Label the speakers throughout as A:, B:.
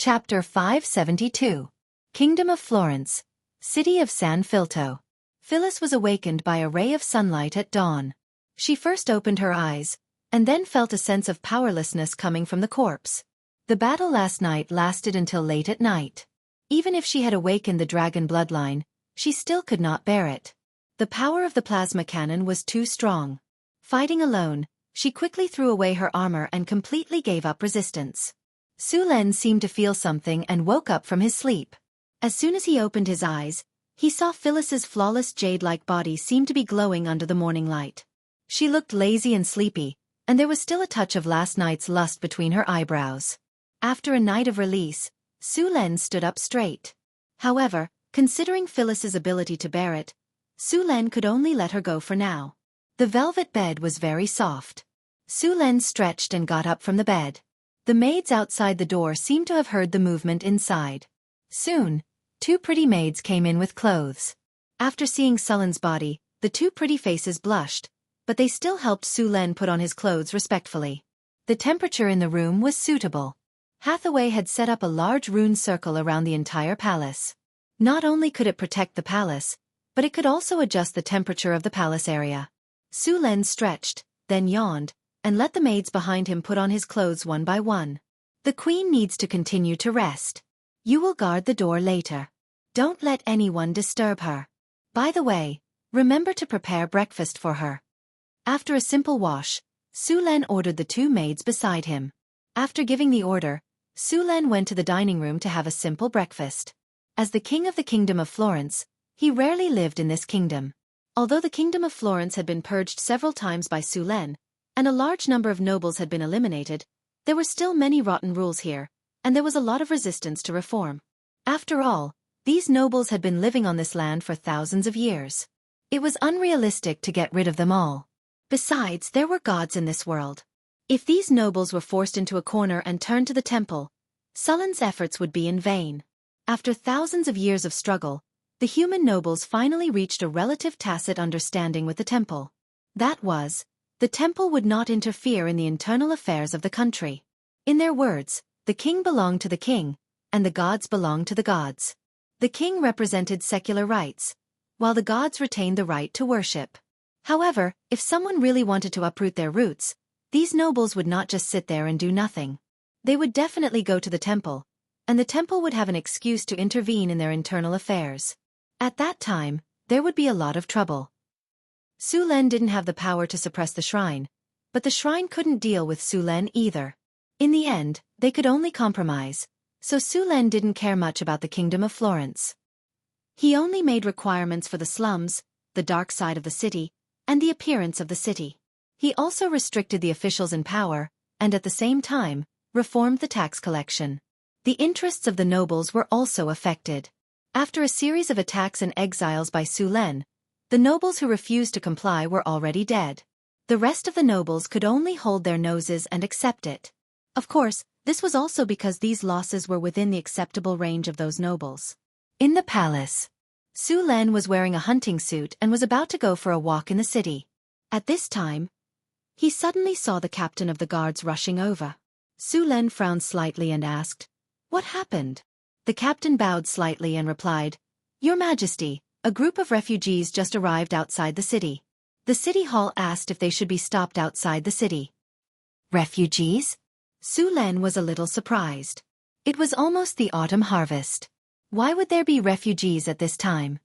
A: Chapter 572. Kingdom of Florence, City of San Filto. Phyllis was awakened by a ray of sunlight at dawn. She first opened her eyes, and then felt a sense of powerlessness coming from the corpse. The battle last night lasted until late at night. Even if she had awakened the dragon bloodline, she still could not bear it. The power of the plasma cannon was too strong. Fighting alone, she quickly threw away her armor and completely gave up resistance. Su Len seemed to feel something and woke up from his sleep. As soon as he opened his eyes, he saw Phyllis's flawless jade-like body seem to be glowing under the morning light. She looked lazy and sleepy, and there was still a touch of last night's lust between her eyebrows. After a night of release, Su Len stood up straight. However, considering Phyllis's ability to bear it, Su Len could only let her go for now. The velvet bed was very soft. Su Len stretched and got up from the bed. The maids outside the door seemed to have heard the movement inside. Soon, two pretty maids came in with clothes. After seeing Sullen's body, the two pretty faces blushed, but they still helped Su Len put on his clothes respectfully. The temperature in the room was suitable. Hathaway had set up a large rune circle around the entire palace. Not only could it protect the palace, but it could also adjust the temperature of the palace area. Su Len stretched, then yawned, and let the maids behind him put on his clothes one by one. The queen needs to continue to rest. You will guard the door later. Don't let anyone disturb her. By the way, remember to prepare breakfast for her. After a simple wash, Su Len ordered the two maids beside him. After giving the order, Su Len went to the dining room to have a simple breakfast. As the king of the Kingdom of Florence, he rarely lived in this kingdom. Although the Kingdom of Florence had been purged several times by Su Len, and a large number of nobles had been eliminated, there were still many rotten rules here, and there was a lot of resistance to reform. After all, these nobles had been living on this land for thousands of years. It was unrealistic to get rid of them all. Besides, there were gods in this world. If these nobles were forced into a corner and turned to the temple, Sullen's efforts would be in vain. After thousands of years of struggle, the human nobles finally reached a relative tacit understanding with the temple. That was, the temple would not interfere in the internal affairs of the country. In their words, the king belonged to the king, and the gods belonged to the gods. The king represented secular rights, while the gods retained the right to worship. However, if someone really wanted to uproot their roots, these nobles would not just sit there and do nothing. They would definitely go to the temple, and the temple would have an excuse to intervene in their internal affairs. At that time, there would be a lot of trouble. Su Len didn't have the power to suppress the shrine, but the shrine couldn't deal with Su Len either. In the end, they could only compromise, so Su Len didn't care much about the Kingdom of Florence. He only made requirements for the slums, the dark side of the city, and the appearance of the city. He also restricted the officials in power, and at the same time, reformed the tax collection. The interests of the nobles were also affected. After a series of attacks and exiles by Su Len, the nobles who refused to comply were already dead. The rest of the nobles could only hold their noses and accept it. Of course, this was also because these losses were within the acceptable range of those nobles. In the palace, Su Len was wearing a hunting suit and was about to go for a walk in the city. At this time, he suddenly saw the captain of the guards rushing over. Su Len frowned slightly and asked, "What happened?" The captain bowed slightly and replied, "Your Majesty, a group of refugees just arrived outside the city. The city hall asked if they should be stopped outside the city." Refugees? Su Len was a little surprised. It was almost the autumn harvest. Why would there be refugees at this time?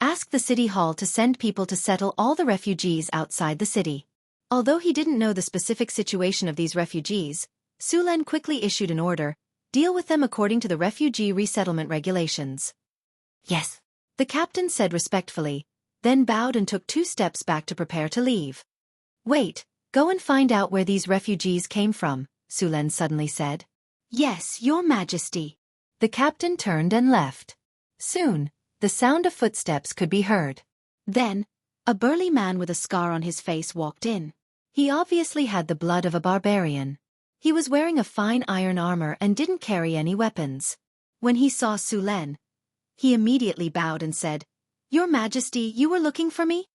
A: Ask the city hall to send people to settle all the refugees outside the city. Although he didn't know the specific situation of these refugees, Su Len quickly issued an order, deal with them according to the refugee resettlement regulations. Yes, the captain said respectfully, then bowed and took 2 steps back to prepare to leave. "Wait, go and find out where these refugees came from," Su Len suddenly said. "Yes, Your Majesty." The captain turned and left. Soon, the sound of footsteps could be heard. Then, a burly man with a scar on his face walked in. He obviously had the blood of a barbarian. He was wearing a fine iron armor and didn't carry any weapons. When he saw Su Len, he immediately bowed and said, "Your Majesty, you were looking for me?"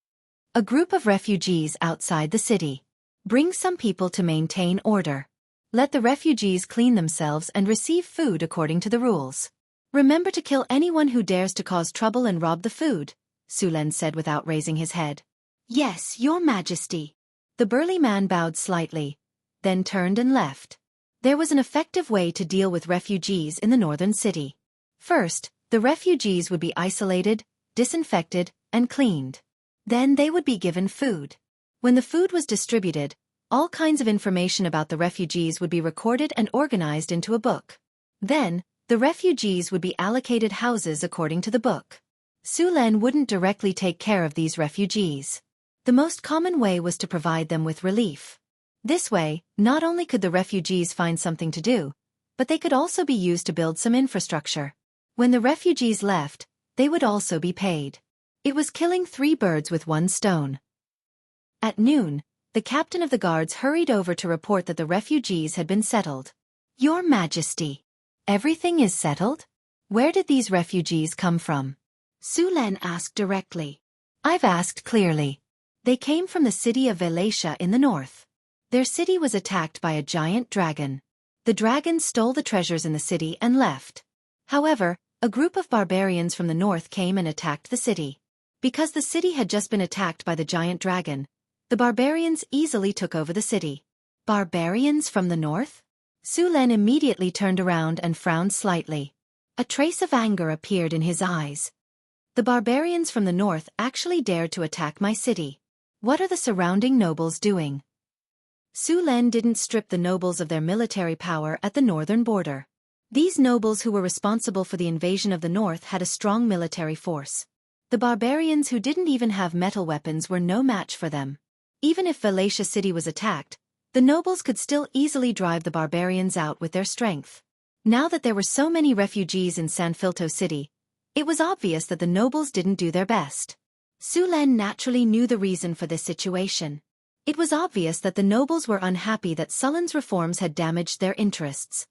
A: "A group of refugees outside the city. Bring some people to maintain order." Let the refugees clean themselves and receive food according to the rules. Remember to kill anyone who dares to cause trouble and rob the food, Su Len said without raising his head. Yes, Your Majesty. The burly man bowed slightly, then turned and left. There was an effective way to deal with refugees in the northern city. First, the refugees would be isolated, disinfected, and cleaned. Then they would be given food. When the food was distributed, all kinds of information about the refugees would be recorded and organized into a book. Then, the refugees would be allocated houses according to the book. Su Len wouldn't directly take care of these refugees. The most common way was to provide them with relief. This way, not only could the refugees find something to do, but they could also be used to build some infrastructure. When the refugees left, they would also be paid. It was killing 3 birds with 1 stone. At noon, the captain of the guards hurried over to report that the refugees had been settled. Your Majesty, everything is settled? Where did these refugees come from? Su Len asked directly. I've asked clearly. They came from the city of Wuxia in the north. Their city was attacked by a giant dragon. The dragon stole the treasures in the city and left. However, a group of barbarians from the north came and attacked the city. Because the city had just been attacked by the giant dragon, the barbarians easily took over the city. Barbarians from the north? Su Len immediately turned around and frowned slightly. A trace of anger appeared in his eyes. The barbarians from the north actually dared to attack my city. What are the surrounding nobles doing? Su Len didn't strip the nobles of their military power at the northern border. These nobles who were responsible for the invasion of the north had a strong military force. The barbarians who didn't even have metal weapons were no match for them. Even if Wuxia city was attacked, the nobles could still easily drive the barbarians out with their strength. Now that there were so many refugees in Sanfilto city, it was obvious that the nobles didn't do their best. Su Len naturally knew the reason for this situation. It was obvious that the nobles were unhappy that Sullen's reforms had damaged their interests.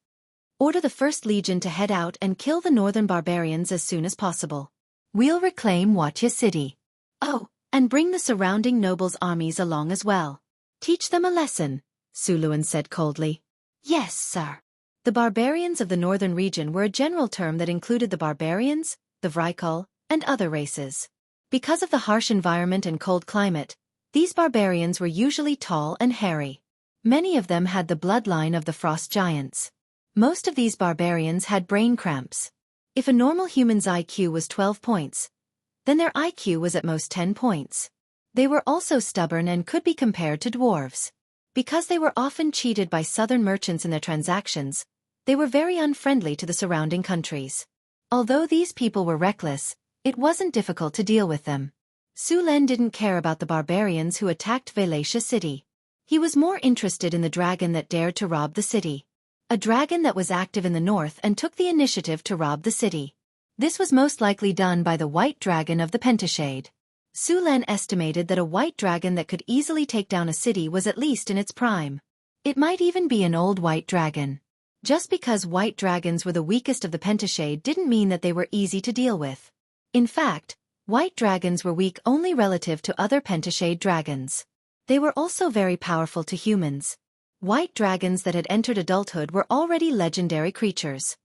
A: Order the First Legion to head out and kill the northern barbarians as soon as possible. We'll reclaim Wuxia city. Oh, and bring the surrounding nobles' armies along as well. Teach them a lesson, Su Len said coldly. Yes, sir. The barbarians of the northern region were a general term that included the barbarians, the Vrykul, and other races. Because of the harsh environment and cold climate, these barbarians were usually tall and hairy. Many of them had the bloodline of the frost giants. Most of these barbarians had brain cramps. If a normal human's IQ was 12 points, then their IQ was at most 10 points. They were also stubborn and could be compared to dwarves. Because they were often cheated by southern merchants in their transactions, they were very unfriendly to the surrounding countries. Although these people were reckless, it wasn't difficult to deal with them. Su Len didn't care about the barbarians who attacked Wuxia city. He was more interested in the dragon that dared to rob the city. A dragon that was active in the north and took the initiative to rob the city. This was most likely done by the white dragon of the Pentashade. Su Len estimated that a white dragon that could easily take down a city was at least in its prime. It might even be an old white dragon. Just because white dragons were the weakest of the Pentashade didn't mean that they were easy to deal with. In fact, white dragons were weak only relative to other Pentashade dragons. They were also very powerful to humans. White dragons that had entered adulthood were already legendary creatures.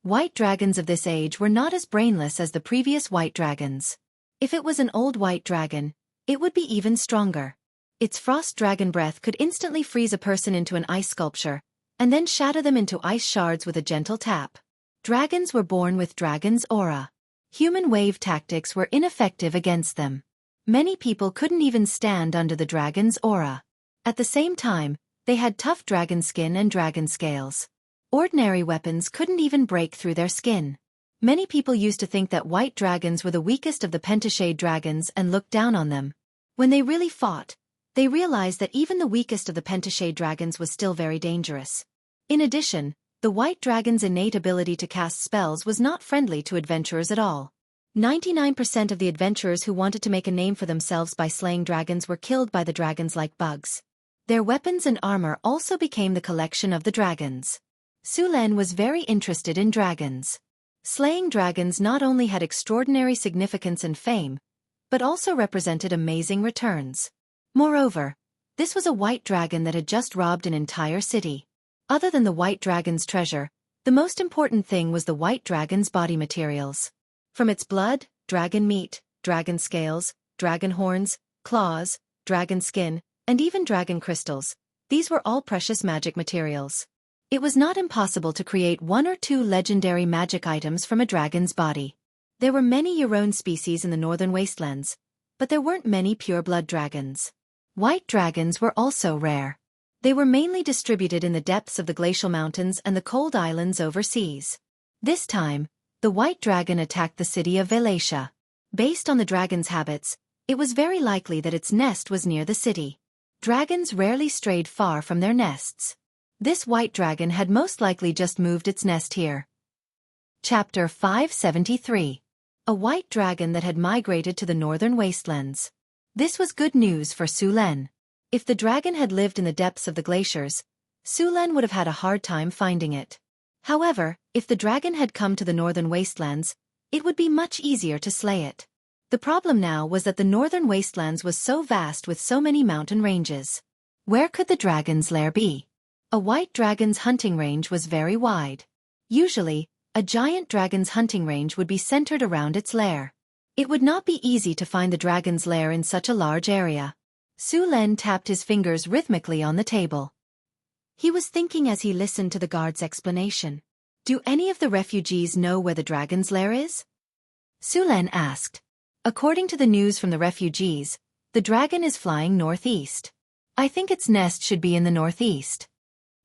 A: White dragons of this age were not as brainless as the previous white dragons. If it was an old white dragon, it would be even stronger. Its frost dragon breath could instantly freeze a person into an ice sculpture, and then shatter them into ice shards with a gentle tap. Dragons were born with dragon's aura. Human wave tactics were ineffective against them. Many people couldn't even stand under the dragon's aura. At the same time, they had tough dragon skin and dragon scales. Ordinary weapons couldn't even break through their skin. Many people used to think that white dragons were the weakest of the Pentashade dragons and looked down on them. When they really fought, they realized that even the weakest of the Pentashade dragons was still very dangerous. In addition, the white dragon's innate ability to cast spells was not friendly to adventurers at all. 99% of the adventurers who wanted to make a name for themselves by slaying dragons were killed by the dragons like bugs. Their weapons and armor also became the collection of the dragons. Su Len was very interested in dragons. Slaying dragons not only had extraordinary significance and fame, but also represented amazing returns. Moreover, this was a white dragon that had just robbed an entire city. Other than the white dragon's treasure, the most important thing was the white dragon's body materials. From its blood, dragon meat, dragon scales, dragon horns, claws, dragon skin, and even dragon crystals, these were all precious magic materials. It was not impossible to create 1 or 2 legendary magic items from a dragon's body. There were many Euron species in the northern wastelands, but there weren't many pure-blood dragons. White dragons were also rare. They were mainly distributed in the depths of the glacial mountains and the cold islands overseas. This time, the white dragon attacked the city of Wallachia. Based on the dragon's habits, it was very likely that its nest was near the city. Dragons rarely strayed far from their nests. This white dragon had most likely just moved its nest here. Chapter 573. A white dragon that had migrated to the northern wastelands. This was good news for Sulen. If the dragon had lived in the depths of the glaciers, Sulen would have had a hard time finding it. However, if the dragon had come to the northern wastelands, it would be much easier to slay it. The problem now was that the northern wastelands was so vast with so many mountain ranges. Where could the dragon's lair be? A white dragon's hunting range was very wide. Usually, a giant dragon's hunting range would be centered around its lair. It would not be easy to find the dragon's lair in such a large area. Sulen tapped his fingers rhythmically on the table. He was thinking as he listened to the guard's explanation. Do any of the refugees know where the dragon's lair is? Sulen asked. According to the news from the refugees, the dragon is flying northeast. I think its nest should be in the northeast.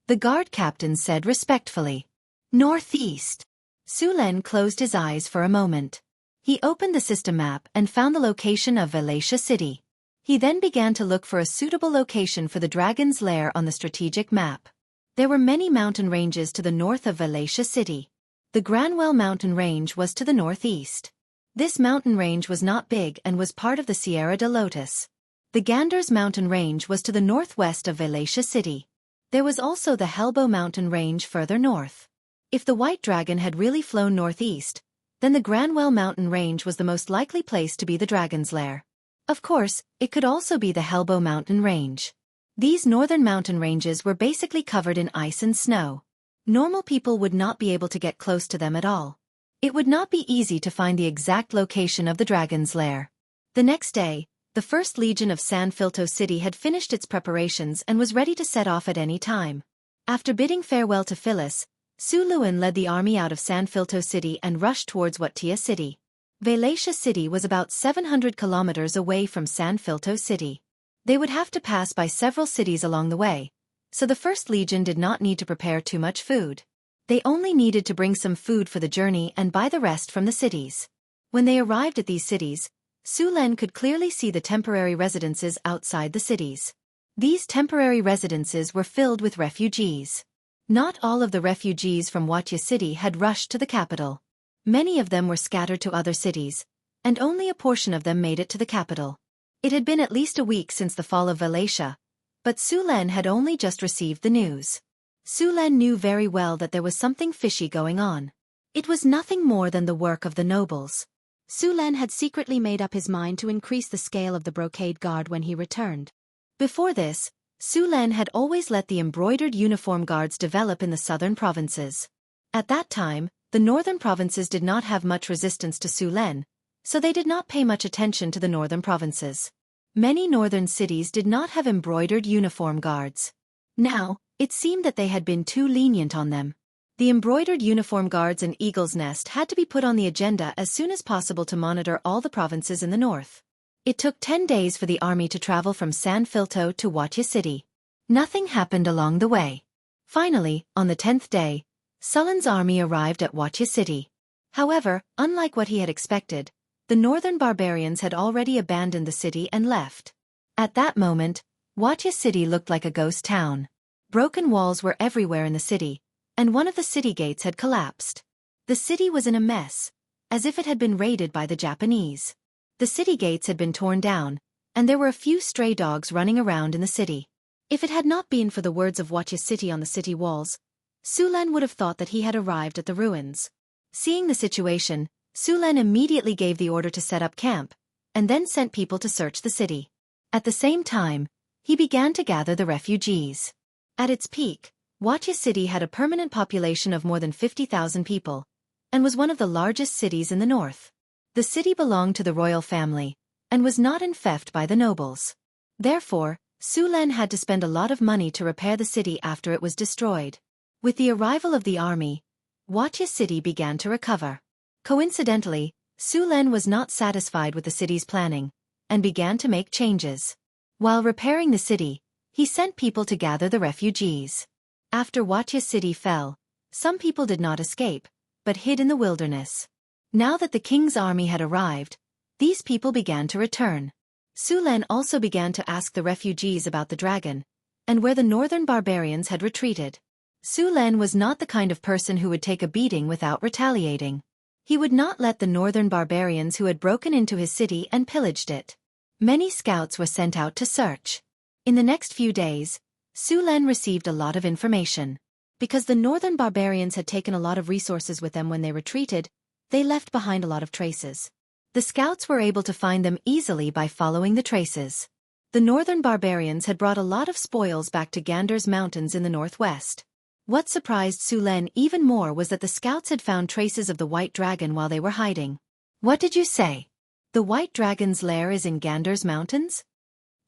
A: The guard captain said respectfully. Northeast. Sulen closed his eyes for a moment. He opened the system map and found the location of Wallachia City. He then began to look for a suitable location for the dragon's lair on the strategic map. There were many mountain ranges to the north of Wallachia City. The Granwell mountain range was to the northeast. This mountain range was not big and was part of the Sierra de Lotus. The Ganders mountain range was to the northwest of Wallachia City. There was also the Helbo mountain range further north. If the white dragon had really flown northeast, then the Granwell mountain range was the most likely place to be the dragon's lair. Of course, it could also be the Helbo mountain range. These northern mountain ranges were basically covered in ice and snow. Normal people would not be able to get close to them at all. It would not be easy to find the exact location of the dragon's lair. The next day, the 1st Legion of San Filto City had finished its preparations and was ready to set off at any time. After bidding farewell to Phyllis, Su Luan led the army out of San Filto City and rushed towards Wuxia City. Wallachia City was about 700 kilometers away from San Filto City. They would have to pass by several cities along the way, so the 1st Legion did not need to prepare too much food. They only needed to bring some food for the journey and buy the rest from the cities. When they arrived at these cities, Sulen could clearly see the temporary residences outside the cities. These temporary residences were filled with refugees. Not all of the refugees from Wuxia City had rushed to the capital. Many of them were scattered to other cities, and only a portion of them made it to the capital. It had been at least a week since the fall of Wallachia, but Sulen had only just received the news. Sulen knew very well that there was something fishy going on. It was nothing more than the work of the nobles. Sulen had secretly made up his mind to increase the scale of the brocade guard when he returned. Before this, Sulen had always let the embroidered uniform guards develop in the southern provinces. At that time, the northern provinces did not have much resistance to Sulen, so they did not pay much attention to the northern provinces. Many northern cities did not have embroidered uniform guards. Now, it seemed that they had been too lenient on them. The embroidered uniform guards in Eagle's Nest had to be put on the agenda as soon as possible to monitor all the provinces in the north. It took 10 days for the army to travel from San Filto to Wuxia City. Nothing happened along the way. Finally, on the 10th day, Sulen's army arrived at Wuxia City. However, unlike what he had expected, the northern barbarians had already abandoned the city and left. At that moment, Wuxia City looked like a ghost town. Broken walls were everywhere in the city, and one of the city gates had collapsed. The city was in a mess, as if it had been raided by the Japanese. The city gates had been torn down, and there were a few stray dogs running around in the city. If it had not been for the words of Wuxia City on the city walls, Sulen would have thought that he had arrived at the ruins. Seeing the situation, Sulen immediately gave the order to set up camp, and then sent people to search the city. At the same time, he began to gather the refugees. At its peak, Wuxia City had a permanent population of more than 50,000 people, and was one of the largest cities in the north. The city belonged to the royal family, and was not infested by the nobles. Therefore, Su Len had to spend a lot of money to repair the city after it was destroyed. With the arrival of the army, Wuxia City began to recover. Coincidentally, Su Len was not satisfied with the city's planning, and began to make changes. While repairing the city, he sent people to gather the refugees. After Wuxia City fell, some people did not escape, but hid in the wilderness. Now that the king's army had arrived, these people began to return. Su Len also began to ask the refugees about the dragon, and where the northern barbarians had retreated. Su Len was not the kind of person who would take a beating without retaliating. He would not let the northern barbarians who had broken into his city and pillaged it. Many scouts were sent out to search. In the next few days, Su Len received a lot of information. Because the northern barbarians had taken a lot of resources with them when they retreated, they left behind a lot of traces. The scouts were able to find them easily by following the traces. The northern barbarians had brought a lot of spoils back to Gander's mountains in the northwest. What surprised Su Len even more was that the scouts had found traces of the white dragon while they were hiding. What did you say? The white dragon's lair is in Gander's mountains?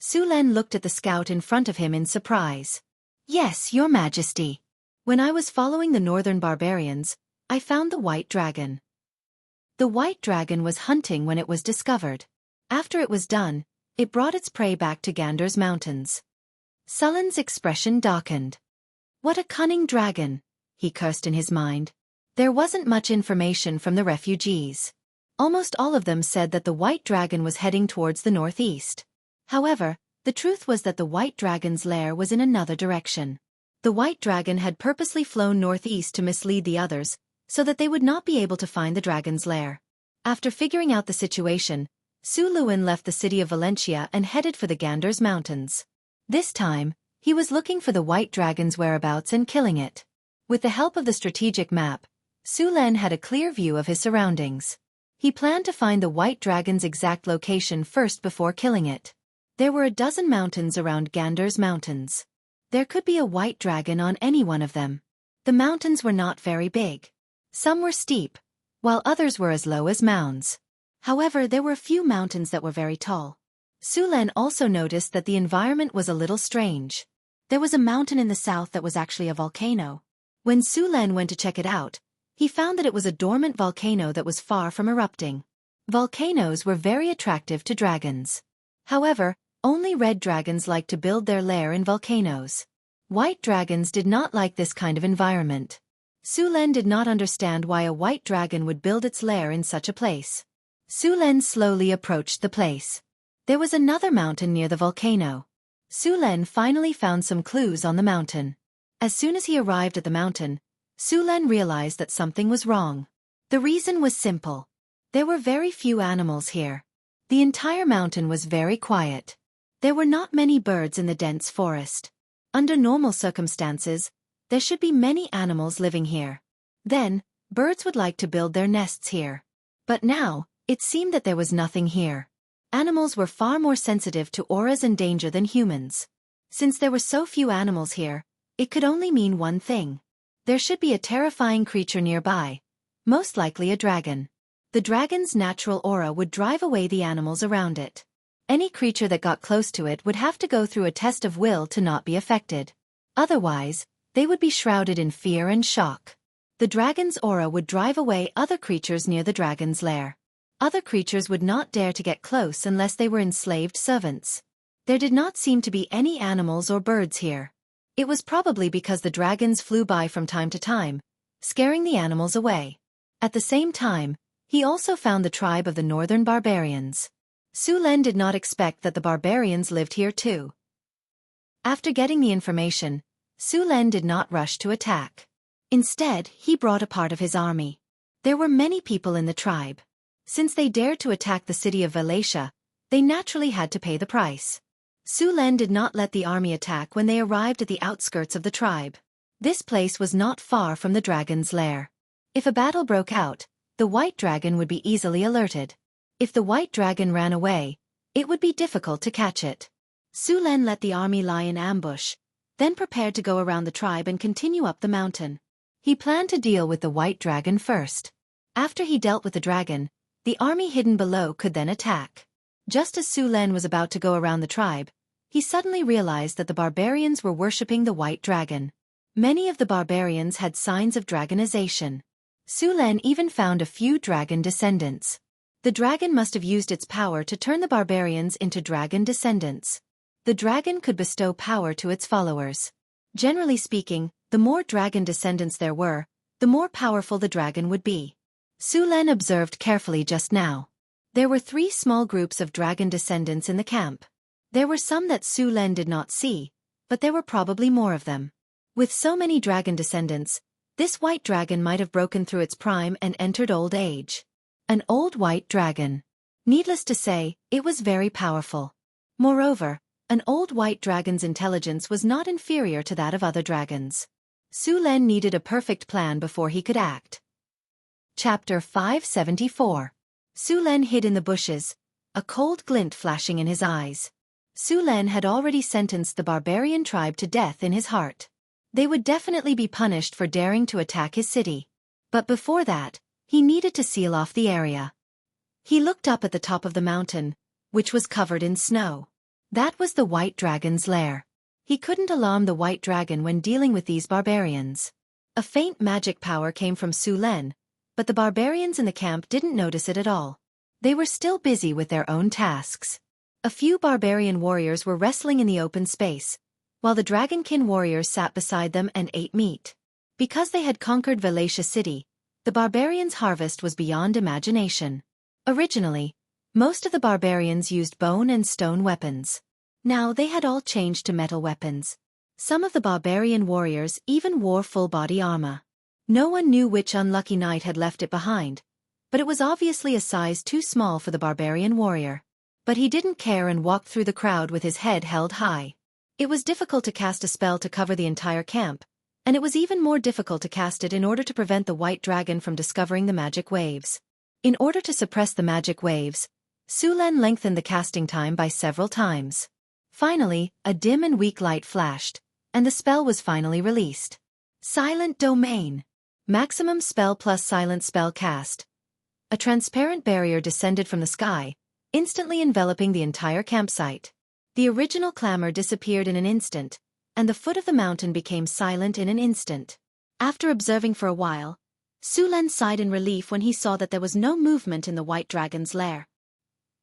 A: Su Len looked at the scout in front of him in surprise. Yes, your majesty. When I was following the northern barbarians, I found the white dragon. The white dragon was hunting when it was discovered. After it was done, it brought its prey back to Gander's mountains. Su Len's expression darkened. What a cunning dragon, he cursed in his mind. There wasn't much information from the refugees. Almost all of them said that the white dragon was heading towards the northeast. However, the truth was that the white dragon's lair was in another direction. The white dragon had purposely flown northeast to mislead the others, so that they would not be able to find the dragon's lair. After figuring out the situation, Su Luen left the city of Valencia and headed for the Gander's mountains. This time, he was looking for the white dragon's whereabouts and killing it. With the help of the strategic map, Su Len had a clear view of his surroundings. He planned to find the white dragon's exact location first before killing it. There were a dozen mountains around Gander's mountains. There could be a white dragon on any one of them. The mountains were not very big. Some were steep, while others were as low as mounds. However, there were a few mountains that were very tall. Su Len also noticed that the environment was a little strange. There was a mountain in the south that was actually a volcano. When Su Len went to check it out, he found that it was a dormant volcano that was far from erupting. Volcanoes were very attractive to dragons. However, only red dragons like to build their lair in volcanoes. White dragons did not like this kind of environment. Su Len did not understand why a white dragon would build its lair in such a place. Su Len slowly approached the place. There was another mountain near the volcano. Su Len finally found some clues on the mountain. As soon as he arrived at the mountain, Su Len realized that something was wrong. The reason was simple. There were very few animals here. The entire mountain was very quiet. There were not many birds in the dense forest. Under normal circumstances, there should be many animals living here. Then, birds would like to build their nests here. But now, it seemed that there was nothing here. Animals were far more sensitive to auras and danger than humans. Since there were so few animals here, it could only mean one thing. There should be a terrifying creature nearby, most likely a dragon. The dragon's natural aura would drive away the animals around it. Any creature that got close to it would have to go through a test of will to not be affected. Otherwise, they would be shrouded in fear and shock. The dragon's aura would drive away other creatures near the dragon's lair. Other creatures would not dare to get close unless they were enslaved servants. There did not seem to be any animals or birds here. It was probably because the dragons flew by from time to time, scaring the animals away. At the same time, he also found the tribe of the northern barbarians. Su Len did not expect that the barbarians lived here too. After getting the information, Su Len did not rush to attack. Instead, he brought a part of his army. There were many people in the tribe. Since they dared to attack the city of Valencia, they naturally had to pay the price. Su Len did not let the army attack when they arrived at the outskirts of the tribe. This place was not far from the dragon's lair. If a battle broke out, the white dragon would be easily alerted. If the white dragon ran away, it would be difficult to catch it. Su Len let the army lie in ambush, then prepared to go around the tribe and continue up the mountain. He planned to deal with the white dragon first. After he dealt with the dragon, the army hidden below could then attack. Just as Su Len was about to go around the tribe, he suddenly realized that the barbarians were worshipping the white dragon. Many of the barbarians had signs of dragonization. Su Len even found a few dragon descendants. The dragon must have used its power to turn the barbarians into dragon descendants. The dragon could bestow power to its followers. Generally speaking, the more dragon descendants there were, the more powerful the dragon would be. Su Len observed carefully just now. There were 3 small groups of dragon descendants in the camp. There were some that Su Len did not see, but there were probably more of them. With so many dragon descendants, this white dragon might have broken through its prime and entered old age. An old white dragon. Needless to say, it was very powerful. Moreover, an old white dragon's intelligence was not inferior to that of other dragons. Su Len needed a perfect plan before he could act. Chapter 574. Su Len hid in the bushes, a cold glint flashing in his eyes. Su Len had already sentenced the barbarian tribe to death in his heart. They would definitely be punished for daring to attack his city. But before that, he needed to seal off the area. He looked up at the top of the mountain, which was covered in snow. That was the white dragon's lair. He couldn't alarm the white dragon when dealing with these barbarians. A faint magic power came from Su Len, but the barbarians in the camp didn't notice it at all. They were still busy with their own tasks. A few barbarian warriors were wrestling in the open space, while the dragonkin warriors sat beside them and ate meat. Because they had conquered Wallachia City, the barbarians' harvest was beyond imagination. Originally, most of the barbarians used bone and stone weapons. Now they had all changed to metal weapons. Some of the barbarian warriors even wore full-body armor. No one knew which unlucky knight had left it behind, but it was obviously a size too small for the barbarian warrior. But he didn't care and walked through the crowd with his head held high. It was difficult to cast a spell to cover the entire camp, and it was even more difficult to cast it in order to prevent the white dragon from discovering the magic waves. In order to suppress the magic waves, Su Len lengthened the casting time by several times. Finally, a dim and weak light flashed, and the spell was finally released. Silent Domain. Maximum spell plus silent spell cast. A transparent barrier descended from the sky, instantly enveloping the entire campsite. The original clamor disappeared in an instant, and the foot of the mountain became silent in an instant. After observing for a while, Su Len sighed in relief when he saw that there was no movement in the white dragon's lair.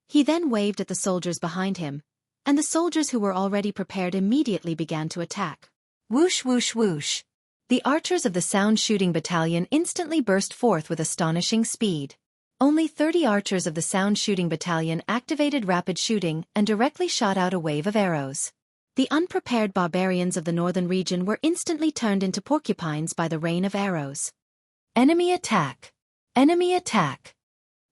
A: He then waved at the soldiers behind him, and the soldiers who were already prepared immediately began to attack. Whoosh whoosh whoosh. The archers of the sound shooting battalion instantly burst forth with astonishing speed. Only 30 archers of the sound shooting battalion activated rapid shooting and directly shot out a wave of arrows. The unprepared barbarians of the northern region were instantly turned into porcupines by the rain of arrows. Enemy attack! Enemy attack!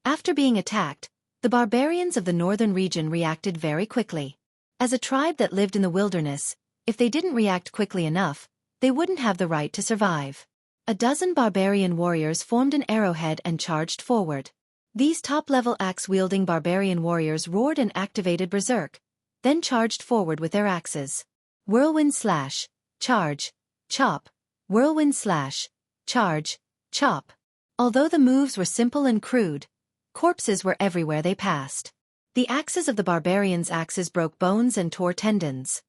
A: After being attacked, the barbarians of the northern region reacted very quickly. As a tribe that lived in the wilderness, if they didn't react quickly enough, they wouldn't have the right to survive. A dozen barbarian warriors formed an arrowhead and charged forward. These top-level axe-wielding barbarian warriors roared and activated Berserk, then charged forward with their axes. Whirlwind slash, charge, chop, whirlwind slash, charge, chop. Although the moves were simple and crude, corpses were everywhere they passed. The axes of the barbarians' axes broke bones and tore tendons.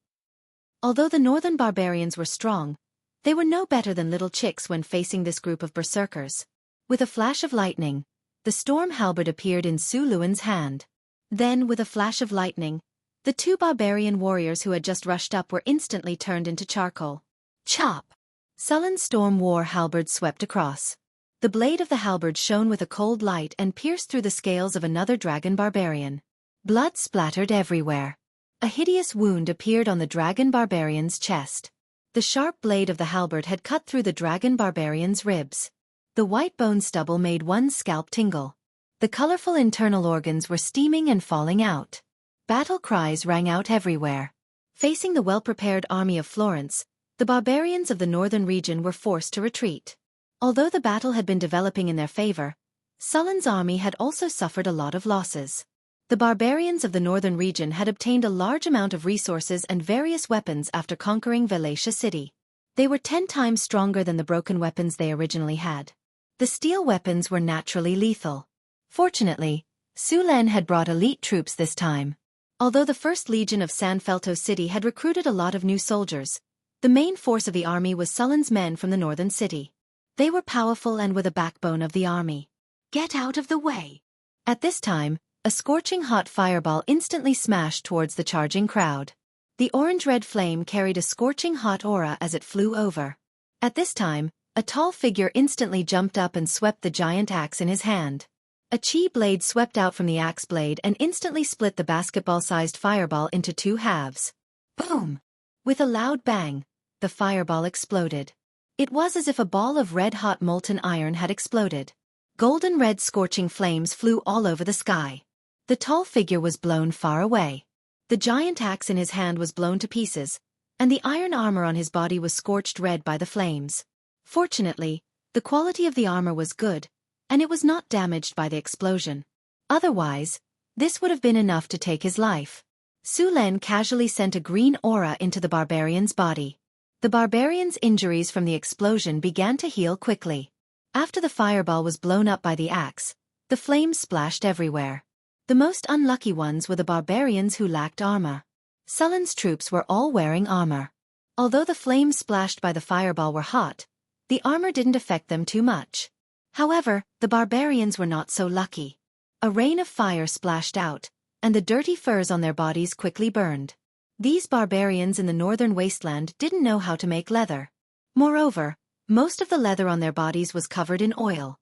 A: Although the northern barbarians were strong, they were no better than little chicks when facing this group of berserkers. With a flash of lightning, the storm halberd appeared in Su Luan's hand. Then, with a flash of lightning, the 2 barbarian warriors who had just rushed up were instantly turned into charcoal. Chop! Sullen storm war halberd swept across. The blade of the halberd shone with a cold light and pierced through the scales of another dragon barbarian. Blood splattered everywhere. A hideous wound appeared on the dragon barbarian's chest. The sharp blade of the halberd had cut through the dragon barbarian's ribs. The white bone stubble made one's scalp tingle. The colorful internal organs were steaming and falling out. Battle cries rang out everywhere. Facing the well-prepared army of Florence, the barbarians of the northern region were forced to retreat. Although the battle had been developing in their favor, Sullen's army had also suffered a lot of losses. The barbarians of the northern region had obtained a large amount of resources and various weapons after conquering Wuxia city. They were 10 times stronger than the broken weapons they originally had. The steel weapons were naturally lethal. Fortunately, Su Len had brought elite troops this time. Although the 1st Legion of San Felto City had recruited a lot of new soldiers, the main force of the army was Sullen's men from the northern city. They were powerful and were the backbone of the army. Get out of the way! At this time, a scorching hot fireball instantly smashed towards the charging crowd. The orange-red flame carried a scorching hot aura as it flew over. At this time, a tall figure instantly jumped up and swept the giant axe in his hand. A chi blade swept out from the axe blade and instantly split the basketball-sized fireball into 2 halves. Boom! With a loud bang, the fireball exploded. It was as if a ball of red-hot molten iron had exploded. Golden red scorching flames flew all over the sky. The tall figure was blown far away. The giant axe in his hand was blown to pieces, and the iron armor on his body was scorched red by the flames. Fortunately, the quality of the armor was good, and it was not damaged by the explosion. Otherwise, this would have been enough to take his life. Su Len casually sent a green aura into the barbarian's body. The barbarian's injuries from the explosion began to heal quickly. After the fireball was blown up by the axe, the flames splashed everywhere. The most unlucky ones were the barbarians who lacked armor. Sullen's troops were all wearing armor. Although the flames splashed by the fireball were hot, the armor didn't affect them too much. However, the barbarians were not so lucky. A rain of fire splashed out, and the dirty furs on their bodies quickly burned. These barbarians in the northern wasteland didn't know how to make leather. Moreover, most of the leather on their bodies was covered in oil.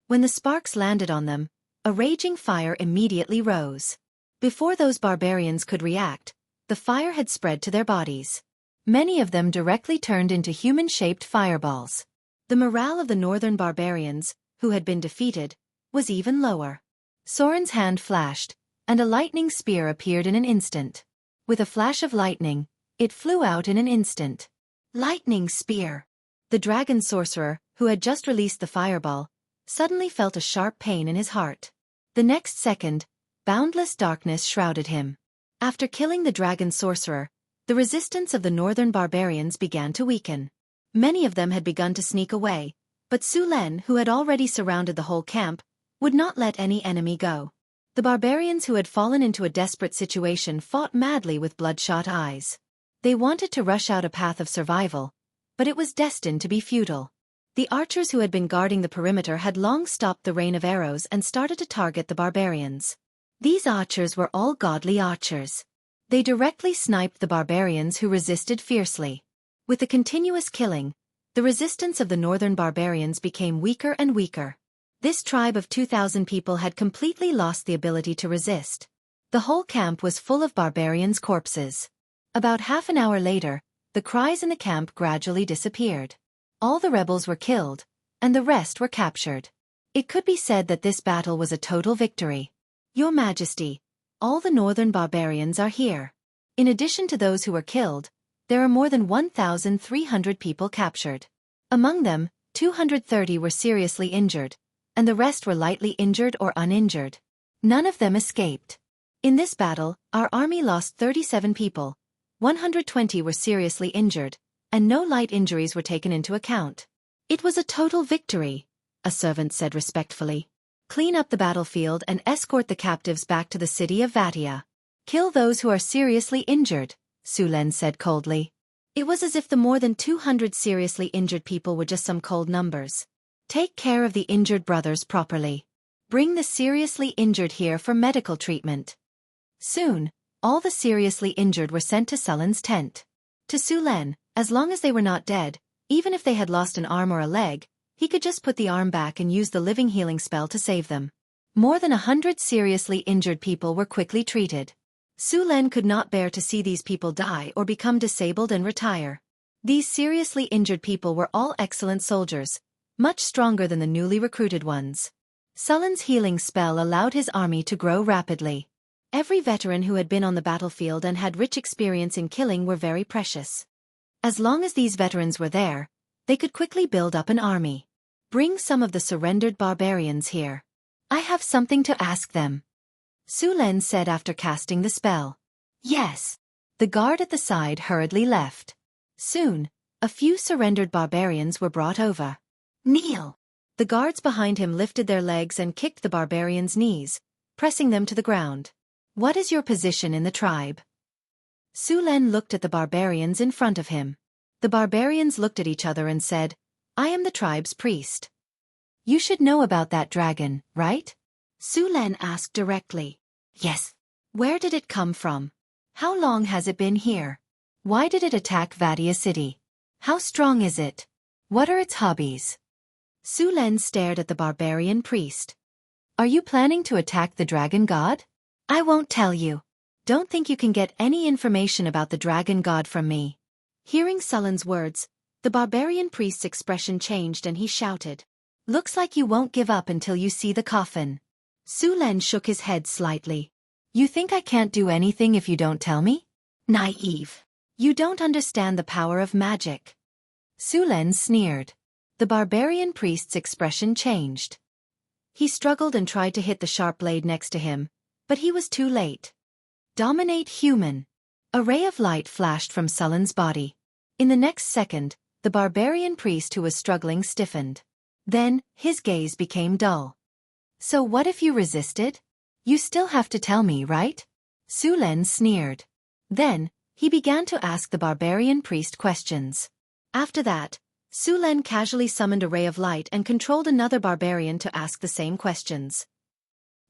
A: When the sparks landed on them, a raging fire immediately rose. Before those barbarians could react, the fire had spread to their bodies. Many of them directly turned into human-shaped fireballs. The morale of the northern barbarians, who had been defeated, was even lower. Soren's hand flashed, and a lightning spear appeared in an instant. With a flash of lightning, it flew out in an instant. Lightning spear! The dragon sorcerer, who had just released the fireball, suddenly felt a sharp pain in his heart. The next second, boundless darkness shrouded him. After killing the dragon sorcerer, the resistance of the northern barbarians began to weaken. Many of them had begun to sneak away, but Su Len, who had already surrounded the whole camp, would not let any enemy go. The barbarians who had fallen into a desperate situation fought madly with bloodshot eyes. They wanted to rush out a path of survival, but it was destined to be futile. The archers who had been guarding the perimeter had long stopped the rain of arrows and started to target the barbarians. These archers were all godly archers. They directly sniped the barbarians who resisted fiercely. With the continuous killing, the resistance of the northern barbarians became weaker and weaker. This tribe of 2,000 people had completely lost the ability to resist. The whole camp was full of barbarians' corpses. About half an hour later, the cries in the camp gradually disappeared. All the rebels were killed, and the rest were captured. It could be said that this battle was a total victory. Your Majesty, all the northern barbarians are here. In addition to those who were killed, there are more than 1,300 people captured. Among them, 230 were seriously injured, and the rest were lightly injured or uninjured. None of them escaped. In this battle, our army lost 37 people, 120 were seriously injured, and no light injuries were taken into account. It was a total victory, a servant said respectfully. Clean up the battlefield and escort the captives back to the city of Vatia. Kill those who are seriously injured, Su Len said coldly. It was as if the more than 200 seriously injured people were just some cold numbers. Take care of the injured brothers properly. Bring the seriously injured here for medical treatment. Soon, all the seriously injured were sent to Sullen's tent. To Su Len, as long as they were not dead, even if they had lost an arm or a leg, he could just put the arm back and use the living healing spell to save them. More than 100 seriously injured people were quickly treated. Su Len could not bear to see these people die or become disabled and retire. These seriously injured people were all excellent soldiers, much stronger than the newly recruited ones. Sullen's healing spell allowed his army to grow rapidly. Every veteran who had been on the battlefield and had rich experience in killing were very precious. As long as these veterans were there, they could quickly build up an army. Bring some of the surrendered barbarians here. I have something to ask them. Su Len said after casting the spell. Yes. The guard at the side hurriedly left. Soon, a few surrendered barbarians were brought over. Kneel. The guards behind him lifted their legs and kicked the barbarians' knees, pressing them to the ground. What is your position in the tribe? Su Len looked at the barbarians in front of him. The barbarians looked at each other and said, I am the tribe's priest. You should know about that dragon, right? Su Len asked directly. Yes. Where did it come from? How long has it been here? Why did it attack Vadia City? How strong is it? What are its hobbies? Su Len stared at the barbarian priest. Are you planning to attack the dragon god? I won't tell you. Don't think you can get any information about the dragon god from me. Hearing Su Len's words, the barbarian priest's expression changed and he shouted. Looks like you won't give up until you see the coffin. Su Len shook his head slightly. You think I can't do anything if you don't tell me? Naive. You don't understand the power of magic. Su Len sneered. The barbarian priest's expression changed. He struggled and tried to hit the sharp blade next to him, but he was too late. Dominate human. A ray of light flashed from Su Len's body. In the next second, the barbarian priest who was struggling stiffened. Then, his gaze became dull. So what if you resisted? You still have to tell me, right? Su Len sneered. Then, he began to ask the barbarian priest questions. After that, Su Len casually summoned a ray of light and controlled another barbarian to ask the same questions.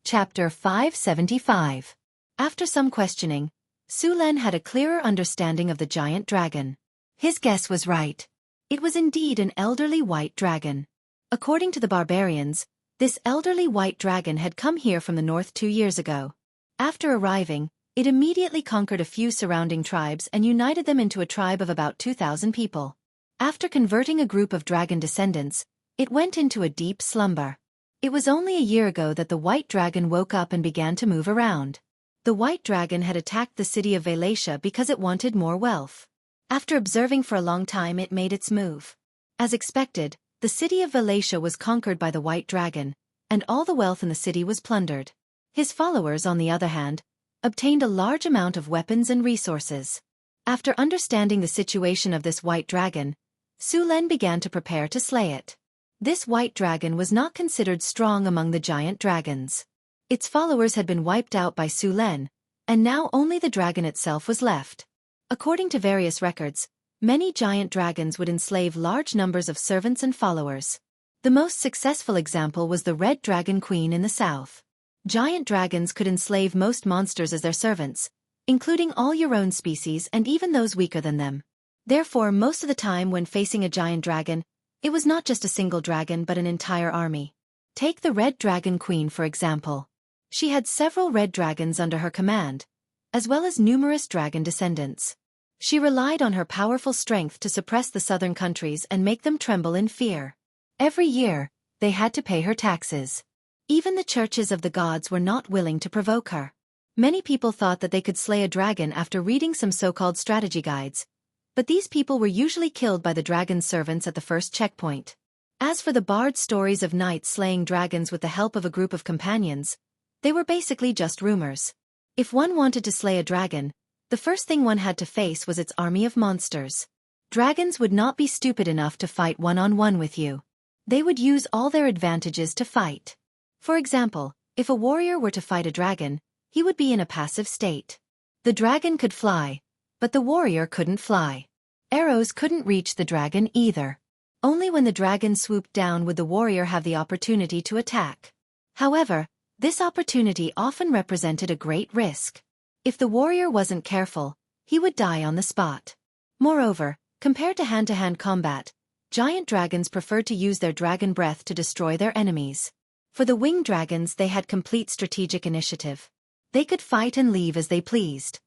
A: Chapter 575. After some questioning, Su Len had a clearer understanding of the giant dragon. His guess was right. It was indeed an elderly white dragon. According to the barbarians, this elderly white dragon had come here from the north 2 years ago. After arriving, it immediately conquered a few surrounding tribes and united them into a tribe of about 2,000 people. After converting a group of dragon descendants, it went into a deep slumber. It was only a year ago that the white dragon woke up and began to move around. The white dragon had attacked the city of Wallachia because it wanted more wealth. After observing for a long time, it made its move. As expected, the city of Wallachia was conquered by the white dragon, and all the wealth in the city was plundered. His followers, on the other hand, obtained a large amount of weapons and resources. After understanding the situation of this white dragon, Su Len began to prepare to slay it. This white dragon was not considered strong among the giant dragons. Its followers had been wiped out by Su Len, and now only the dragon itself was left. According to various records, many giant dragons would enslave large numbers of servants and followers. The most successful example was the Red Dragon Queen in the south. Giant dragons could enslave most monsters as their servants, including all your own species and even those weaker than them. Therefore, most of the time when facing a giant dragon, it was not just a single dragon but an entire army. Take the Red Dragon Queen for example. She had several red dragons under her command, as well as numerous dragon descendants. She relied on her powerful strength to suppress the southern countries and make them tremble in fear. Every year, they had to pay her taxes. Even the churches of the gods were not willing to provoke her. Many people thought that they could slay a dragon after reading some so-called strategy guides, but these people were usually killed by the dragon's servants at the first checkpoint. As for the bard stories of knights slaying dragons with the help of a group of companions, they were basically just rumors. If one wanted to slay a dragon, the first thing one had to face was its army of monsters. Dragons would not be stupid enough to fight one-on-one with you. They would use all their advantages to fight. For example, if a warrior were to fight a dragon, he would be in a passive state. The dragon could fly, but the warrior couldn't fly. Arrows couldn't reach the dragon either. Only when the dragon swooped down would the warrior have the opportunity to attack. However, this opportunity often represented a great risk. If the warrior wasn't careful, he would die on the spot. Moreover, compared to hand-to-hand combat, giant dragons preferred to use their dragon breath to destroy their enemies. For the winged dragons, they had complete strategic initiative. They could fight and leave as they pleased.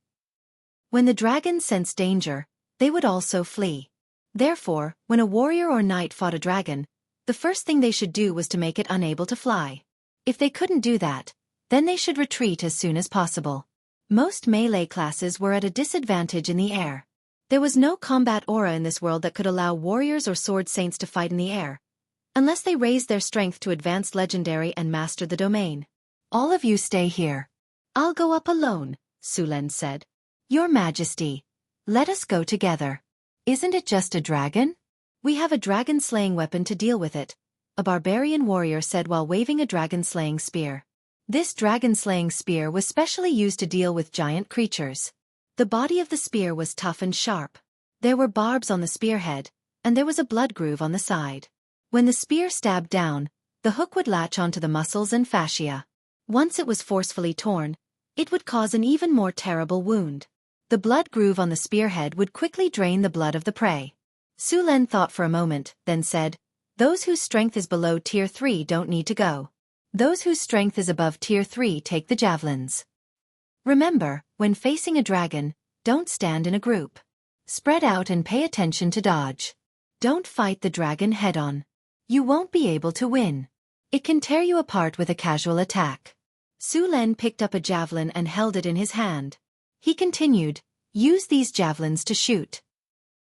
A: When the dragons sensed danger, they would also flee. Therefore, when a warrior or knight fought a dragon, the first thing they should do was to make it unable to fly. If they couldn't do that, then they should retreat as soon as possible. Most melee classes were at a disadvantage in the air. There was no combat aura in this world that could allow warriors or sword saints to fight in the air, unless they raised their strength to advanced legendary and mastered the domain. All of you stay here. I'll go up alone, Su Len said. Your Majesty, let us go together. Isn't it just a dragon? We have a dragon-slaying weapon to deal with it, a barbarian warrior said while waving a dragon-slaying spear. This dragon-slaying spear was specially used to deal with giant creatures. The body of the spear was tough and sharp. There were barbs on the spearhead, and there was a blood groove on the side. When the spear stabbed down, the hook would latch onto the muscles and fascia. Once it was forcefully torn, it would cause an even more terrible wound. The blood groove on the spearhead would quickly drain the blood of the prey. Su Len thought for a moment, then said, "Those whose strength is below Tier 3 don't need to go. Those whose strength is above Tier 3 take the javelins. Remember, when facing a dragon, don't stand in a group. Spread out and pay attention to dodge. Don't fight the dragon head-on. You won't be able to win. It can tear you apart with a casual attack." Su Len picked up a javelin and held it in his hand. He continued, "Use these javelins to shoot.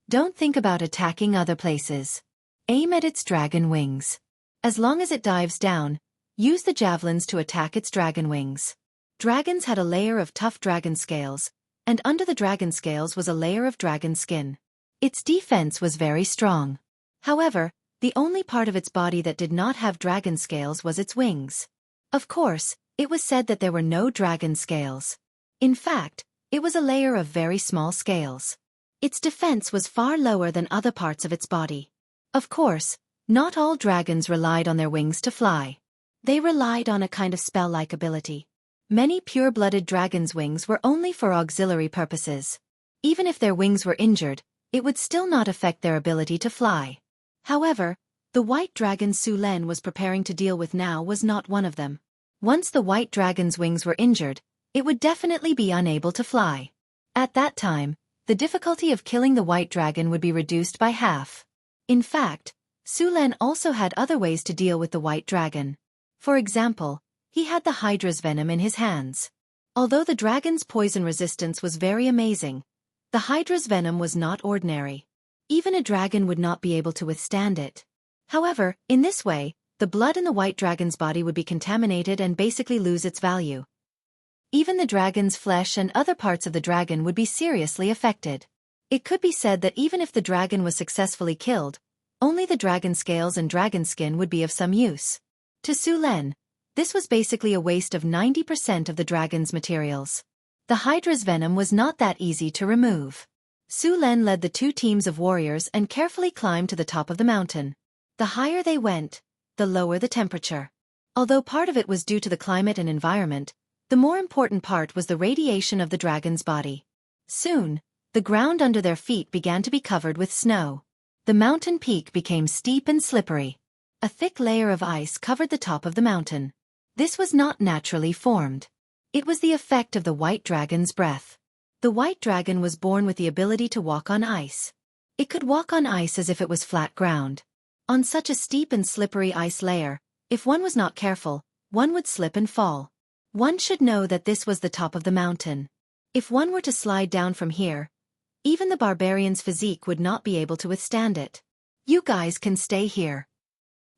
A: Don't think about attacking other places. Aim at its dragon wings. As long as it dives down, use the javelins to attack its dragon wings." Dragons had a layer of tough dragon scales, and under the dragon scales was a layer of dragon skin. Its defense was very strong. However, the only part of its body that did not have dragon scales was its wings. Of course, it was said that there were no dragon scales. In fact, it was a layer of very small scales. Its defense was far lower than other parts of its body. Of course, not all dragons relied on their wings to fly. They relied on a kind of spell-like ability. Many pure-blooded dragons' wings were only for auxiliary purposes. Even if their wings were injured, it would still not affect their ability to fly. However, the white dragon Su Len was preparing to deal with now was not one of them. Once the white dragon's wings were injured, it would definitely be unable to fly. At that time, the difficulty of killing the white dragon would be reduced by half. In fact, Su Len also had other ways to deal with the white dragon. For example, he had the hydra's venom in his hands. Although the dragon's poison resistance was very amazing, the hydra's venom was not ordinary. Even a dragon would not be able to withstand it. However, in this way, the blood in the white dragon's body would be contaminated and basically lose its value. Even the dragon's flesh and other parts of the dragon would be seriously affected. It could be said that even if the dragon was successfully killed, only the dragon scales and dragon skin would be of some use. To Su Len, this was basically a waste of 90% of the dragon's materials. The hydra's venom was not that easy to remove. Su Len led the two teams of warriors and carefully climbed to the top of the mountain. The higher they went, the lower the temperature. Although part of it was due to the climate and environment, the more important part was the radiation of the dragon's body. Soon, the ground under their feet began to be covered with snow. The mountain peak became steep and slippery. A thick layer of ice covered the top of the mountain. This was not naturally formed. It was the effect of the white dragon's breath. The white dragon was born with the ability to walk on ice. It could walk on ice as if it was flat ground. On such a steep and slippery ice layer, if one was not careful, one would slip and fall. One should know that this was the top of the mountain. If one were to slide down from here, even the barbarian's physique would not be able to withstand it. "You guys can stay here."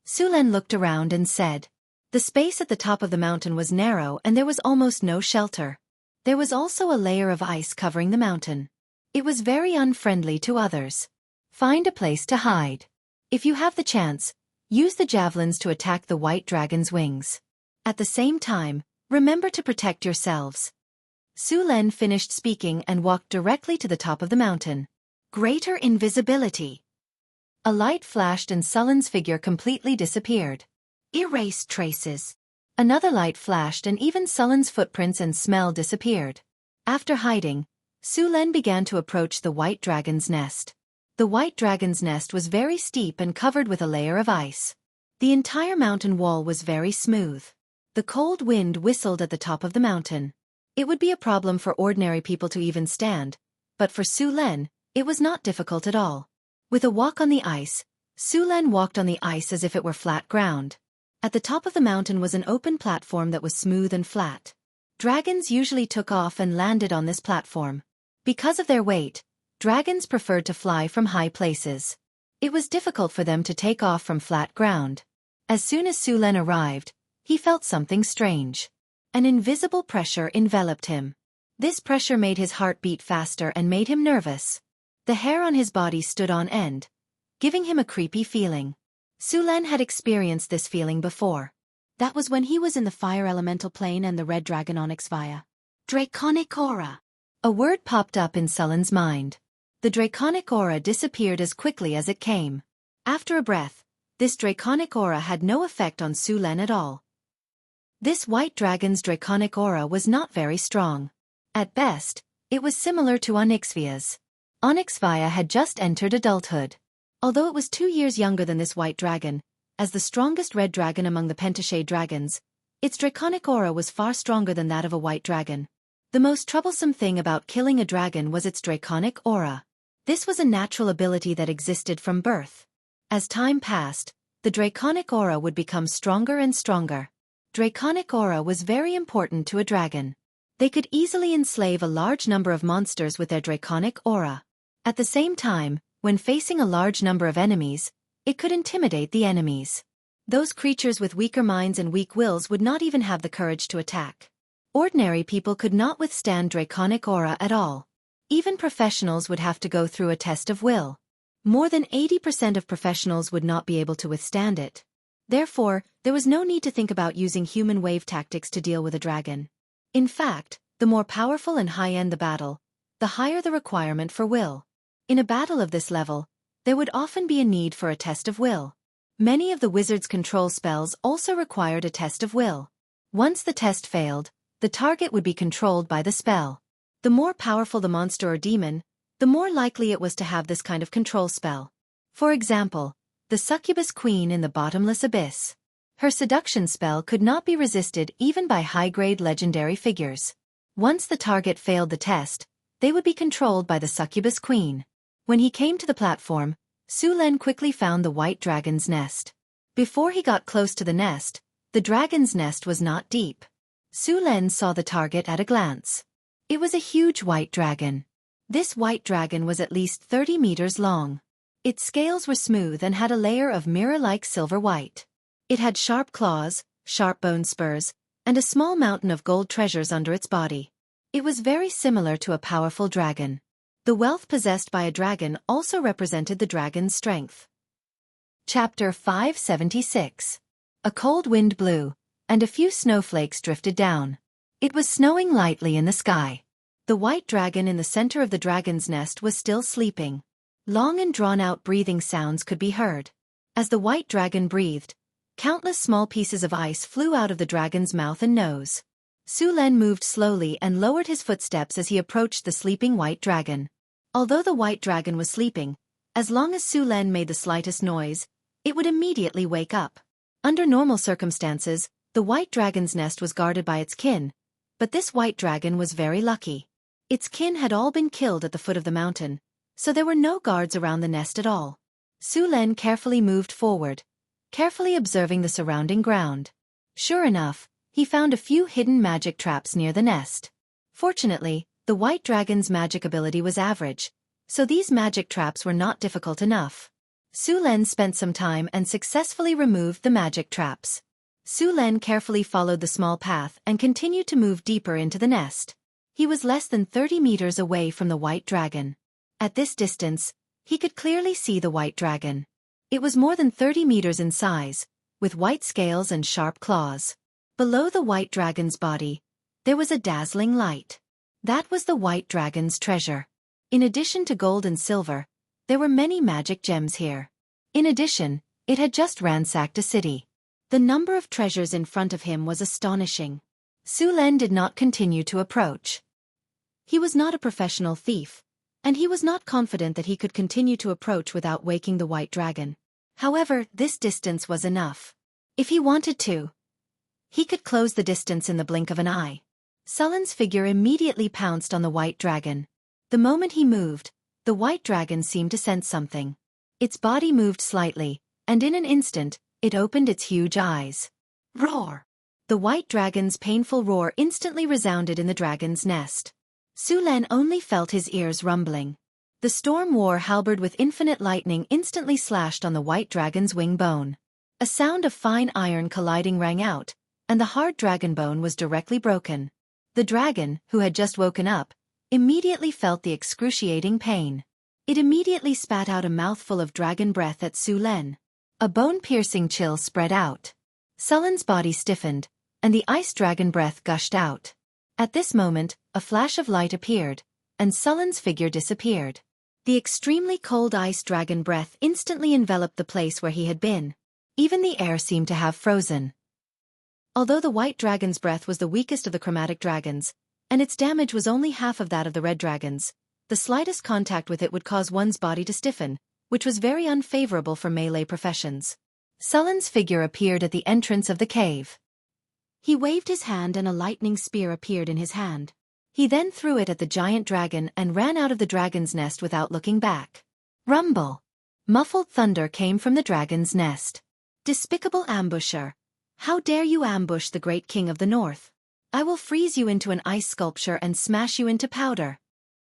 A: Su Len looked around and said. The space at the top of the mountain was narrow and there was almost no shelter. There was also a layer of ice covering the mountain. It was very unfriendly to others. Find a place to hide. If you have the chance, use the javelins to attack the white dragon's wings. At the same time, remember to protect yourselves. Su Len finished speaking and walked directly to the top of the mountain. Greater invisibility. A light flashed and Su Len's figure completely disappeared. Erase traces. Another light flashed and even Su Len's footprints and smell disappeared. After hiding, Su Len began to approach the white dragon's nest. The white dragon's nest was very steep and covered with a layer of ice. The entire mountain wall was very smooth. The cold wind whistled at the top of the mountain. It would be a problem for ordinary people to even stand, but for Su Len, it was not difficult at all. With a walk on the ice, Su Len walked on the ice as if it were flat ground. At the top of the mountain was an open platform that was smooth and flat. Dragons usually took off and landed on this platform. Because of their weight, dragons preferred to fly from high places. It was difficult for them to take off from flat ground. As soon as Su Len arrived, he felt something strange. An invisible pressure enveloped him. This pressure made his heart beat faster and made him nervous. The hair on his body stood on end, giving him a creepy feeling. Sulen had experienced this feeling before. That was when he was in the fire elemental plane and the red dragon onyx via. Draconic aura. A word popped up in Sulen's mind. The draconic aura disappeared as quickly as it came. After a breath, this draconic aura had no effect on Sulen at all. This white dragon's draconic aura was not very strong. At best, it was similar to Onyxvia's. Onyxvia had just entered adulthood. Although it was 2 years younger than this white dragon, as the strongest red dragon among the pentashade dragons, its draconic aura was far stronger than that of a white dragon. The most troublesome thing about killing a dragon was its draconic aura. This was a natural ability that existed from birth. As time passed, the draconic aura would become stronger and stronger. Draconic aura was very important to a dragon. They could easily enslave a large number of monsters with their draconic aura. At the same time, when facing a large number of enemies, it could intimidate the enemies. Those creatures with weaker minds and weak wills would not even have the courage to attack. Ordinary people could not withstand draconic aura at all. Even professionals would have to go through a test of will. More than 80% of professionals would not be able to withstand it. Therefore, there was no need to think about using human wave tactics to deal with a dragon. In fact, the more powerful and high-end the battle, the higher the requirement for will. In a battle of this level, there would often be a need for a test of will. Many of the wizard's control spells also required a test of will. Once the test failed, the target would be controlled by the spell. The more powerful the monster or demon, the more likely it was to have this kind of control spell. For example, the succubus queen in the bottomless abyss. Her seduction spell could not be resisted even by high-grade legendary figures. Once the target failed the test, they would be controlled by the succubus queen. When he came to the platform, Sulen quickly found the white dragon's nest. Before he got close to the nest, the dragon's nest was not deep. Sulen saw the target at a glance. It was a huge white dragon. This white dragon was at least 30 meters long. Its scales were smooth and had a layer of mirror-like silver white. It had sharp claws, sharp bone spurs, and a small mountain of gold treasures under its body. It was very similar to a powerful dragon. The wealth possessed by a dragon also represented the dragon's strength. Chapter 576. A cold wind blew, and a few snowflakes drifted down. It was snowing lightly in the sky. The white dragon in the center of the dragon's nest was still sleeping. Long and drawn-out breathing sounds could be heard. As the white dragon breathed, countless small pieces of ice flew out of the dragon's mouth and nose. Sulen moved slowly and lowered his footsteps as he approached the sleeping white dragon. Although the white dragon was sleeping, as long as Sulen made the slightest noise, it would immediately wake up. Under normal circumstances, the white dragon's nest was guarded by its kin, but this white dragon was very lucky. Its kin had all been killed at the foot of the mountain, so there were no guards around the nest at all. Sulen carefully moved forward, carefully observing the surrounding ground. Sure enough, he found a few hidden magic traps near the nest. Fortunately, the white dragon's magic ability was average, so these magic traps were not difficult enough. Sulen spent some time and successfully removed the magic traps. Sulen carefully followed the small path and continued to move deeper into the nest. He was less than 30 meters away from the white dragon. At this distance, he could clearly see the white dragon. It was more than 30 meters in size, with white scales and sharp claws. Below the white dragon's body, there was a dazzling light. That was the white dragon's treasure. In addition to gold and silver, there were many magic gems here. In addition, it had just ransacked a city. The number of treasures in front of him was astonishing. Sulen did not continue to approach. He was not a professional thief, and he was not confident that he could continue to approach without waking the white dragon. However, this distance was enough. If he wanted to, he could close the distance in the blink of an eye. Sulen's figure immediately pounced on the white dragon. The moment he moved, the white dragon seemed to sense something. Its body moved slightly, and in an instant, it opened its huge eyes. Roar! The white dragon's painful roar instantly resounded in the dragon's nest. Sulen only felt his ears rumbling. The storm war halberd with infinite lightning instantly slashed on the white dragon's wing bone. A sound of fine iron colliding rang out, and the hard dragon bone was directly broken. The dragon, who had just woken up, immediately felt the excruciating pain. It immediately spat out a mouthful of dragon breath at Su Len. A bone-piercing chill spread out. Sullen's body stiffened, and the ice dragon breath gushed out. At this moment, a flash of light appeared, and Sullen's figure disappeared. The extremely cold ice dragon breath instantly enveloped the place where he had been. Even the air seemed to have frozen. Although the white dragon's breath was the weakest of the chromatic dragons, and its damage was only half of that of the red dragon's, the slightest contact with it would cause one's body to stiffen, which was very unfavorable for melee professions. Sullen's figure appeared at the entrance of the cave. He waved his hand and a lightning spear appeared in his hand. He then threw it at the giant dragon and ran out of the dragon's nest without looking back. Rumble! Muffled thunder came from the dragon's nest. Despicable ambusher! How dare you ambush the great king of the north? I will freeze you into an ice sculpture and smash you into powder.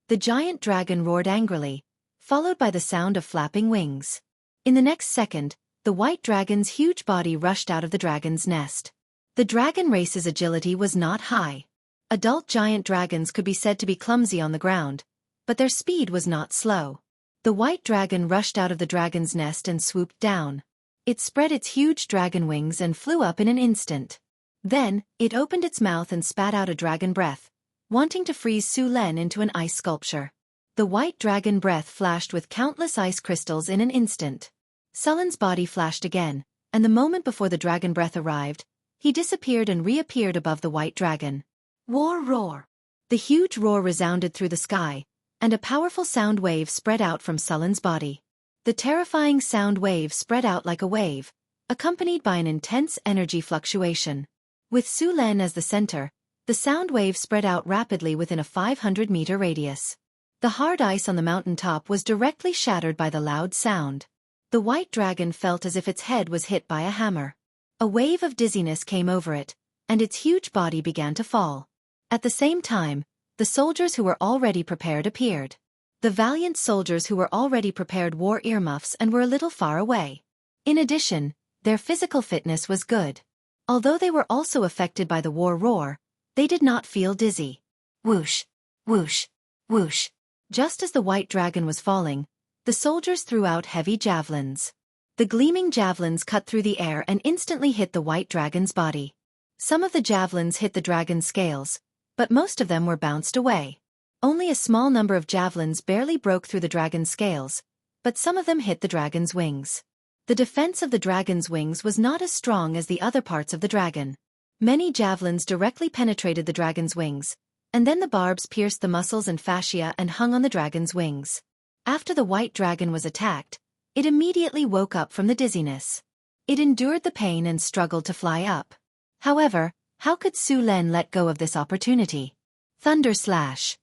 A: The giant dragon roared angrily, followed by the sound of flapping wings. In the next second, the white dragon's huge body rushed out of the dragon's nest. The dragon race's agility was not high. Adult giant dragons could be said to be clumsy on the ground, but their speed was not slow. The white dragon rushed out of the dragon's nest and swooped down. It spread its huge dragon wings and flew up in an instant. Then, it opened its mouth and spat out a dragon breath, wanting to freeze Su Len into an ice sculpture. The white dragon breath flashed with countless ice crystals in an instant. Sullen's body flashed again, and the moment before the dragon breath arrived, he disappeared and reappeared above the white dragon. War roar! The huge roar resounded through the sky, and a powerful sound wave spread out from Sullen's body. The terrifying sound wave spread out like a wave, accompanied by an intense energy fluctuation. With Su Len as the center, the sound wave spread out rapidly within a 500-meter radius. The hard ice on the mountain top was directly shattered by the loud sound. The white dragon felt as if its head was hit by a hammer. A wave of dizziness came over it, and its huge body began to fall. At the same time, the soldiers who were already prepared appeared. The valiant soldiers who were already prepared wore earmuffs and were a little far away. In addition, their physical fitness was good. Although they were also affected by the war roar, they did not feel dizzy. Whoosh! Whoosh! Whoosh! Just as the white dragon was falling, the soldiers threw out heavy javelins. The gleaming javelins cut through the air and instantly hit the white dragon's body. Some of the javelins hit the dragon's scales, but most of them were bounced away. Only a small number of javelins barely broke through the dragon's scales, but some of them hit the dragon's wings. The defense of the dragon's wings was not as strong as the other parts of the dragon. Many javelins directly penetrated the dragon's wings, and then the barbs pierced the muscles and fascia and hung on the dragon's wings. After the white dragon was attacked, it immediately woke up from the dizziness. It endured the pain and struggled to fly up. However, how could Su Len let go of this opportunity? Thunder slash!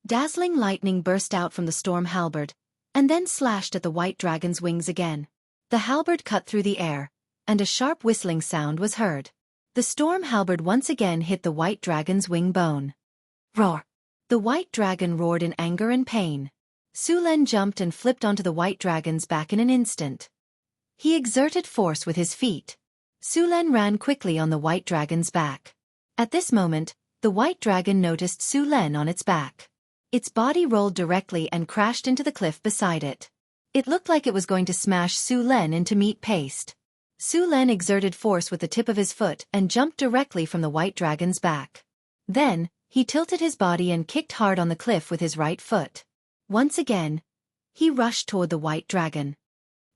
A: Dazzling lightning burst out from the storm halberd, and then slashed at the white dragon's wings again. The halberd cut through the air, and a sharp whistling sound was heard. The storm halberd once again hit the white dragon's wing bone. Roar! The white dragon roared in anger and pain. Su Len jumped and flipped onto the white dragon's back in an instant. He exerted force with his feet. Su Len ran quickly on the white dragon's back. At this moment, the white dragon noticed Su Len on its back. Its body rolled directly and crashed into the cliff beside it. It looked like it was going to smash Su Len into meat paste. Su Len exerted force with the tip of his foot and jumped directly from the white dragon's back. Then, he tilted his body and kicked hard on the cliff with his right foot. Once again, he rushed toward the white dragon.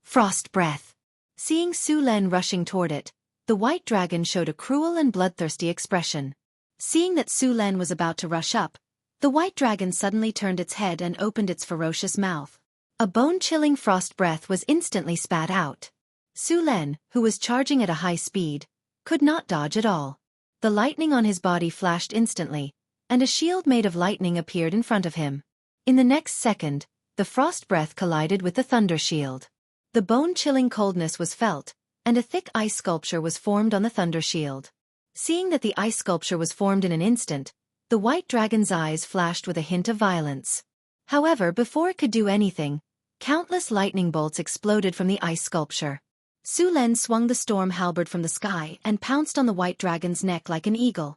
A: Frost breath! Seeing Su Len rushing toward it, the white dragon showed a cruel and bloodthirsty expression. Seeing that Su Len was about to rush up, the white dragon suddenly turned its head and opened its ferocious mouth. A bone-chilling frost breath was instantly spat out. Su Len, who was charging at a high speed, could not dodge at all. The lightning on his body flashed instantly, and a shield made of lightning appeared in front of him. In the next second, the frost breath collided with the thunder shield. The bone-chilling coldness was felt, and a thick ice sculpture was formed on the thunder shield. Seeing that the ice sculpture was formed in an instant, the white dragon's eyes flashed with a hint of violence. However, before it could do anything, countless lightning bolts exploded from the ice sculpture. Su Len swung the storm halberd from the sky and pounced on the white dragon's neck like an eagle.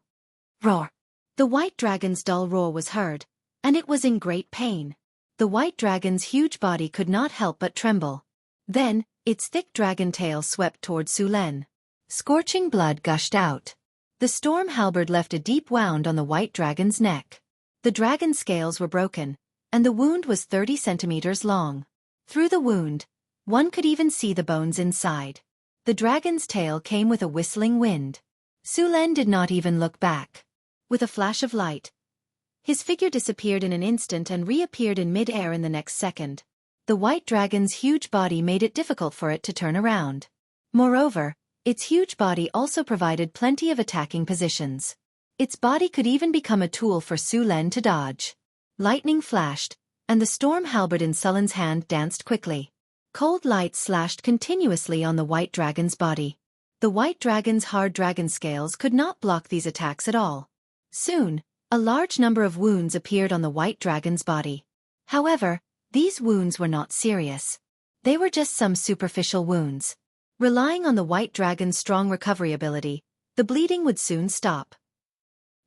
A: Roar! The white dragon's dull roar was heard, and it was in great pain. The white dragon's huge body could not help but tremble. Then, its thick dragon tail swept toward Su Len. Scorching blood gushed out. The storm halberd left a deep wound on the white dragon's neck. The dragon's scales were broken, and the wound was 30 centimeters long. Through the wound, one could even see the bones inside. The dragon's tail came with a whistling wind. Su Len did not even look back. With a flash of light, his figure disappeared in an instant and reappeared in mid-air in the next second. The white dragon's huge body made it difficult for it to turn around. Moreover, its huge body also provided plenty of attacking positions. Its body could even become a tool for Su Len to dodge. Lightning flashed, and the storm halberd in Su Len's hand danced quickly. Cold light slashed continuously on the white dragon's body. The white dragon's hard dragon scales could not block these attacks at all. Soon, a large number of wounds appeared on the white dragon's body. However, these wounds were not serious. They were just some superficial wounds. Relying on the white dragon's strong recovery ability, the bleeding would soon stop.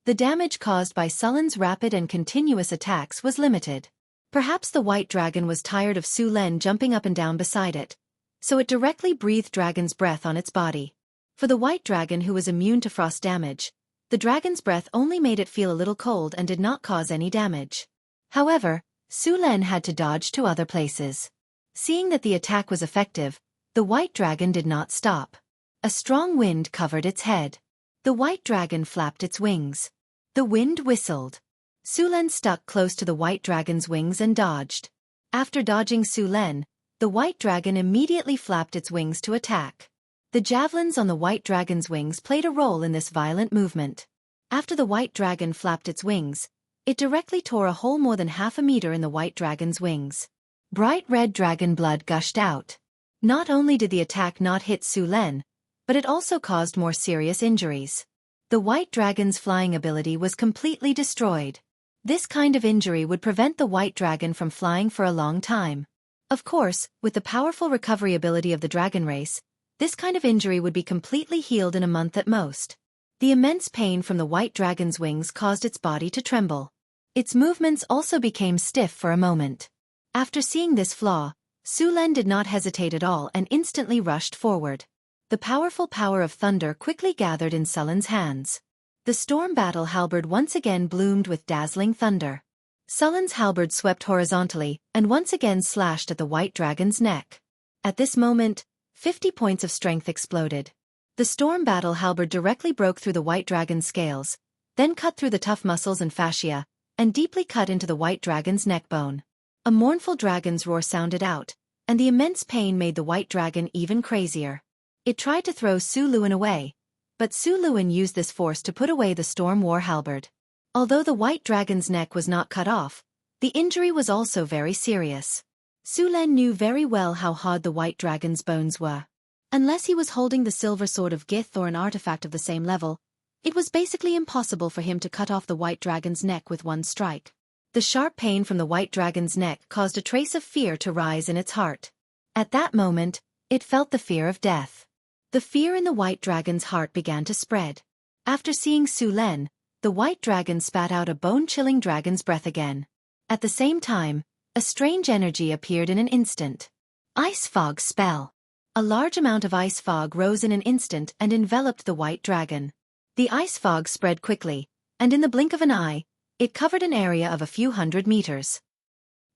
A: The damage caused by Su Len's rapid and continuous attacks was limited. Perhaps the white dragon was tired of Su Len jumping up and down beside it, so it directly breathed dragon's breath on its body. For the white dragon who was immune to frost damage, the dragon's breath only made it feel a little cold and did not cause any damage. However, Su Len had to dodge to other places. Seeing that the attack was effective, the white dragon did not stop. A strong wind covered its head. The white dragon flapped its wings. The wind whistled. Su Len stuck close to the white dragon's wings and dodged. After dodging Su Len, the white dragon immediately flapped its wings to attack. The javelins on the white dragon's wings played a role in this violent movement. After the white dragon flapped its wings, it directly tore a hole more than half a meter in the white dragon's wings. Bright red dragon blood gushed out. Not only did the attack not hit Su Len, but it also caused more serious injuries. The white dragon's flying ability was completely destroyed. This kind of injury would prevent the white dragon from flying for a long time. Of course, with the powerful recovery ability of the dragon race, this kind of injury would be completely healed in a month at most. The immense pain from the white dragon's wings caused its body to tremble. Its movements also became stiff for a moment. After seeing this flaw, Su Len did not hesitate at all and instantly rushed forward. The powerful power of thunder quickly gathered in Su Len's hands. The storm battle halberd once again bloomed with dazzling thunder. Su Len's halberd swept horizontally and once again slashed at the white dragon's neck. At this moment, 50 points of strength exploded. The storm battle halberd directly broke through the white dragon's scales, then cut through the tough muscles and fascia, and deeply cut into the white dragon's neck bone. A mournful dragon's roar sounded out, and the immense pain made the white dragon even crazier. It tried to throw Su Luen away, but Su Luen used this force to put away the storm war halberd. Although the white dragon's neck was not cut off, the injury was also very serious. Su Len knew very well how hard the white dragon's bones were. Unless he was holding the silver sword of Gith or an artifact of the same level, it was basically impossible for him to cut off the white dragon's neck with one strike. The sharp pain from the white dragon's neck caused a trace of fear to rise in its heart. At that moment, it felt the fear of death. The fear in the white dragon's heart began to spread. After seeing Su Len, the white dragon spat out a bone-chilling dragon's breath again. At the same time, a strange energy appeared in an instant. Ice fog spell. A large amount of ice fog rose in an instant and enveloped the white dragon. The ice fog spread quickly, and in the blink of an eye, it covered an area of a few hundred meters.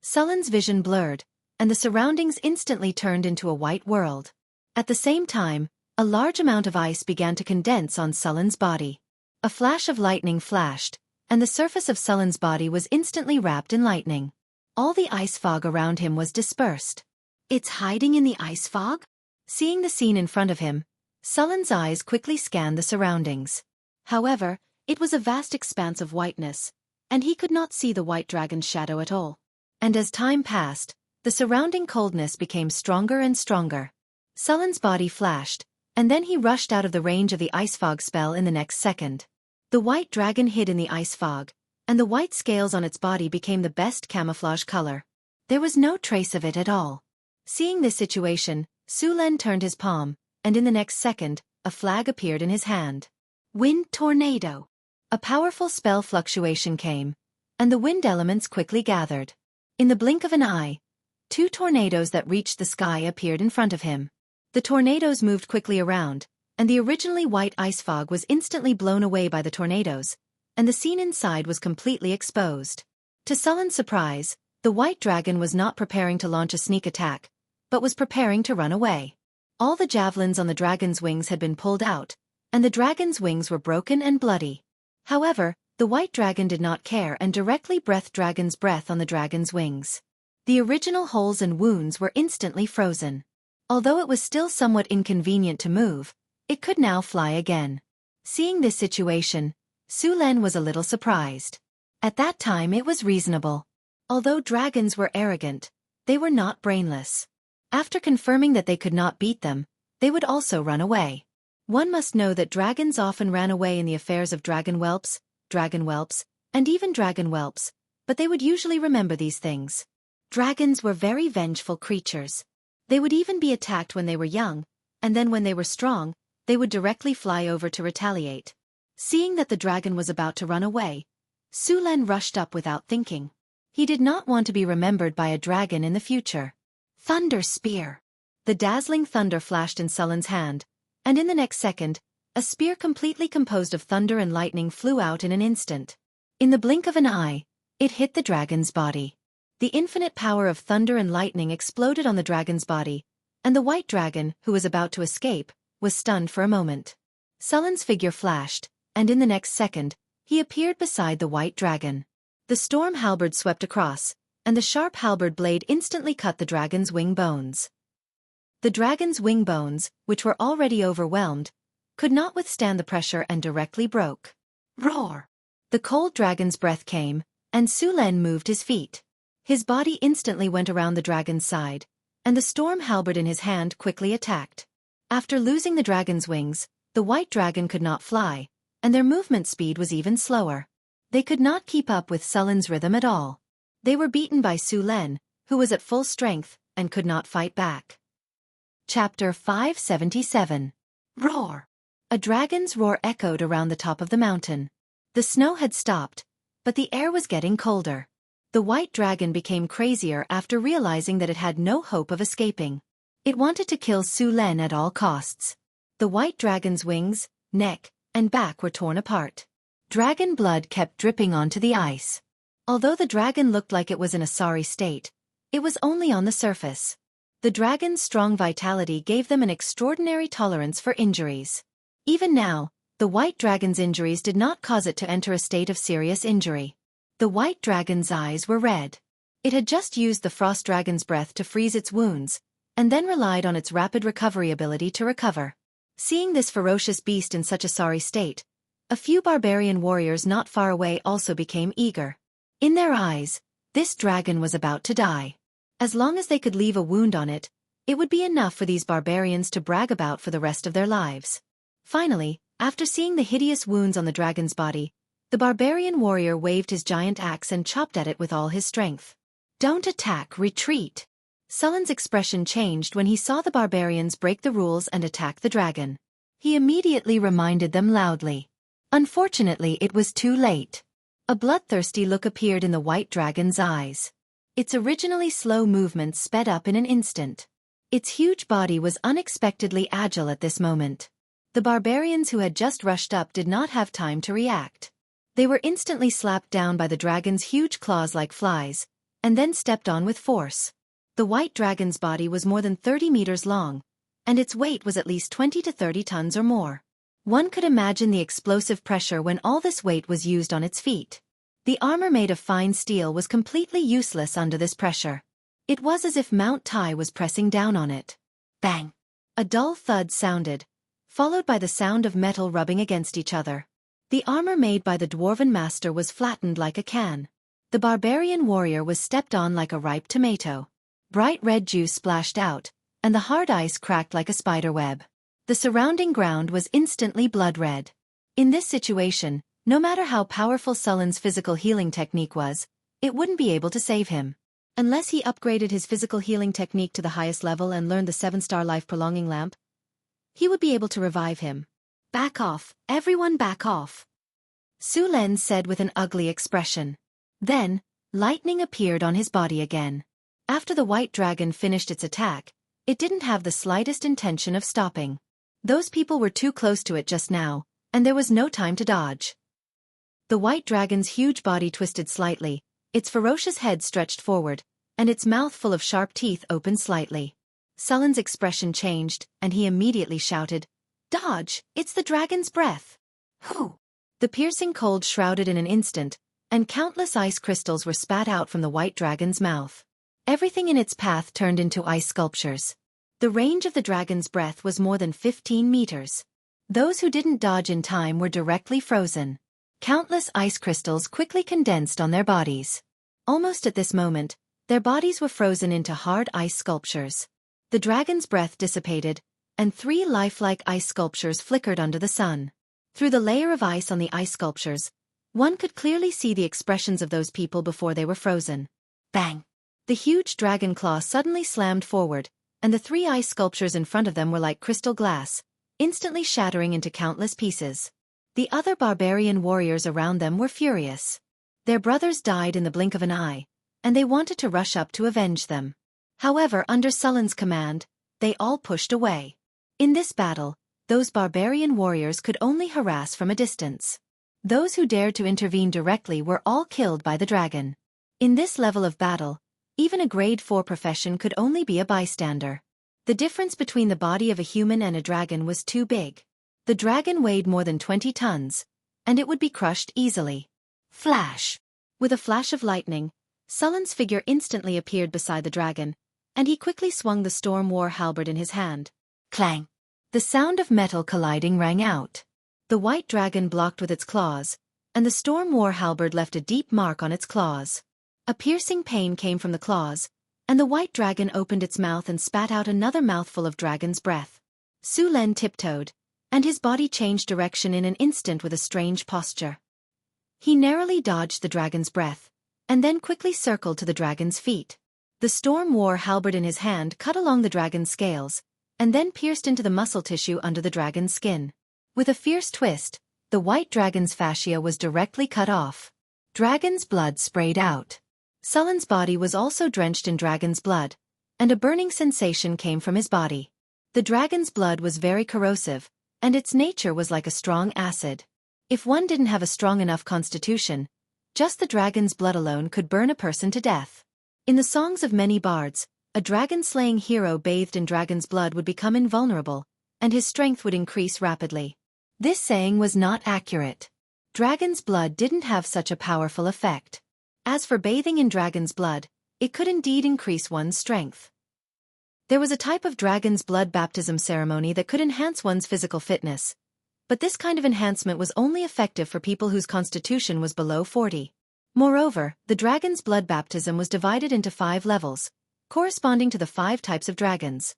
A: Su Len's vision blurred, and the surroundings instantly turned into a white world. At the same time, a large amount of ice began to condense on Su Len's body. A flash of lightning flashed, and the surface of Su Len's body was instantly wrapped in lightning. All the ice fog around him was dispersed. It's hiding in the ice fog? Seeing the scene in front of him, Su Len's eyes quickly scanned the surroundings. However, it was a vast expanse of whiteness, and he could not see the white dragon's shadow at all. And as time passed, the surrounding coldness became stronger and stronger. Su Len's body flashed, and then he rushed out of the range of the ice fog spell in the next second. The white dragon hid in the ice fog, and the white scales on its body became the best camouflage color. There was no trace of it at all. Seeing this situation, Su Len turned his palm, and in the next second, a flag appeared in his hand. Wind tornado. A powerful spell fluctuation came, and the wind elements quickly gathered. In the blink of an eye, 2 tornadoes that reached the sky appeared in front of him. The tornadoes moved quickly around, and the originally white ice fog was instantly blown away by the tornadoes, and the scene inside was completely exposed. To Sullen's surprise, the white dragon was not preparing to launch a sneak attack, but was preparing to run away. All the javelins on the dragon's wings had been pulled out, and the dragon's wings were broken and bloody. However, the white dragon did not care and directly breathed dragon's breath on the dragon's wings. The original holes and wounds were instantly frozen. Although it was still somewhat inconvenient to move, it could now fly again. Seeing this situation, Su Len was a little surprised. At that time it was reasonable. Although dragons were arrogant, they were not brainless. After confirming that they could not beat them, they would also run away. One must know that dragons often ran away in the affairs of dragon whelps, and even dragon whelps, but they would usually remember these things. Dragons were very vengeful creatures. They would even be attacked when they were young, and then when they were strong, they would directly fly over to retaliate. Seeing that the dragon was about to run away, Su Len rushed up without thinking. He did not want to be remembered by a dragon in the future. Thunder Spear. The dazzling thunder flashed in Sullen's hand, and in the next second, a spear completely composed of thunder and lightning flew out in an instant. In the blink of an eye, it hit the dragon's body. The infinite power of thunder and lightning exploded on the dragon's body, and the white dragon, who was about to escape, was stunned for a moment. Sullen's figure flashed, and in the next second, he appeared beside the white dragon. The storm halberd swept across, and the sharp halberd blade instantly cut the dragon's wing bones. The dragon's wing bones, which were already overwhelmed, could not withstand the pressure and directly broke. Roar! The cold dragon's breath came, and Su Len moved his feet. His body instantly went around the dragon's side, and the storm halberd in his hand quickly attacked. After losing the dragon's wings, the white dragon could not fly, and their movement speed was even slower. They could not keep up with Sullen's rhythm at all. They were beaten by Su Len, who was at full strength, and could not fight back. Chapter 577. Roar! A dragon's roar echoed around the top of the mountain. The snow had stopped, but the air was getting colder. The white dragon became crazier after realizing that it had no hope of escaping. It wanted to kill Su Len at all costs. The white dragon's wings, neck, and back were torn apart. Dragon blood kept dripping onto the ice. Although the dragon looked like it was in a sorry state, it was only on the surface. The dragon's strong vitality gave them an extraordinary tolerance for injuries. Even now, the white dragon's injuries did not cause it to enter a state of serious injury. The white dragon's eyes were red. It had just used the frost dragon's breath to freeze its wounds, and then relied on its rapid recovery ability to recover. Seeing this ferocious beast in such a sorry state, a few barbarian warriors not far away also became eager. In their eyes, this dragon was about to die. As long as they could leave a wound on it, it would be enough for these barbarians to brag about for the rest of their lives. Finally, after seeing the hideous wounds on the dragon's body, the barbarian warrior waved his giant axe and chopped at it with all his strength. Don't attack, retreat! Sullen's expression changed when he saw the barbarians break the rules and attack the dragon. He immediately reminded them loudly. Unfortunately, it was too late. A bloodthirsty look appeared in the white dragon's eyes. Its originally slow movements sped up in an instant. Its huge body was unexpectedly agile at this moment. The barbarians who had just rushed up did not have time to react. They were instantly slapped down by the dragon's huge claws like flies, and then stepped on with force. The white dragon's body was more than 30 meters long, and its weight was at least 20 to 30 tons or more. One could imagine the explosive pressure when all this weight was used on its feet. The armor made of fine steel was completely useless under this pressure. It was as if Mount Tai was pressing down on it. Bang! A dull thud sounded, followed by the sound of metal rubbing against each other. The armor made by the dwarven master was flattened like a can. The barbarian warrior was stepped on like a ripe tomato. Bright red juice splashed out, and the hard ice cracked like a spider web. The surrounding ground was instantly blood red. In this situation, no matter how powerful Sullen's physical healing technique was, it wouldn't be able to save him. Unless he upgraded his physical healing technique to the highest level and learned the 7-star life-prolonging lamp, he would be able to revive him. "Back off, everyone back off," Su Len said with an ugly expression. Then, lightning appeared on his body again. After the white dragon finished its attack, it didn't have the slightest intention of stopping. Those people were too close to it just now, and there was no time to dodge. The white dragon's huge body twisted slightly, its ferocious head stretched forward, and its mouth full of sharp teeth opened slightly. Sullen's expression changed, and he immediately shouted, "Dodge, it's the dragon's breath!" Whew! The piercing cold shrouded in an instant, and countless ice crystals were spat out from the white dragon's mouth. Everything in its path turned into ice sculptures. The range of the dragon's breath was more than 15 meters. Those who didn't dodge in time were directly frozen. Countless ice crystals quickly condensed on their bodies. Almost at this moment, their bodies were frozen into hard ice sculptures. The dragon's breath dissipated, and 3 lifelike ice sculptures flickered under the sun. Through the layer of ice on the ice sculptures, one could clearly see the expressions of those people before they were frozen. Bang! The huge dragon claw suddenly slammed forward, and the 3 ice sculptures in front of them were like crystal glass, instantly shattering into countless pieces. The other barbarian warriors around them were furious. Their brothers died in the blink of an eye, and they wanted to rush up to avenge them. However, under Sullen's command, they all pushed away. In this battle, those barbarian warriors could only harass from a distance. Those who dared to intervene directly were all killed by the dragon. In this level of battle, even a grade 4 profession could only be a bystander. The difference between the body of a human and a dragon was too big. The dragon weighed more than 20 tons, and it would be crushed easily. Flash! With a flash of lightning, Sullen's figure instantly appeared beside the dragon, and he quickly swung the storm war halberd in his hand. Clang! The sound of metal colliding rang out. The white dragon blocked with its claws, and the storm war halberd left a deep mark on its claws. A piercing pain came from the claws, and the white dragon opened its mouth and spat out another mouthful of dragon's breath. Su Len tiptoed, and his body changed direction in an instant with a strange posture. He narrowly dodged the dragon's breath, and then quickly circled to the dragon's feet. The storm war halberd in his hand cut along the dragon's scales, and then pierced into the muscle tissue under the dragon's skin. With a fierce twist, the white dragon's fascia was directly cut off. Dragon's blood sprayed out. Sullen's body was also drenched in dragon's blood, and a burning sensation came from his body. The dragon's blood was very corrosive, and its nature was like a strong acid. If one didn't have a strong enough constitution, just the dragon's blood alone could burn a person to death. In the songs of many bards, a dragon-slaying hero bathed in dragon's blood would become invulnerable, and his strength would increase rapidly. This saying was not accurate. Dragon's blood didn't have such a powerful effect. As for bathing in dragon's blood, it could indeed increase one's strength. There was a type of dragon's blood baptism ceremony that could enhance one's physical fitness, but this kind of enhancement was only effective for people whose constitution was below 40. Moreover, the dragon's blood baptism was divided into 5 levels, corresponding to the 5 types of dragons: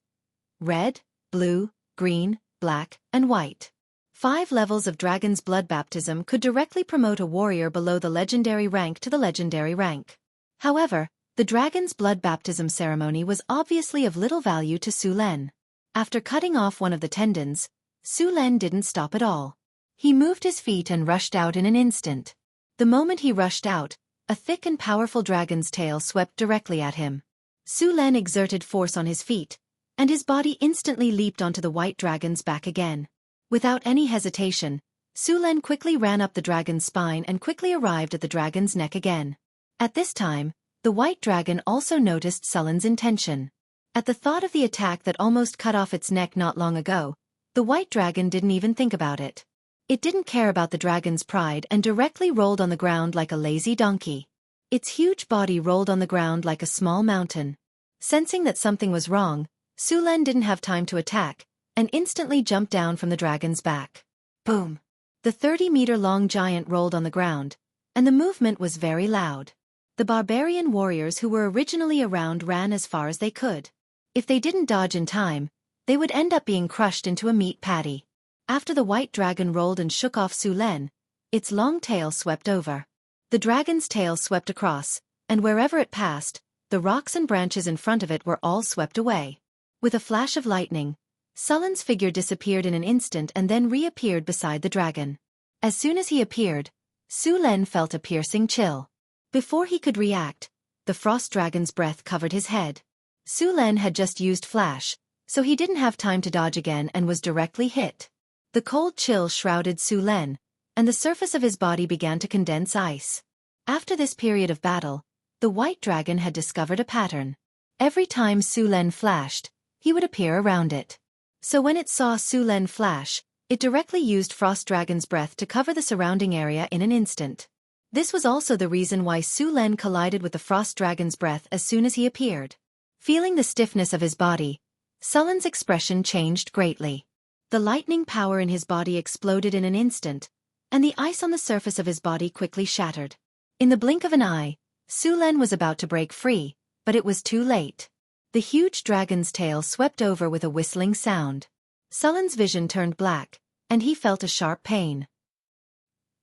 A: red, blue, green, black, and white. 5 levels of dragon's blood baptism could directly promote a warrior below the legendary rank to the legendary rank. However, the dragon's blood baptism ceremony was obviously of little value to Su Len. After cutting off one of the tendons, Su Len didn't stop at all. He moved his feet and rushed out in an instant. The moment he rushed out, a thick and powerful dragon's tail swept directly at him. Su Len exerted force on his feet, and his body instantly leaped onto the white dragon's back again. Without any hesitation, Su Len quickly ran up the dragon's spine and quickly arrived at the dragon's neck again. At this time, the white dragon also noticed Sullen's intention. At the thought of the attack that almost cut off its neck not long ago, the white dragon didn't even think about it. It didn't care about the dragon's pride and directly rolled on the ground like a lazy donkey. Its huge body rolled on the ground like a small mountain. Sensing that something was wrong, Su Len didn't have time to attack, and instantly jumped down from the dragon's back. Boom! The 30-meter-long giant rolled on the ground, and the movement was very loud. The barbarian warriors who were originally around ran as far as they could. If they didn't dodge in time, they would end up being crushed into a meat patty. After the white dragon rolled and shook off Su Len, its long tail swept over. The dragon's tail swept across, and wherever it passed, the rocks and branches in front of it were all swept away. With a flash of lightning, Sullen's figure disappeared in an instant and then reappeared beside the dragon. As soon as he appeared, Su Len felt a piercing chill. Before he could react, the frost dragon's breath covered his head. Su Len had just used flash, so he didn't have time to dodge again and was directly hit. The cold chill shrouded Su Len, and the surface of his body began to condense ice. After this period of battle, the white dragon had discovered a pattern. Every time Su Len flashed, he would appear around it. So when it saw Su Len flash, it directly used Frost Dragon's breath to cover the surrounding area in an instant. This was also the reason why Su Len collided with the Frost Dragon's breath as soon as he appeared. Feeling the stiffness of his body, Sullen's expression changed greatly. The lightning power in his body exploded in an instant, and the ice on the surface of his body quickly shattered. In the blink of an eye, Su Len was about to break free, but it was too late. The huge dragon's tail swept over with a whistling sound. Sullen's vision turned black, and he felt a sharp pain.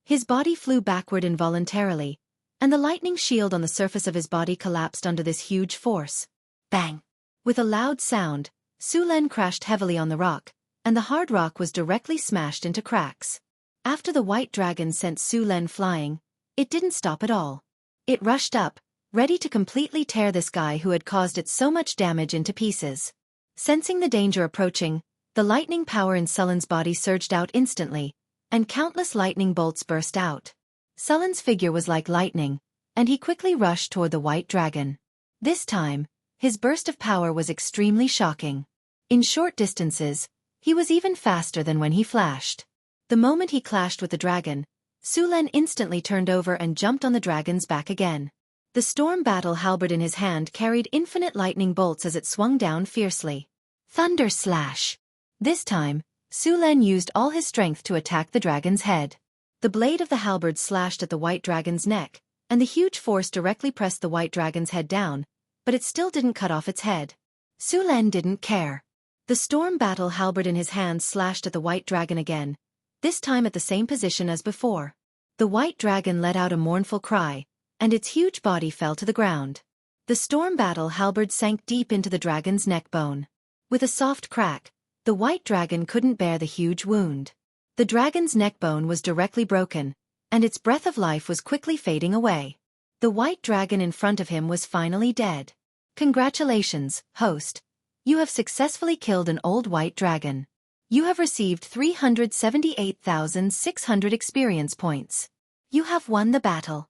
A: His body flew backward involuntarily, and the lightning shield on the surface of his body collapsed under this huge force. Bang! With a loud sound, Su Len crashed heavily on the rock, and the hard rock was directly smashed into cracks. After the white dragon sent Su Len flying, it didn't stop at all. It rushed up, ready to completely tear this guy who had caused it so much damage into pieces. Sensing the danger approaching, the lightning power in Sullen's body surged out instantly, and countless lightning bolts burst out. Sullen's figure was like lightning, and he quickly rushed toward the white dragon. This time, his burst of power was extremely shocking. In short distances, he was even faster than when he flashed. The moment he clashed with the dragon, Su Len instantly turned over and jumped on the dragon's back again. The storm battle halberd in his hand carried infinite lightning bolts as it swung down fiercely. Thunder slash! This time, Su Len used all his strength to attack the dragon's head. The blade of the halberd slashed at the white dragon's neck, and the huge force directly pressed the white dragon's head down, but it still didn't cut off its head. Su Len didn't care. The storm battle halberd in his hand slashed at the white dragon again, this time at the same position as before. The white dragon let out a mournful cry, and its huge body fell to the ground. The storm battle halberd sank deep into the dragon's neck bone. With a soft crack, the white dragon couldn't bear the huge wound. The dragon's neck bone was directly broken, and its breath of life was quickly fading away. The white dragon in front of him was finally dead. Congratulations, host. You have successfully killed an old white dragon. You have received 378,600 experience points. You have won the battle.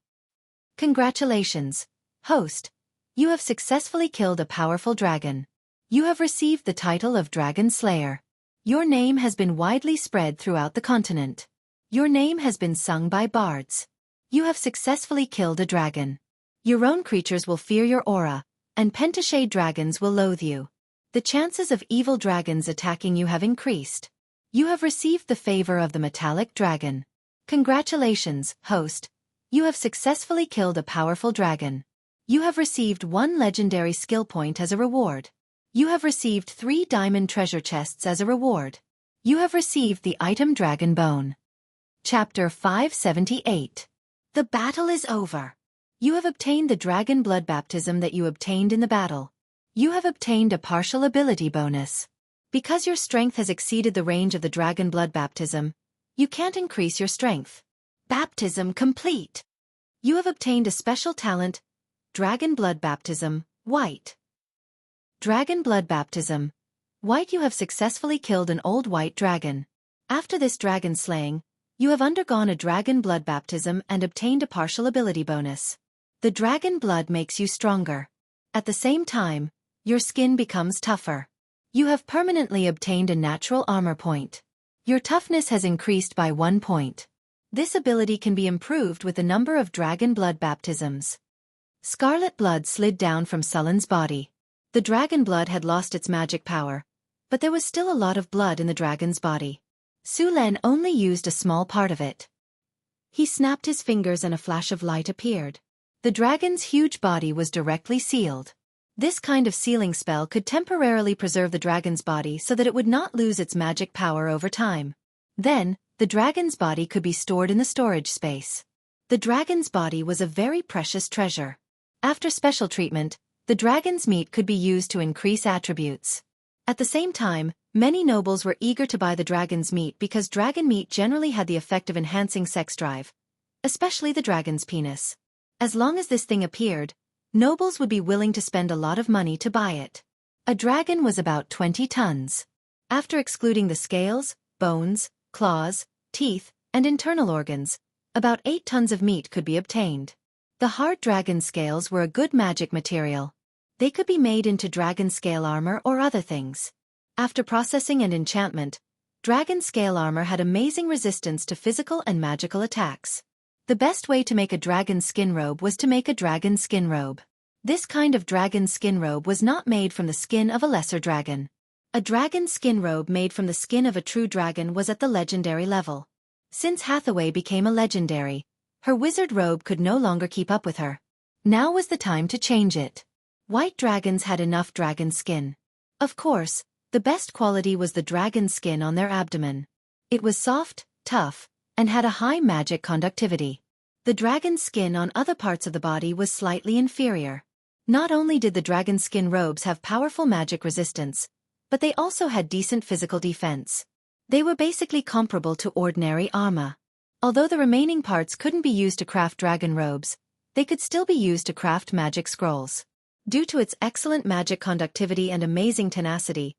A: Congratulations, host. You have successfully killed a powerful dragon. You have received the title of Dragon Slayer. Your name has been widely spread throughout the continent. Your name has been sung by bards. You have successfully killed a dragon. Your own creatures will fear your aura, and pentashade dragons will loathe you. The chances of evil dragons attacking you have increased. You have received the favor of the metallic dragon. Congratulations, host. You have successfully killed a powerful dragon. You have received 1 legendary skill point as a reward. You have received 3 diamond treasure chests as a reward. You have received the item Dragon Bone. Chapter 578. The battle is over. You have obtained the dragon blood baptism that you obtained in the battle. You have obtained a partial ability bonus. Because your strength has exceeded the range of the dragon blood baptism, you can't increase your strength. Baptism complete. You have obtained a special talent, Dragon Blood Baptism, White. Dragon Blood Baptism, White. You have successfully killed an old white dragon. After this dragon slaying, you have undergone a dragon blood baptism and obtained a partial ability bonus. The dragon blood makes you stronger. At the same time, your skin becomes tougher. You have permanently obtained a natural armor point. Your toughness has increased by 1 point. This ability can be improved with the number of dragon blood baptisms. Scarlet blood slid down from Sullen's body. The dragon blood had lost its magic power, but there was still a lot of blood in the dragon's body. Su Len only used a small part of it. He snapped his fingers and a flash of light appeared. The dragon's huge body was directly sealed. This kind of sealing spell could temporarily preserve the dragon's body so that it would not lose its magic power over time. Then, the dragon's body could be stored in the storage space. The dragon's body was a very precious treasure. After special treatment, The dragon's meat could be used to increase attributes. At the same time, many nobles were eager to buy the dragon's meat because dragon meat generally had the effect of enhancing sex drive, especially the dragon's penis. As long as this thing appeared, nobles would be willing to spend a lot of money to buy it. A dragon was about 20 tons. After excluding the scales, bones, claws, teeth, and internal organs, about 8 tons of meat could be obtained. The hard dragon scales were a good magic material. They could be made into dragon scale armor or other things. After processing and enchantment, dragon scale armor had amazing resistance to physical and magical attacks. The best way to make a dragon skin robe was to make a dragon skin robe. This kind of dragon skin robe was not made from the skin of a lesser dragon. A dragon skin robe made from the skin of a true dragon was at the legendary level. Since Hathaway became a legendary, her wizard robe could no longer keep up with her. Now was the time to change it. White dragons had enough dragon skin. Of course, the best quality was the dragon skin on their abdomen. It was soft, tough, and had a high magic conductivity. The dragon skin on other parts of the body was slightly inferior. Not only did the dragon skin robes have powerful magic resistance, but they also had decent physical defense. They were basically comparable to ordinary armor. Although the remaining parts couldn't be used to craft dragon robes, they could still be used to craft magic scrolls. Due to its excellent magic conductivity and amazing tenacity,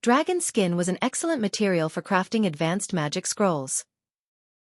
A: dragon skin was an excellent material for crafting advanced magic scrolls.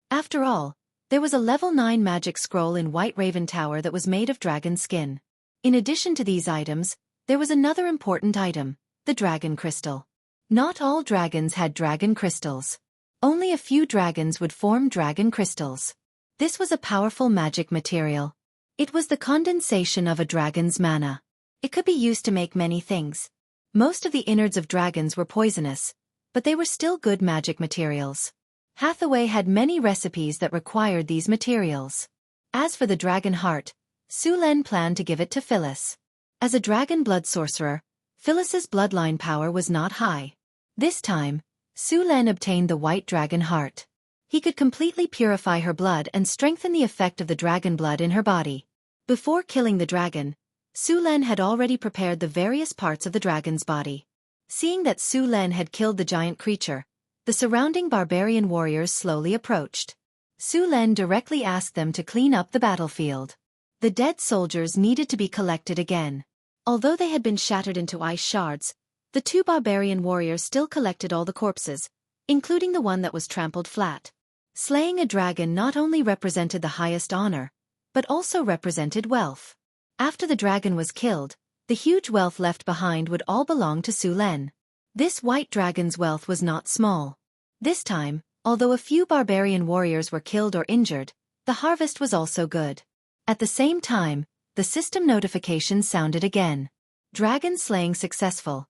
A: After all, there was a level 9 magic scroll in White Raven Tower that was made of dragon skin. In addition to these items, there was another important item, the dragon crystal. Not all dragons had dragon crystals. Only a few dragons would form dragon crystals. This was a powerful magic material. It was the condensation of a dragon's mana. It could be used to make many things. Most of the innards of dragons were poisonous, but they were still good magic materials. Hathaway had many recipes that required these materials. As for the dragon heart, Su Len planned to give it to Phyllis. As a dragon blood sorcerer, Phyllis's bloodline power was not high. This time, Su Len obtained the white dragon heart. He could completely purify her blood and strengthen the effect of the dragon blood in her body. Before killing the dragon, Su Len had already prepared the various parts of the dragon's body. Seeing that Su Len had killed the giant creature, the surrounding barbarian warriors slowly approached. Su Len directly asked them to clean up the battlefield. The dead soldiers needed to be collected again. Although they had been shattered into ice shards, the 2 barbarian warriors still collected all the corpses, including the one that was trampled flat. Slaying a dragon not only represented the highest honor, but also represented wealth. After the dragon was killed, the huge wealth left behind would all belong to Su Len. This white dragon's wealth was not small. This time, although a few barbarian warriors were killed or injured, the harvest was also good. At the same time, the system notification sounded again. Dragon slaying successful.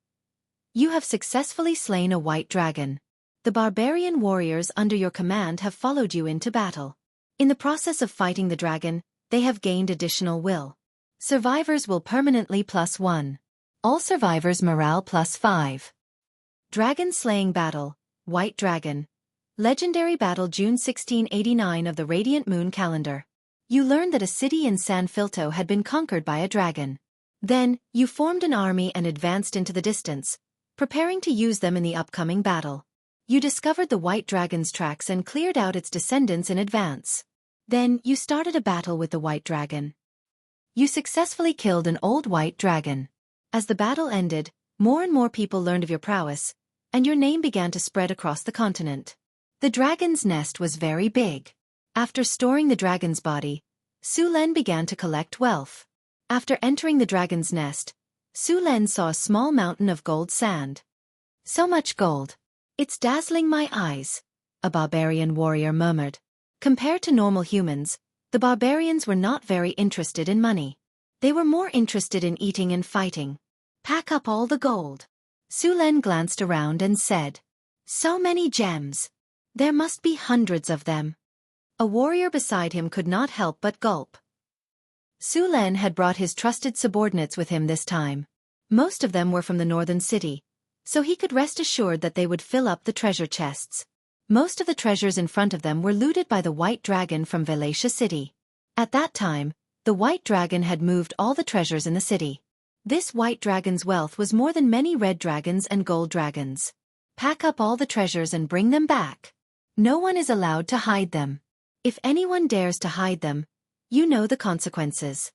A: You have successfully slain a white dragon. The barbarian warriors under your command have followed you into battle. In the process of fighting the dragon, they have gained additional will. Survivors will permanently +1. All survivors morale +5. Dragon slaying battle, White Dragon. Legendary battle June 1689 of the Radiant Moon calendar. You learned that a city in San Filto had been conquered by a dragon. Then, you formed an army and advanced into the distance, preparing to use them in the upcoming battle. You discovered the white dragon's tracks and cleared out its descendants in advance. Then, you started a battle with the white dragon. You successfully killed an old white dragon. As the battle ended, more and more people learned of your prowess, and your name began to spread across the continent. The dragon's nest was very big. After storing the dragon's body, Su Len began to collect wealth. After entering the dragon's nest, Su Len saw a small mountain of gold sand. So much gold. It's dazzling my eyes, a barbarian warrior murmured. Compared to normal humans, the barbarians were not very interested in money. They were more interested in eating and fighting. Pack up all the gold. Su Len glanced around and said, So many gems. There must be hundreds of them. A warrior beside him could not help but gulp. Su Len had brought his trusted subordinates with him this time. Most of them were from the northern city, so he could rest assured that they would fill up the treasure chests. Most of the treasures in front of them were looted by the White Dragon from Velatia City. At that time, the White Dragon had moved all the treasures in the city. This white dragon's wealth was more than many red dragons and gold dragons. Pack up all the treasures and bring them back. No one is allowed to hide them. If anyone dares to hide them, you know the consequences.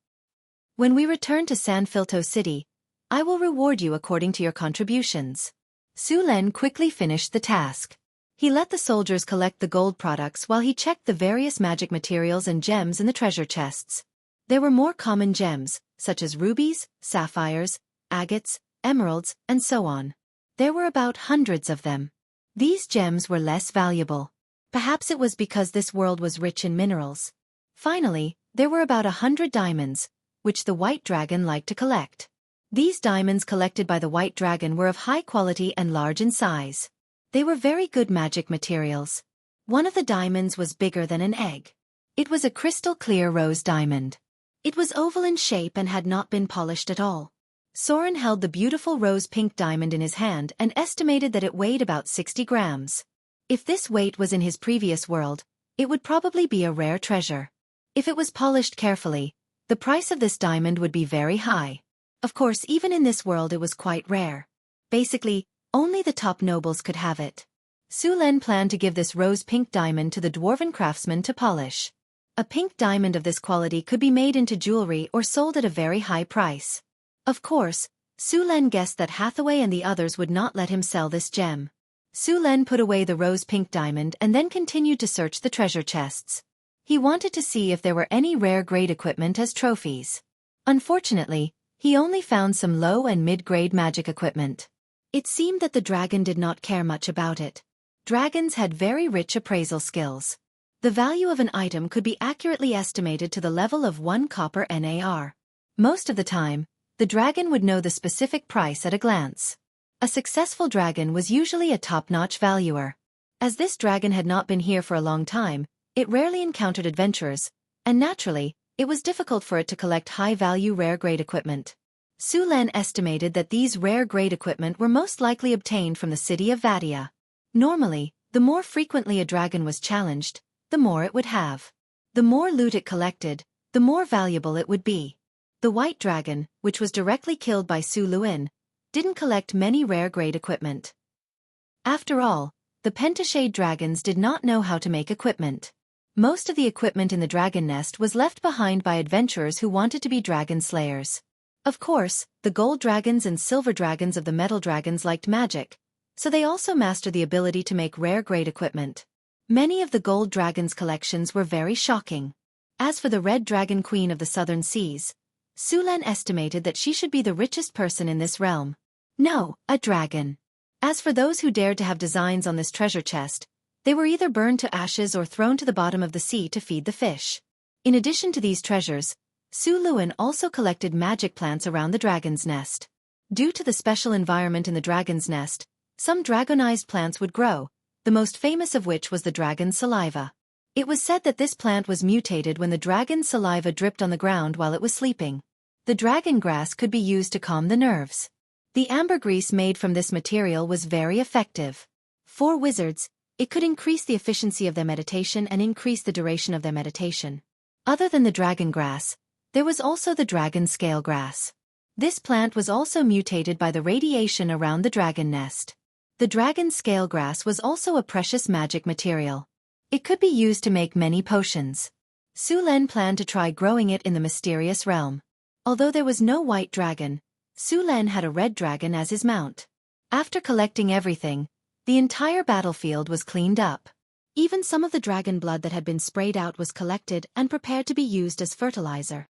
A: When we return to San Filto City, I will reward you according to your contributions. Su Len quickly finished the task. He let the soldiers collect the gold products while he checked the various magic materials and gems in the treasure chests. There were more common gems, such as rubies, sapphires, agates, emeralds, and so on. There were about hundreds of them. These gems were less valuable. Perhaps it was because this world was rich in minerals. Finally, there were about 100 diamonds, which the white dragon liked to collect. These diamonds collected by the white dragon were of high quality and large in size. They were very good magic materials. One of the diamonds was bigger than an egg. It was a crystal clear rose diamond. It was oval in shape and had not been polished at all. Soren held the beautiful rose-pink diamond in his hand and estimated that it weighed about 60 grams. If this weight was in his previous world, it would probably be a rare treasure. If it was polished carefully, the price of this diamond would be very high. Of course, even in this world it was quite rare. Basically, only the top nobles could have it. Su Len planned to give this rose-pink diamond to the dwarven craftsman to polish. A pink diamond of this quality could be made into jewelry or sold at a very high price. Of course, Su Len guessed that Hathaway and the others would not let him sell this gem. Su Len put away the rose-pink diamond and then continued to search the treasure chests. He wanted to see if there were any rare-grade equipment as trophies. Unfortunately, he only found some low and mid-grade magic equipment. It seemed that the dragon did not care much about it. Dragons had very rich appraisal skills. The value of an item could be accurately estimated to the level of 1 copper NAR. Most of the time, the dragon would know the specific price at a glance. A successful dragon was usually a top-notch valuer. As this dragon had not been here for a long time, it rarely encountered adventurers, and naturally, it was difficult for it to collect high-value rare-grade equipment. Su Len estimated that these rare-grade equipment were most likely obtained from the city of Vadia. Normally, the more frequently a dragon was challenged, the more it would have. The more loot it collected, the more valuable it would be. The white dragon, which was directly killed by Su Luin, didn't collect many rare-grade equipment. After all, the pentashade dragons did not know how to make equipment. Most of the equipment in the dragon nest was left behind by adventurers who wanted to be dragon slayers. Of course, the gold dragons and silver dragons of the metal dragons liked magic, so they also mastered the ability to make rare-grade equipment. Many of the gold dragons' collections were very shocking. As for the red dragon queen of the southern seas, Su Len estimated that she should be the richest person in this realm. No, a dragon. As for those who dared to have designs on this treasure chest, they were either burned to ashes or thrown to the bottom of the sea to feed the fish. In addition to these treasures, Su Luin also collected magic plants around the dragon's nest. Due to the special environment in the dragon's nest, some dragonized plants would grow, the most famous of which was the dragon's saliva. It was said that this plant was mutated when the dragon's saliva dripped on the ground while it was sleeping. The dragon grass could be used to calm the nerves. The ambergris made from this material was very effective. For wizards, it could increase the efficiency of their meditation and increase the duration of their meditation. Other than the dragon grass, there was also the dragon scale grass. This plant was also mutated by the radiation around the dragon nest. The dragon scale grass was also a precious magic material. It could be used to make many potions. Su Len planned to try growing it in the mysterious realm. Although there was no white dragon, Su Len had a red dragon as his mount. After collecting everything, the entire battlefield was cleaned up. Even some of the dragon blood that had been sprayed out was collected and prepared to be used as fertilizer.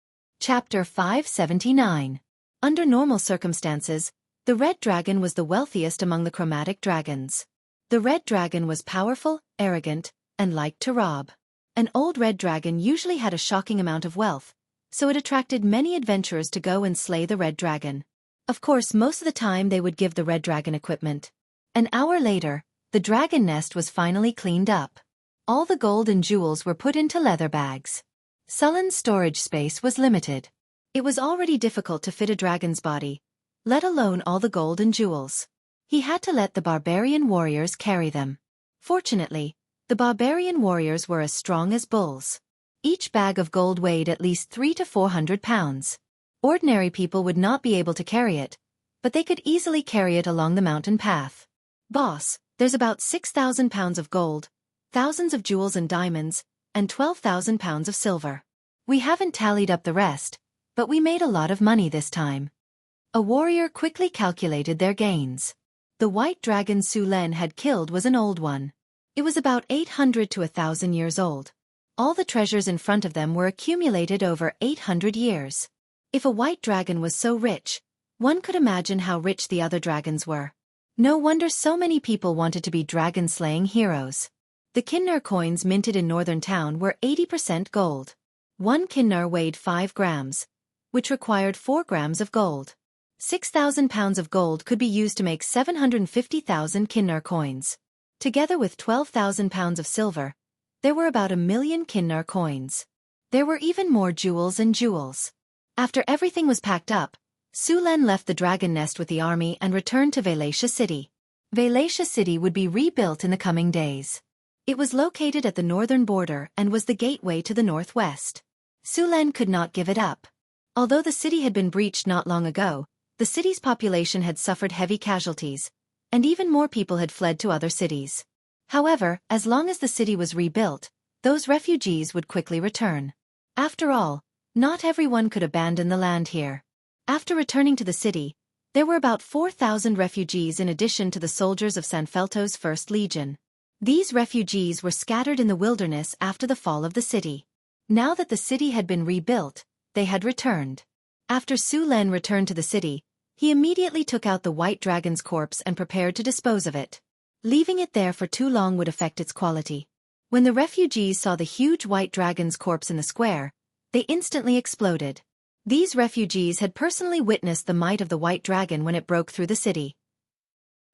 A: Chapter 579. Under normal circumstances, the red dragon was the wealthiest among the chromatic dragons. The red dragon was powerful, arrogant, and liked to rob. An old red dragon usually had a shocking amount of wealth, so it attracted many adventurers to go and slay the red dragon. Of course, most of the time they would give the red dragon equipment. An hour later, the dragon nest was finally cleaned up. All the gold and jewels were put into leather bags. Sullen's storage space was limited. It was already difficult to fit a dragon's body, let alone all the gold and jewels. He had to let the barbarian warriors carry them. Fortunately, the barbarian warriors were as strong as bulls. Each bag of gold weighed at least 300 to 400 pounds. Ordinary people would not be able to carry it, but they could easily carry it along the mountain path. Boss, there's about 6,000 pounds of gold, thousands of jewels and diamonds, and 12,000 pounds of silver. We haven't tallied up the rest, but we made a lot of money this time. A warrior quickly calculated their gains. The white dragon Su Len had killed was an old one. It was about 800 to 1,000 years old. All the treasures in front of them were accumulated over 800 years. If a white dragon was so rich, one could imagine how rich the other dragons were. No wonder so many people wanted to be dragon-slaying heroes. The Kinnar coins minted in Northern Town were 80% gold. 1 Kinnar weighed 5 grams, which required 4 grams of gold. 6,000 pounds of gold could be used to make 750,000 Kinnar coins. Together with 12,000 pounds of silver, there were about 1,000,000 Kinnar coins. There were even more jewels and jewels. After everything was packed up, Su Len left the dragon nest with the army and returned to Weixia City. Weixia City would be rebuilt in the coming days. It was located at the northern border and was the gateway to the northwest. Su Len could not give it up. Although the city had been breached not long ago, the city's population had suffered heavy casualties, and even more people had fled to other cities. However, as long as the city was rebuilt, those refugees would quickly return. After all, not everyone could abandon the land here. After returning to the city, there were about 4,000 refugees in addition to the soldiers of Sanfelto's First Legion. These refugees were scattered in the wilderness after the fall of the city. Now that the city had been rebuilt, they had returned. After Su Len returned to the city, he immediately took out the white dragon's corpse and prepared to dispose of it. Leaving it there for too long would affect its quality. When the refugees saw the huge white dragon's corpse in the square, they instantly exploded. These refugees had personally witnessed the might of the white dragon when it broke through the city.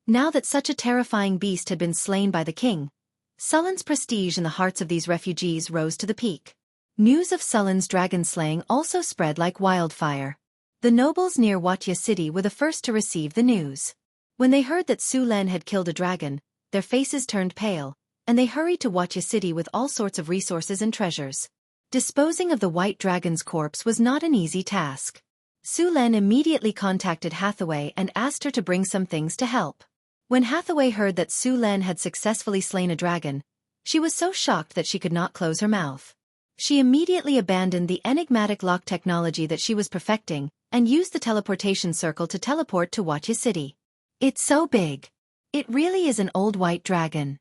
A: Now that such a terrifying beast had been slain by the king, Sullen's prestige in the hearts of these refugees rose to the peak. News of Sullen's dragon slaying also spread like wildfire. The nobles near Wuxia City were the first to receive the news. When they heard that Su Len had killed a dragon, their faces turned pale, and they hurried to Wuxia City with all sorts of resources and treasures. Disposing of the white dragon's corpse was not an easy task. Su Len immediately contacted Hathaway and asked her to bring some things to help. When Hathaway heard that Su Len had successfully slain a dragon, she was so shocked that she could not close her mouth. She immediately abandoned the enigmatic lock technology that she was perfecting and used the teleportation circle to teleport to Wuxia City. It's so big. It really is an old white dragon.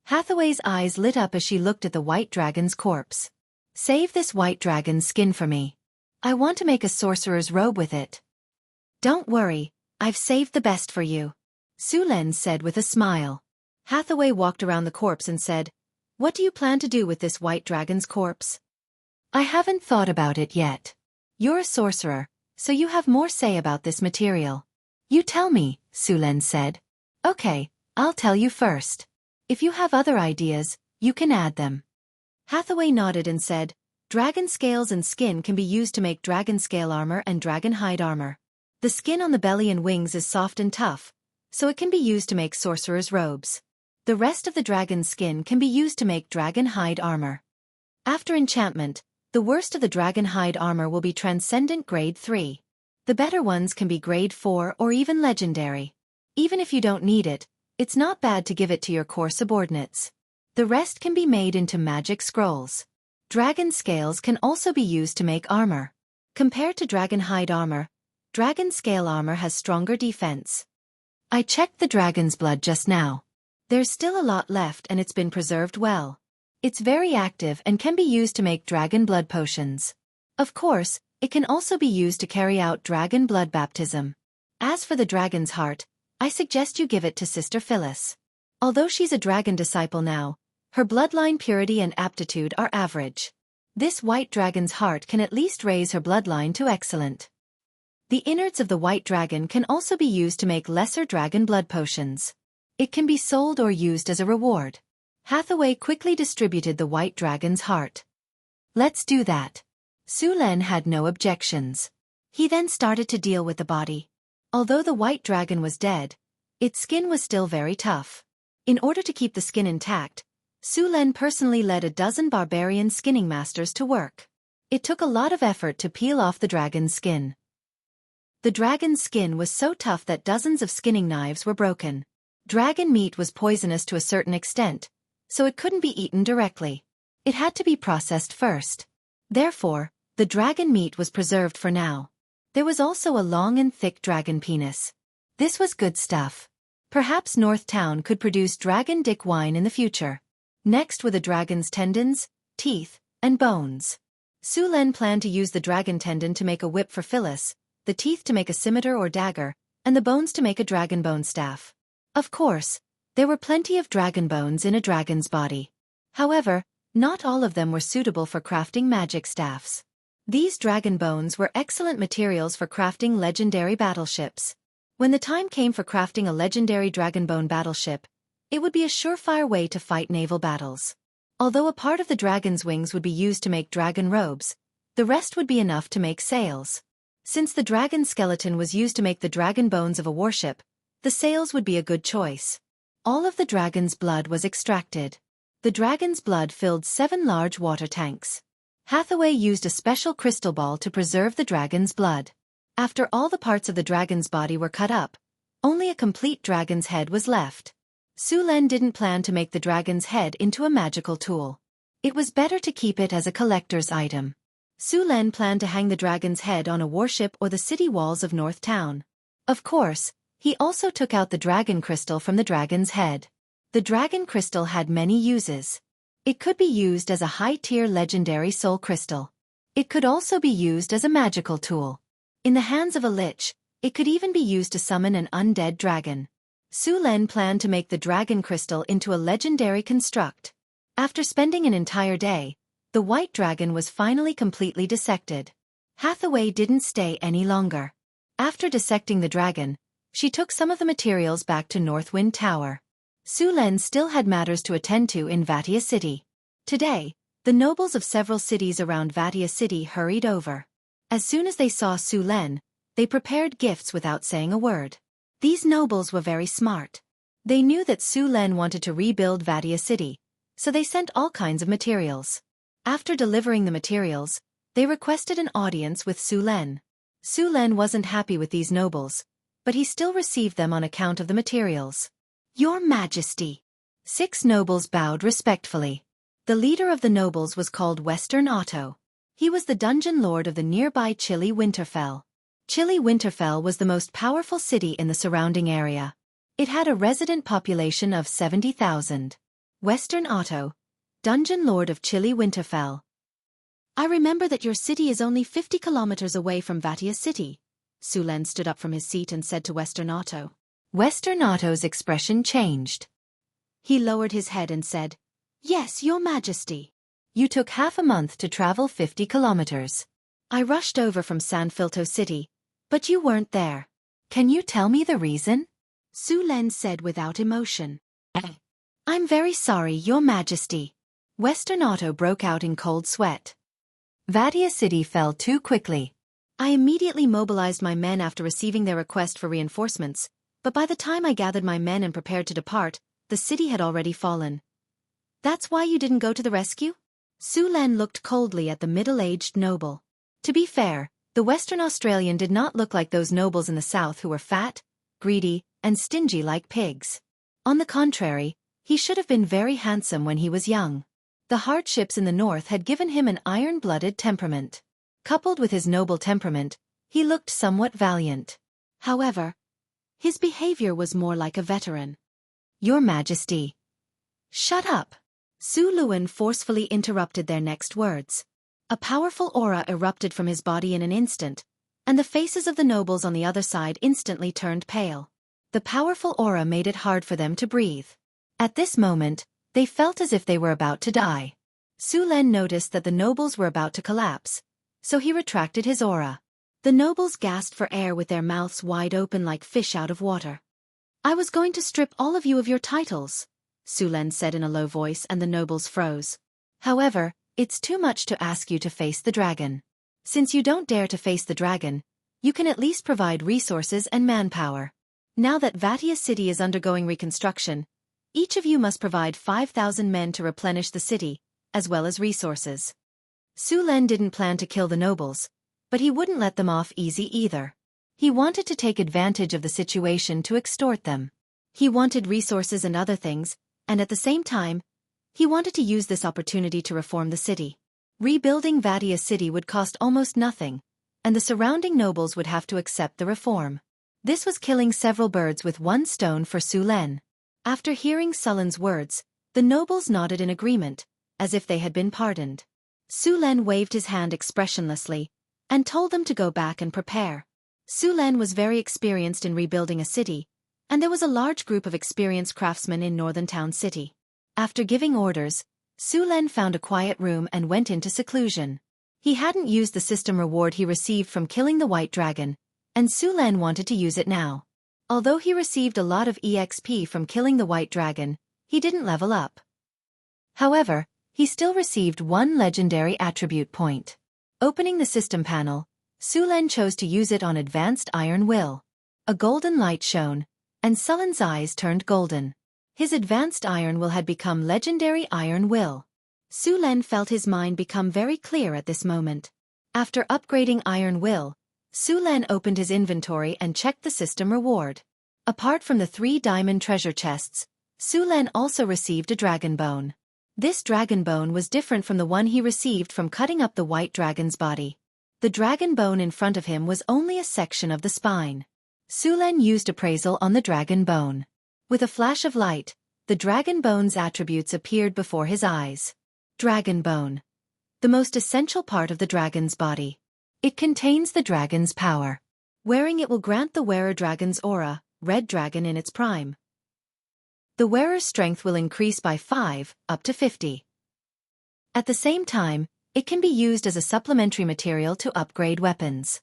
A: Hathaway's eyes lit up as she looked at the white dragon's corpse. Save this white dragon's skin for me. I want to make a sorcerer's robe with it. Don't worry, I've saved the best for you, Su Len said with a smile. Hathaway walked around the corpse and said, "What do you plan to do with this white dragon's corpse?" "I haven't thought about it yet. You're a sorcerer, so you have more say about this material. You tell me," Su Len said. "Okay, I'll tell you first. If you have other ideas, you can add them." Hathaway nodded and said, "Dragon scales and skin can be used to make dragon scale armor and dragon hide armor. The skin on the belly and wings is soft and tough, so it can be used to make sorcerer's robes. The rest of the dragon's skin can be used to make dragon hide armor. After enchantment, the worst of the dragon hide armor will be transcendent grade 3. The better ones can be grade 4 or even legendary. Even if you don't need it, it's not bad to give it to your core subordinates. The rest can be made into magic scrolls. Dragon scales can also be used to make armor. Compared to dragon hide armor, dragon scale armor has stronger defense. I checked the dragon's blood just now. There's still a lot left and it's been preserved well. It's very active and can be used to make dragon blood potions. Of course, it can also be used to carry out dragon blood baptism. As for the dragon's heart, I suggest you give it to Sister Phyllis. Although she's a dragon disciple now, her bloodline purity and aptitude are average. This white dragon's heart can at least raise her bloodline to excellent. The innards of the white dragon can also be used to make lesser dragon blood potions. It can be sold or used as a reward. Hathaway quickly distributed the white dragon's heart. Let's do that. Su Len had no objections. He then started to deal with the body. Although the white dragon was dead, its skin was still very tough. In order to keep the skin intact, Su Len personally led a dozen barbarian skinning masters to work. It took a lot of effort to peel off the dragon's skin. The dragon's skin was so tough that dozens of skinning knives were broken. Dragon meat was poisonous to a certain extent, so it couldn't be eaten directly. It had to be processed first. Therefore, the dragon meat was preserved for now. There was also a long and thick dragon penis. This was good stuff. Perhaps North Town could produce dragon dick wine in the future. Next were the dragon's tendons, teeth, and bones. Su Len planned to use the dragon tendon to make a whip for Phyllis, the teeth to make a scimitar or dagger, and the bones to make a dragon bone staff. Of course, there were plenty of dragon bones in a dragon's body. However, not all of them were suitable for crafting magic staffs. These dragon bones were excellent materials for crafting legendary battleships. When the time came for crafting a legendary dragon bone battleship, it would be a surefire way to fight naval battles. Although a part of the dragon's wings would be used to make dragon robes, the rest would be enough to make sails. Since the dragon skeleton was used to make the dragon bones of a warship, the sails would be a good choice. All of the dragon's blood was extracted. The dragon's blood filled 7 large water tanks. Hathaway used a special crystal ball to preserve the dragon's blood. After all the parts of the dragon's body were cut up, only a complete dragon's head was left. Su Len didn't plan to make the dragon's head into a magical tool. It was better to keep it as a collector's item. Su Len planned to hang the dragon's head on a warship or the city walls of North Town. Of course, he also took out the dragon crystal from the dragon's head. The dragon crystal had many uses. It could be used as a high-tier legendary soul crystal. It could also be used as a magical tool. In the hands of a lich, it could even be used to summon an undead dragon. Su Len planned to make the dragon crystal into a legendary construct. After spending an entire day, the white dragon was finally completely dissected. Hathaway didn't stay any longer. After dissecting the dragon, she took some of the materials back to Northwind Tower. Su Len still had matters to attend to in Vatia City. Today, the nobles of several cities around Vatia City hurried over. As soon as they saw Su Len, they prepared gifts without saying a word. These nobles were very smart. They knew that Su Len wanted to rebuild Vatia City, so they sent all kinds of materials. After delivering the materials, they requested an audience with Su Len. Su Len wasn't happy with these nobles, but he still received them on account of the materials. Your Majesty. 6 nobles bowed respectfully. The leader of the nobles was called Western Otto. He was the dungeon lord of the nearby Chilly Winterfell. Chilly Winterfell was the most powerful city in the surrounding area. It had a resident population of 70,000. Western Otto, dungeon lord of Chilly Winterfell. I remember that your city is only 50 kilometers away from Vatia City. Su Len stood up from his seat and said to Western Otto. Western Otto's expression changed. He lowered his head and said, Yes, Your Majesty. You took half a month to travel 50 kilometers. I rushed over from San Filto City, but you weren't there. Can you tell me the reason? Su Len said without emotion. I'm very sorry, Your Majesty. Western Otto broke out in cold sweat. Vatia City fell too quickly. I immediately mobilized my men after receiving their request for reinforcements, but by the time I gathered my men and prepared to depart, the city had already fallen. That's why you didn't go to the rescue? Su Len looked coldly at the middle-aged noble. To be fair, the Western Australian did not look like those nobles in the south who were fat, greedy, and stingy like pigs. On the contrary, he should have been very handsome when he was young. The hardships in the north had given him an iron-blooded temperament. Coupled with his noble temperament, he looked somewhat valiant. However, his behavior was more like a veteran. Your Majesty. Shut up! Su Luan forcefully interrupted their next words. A powerful aura erupted from his body in an instant, and the faces of the nobles on the other side instantly turned pale. The powerful aura made it hard for them to breathe. At this moment, they felt as if they were about to die. Su Len noticed that the nobles were about to collapse, so he retracted his aura. The nobles gasped for air with their mouths wide open like fish out of water. I was going to strip all of you of your titles, Su Len said in a low voice, and the nobles froze. However, it's too much to ask you to face the dragon. Since you don't dare to face the dragon, you can at least provide resources and manpower. Now that Vatia City is undergoing reconstruction, each of you must provide 5,000 men to replenish the city, as well as resources. Su Len didn't plan to kill the nobles, but he wouldn't let them off easy either. He wanted to take advantage of the situation to extort them. He wanted resources and other things, and at the same time, he wanted to use this opportunity to reform the city. Rebuilding Vatia city would cost almost nothing, and the surrounding nobles would have to accept the reform. This was killing several birds with one stone for Su Len. After hearing Sullen's words, the nobles nodded in agreement, as if they had been pardoned. Su Len waved his hand expressionlessly, and told them to go back and prepare. Su Len was very experienced in rebuilding a city, and there was a large group of experienced craftsmen in Northern Town City. After giving orders, Su Len found a quiet room and went into seclusion. He hadn't used the system reward he received from killing the white dragon, and Su Len wanted to use it now. Although he received a lot of EXP from killing the white dragon, he didn't level up. However, he still received one legendary attribute point. Opening the system panel, Su Len chose to use it on Advanced Iron Will. A golden light shone, and Sullen's eyes turned golden. His Advanced Iron Will had become Legendary Iron Will. Su Len felt his mind become very clear at this moment. After upgrading Iron Will, Su Len opened his inventory and checked the system reward. Apart from the 3 diamond treasure chests, Su Len also received a dragon bone. This dragon bone was different from the one he received from cutting up the white dragon's body. The dragon bone in front of him was only a section of the spine. Su Len used appraisal on the dragon bone. With a flash of light, the dragon bone's attributes appeared before his eyes. Dragon bone. The most essential part of the dragon's body. It contains the dragon's power. Wearing it will grant the wearer dragon's aura, red dragon in its prime. The wearer's strength will increase by 5, up to 50. At the same time, it can be used as a supplementary material to upgrade weapons.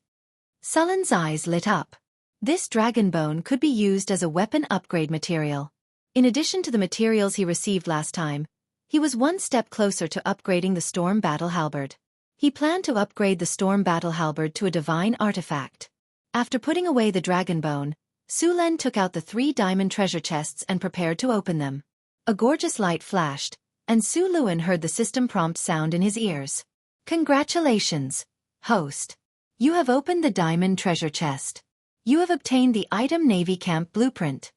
A: Sullen's eyes lit up. This dragon bone could be used as a weapon upgrade material. In addition to the materials he received last time, he was one step closer to upgrading the Storm Battle Halberd. He planned to upgrade the Storm Battle Halberd to a divine artifact. After putting away the dragon bone, Su Len took out the 3 diamond treasure chests and prepared to open them. A gorgeous light flashed, and Su Luen heard the system prompt sound in his ears. Congratulations, host. You have opened the diamond treasure chest. You have obtained the item Navy Camp Blueprint.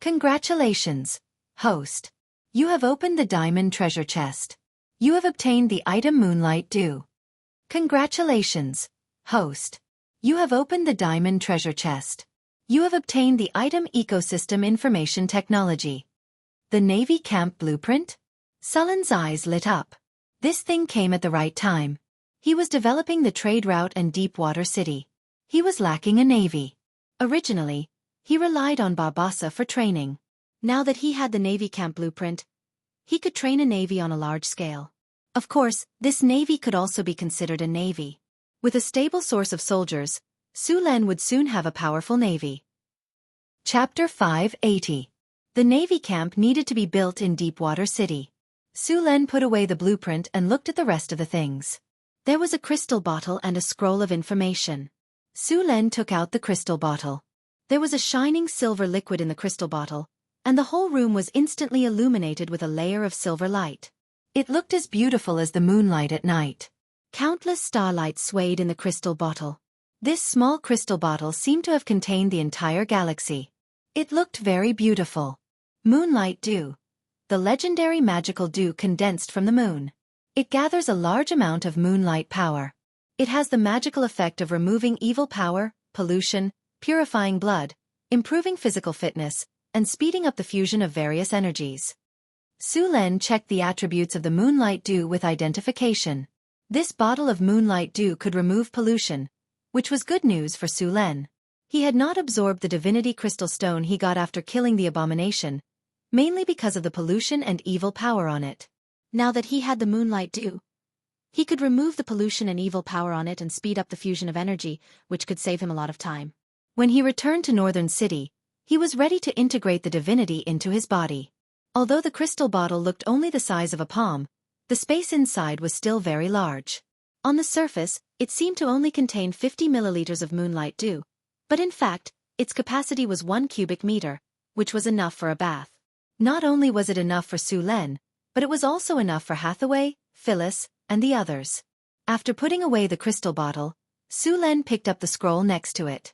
A: Congratulations, host. You have opened the diamond treasure chest. You have obtained the item Moonlight Dew. Congratulations, host. You have opened the diamond treasure chest. You have obtained the item Ecosystem Information Technology. The Navy Camp Blueprint? Sullen's eyes lit up. This thing came at the right time. He was developing the trade route and deep-water city. He was lacking a navy. Originally, he relied on Barbassa for training. Now that he had the Navy Camp Blueprint, he could train a navy on a large scale. Of course, this navy could also be considered a navy. With a stable source of soldiers, Su Len would soon have a powerful navy. Chapter 580. The Navy Camp needed to be built in Deepwater City. Su Len put away the blueprint and looked at the rest of the things. There was a crystal bottle and a scroll of information. Su Len took out the crystal bottle. There was a shining silver liquid in the crystal bottle, and the whole room was instantly illuminated with a layer of silver light. It looked as beautiful as the moonlight at night. Countless starlights swayed in the crystal bottle. This small crystal bottle seemed to have contained the entire galaxy. It looked very beautiful. Moonlight Dew. The legendary magical dew condensed from the moon. It gathers a large amount of moonlight power. It has the magical effect of removing evil power, pollution, purifying blood, improving physical fitness, and speeding up the fusion of various energies. Su Len checked the attributes of the Moonlight Dew with identification. This bottle of Moonlight Dew could remove pollution, which was good news for Su Len. He had not absorbed the divinity crystal stone he got after killing the abomination, mainly because of the pollution and evil power on it. Now that he had the Moonlight Dew, he could remove the pollution and evil power on it and speed up the fusion of energy, which could save him a lot of time. When he returned to Northern City, he was ready to integrate the divinity into his body. Although the crystal bottle looked only the size of a palm, the space inside was still very large. On the surface, it seemed to only contain 50 milliliters of Moonlight Dew, but in fact, its capacity was 1 cubic meter, which was enough for a bath. Not only was it enough for Su Len, but it was also enough for Hathaway, Phyllis, and the others. After putting away the crystal bottle, Su Len picked up the scroll next to it.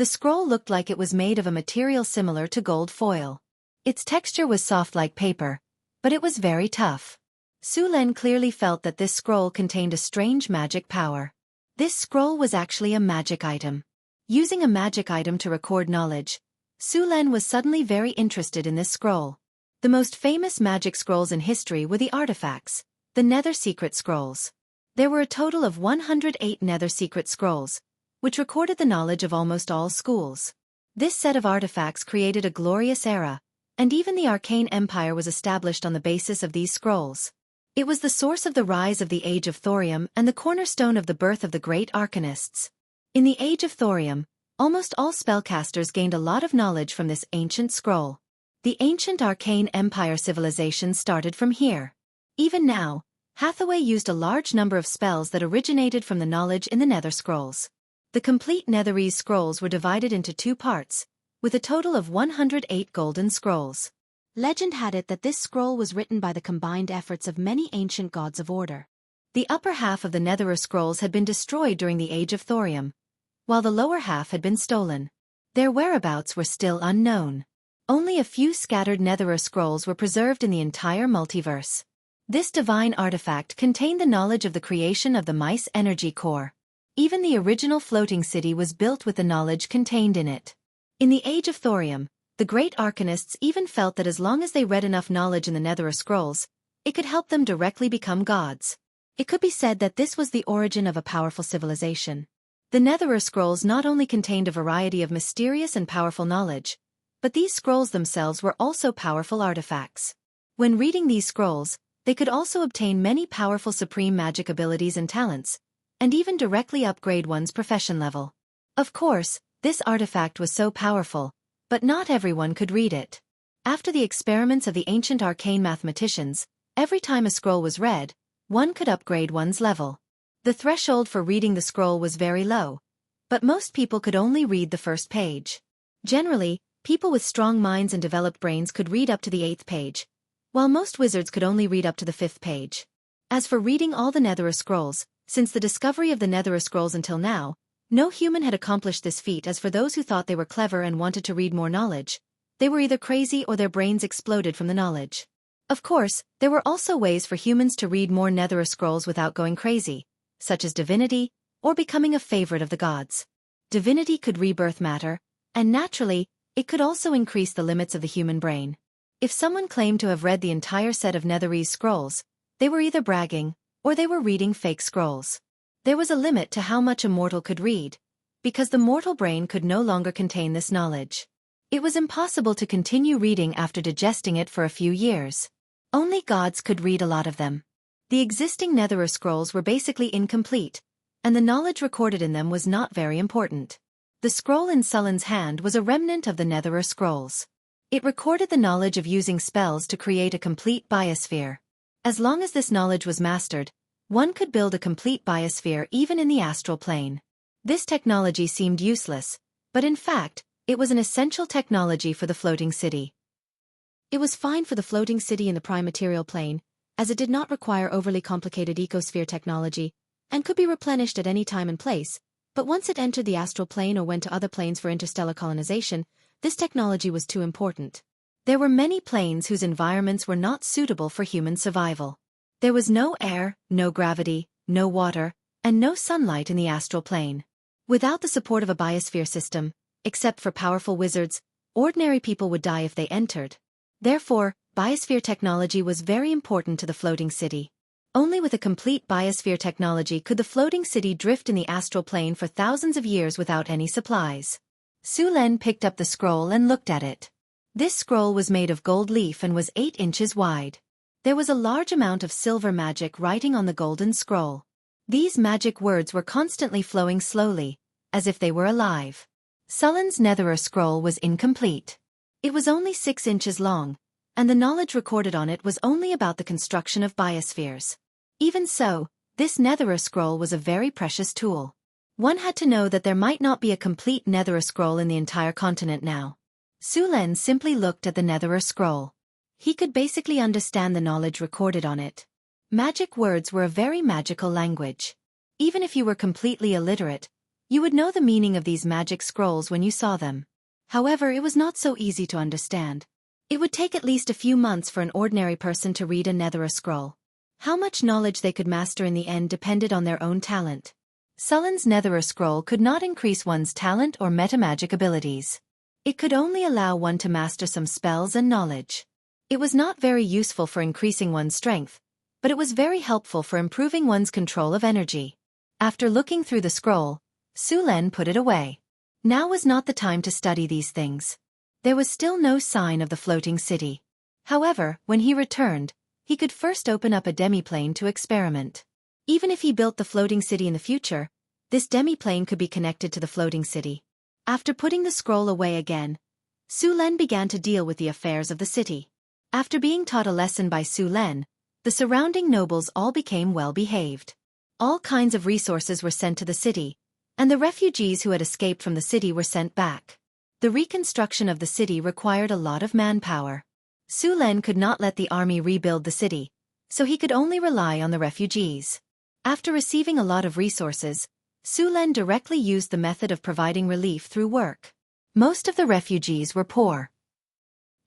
A: The scroll looked like it was made of a material similar to gold foil. Its texture was soft like paper, but it was very tough. Su Len clearly felt that this scroll contained a strange magic power. This scroll was actually a magic item. Using a magic item to record knowledge, Su Len was suddenly very interested in this scroll. The most famous magic scrolls in history were the artifacts, the Nether Secret Scrolls. There were a total of 108 Nether Secret Scrolls, which recorded the knowledge of almost all schools. This set of artifacts created a glorious era, and even the Arcane Empire was established on the basis of these scrolls. It was the source of the rise of the Age of Thorium and the cornerstone of the birth of the great arcanists. In the Age of Thorium, almost all spellcasters gained a lot of knowledge from this ancient scroll. The ancient Arcane Empire civilization started from here. Even now, Hathaway used a large number of spells that originated from the knowledge in the Nether Scrolls. The complete Netherese scrolls were divided into 2 parts, with a total of 108 golden scrolls. Legend had it that this scroll was written by the combined efforts of many ancient gods of order. The upper half of the Nether Scrolls had been destroyed during the Age of Thorium, while the lower half had been stolen. Their whereabouts were still unknown. Only a few scattered Nether Scrolls were preserved in the entire multiverse. This divine artifact contained the knowledge of the creation of the Mice Energy Core. Even the original floating city was built with the knowledge contained in it. In the Age of Thorium, the great arcanists even felt that as long as they read enough knowledge in the Nether Scrolls, it could help them directly become gods. It could be said that this was the origin of a powerful civilization. The Nether Scrolls not only contained a variety of mysterious and powerful knowledge, but these scrolls themselves were also powerful artifacts. When reading these scrolls, they could also obtain many powerful supreme magic abilities and talents, and even directly upgrade one's profession level. Of course, this artifact was so powerful, but not everyone could read it. After the experiments of the ancient arcane mathematicians, every time a scroll was read, one could upgrade one's level. The threshold for reading the scroll was very low, but most people could only read the first page. Generally, people with strong minds and developed brains could read up to the 8th page, while most wizards could only read up to the 5th page. As for reading all the Nether Scrolls, since the discovery of the Nether Scrolls until now, no human had accomplished this feat. As for those who thought they were clever and wanted to read more knowledge, they were either crazy or their brains exploded from the knowledge. Of course, there were also ways for humans to read more Nether Scrolls without going crazy, such as divinity, or becoming a favorite of the gods. Divinity could rebirth matter, and naturally, it could also increase the limits of the human brain. If someone claimed to have read the entire set of Netherese scrolls, they were either bragging, or they were reading fake scrolls. There was a limit to how much a mortal could read, because the mortal brain could no longer contain this knowledge. It was impossible to continue reading after digesting it for a few years. Only gods could read a lot of them. The existing Nether Scrolls were basically incomplete, and the knowledge recorded in them was not very important. The scroll in Sullen's hand was a remnant of the Nether Scrolls. It recorded the knowledge of using spells to create a complete biosphere. As long as this knowledge was mastered, one could build a complete biosphere even in the astral plane. This technology seemed useless, but in fact, it was an essential technology for the floating city. It was fine for the floating city in the prime material plane, as it did not require overly complicated ecosphere technology, and could be replenished at any time and place, but once it entered the astral plane or went to other planes for interstellar colonization, this technology was too important. There were many planes whose environments were not suitable for human survival. There was no air, no gravity, no water, and no sunlight in the astral plane. Without the support of a biosphere system, except for powerful wizards, ordinary people would die if they entered. Therefore, biosphere technology was very important to the floating city. Only with a complete biosphere technology could the floating city drift in the astral plane for thousands of years without any supplies. Su Len picked up the scroll and looked at it. This scroll was made of gold leaf and was 8 inches wide. There was a large amount of silver magic writing on the golden scroll. These magic words were constantly flowing slowly, as if they were alive. Sullen's Nether Scroll was incomplete. It was only 6 inches long, and the knowledge recorded on it was only about the construction of biospheres. Even so, this Nether Scroll was a very precious tool. One had to know that there might not be a complete Nether Scroll in the entire continent now. Su Len simply looked at the Nether Scroll. He could basically understand the knowledge recorded on it. Magic words were a very magical language. Even if you were completely illiterate, You would know the meaning of these magic scrolls when you saw them. However, it was not so easy to understand. It would take at least a few months for an ordinary person to read a Nethera scroll. How much knowledge they could master in the end depended on their own talent. Sullen's Nethera scroll could not increase one's talent or metamagic abilities. It could only allow one to master some spells and knowledge. It was not very useful for increasing one's strength, but it was very helpful for improving one's control of energy. After looking through the scroll, Su Len put it away. Now was not the time to study these things. There was still no sign of the floating city. However, when he returned, he could first open up a demiplane to experiment. Even if he built the floating city in the future, this demiplane could be connected to the floating city. After putting the scroll away again, Su Len began to deal with the affairs of the city. After being taught a lesson by Su Len, the surrounding nobles all became well-behaved. All kinds of resources were sent to the city, and the refugees who had escaped from the city were sent back. The reconstruction of the city required a lot of manpower. Su Len could not let the army rebuild the city, so he could only rely on the refugees. After receiving a lot of resources, Su Len directly used the method of providing relief through work. Most of the refugees were poor.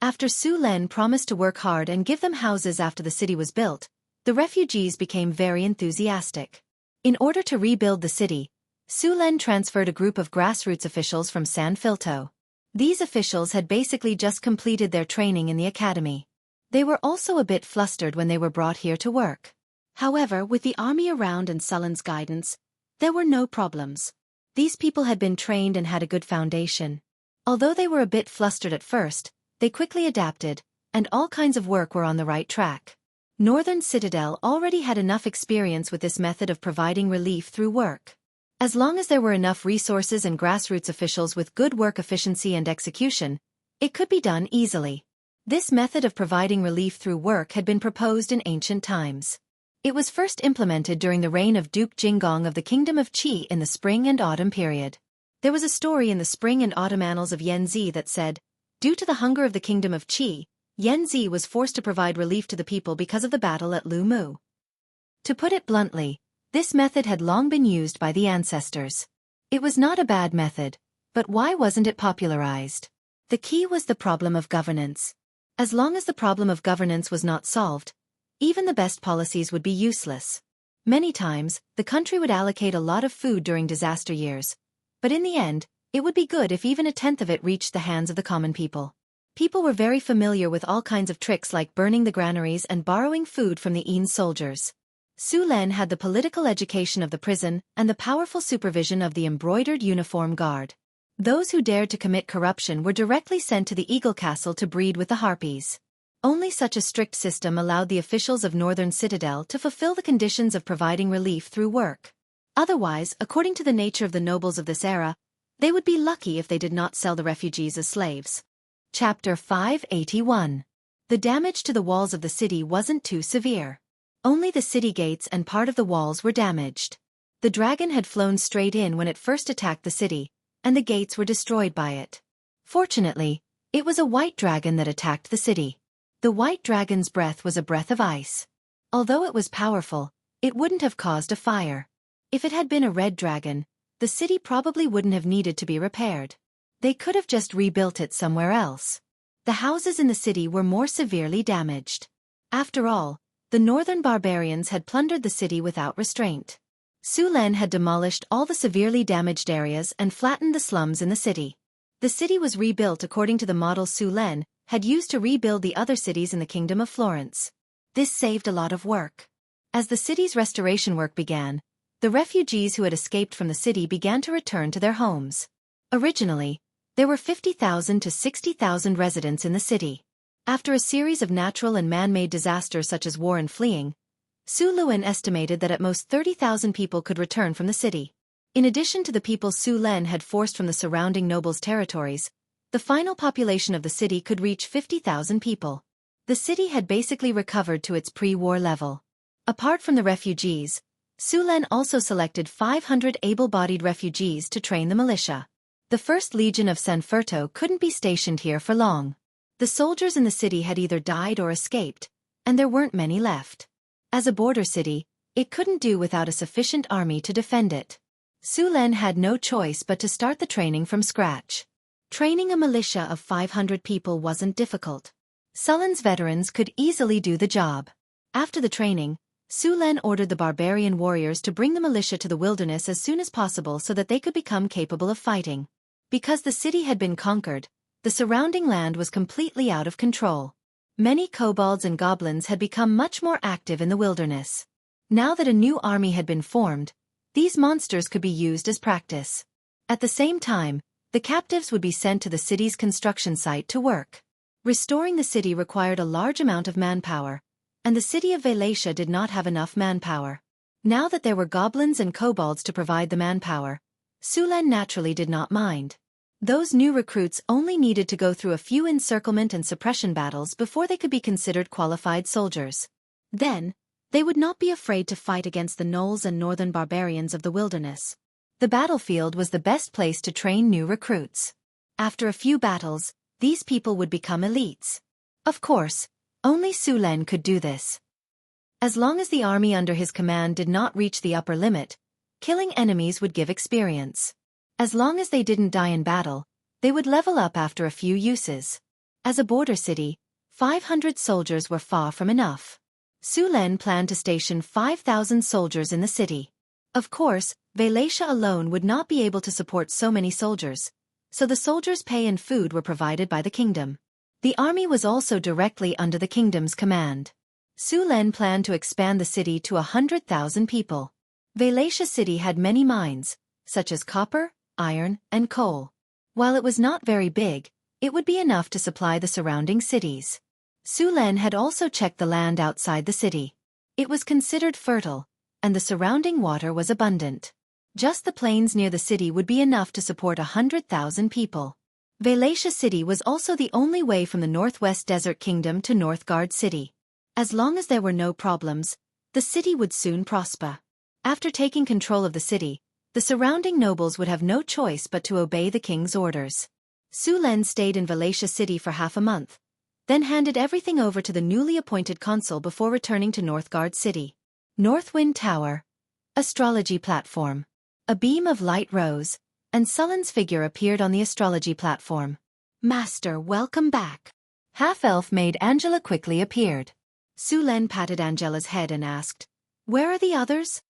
A: After Su Len promised to work hard and give them houses after the city was built, the refugees became very enthusiastic. In order to rebuild the city, Su Len transferred a group of grassroots officials from San Filto. These officials had basically just completed their training in the academy. They were also a bit flustered when they were brought here to work. However, with the army around and Sullen's guidance, there were no problems. These people had been trained and had a good foundation. Although they were a bit flustered at first, they quickly adapted, and all kinds of work were on the right track. Northern Citadel already had enough experience with this method of providing relief through work. As long as there were enough resources and grassroots officials with good work efficiency and execution, it could be done easily. This method of providing relief through work had been proposed in ancient times. It was first implemented during the reign of Duke Jinggong of the Kingdom of Qi in the spring and autumn period. There was a story in the spring and autumn annals of Yanzi that said, due to the hunger of the Kingdom of Qi, Yanzi was forced to provide relief to the people because of the battle at Lu Mu. To put it bluntly, this method had long been used by the ancestors. It was not a bad method, but why wasn't it popularized? The key was the problem of governance. As long as the problem of governance was not solved, even the best policies would be useless. Many times, the country would allocate a lot of food during disaster years, but in the end, it would be good if even a tenth of it reached the hands of the common people. People were very familiar with all kinds of tricks like burning the granaries and borrowing food from the Yin soldiers. Su Len had the political education of the prison and the powerful supervision of the embroidered uniform guard. Those who dared to commit corruption were directly sent to the Eagle Castle to breed with the harpies. Only such a strict system allowed the officials of Northern Citadel to fulfill the conditions of providing relief through work. Otherwise, according to the nature of the nobles of this era, they would be lucky if they did not sell the refugees as slaves. Chapter 581. The damage to the walls of the city wasn't too severe. Only the city gates and part of the walls were damaged. The dragon had flown straight in when it first attacked the city, and the gates were destroyed by it. Fortunately, it was a white dragon that attacked the city. The white dragon's breath was a breath of ice. Although it was powerful, it wouldn't have caused a fire. If it had been a red dragon, the city probably wouldn't have needed to be repaired. They could have just rebuilt it somewhere else. The houses in the city were more severely damaged. After all, the northern barbarians had plundered the city without restraint. Su Len had demolished all the severely damaged areas and flattened the slums in the city. The city was rebuilt according to the model Su Len had used to rebuild the other cities in the Kingdom of Florence. This saved a lot of work. As the city's restoration work began, the refugees who had escaped from the city began to return to their homes. Originally, there were 50,000 to 60,000 residents in the city. After a series of natural and man-made disasters such as war and fleeing, Su Luen estimated that at most 30,000 people could return from the city. In addition to the people Su Len had forced from the surrounding nobles' territories, the final population of the city could reach 50,000 people. The city had basically recovered to its pre-war level. Apart from the refugees, Su Len also selected 500 able-bodied refugees to train the militia. The First Legion of Sanfurto couldn't be stationed here for long. The soldiers in the city had either died or escaped, and there weren't many left. As a border city, it couldn't do without a sufficient army to defend it. Su Len had no choice but to start the training from scratch. Training a militia of 500 people wasn't difficult. Sullen's veterans could easily do the job. After the training, Su Len ordered the barbarian warriors to bring the militia to the wilderness as soon as possible so that they could become capable of fighting. Because the city had been conquered, the surrounding land was completely out of control. Many kobolds and goblins had become much more active in the wilderness. Now that a new army had been formed, these monsters could be used as practice. At the same time, the captives would be sent to the city's construction site to work. Restoring the city required a large amount of manpower, and the city of Wallachia did not have enough manpower. Now that there were goblins and kobolds to provide the manpower, Su Len naturally did not mind. Those new recruits only needed to go through a few encirclement and suppression battles before they could be considered qualified soldiers. Then, they would not be afraid to fight against the gnolls and northern barbarians of the wilderness. The battlefield was the best place to train new recruits. After a few battles, these people would become elites. Of course, only Su Len could do this. As long as the army under his command did not reach the upper limit, killing enemies would give experience. As long as they didn't die in battle, they would level up after a few uses. As a border city, 500 soldiers were far from enough. Su Len planned to station 5,000 soldiers in the city. Of course, Wallachia alone would not be able to support so many soldiers, so the soldiers' pay and food were provided by the kingdom. The army was also directly under the kingdom's command. Su Len planned to expand the city to 100,000 people. Wallachia city had many mines, such as copper, iron, and coal. While it was not very big, it would be enough to supply the surrounding cities. Su Len had also checked the land outside the city. It was considered fertile, and the surrounding water was abundant. Just the plains near the city would be enough to support 100,000 people. Wallachia city was also the only way from the Northwest Desert Kingdom to Northgard city. As long as there were no problems, the city would soon prosper. After taking control of the city, the surrounding nobles would have no choice but to obey the king's orders. Su Len stayed in Wallachia city for half a month, then handed everything over to the newly appointed consul before returning to Northgard city. Northwind Tower. Astrology platform. A beam of light rose, and Sullen's figure appeared on the astrology platform. Master, welcome back. Half-elf maid Angela quickly appeared. Su Len patted Angela's head and asked, "Where are the others?"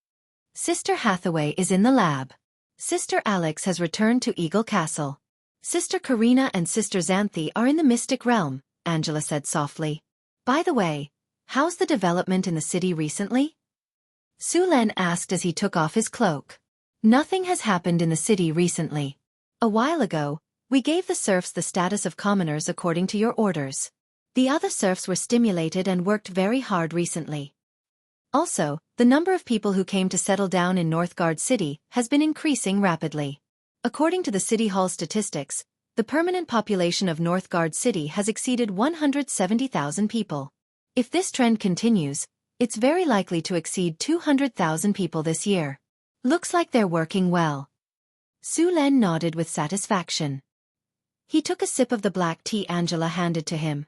A: Sister Hathaway is in the lab. Sister Alex has returned to Eagle Castle. Sister Karina and Sister Xanthi are in the Mystic Realm, Angela said softly. By the way, how's the development in the city recently? Su Len asked as he took off his cloak. Nothing has happened in the city recently. A while ago, we gave the serfs the status of commoners according to your orders. The other serfs were stimulated and worked very hard recently. Also, the number of people who came to settle down in Northgard city has been increasing rapidly. According to the City Hall statistics, the permanent population of Northgard city has exceeded 170,000 people. If this trend continues, it's very likely to exceed 200,000 people this year. Looks like they're working well. Su Len nodded with satisfaction. He took a sip of the black tea Angela handed to him.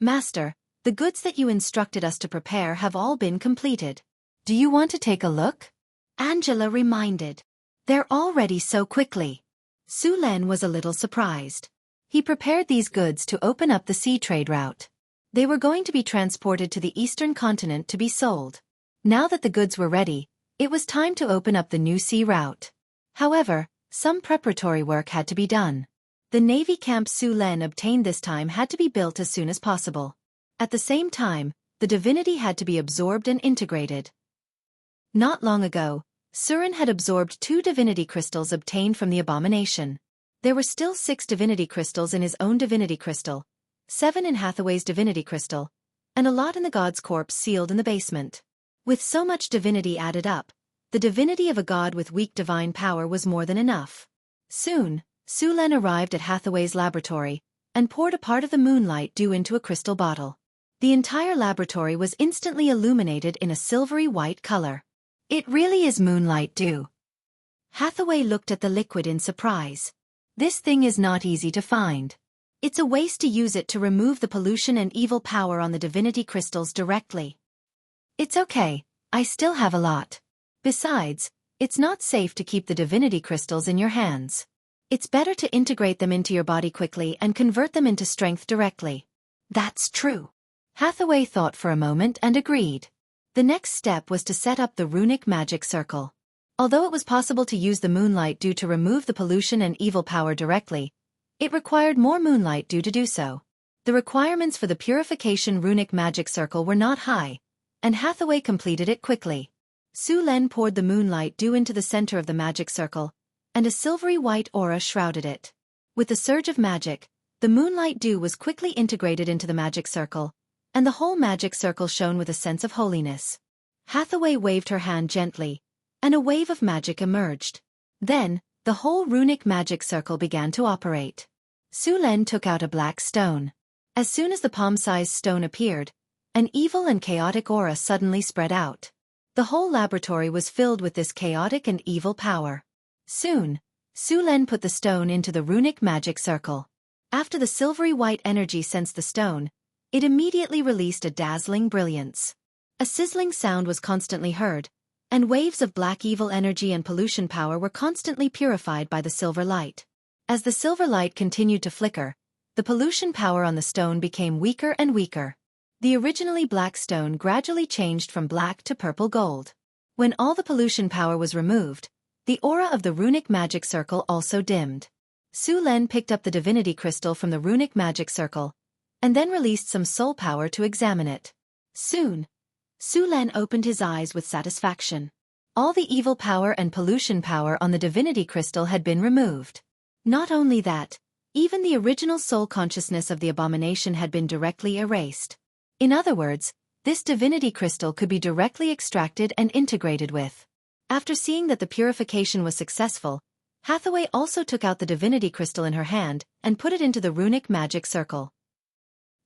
A: Master, the goods that you instructed us to prepare have all been completed. Do you want to take a look? Angela reminded. They're all ready so quickly. Su Len was a little surprised. He prepared these goods to open up the sea trade route. They were going to be transported to the eastern continent to be sold. Now that the goods were ready, it was time to open up the new sea route. However, some preparatory work had to be done. The Navy camp Su Len obtained this time had to be built as soon as possible. At the same time, the divinity had to be absorbed and integrated. Not long ago, Surin had absorbed 2 divinity crystals obtained from the abomination. There were still 6 divinity crystals in his own divinity crystal, 7 in Hathaway's divinity crystal, and a lot in the god's corpse sealed in the basement. With so much divinity added up, the divinity of a god with weak divine power was more than enough. Soon, Su Len arrived at Hathaway's laboratory and poured a part of the moonlight dew into a crystal bottle. The entire laboratory was instantly illuminated in a silvery white color. It really is moonlight dew. Hathaway looked at the liquid in surprise. This thing is not easy to find. It's a waste to use it to remove the pollution and evil power on the divinity crystals directly. It's okay, I still have a lot. Besides, It's not safe to keep the divinity crystals in your hands. It's better to integrate them into your body quickly and convert them into strength directly. That's true. Hathaway thought for a moment and agreed. The next step was to set up the runic magic circle. Although it was possible to use the moonlight dew to remove the pollution and evil power directly, it required more moonlight dew to do so. The requirements for the purification runic magic circle were not high, and Hathaway completed it quickly. Su Len poured the moonlight dew into the center of the magic circle, and a silvery white aura shrouded it. With the surge of magic, the moonlight dew was quickly integrated into the magic circle, and the whole magic circle shone with a sense of holiness. Hathaway waved her hand gently, and a wave of magic emerged. Then, the whole runic magic circle began to operate. Su Len took out a black stone. As soon as the palm-sized stone appeared, an evil and chaotic aura suddenly spread out. The whole laboratory was filled with this chaotic and evil power. Soon, Su Len put the stone into the runic magic circle. After the silvery white energy sensed the stone, it immediately released a dazzling brilliance. A sizzling sound was constantly heard, and waves of black evil energy and pollution power were constantly purified by the silver light. As the silver light continued to flicker, the pollution power on the stone became weaker and weaker. The originally black stone gradually changed from black to purple gold. When all the pollution power was removed, the aura of the runic magic circle also dimmed. Su Len picked up the divinity crystal from the runic magic circle, and then released some soul power to examine it. Soon, Su Len opened his eyes with satisfaction. All the evil power and pollution power on the divinity crystal had been removed. Not only that, even the original soul consciousness of the abomination had been directly erased. In other words, this divinity crystal could be directly extracted and integrated with. After seeing that the purification was successful, Hathaway also took out the divinity crystal in her hand and put it into the runic magic circle.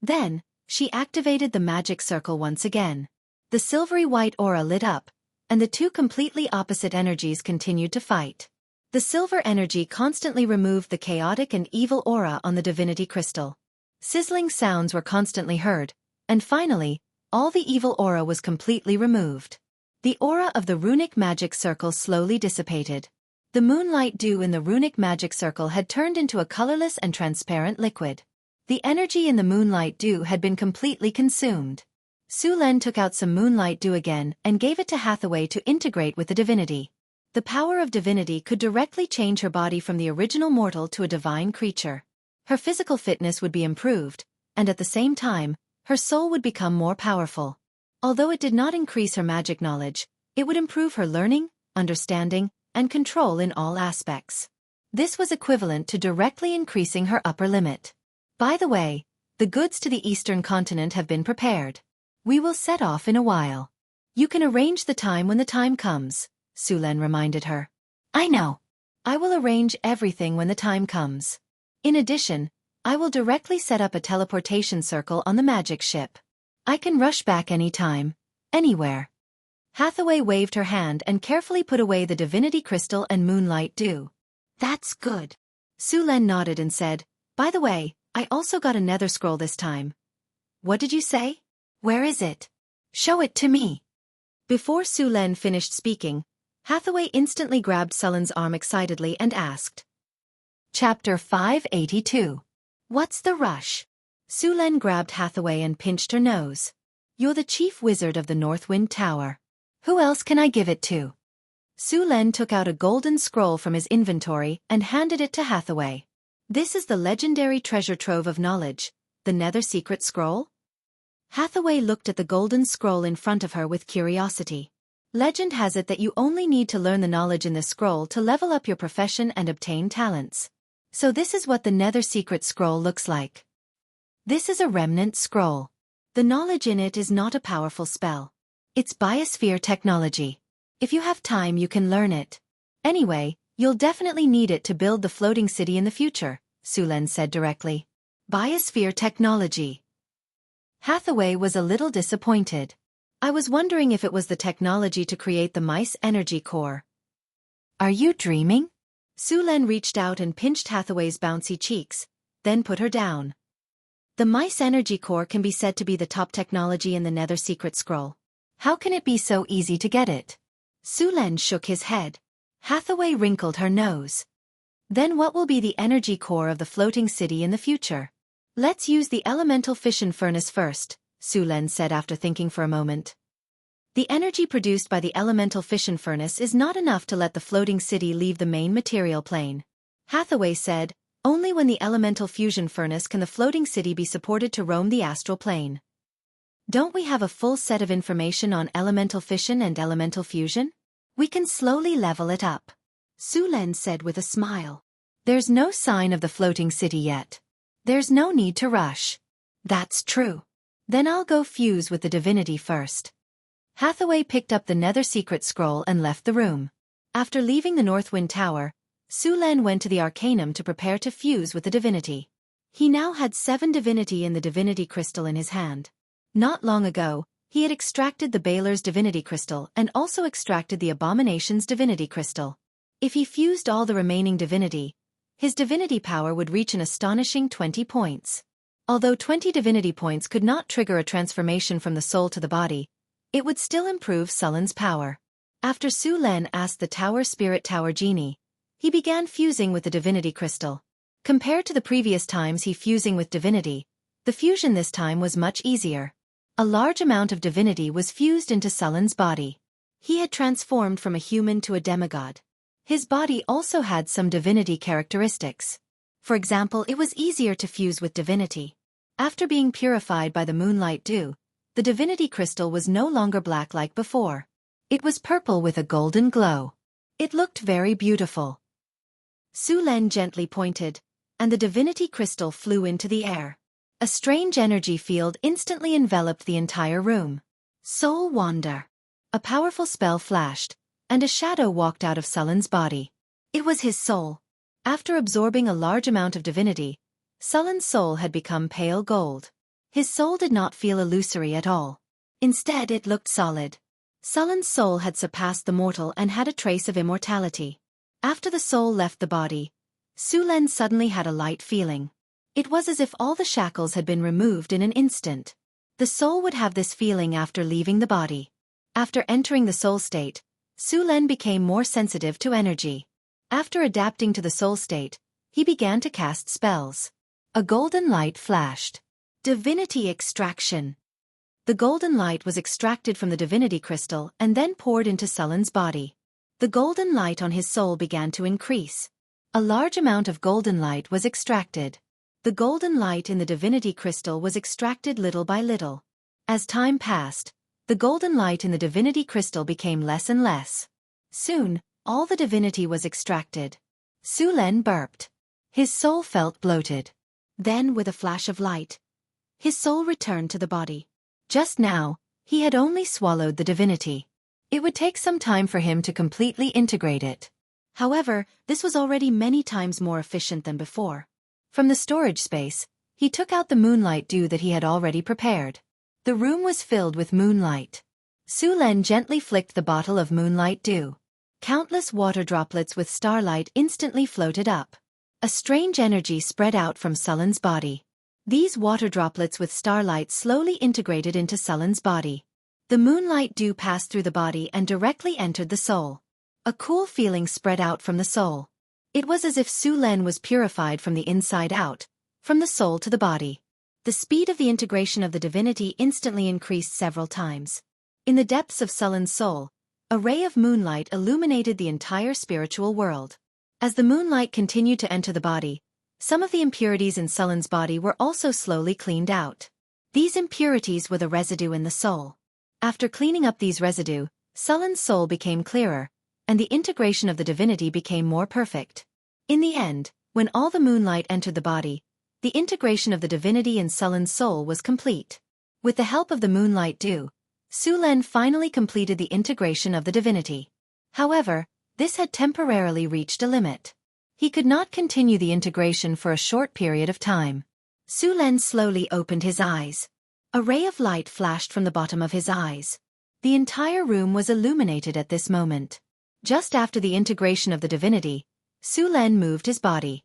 A: Then, she activated the magic circle once again. The silvery white aura lit up, and the two completely opposite energies continued to fight. The silver energy constantly removed the chaotic and evil aura on the divinity crystal. Sizzling sounds were constantly heard, and finally, all the evil aura was completely removed. The aura of the runic magic circle slowly dissipated. The moonlight dew in the runic magic circle had turned into a colorless and transparent liquid. The energy in the moonlight dew had been completely consumed. Su Len took out some moonlight dew again and gave it to Hathaway to integrate with the divinity. The power of divinity could directly change her body from the original mortal to a divine creature. Her physical fitness would be improved, and at the same time, her soul would become more powerful. Although it did not increase her magic knowledge, it would improve her learning, understanding, and control in all aspects. This was equivalent to directly increasing her upper limit. By the way, the goods to the eastern continent have been prepared. We will set off in a while. You can arrange the time when the time comes, Su Len reminded her. I know. I will arrange everything when the time comes. In addition, I will directly set up a teleportation circle on the magic ship. I can rush back any time, anywhere. Hathaway waved her hand and carefully put away the divinity crystal and moonlight dew. That's good. Su Len nodded and said, By the way, I also got a nether scroll this time. What did you say? Where is it? Show it to me. Before Su Len finished speaking, Hathaway instantly grabbed Sullen's arm excitedly and asked. Chapter 582. What's the rush? Su Len grabbed Hathaway and pinched her nose. You're the chief wizard of the Northwind Tower. Who else can I give it to? Su Len took out a golden scroll from his inventory and handed it to Hathaway. This is the legendary treasure trove of knowledge, the Nether Secret Scroll? Hathaway looked at the golden scroll in front of her with curiosity. Legend has it that you only need to learn the knowledge in this scroll to level up your profession and obtain talents. So this is what the Nether Secret Scroll looks like. This is a remnant scroll. The knowledge in it is not a powerful spell. It's biosphere technology. If you have time you can learn it. Anyway, you'll definitely need it to build the floating city in the future, Su Len said directly. Biosphere technology. Hathaway was a little disappointed. I was wondering if it was the technology to create the mice energy core. Are you dreaming? Su Len reached out and pinched Hathaway's bouncy cheeks, then put her down. The mice energy core can be said to be the top technology in the Nether Secret Scroll. How can it be so easy to get it? Su Len shook his head. Hathaway wrinkled her nose. Then what will be the energy core of the floating city in the future? Let's use the elemental fission furnace first, Su Len said after thinking for a moment. The energy produced by the elemental fission furnace is not enough to let the floating city leave the main material plane. Hathaway said, only when the elemental fusion furnace can the floating city be supported to roam the astral plane. Don't we have a full set of information on elemental fission and elemental fusion? We can slowly level it up. Su Len said with a smile. There's no sign of the floating city yet. There's no need to rush. That's true. Then I'll go fuse with the divinity first. Hathaway picked up the nether secret scroll and left the room. After leaving the Northwind Tower, Su Len went to the Arcanum to prepare to fuse with the divinity. He now had 7 divinity in the divinity crystal in his hand. Not long ago, he had extracted the Baylor's divinity crystal and also extracted the Abomination's divinity crystal. If he fused all the remaining divinity, his divinity power would reach an astonishing 20 points. Although 20 divinity points could not trigger a transformation from the soul to the body, it would still improve Sullen's power. After Su Len asked the Tower Spirit Tower Genie, he began fusing with the divinity crystal. Compared to the previous times he fusing with divinity, the fusion this time was much easier. A large amount of divinity was fused into Sullen's body. He had transformed from a human to a demigod. His body also had some divinity characteristics. For example, it was easier to fuse with divinity. After being purified by the moonlight dew, the divinity crystal was no longer black like before. It was purple with a golden glow. It looked very beautiful. Su Len gently pointed, and the divinity crystal flew into the air. A strange energy field instantly enveloped the entire room. Soul Wander. A powerful spell flashed, and a shadow walked out of Sullen's body. It was his soul. After absorbing a large amount of divinity, Sullen's soul had become pale gold. His soul did not feel illusory at all. Instead, it looked solid. Sullen's soul had surpassed the mortal and had a trace of immortality. After the soul left the body, Su Len suddenly had a light feeling. It was as if all the shackles had been removed in an instant. The soul would have this feeling after leaving the body. After entering the soul state, Su Len became more sensitive to energy. After adapting to the soul state, he began to cast spells. A golden light flashed. Divinity extraction. The golden light was extracted from the divinity crystal and then poured into Sullen's body. The golden light on his soul began to increase. A large amount of golden light was extracted. The golden light in the divinity crystal was extracted little by little. As time passed, the golden light in the divinity crystal became less and less. Soon, all the divinity was extracted. Su Len burped. His soul felt bloated. Then, with a flash of light, his soul returned to the body. Just now, he had only swallowed the divinity. It would take some time for him to completely integrate it. However, this was already many times more efficient than before. From the storage space, he took out the moonlight dew that he had already prepared. The room was filled with moonlight. Su Len gently flicked the bottle of moonlight dew. Countless water droplets with starlight instantly floated up. A strange energy spread out from Sullen's body. These water droplets with starlight slowly integrated into Sullen's body. The moonlight dew passed through the body and directly entered the soul. A cool feeling spread out from the soul. It was as if Su Len was purified from the inside out, from the soul to the body. The speed of the integration of the divinity instantly increased several times. In the depths of Sullen's soul, a ray of moonlight illuminated the entire spiritual world. As the moonlight continued to enter the body, some of the impurities in Sullen's body were also slowly cleaned out. These impurities were the residue in the soul. After cleaning up these residue, Sullen's soul became clearer, and the integration of the divinity became more perfect. In the end, when all the moonlight entered the body, the integration of the divinity in Sullen's soul was complete. With the help of the moonlight dew, Su Len finally completed the integration of the divinity. However, this had temporarily reached a limit. He could not continue the integration for a short period of time. Su Len slowly opened his eyes. A ray of light flashed from the bottom of his eyes. The entire room was illuminated at this moment. Just after the integration of the divinity, Su Len moved his body.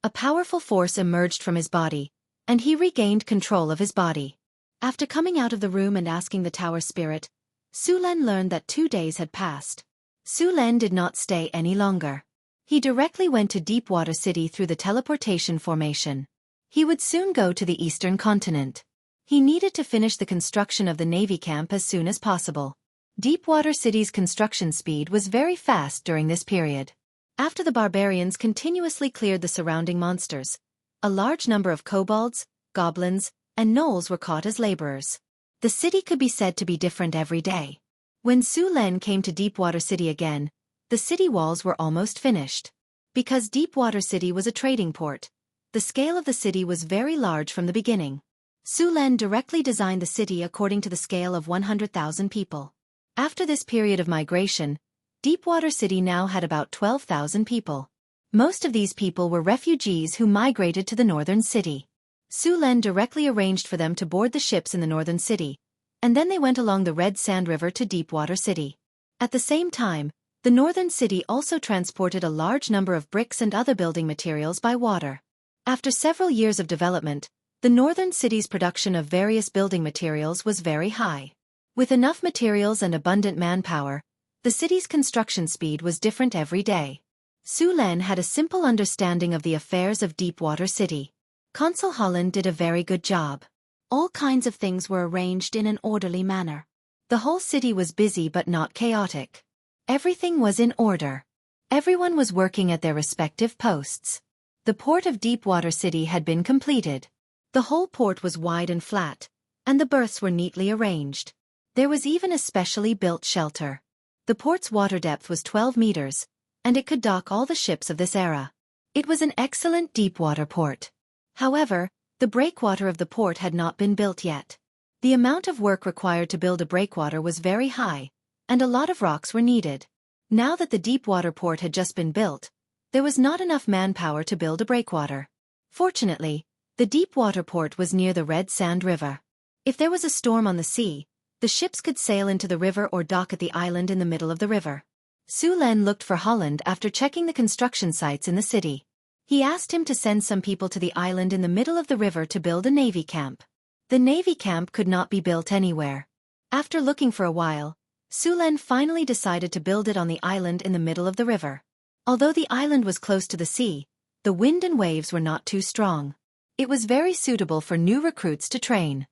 A: A powerful force emerged from his body, and he regained control of his body. After coming out of the room and asking the tower spirit, Su Len learned that 2 days had passed. Su Len did not stay any longer. He directly went to Deepwater City through the teleportation formation. He would soon go to the eastern continent. He needed to finish the construction of the Navy camp as soon as possible. Deepwater City's construction speed was very fast during this period. After the barbarians continuously cleared the surrounding monsters, a large number of kobolds, goblins, and gnolls were caught as laborers. The city could be said to be different every day. When Su Len came to Deepwater City again, the city walls were almost finished. Because Deepwater City was a trading port, the scale of the city was very large from the beginning. Su Len directly designed the city according to the scale of 100,000 people. After this period of migration, Deepwater City now had about 12,000 people. Most of these people were refugees who migrated to the northern city. Su Len directly arranged for them to board the ships in the northern city, and then they went along the Red Sand River to Deepwater City. At the same time, the northern city also transported a large number of bricks and other building materials by water. After several years of development, the northern city's production of various building materials was very high. With enough materials and abundant manpower, the city's construction speed was different every day. Su Len had a simple understanding of the affairs of Deepwater City. Consul Holland did a very good job. All kinds of things were arranged in an orderly manner. The whole city was busy but not chaotic. Everything was in order. Everyone was working at their respective posts. The port of Deepwater City had been completed. The whole port was wide and flat, and the berths were neatly arranged. There was even a specially built shelter. The port's water depth was 12 meters, and it could dock all the ships of this era. It was an excellent deep-water port. However, the breakwater of the port had not been built yet. The amount of work required to build a breakwater was very high, and a lot of rocks were needed. Now that the deep-water port had just been built, there was not enough manpower to build a breakwater. Fortunately, the deep-water port was near the Red Sand River. If there was a storm on the sea, the ships could sail into the river or dock at the island in the middle of the river. Su Len looked for Holland after checking the construction sites in the city. He asked him to send some people to the island in the middle of the river to build a navy camp. The navy camp could not be built anywhere. After looking for a while, Su Len finally decided to build it on the island in the middle of the river. Although the island was close to the sea, the wind and waves were not too strong. It was very suitable for new recruits to train.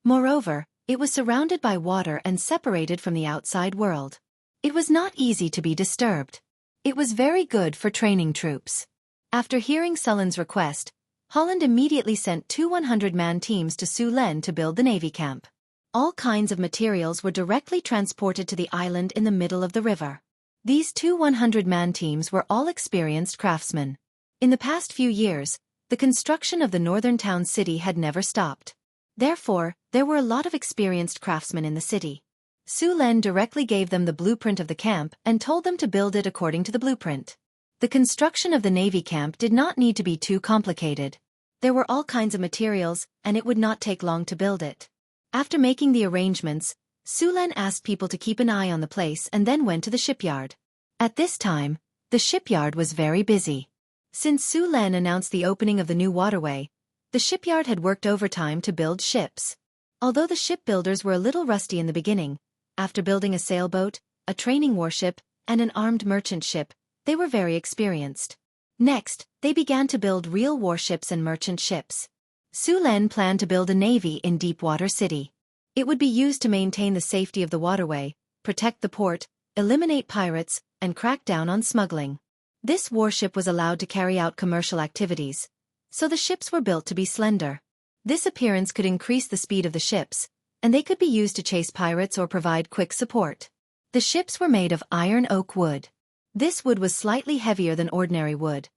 A: Moreover, it was surrounded by water and separated from the outside world. It was not easy to be disturbed. It was very good for training troops. After hearing Sullen's request, Holland immediately sent 2 100-man teams to Su Len to build the navy camp. All kinds of materials were directly transported to the island in the middle of the river. These 2 100-man teams were all experienced craftsmen. In the past few years, the construction of the northern town city had never stopped. Therefore, there were a lot of experienced craftsmen in the city. Su Len directly gave them the blueprint of the camp and told them to build it according to the blueprint. The construction of the navy camp did not need to be too complicated. There were all kinds of materials, and it would not take long to build it. After making the arrangements, Su Len asked people to keep an eye on the place and then went to the shipyard. At this time, the shipyard was very busy. Since Su Len announced the opening of the new waterway, the shipyard had worked overtime to build ships. Although the shipbuilders were a little rusty in the beginning, after building a sailboat, a training warship, and an armed merchant ship, they were very experienced. Next, they began to build real warships and merchant ships. Su Len planned to build a navy in Deepwater City. It would be used to maintain the safety of the waterway, protect the port, eliminate pirates, and crack down on smuggling. This warship was allowed to carry out commercial activities, so the ships were built to be slender. This appearance could increase the speed of the ships, and they could be used to chase pirates or provide quick support. The ships were made of iron oak wood. This wood was slightly heavier than ordinary wood,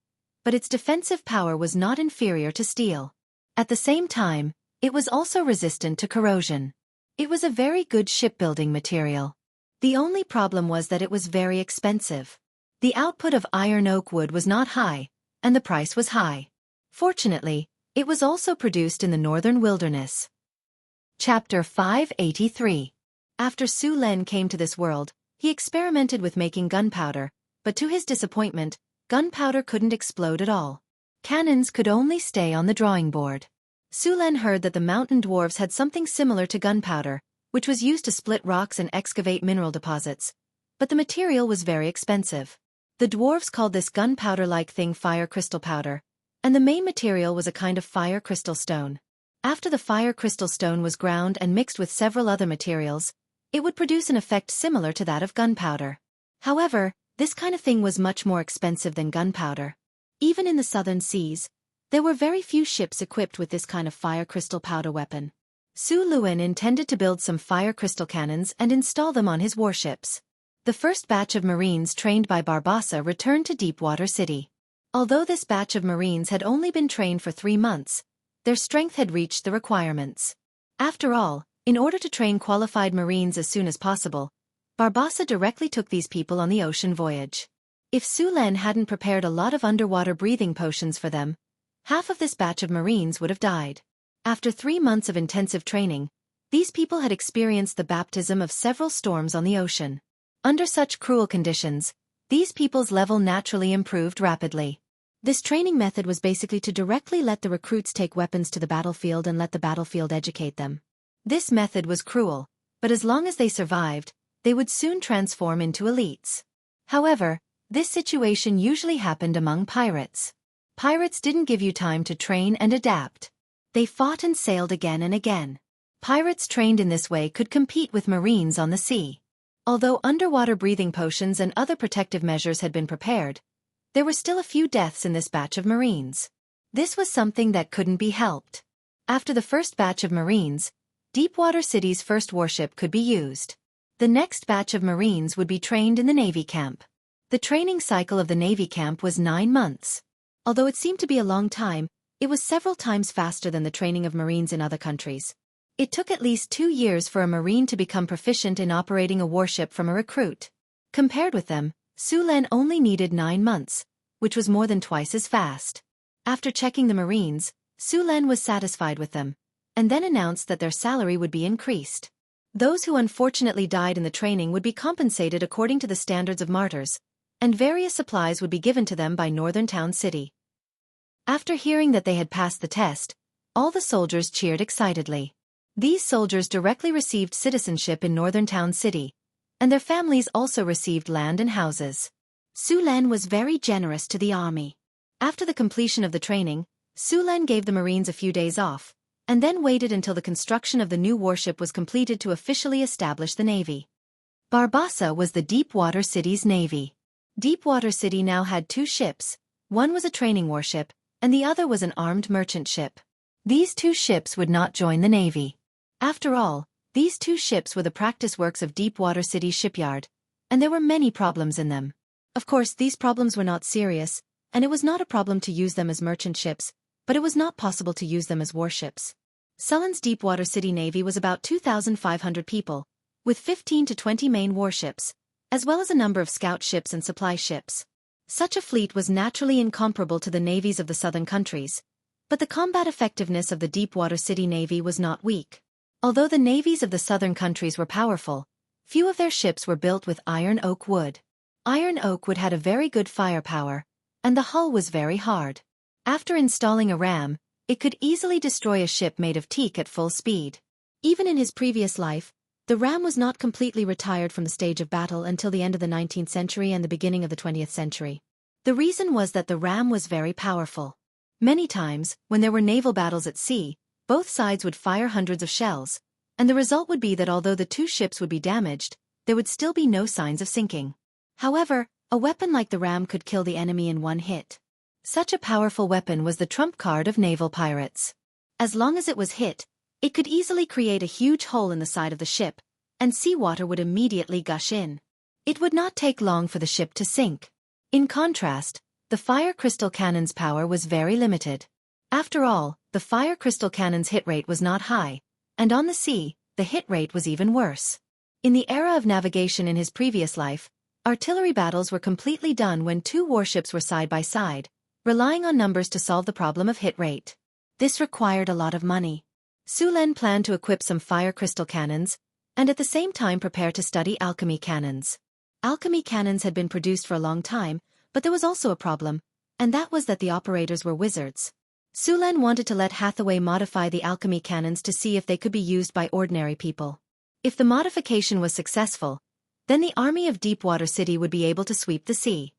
A: but its defensive power was not inferior to steel. At the same time, it was also resistant to corrosion. It was a very good shipbuilding material. The only problem was that it was very expensive. The output of iron oak wood was not high, and the price was high. Fortunately, it was also produced in the northern wilderness. Chapter 583. After Su Len came to this world, he experimented with making gunpowder, but to his disappointment, gunpowder couldn't explode at all. Cannons could only stay on the drawing board. Su Len heard that the mountain dwarves had something similar to gunpowder, which was used to split rocks and excavate mineral deposits, but the material was very expensive. The dwarves called this gunpowder-like thing fire crystal powder, and the main material was a kind of fire crystal stone. After the fire crystal stone was ground and mixed with several other materials, it would produce an effect similar to that of gunpowder. However, this kind of thing was much more expensive than gunpowder. Even in the southern seas, there were very few ships equipped with this kind of fire crystal powder weapon. Su Luan intended to build some fire crystal cannons and install them on his warships. The first batch of Marines trained by Barbossa returned to Deepwater City. Although this batch of Marines had only been trained for 3 months, their strength had reached the requirements. After all, in order to train qualified Marines as soon as possible, Barbossa directly took these people on the ocean voyage. If Su Len hadn't prepared a lot of underwater breathing potions for them, half of this batch of Marines would have died. After 3 months of intensive training, these people had experienced the baptism of several storms on the ocean. Under such cruel conditions, these people's level naturally improved rapidly. This training method was basically to directly let the recruits take weapons to the battlefield and let the battlefield educate them. This method was cruel, but as long as they survived, they would soon transform into elites. However, this situation usually happened among pirates. Pirates didn't give you time to train and adapt. They fought and sailed again and again. Pirates trained in this way could compete with Marines on the sea. Although underwater breathing potions and other protective measures had been prepared, there were still a few deaths in this batch of Marines. This was something that couldn't be helped. After the first batch of Marines, Deepwater City's first warship could be used. The next batch of Marines would be trained in the Navy camp. The training cycle of the Navy camp was 9 months. Although it seemed to be a long time, it was several times faster than the training of Marines in other countries. It took at least 2 years for a Marine to become proficient in operating a warship from a recruit. Compared with them, Su Len only needed 9 months, which was more than twice as fast. After checking the Marines, Su Len was satisfied with them, and then announced that their salary would be increased. Those who unfortunately died in the training would be compensated according to the standards of martyrs, and various supplies would be given to them by Northern Town City. After hearing that they had passed the test, all the soldiers cheered excitedly. These soldiers directly received citizenship in Northern Town City, and their families also received land and houses. Su Len was very generous to the army. After the completion of the training, Su Len gave the Marines a few days off, and then waited until the construction of the new warship was completed to officially establish the Navy. Barbossa was the Deepwater City's Navy. Deepwater City now had 2 ships, one was a training warship, and the other was an armed merchant ship. These 2 ships would not join the Navy. After all, these 2 ships were the practice works of Deepwater City's shipyard, and there were many problems in them. Of course, these problems were not serious, and it was not a problem to use them as merchant ships, but it was not possible to use them as warships. Sullen's Deepwater City Navy was about 2,500 people, with 15 to 20 main warships, as well as a number of scout ships and supply ships. Such a fleet was naturally incomparable to the navies of the southern countries, but the combat effectiveness of the Deepwater City Navy was not weak. Although the navies of the southern countries were powerful, few of their ships were built with iron oak wood. Iron oak wood had a very good firepower, and the hull was very hard. After installing a ram, it could easily destroy a ship made of teak at full speed. Even in his previous life, the ram was not completely retired from the stage of battle until the end of the 19th century and the beginning of the 20th century. The reason was that the ram was very powerful. Many times, when there were naval battles at sea, both sides would fire hundreds of shells, and the result would be that although the 2 ships would be damaged, there would still be no signs of sinking. However, a weapon like the ram could kill the enemy in 1 hit. Such a powerful weapon was the trump card of naval pirates. As long as it was hit, it could easily create a huge hole in the side of the ship, and seawater would immediately gush in. It would not take long for the ship to sink. In contrast, the fire crystal cannon's power was very limited. After all, the fire crystal cannon's hit rate was not high, and on the sea, the hit rate was even worse. In the era of navigation in his previous life, artillery battles were completely done when 2 warships were side by side, relying on numbers to solve the problem of hit rate. This required a lot of money. Su Len planned to equip some fire crystal cannons, and at the same time prepare to study alchemy cannons. Alchemy cannons had been produced for a long time, but there was also a problem, and that was that the operators were wizards. Su Len wanted to let Hathaway modify the alchemy cannons to see if they could be used by ordinary people. If the modification was successful, then the army of Deepwater City would be able to sweep the sea.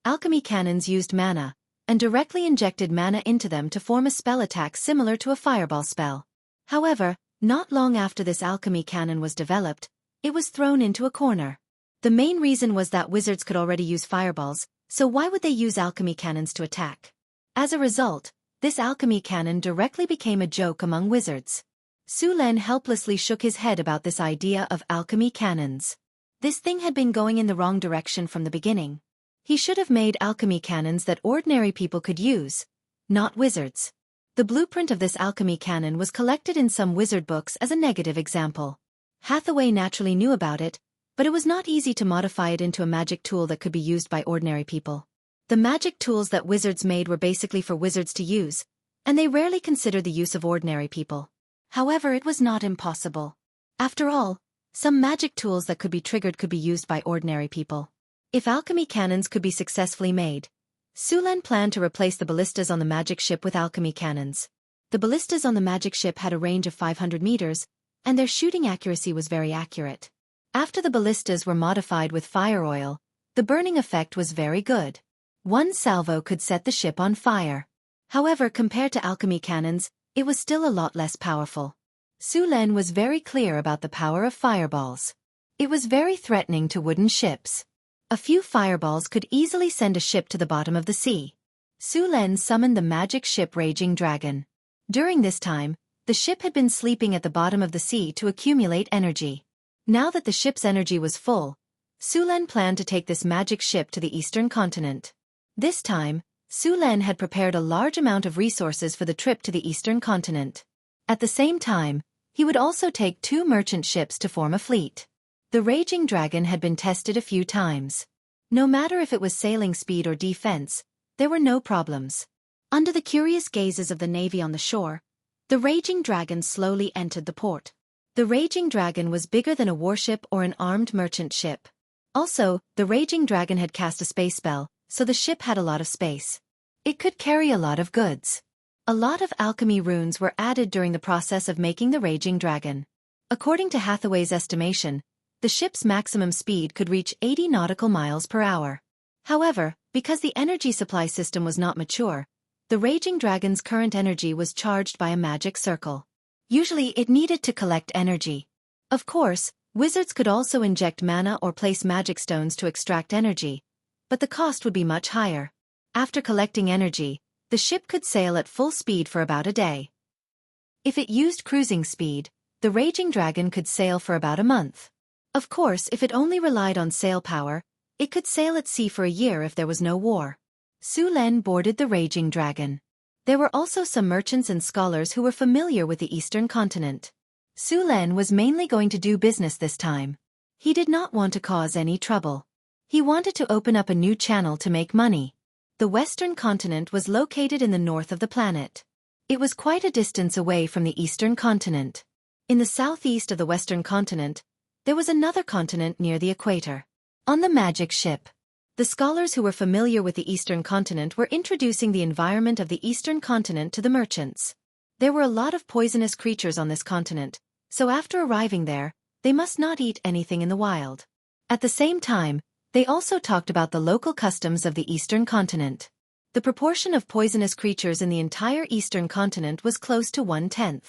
A: Alchemy cannons used mana, and directly injected mana into them to form a spell attack similar to a fireball spell. However, not long after this alchemy cannon was developed, it was thrown into a corner. The main reason was that wizards could already use fireballs, so why would they use alchemy cannons to attack? As a result, this alchemy cannon directly became a joke among wizards. Su Len helplessly shook his head about this idea of alchemy cannons. This thing had been going in the wrong direction from the beginning. He should have made alchemy cannons that ordinary people could use, not wizards. The blueprint of this alchemy cannon was collected in some wizard books as a negative example. Hathaway naturally knew about it, but it was not easy to modify it into a magic tool that could be used by ordinary people. The magic tools that wizards made were basically for wizards to use, and they rarely considered the use of ordinary people. However, it was not impossible. After all, some magic tools that could be triggered could be used by ordinary people. If alchemy cannons could be successfully made, Su Len planned to replace the ballistas on the magic ship with alchemy cannons. The ballistas on the magic ship had a range of 500 meters, and their shooting accuracy was very accurate. After the ballistas were modified with fire oil, the burning effect was very good. One salvo could set the ship on fire. However, compared to alchemy cannons, it was still a lot less powerful. Su Len was very clear about the power of fireballs. It was very threatening to wooden ships. A few fireballs could easily send a ship to the bottom of the sea. Su Len summoned the magic ship Raging Dragon. During this time, the ship had been sleeping at the bottom of the sea to accumulate energy. Now that the ship's energy was full, Su Len planned to take this magic ship to the eastern continent. This time, Su Len had prepared a large amount of resources for the trip to the eastern continent. At the same time, he would also take 2 merchant ships to form a fleet. The Raging Dragon had been tested a few times. No matter if it was sailing speed or defense, there were no problems. Under the curious gazes of the navy on the shore, the Raging Dragon slowly entered the port. The Raging Dragon was bigger than a warship or an armed merchant ship. Also, the Raging Dragon had cast a space spell, so the ship had a lot of space. It could carry a lot of goods. A lot of alchemy runes were added during the process of making the Raging Dragon. According to Hathaway's estimation, the ship's maximum speed could reach 80 nautical miles per hour. However, because the energy supply system was not mature, the Raging Dragon's current energy was charged by a magic circle. Usually it needed to collect energy. Of course, wizards could also inject mana or place magic stones to extract energy, but the cost would be much higher. After collecting energy, the ship could sail at full speed for about a day. If it used cruising speed, the Raging Dragon could sail for about a month. Of course, if it only relied on sail power, it could sail at sea for a year if there was no war. Su Len boarded the Raging Dragon. There were also some merchants and scholars who were familiar with the eastern continent. Su Len was mainly going to do business this time. He did not want to cause any trouble. He wanted to open up a new channel to make money. The western continent was located in the north of the planet. It was quite a distance away from the eastern continent. In the southeast of the western continent, there was another continent near the equator. On the magic ship, the scholars who were familiar with the eastern continent were introducing the environment of the eastern continent to the merchants. There were a lot of poisonous creatures on this continent, so after arriving there, they must not eat anything in the wild. At the same time, they also talked about the local customs of the eastern continent. The proportion of poisonous creatures in the entire eastern continent was close to 1/10.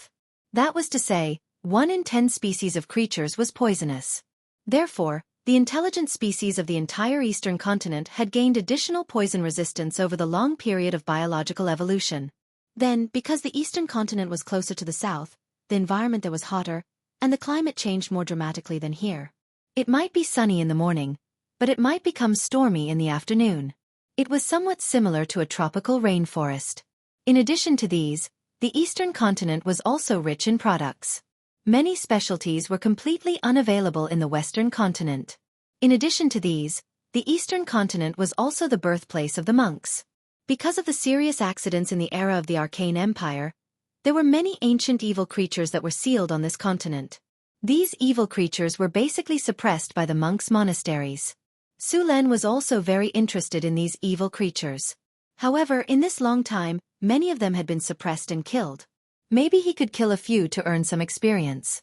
A: That was to say, 1 in 10 species of creatures was poisonous. Therefore, the intelligent species of the entire eastern continent had gained additional poison resistance over the long period of biological evolution. Then, because the eastern continent was closer to the south, the environment there was hotter, and the climate changed more dramatically than here. It might be sunny in the morning, but it might become stormy in the afternoon. It was somewhat similar to a tropical rainforest. In addition to these, the eastern continent was also rich in products. Many specialties were completely unavailable in the western continent. In addition to these, the eastern continent was also the birthplace of the monks. Because of the serious accidents in the era of the Arcane Empire, there were many ancient evil creatures that were sealed on this continent. These evil creatures were basically suppressed by the monks' monasteries. Su Len was also very interested in these evil creatures. However, in this long time, many of them had been suppressed and killed. Maybe he could kill a few to earn some experience.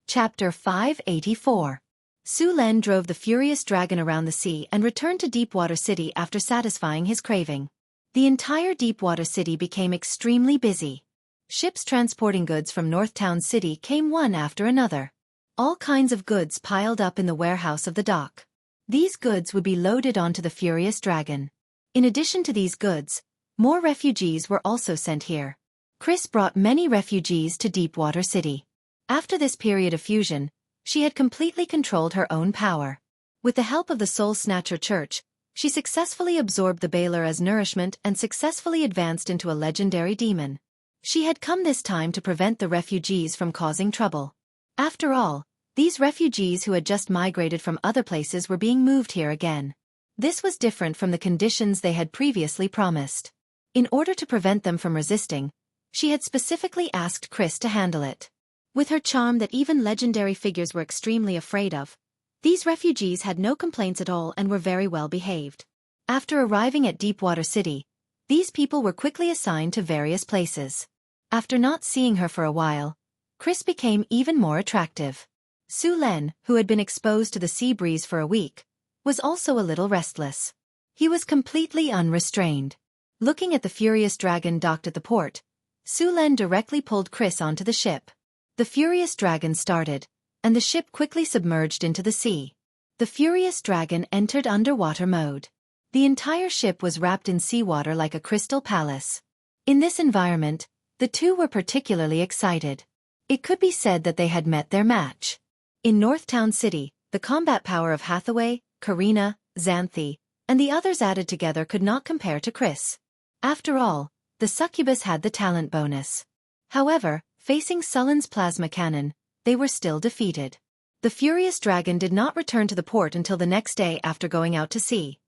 A: Chapter 584. Su Len drove the furious dragon around the sea and returned to Deepwater City after satisfying his craving. The entire Deepwater City became extremely busy. Ships transporting goods from Northtown City came one after another. All kinds of goods piled up in the warehouse of the dock. These goods would be loaded onto the furious dragon. In addition to these goods, more refugees were also sent here. Chris brought many refugees to Deepwater City. After this period of fusion, she had completely controlled her own power. With the help of the Soul Snatcher Church, she successfully absorbed the Baylor as nourishment and successfully advanced into a legendary demon. She had come this time to prevent the refugees from causing trouble. After all, these refugees who had just migrated from other places were being moved here again. This was different from the conditions they had previously promised. In order to prevent them from resisting, she had specifically asked Chris to handle it. With her charm that even legendary figures were extremely afraid of, these refugees had no complaints at all and were very well behaved. After arriving at Deepwater City, these people were quickly assigned to various places. After not seeing her for a while, Chris became even more attractive. Su Len, who had been exposed to the sea breeze for a week, was also a little restless. He was completely unrestrained. Looking at the furious dragon docked at the port, Su Len directly pulled Chris onto the ship. The furious dragon started, and the ship quickly submerged into the sea. The furious dragon entered underwater mode. The entire ship was wrapped in seawater like a crystal palace. In this environment, the two were particularly excited. It could be said that they had met their match. In Northtown City, the combat power of Hathaway, Karina, Xanthi, and the others added together could not compare to Chris. After all, the succubus had the talent bonus. However, facing Sullen's plasma cannon, they were still defeated. The furious dragon did not return to the port until the next day after going out to sea.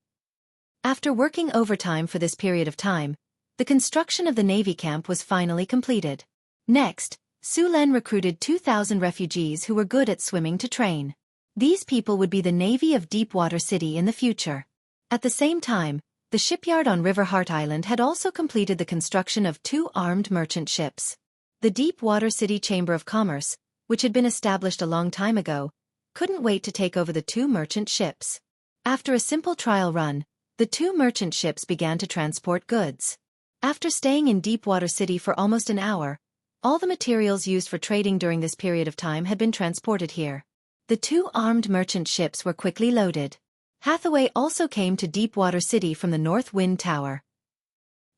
A: After working overtime for this period of time, the construction of the Navy camp was finally completed. Next, Su Len recruited 2,000 refugees who were good at swimming to train. These people would be the Navy of Deepwater City in the future. At the same time, the shipyard on River Heart Island had also completed the construction of 2 armed merchant ships. The Deepwater City Chamber of Commerce, which had been established a long time ago, couldn't wait to take over the 2 merchant ships. After a simple trial run, the 2 merchant ships began to transport goods. After staying in Deepwater City for almost an hour, all the materials used for trading during this period of time had been transported here. The 2 armed merchant ships were quickly loaded. Hathaway also came to Deepwater City from the North Wind Tower.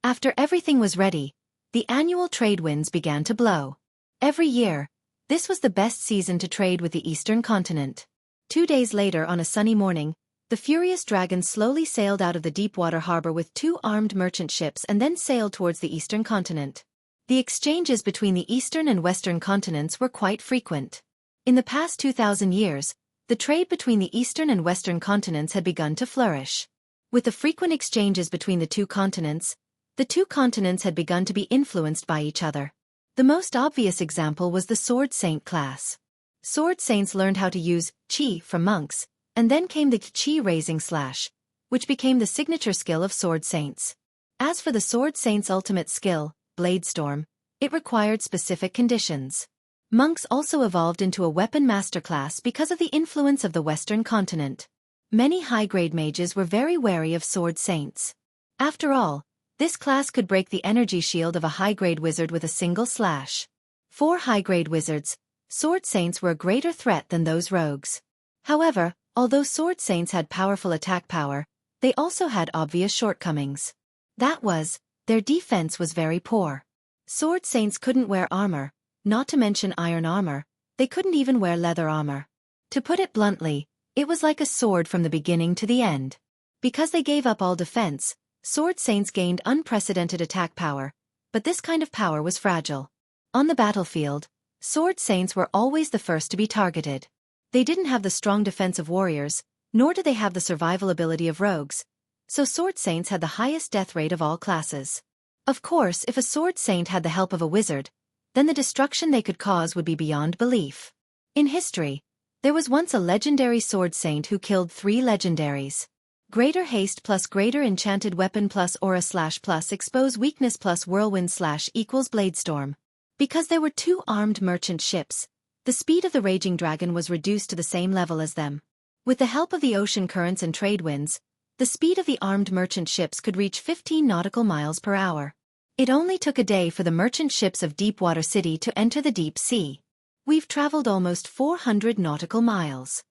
A: After everything was ready, the annual trade winds began to blow. Every year, this was the best season to trade with the Eastern continent. 2 days later on a sunny morning, the furious dragon slowly sailed out of the Deepwater harbor with 2 armed merchant ships and then sailed towards the Eastern continent. The exchanges between the Eastern and Western continents were quite frequent. In the past 2,000 years, the trade between the Eastern and Western continents had begun to flourish. With the frequent exchanges between the 2 continents, the 2 continents had begun to be influenced by each other. The most obvious example was the Sword Saint class. Sword Saints learned how to use Qi from monks, and then came the Qi raising slash, which became the signature skill of Sword Saints. As for the Sword Saint's ultimate skill, Blade Storm, it required specific conditions. Monks also evolved into a weapon master class because of the influence of the Western continent. Many high-grade mages were very wary of Sword Saints. After all, this class could break the energy shield of a high-grade wizard with a single slash. For high-grade wizards, Sword Saints were a greater threat than those rogues. However, although Sword Saints had powerful attack power, they also had obvious shortcomings. That was, their defense was very poor. Sword Saints couldn't wear armor, not to mention iron armor, they couldn't even wear leather armor. To put it bluntly, it was like a sword from the beginning to the end. Because they gave up all defense, Sword Saints gained unprecedented attack power, but this kind of power was fragile. On the battlefield, Sword Saints were always the first to be targeted. They didn't have the strong defense of warriors, nor did they have the survival ability of rogues, so Sword Saints had the highest death rate of all classes. Of course, if a Sword Saint had the help of a wizard, then the destruction they could cause would be beyond belief. In history, there was once a legendary Sword Saint who killed 3 legendaries. Greater haste plus greater enchanted weapon plus aura slash plus expose weakness plus whirlwind slash equals bladestorm. Because there were 2 armed merchant ships, The speed of the raging dragon was reduced to the same level as them. With the help of the ocean currents and trade winds, the speed of the armed merchant ships could reach 15 nautical miles per hour. It only took a day for the merchant ships of Deepwater City to enter the deep sea. We've traveled almost 400 nautical miles.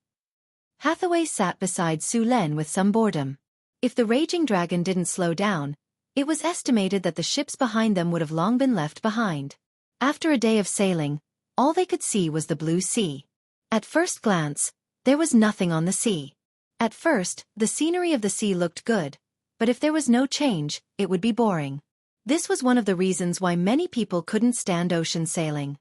A: Hathaway sat beside Su Len with some boredom. If the raging dragon didn't slow down, it was estimated that the ships behind them would have long been left behind. After a day of sailing, all they could see was the blue sea. At first glance, there was nothing on the sea. At first, the scenery of the sea looked good, but if there was no change, it would be boring. This was one of the reasons why many people couldn't stand ocean sailing.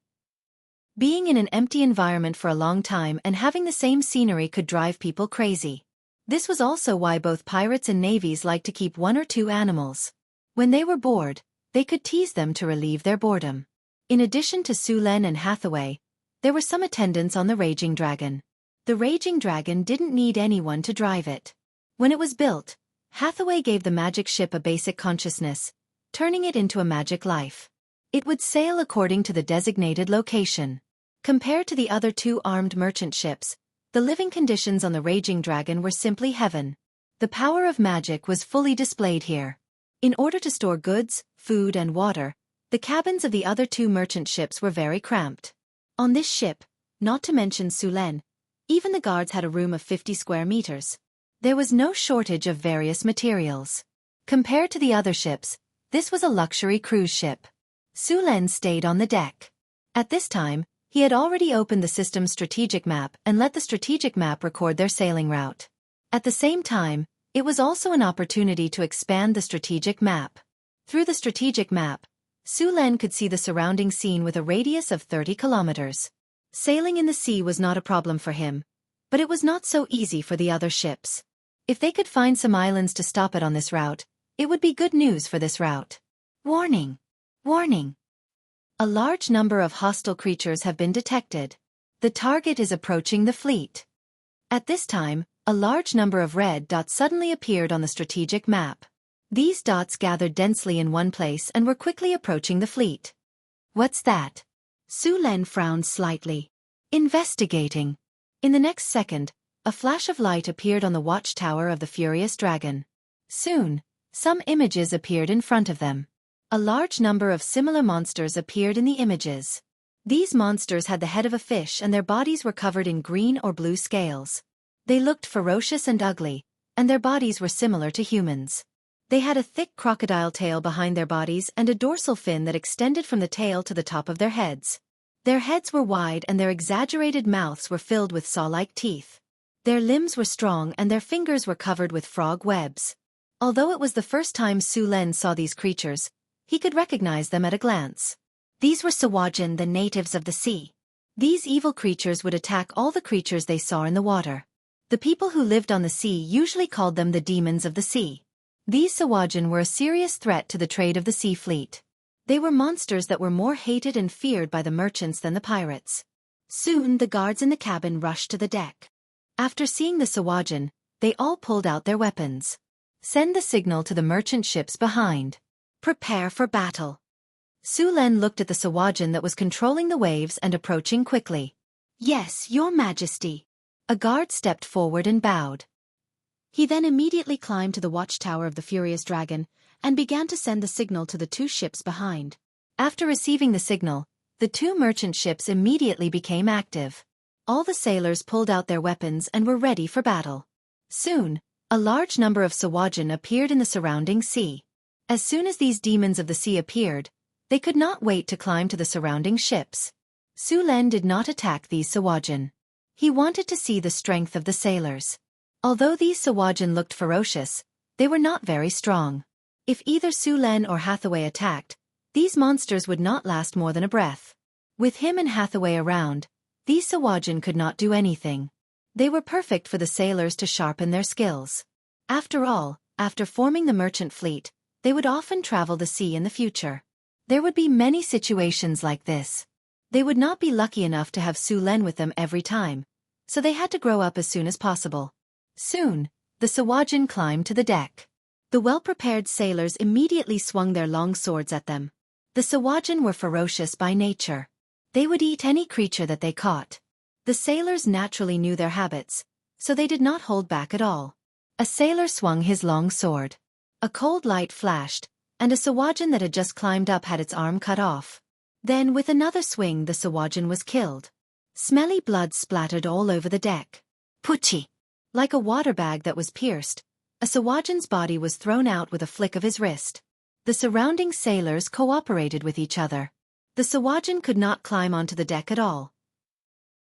A: Being in an empty environment for a long time and having the same scenery could drive people crazy. This was also why both pirates and navies liked to keep one or two animals. When they were bored, they could tease them to relieve their boredom. In addition to Su Len and Hathaway, there were some attendants on the raging dragon. The raging dragon didn't need anyone to drive it. When it was built, Hathaway gave the magic ship a basic consciousness, turning it into a magic life. It would sail according to the designated location. Compared to the other two armed merchant ships, the living conditions on the raging dragon were simply heaven. The power of magic was fully displayed here. In order to store goods, food and water, the cabins of the other two merchant ships were very cramped. On this ship, not to mention Su Len, even the guards had a room of 50 square meters. There was no shortage of various materials. Compared to the other ships, this was a luxury cruise ship. Su Len stayed on the deck. At this time, he had already opened the system's strategic map and let the strategic map record their sailing route. At the same time, it was also an opportunity to expand the strategic map. Through the strategic map, Su Len could see the surrounding scene with a radius of 30 kilometers. Sailing in the sea was not a problem for him, but it was not so easy for the other ships. If they could find some islands to stop it on this route, it would be good news for this route. Warning! Warning! A large number of hostile creatures have been detected. The target is approaching the fleet. At this time, a large number of red dots suddenly appeared on the strategic map. These dots gathered densely in one place and were quickly approaching the fleet. What's that? Su Len frowned slightly. Investigating. In the next second, a flash of light appeared on the watchtower of the furious dragon. Soon, some images appeared in front of them. A large number of similar monsters appeared in the images. These monsters had the head of a fish and their bodies were covered in green or blue scales. They looked ferocious and ugly, and their bodies were similar to humans. They had a thick crocodile tail behind their bodies and a dorsal fin that extended from the tail to the top of their heads. Their heads were wide and their exaggerated mouths were filled with saw-like teeth. Their limbs were strong and their fingers were covered with frog webs. Although it was the first time Su Len saw these creatures, he could recognize them at a glance. These were Sawajin, the natives of the sea. These evil creatures would attack all the creatures they saw in the water. The people who lived on the sea usually called them the demons of the sea. These Sawajin were a serious threat to the trade of the sea fleet. They were monsters that were more hated and feared by the merchants than the pirates. Soon the guards in the cabin rushed to the deck. After seeing the Sawajin, they all pulled out their weapons. Send the signal to the merchant ships behind. Prepare for battle. Su Len looked at the Sawajin that was controlling the waves and approaching quickly. Yes, your majesty. A guard stepped forward and bowed. He then immediately climbed to the watchtower of the furious dragon and began to send the signal to the two ships behind. After receiving the signal, the two merchant ships immediately became active. All the sailors pulled out their weapons and were ready for battle. Soon, a large number of Sawajin appeared in the surrounding sea. As soon as these demons of the sea appeared, they could not wait to climb to the surrounding ships. Su Len did not attack these Sawajin. He wanted to see the strength of the sailors. Although these Sawajin looked ferocious, they were not very strong. If either Su Len or Hathaway attacked, these monsters would not last more than a breath. With him and Hathaway around, these Sawajin could not do anything. They were perfect for the sailors to sharpen their skills. After all, after forming the merchant fleet, they would often travel the sea in the future. There would be many situations like this. They would not be lucky enough to have Su Len with them every time, so they had to grow up as soon as possible. Soon, the Sawajin climbed to the deck. The well-prepared sailors immediately swung their long swords at them. The Sawajin were ferocious by nature. They would eat any creature that they caught. The sailors naturally knew their habits, so they did not hold back at all. A sailor swung his long sword. A cold light flashed, and a Sawajan that had just climbed up had its arm cut off. Then with another swing the Sawajan was killed. Smelly blood splattered all over the deck. Puchi! Like a water bag that was pierced, a Sawajan's body was thrown out with a flick of his wrist. The surrounding sailors cooperated with each other. The Sawajan could not climb onto the deck at all.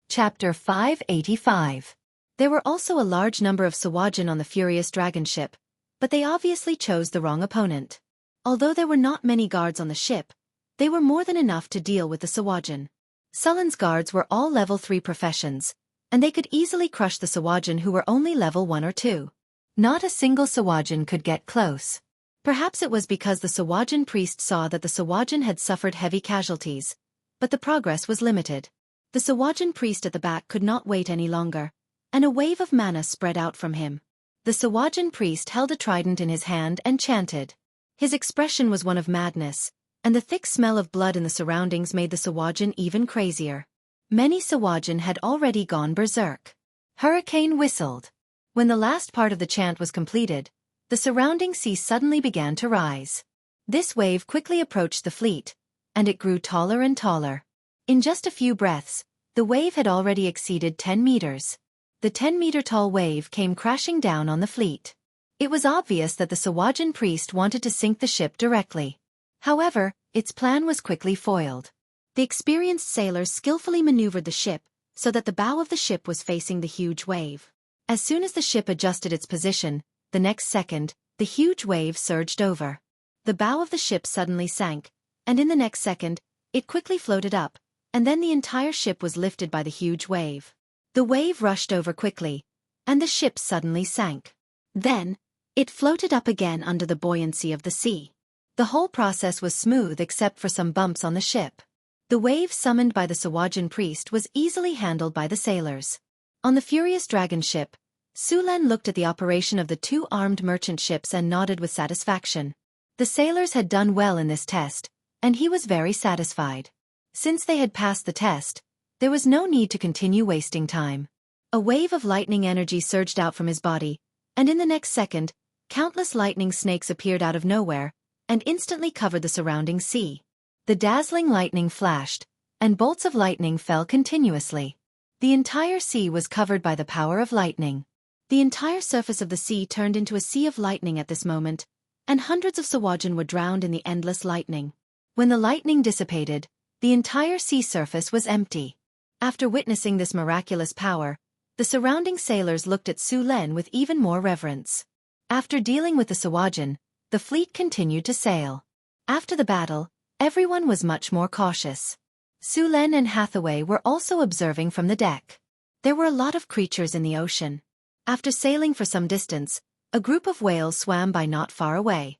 A: Chapter 585. There were also a large number of Sawajan on the furious dragon ship, but they obviously chose the wrong opponent. Although there were not many guards on the ship, they were more than enough to deal with the Sawajan. Sullen's guards were all level 3 professions, and they could easily crush the Sawajan who were only level 1 or 2. Not a single Sawajan could get close. Perhaps it was because the Sawajan priest saw that the Sawajan had suffered heavy casualties, but the progress was limited. The Sawajan priest at the back could not wait any longer, and a wave of mana spread out from him. The Sawajan priest held a trident in his hand and chanted. His expression was one of madness, and the thick smell of blood in the surroundings made the Sawajan even crazier. Many Sawajan had already gone berserk. Hurricane whistled. When the last part of the chant was completed, the surrounding sea suddenly began to rise. This wave quickly approached the fleet, and it grew taller and taller. In just a few breaths, the wave had already exceeded 10 meters. The 10-meter-tall wave came crashing down on the fleet. It was obvious that the Sawajan priest wanted to sink the ship directly. However, its plan was quickly foiled. The experienced sailors skillfully maneuvered the ship so that the bow of the ship was facing the huge wave. As soon as the ship adjusted its position, the next second, the huge wave surged over. The bow of the ship suddenly sank, and in the next second, it quickly floated up, and then the entire ship was lifted by the huge wave. The wave rushed over quickly, and the ship suddenly sank. Then, it floated up again under the buoyancy of the sea. The whole process was smooth except for some bumps on the ship. The wave summoned by the Sawajan priest was easily handled by the sailors. On the furious dragon ship, Sulen looked at the operation of the 2 armed merchant ships and nodded with satisfaction. The sailors had done well in this test, and he was very satisfied. Since they had passed the test, there was no need to continue wasting time. A wave of lightning energy surged out from his body, and in the next second, countless lightning snakes appeared out of nowhere, and instantly covered the surrounding sea. The dazzling lightning flashed, and bolts of lightning fell continuously. The entire sea was covered by the power of lightning. The entire surface of the sea turned into a sea of lightning at this moment, and hundreds of Sawajan were drowned in the endless lightning. When the lightning dissipated, the entire sea surface was empty. After witnessing this miraculous power, the surrounding sailors looked at Sulen with even more reverence. After dealing with the Sawajan, the fleet continued to sail. After the battle, everyone was much more cautious. Sulen and Hathaway were also observing from the deck. There were a lot of creatures in the ocean. After sailing for some distance, a group of whales swam by not far away.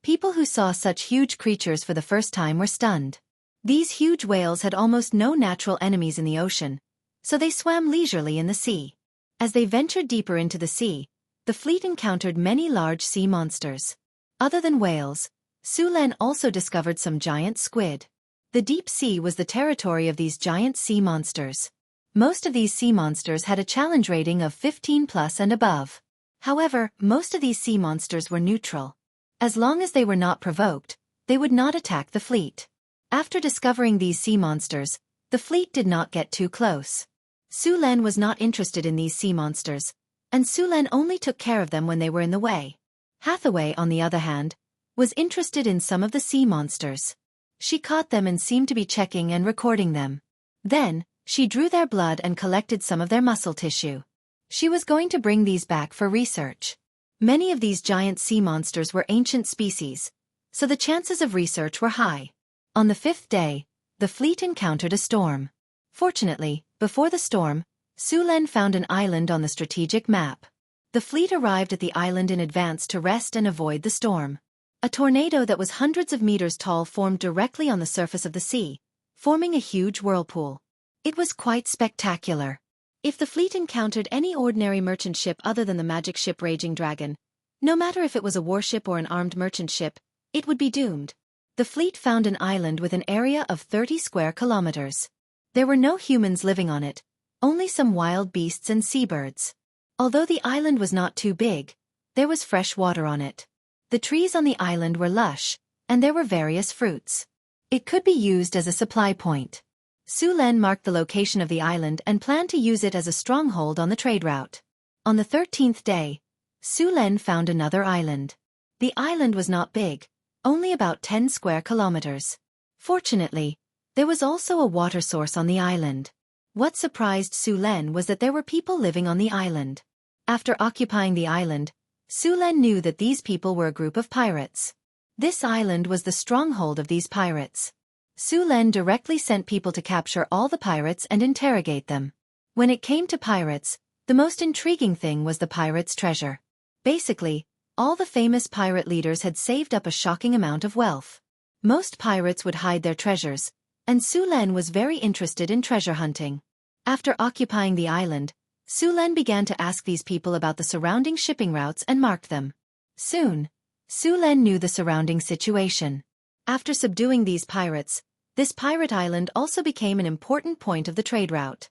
A: People who saw such huge creatures for the first time were stunned. These huge whales had almost no natural enemies in the ocean, so they swam leisurely in the sea. As they ventured deeper into the sea, the fleet encountered many large sea monsters. Other than whales, Sulen also discovered some giant squid. The deep sea was the territory of these giant sea monsters. Most of these sea monsters had a challenge rating of 15+ and above. However, most of these sea monsters were neutral. As long as they were not provoked, they would not attack the fleet. After discovering these sea monsters, the fleet did not get too close. Sulen was not interested in these sea monsters, and Sulen only took care of them when they were in the way. Hathaway, on the other hand, was interested in some of the sea monsters. She caught them and seemed to be checking and recording them. Then, she drew their blood and collected some of their muscle tissue. She was going to bring these back for research. Many of these giant sea monsters were ancient species, so the chances of research were high. On the 5th day, the fleet encountered a storm. Fortunately, before the storm, Sulen found an island on the strategic map. The fleet arrived at the island in advance to rest and avoid the storm. A tornado that was hundreds of meters tall formed directly on the surface of the sea, forming a huge whirlpool. It was quite spectacular. If the fleet encountered any ordinary merchant ship other than the magic ship Raging Dragon, no matter if it was a warship or an armed merchant ship, it would be doomed. The fleet found an island with an area of 30 square kilometers. There were no humans living on it, only some wild beasts and seabirds. Although the island was not too big, there was fresh water on it. The trees on the island were lush, and there were various fruits. It could be used as a supply point. Su Len marked the location of the island and planned to use it as a stronghold on the trade route. On the 13th day, Su Len found another island. The island was not big, only about 10 square kilometers. Fortunately, there was also a water source on the island. What surprised Su Len was that there were people living on the island. After occupying the island, Su Len knew that these people were a group of pirates. This island was the stronghold of these pirates. Su Len directly sent people to capture all the pirates and interrogate them. When it came to pirates, the most intriguing thing was the pirates' treasure. Basically, all the famous pirate leaders had saved up a shocking amount of wealth. Most pirates would hide their treasures, and Su Len was very interested in treasure hunting. After occupying the island, Su Len began to ask these people about the surrounding shipping routes and marked them. Soon, Su Len knew the surrounding situation. After subduing these pirates, this pirate island also became an important point of the trade route.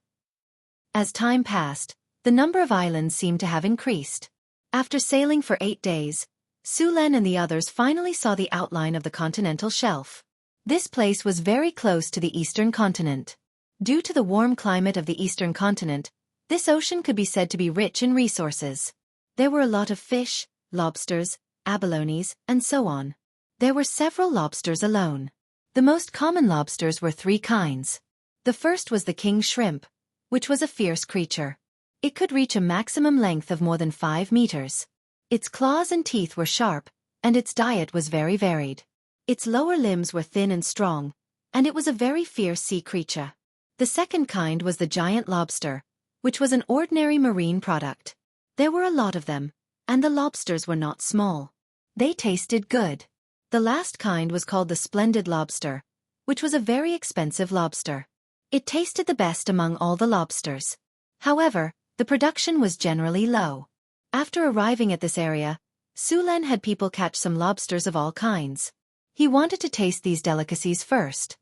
A: As time passed, the number of islands seemed to have increased. After sailing for 8 days, Su Len and the others finally saw the outline of the continental shelf. This place was very close to the eastern continent. Due to the warm climate of the eastern continent, this ocean could be said to be rich in resources. There were a lot of fish, lobsters, abalones, and so on. There were several lobsters alone. The most common lobsters were 3 kinds. The first was the king shrimp, which was a fierce creature. It could reach a maximum length of more than 5 meters. Its claws and teeth were sharp, and its diet was very varied. Its lower limbs were thin and strong, and it was a very fierce sea creature. The second kind was the giant lobster, which was an ordinary marine product. There were a lot of them, and the lobsters were not small. They tasted good. The last kind was called the splendid lobster, which was a very expensive lobster. It tasted the best among all the lobsters. However, the production was generally low. After arriving at this area, Su Len had people catch some lobsters of all kinds. He wanted to taste these delicacies first.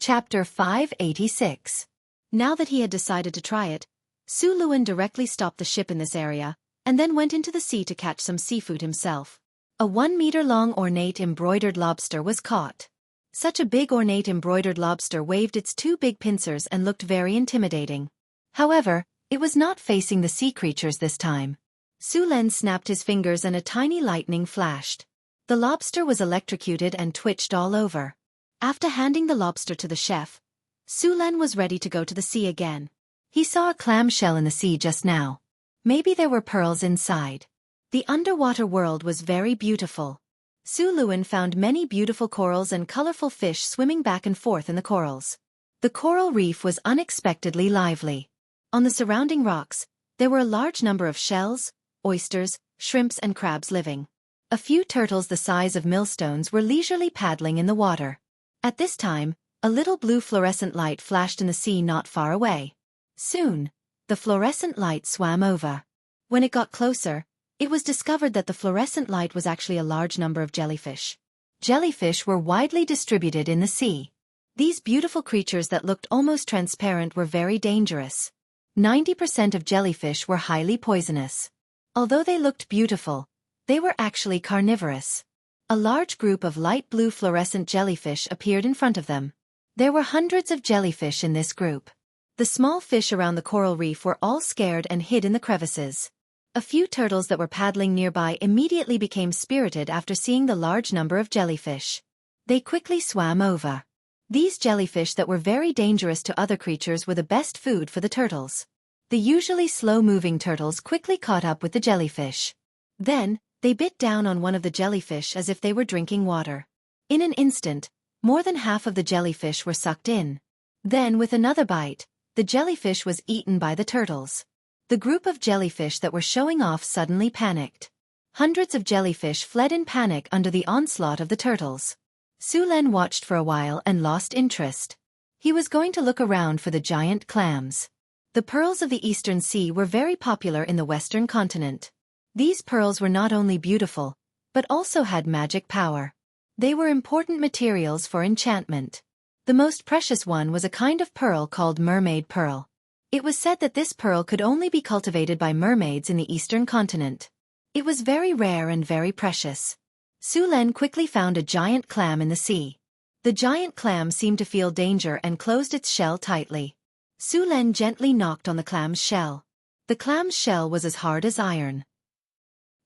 A: Chapter 586. Now that he had decided to try it, Su Luen directly stopped the ship in this area, and then went into the sea to catch some seafood himself. A 1-meter-long ornate embroidered lobster was caught. Such a big ornate embroidered lobster waved its 2 big pincers and looked very intimidating. However, it was not facing the sea creatures this time. Su Len snapped his fingers and a tiny lightning flashed. The lobster was electrocuted and twitched all over. After handing the lobster to the chef, Su Len was ready to go to the sea again. He saw a clamshell in the sea just now. Maybe there were pearls inside. The underwater world was very beautiful. Su Luen found many beautiful corals and colorful fish swimming back and forth in the corals. The coral reef was unexpectedly lively. On the surrounding rocks, there were a large number of shells, oysters, shrimps and crabs living. A few turtles the size of millstones were leisurely paddling in the water. At this time, a little blue fluorescent light flashed in the sea not far away. Soon, the fluorescent light swam over. When it got closer, it was discovered that the fluorescent light was actually a large number of jellyfish. Jellyfish were widely distributed in the sea. These beautiful creatures that looked almost transparent were very dangerous. 90% of jellyfish were highly poisonous. Although they looked beautiful, they were actually carnivorous. A large group of light blue fluorescent jellyfish appeared in front of them. There were hundreds of jellyfish in this group. The small fish around the coral reef were all scared and hid in the crevices. A few turtles that were paddling nearby immediately became spirited after seeing the large number of jellyfish. They quickly swam over. These jellyfish that were very dangerous to other creatures were the best food for the turtles. The usually slow-moving turtles quickly caught up with the jellyfish. Then, they bit down on one of the jellyfish as if they were drinking water. In an instant, more than half of the jellyfish were sucked in. Then, with another bite, the jellyfish was eaten by the turtles. The group of jellyfish that were showing off suddenly panicked. Hundreds of jellyfish fled in panic under the onslaught of the turtles. Su Len watched for a while and lost interest. He was going to look around for the giant clams. The pearls of the Eastern Sea were very popular in the Western continent. These pearls were not only beautiful, but also had magic power. They were important materials for enchantment. The most precious one was a kind of pearl called mermaid pearl. It was said that this pearl could only be cultivated by mermaids in the eastern continent. It was very rare and very precious. Su Len quickly found a giant clam in the sea. The giant clam seemed to feel danger and closed its shell tightly. Su Len gently knocked on the clam's shell. The clam's shell was as hard as iron.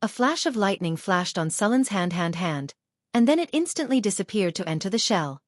A: A flash of lightning flashed on Sullen's hand, and then it instantly disappeared to enter the shell.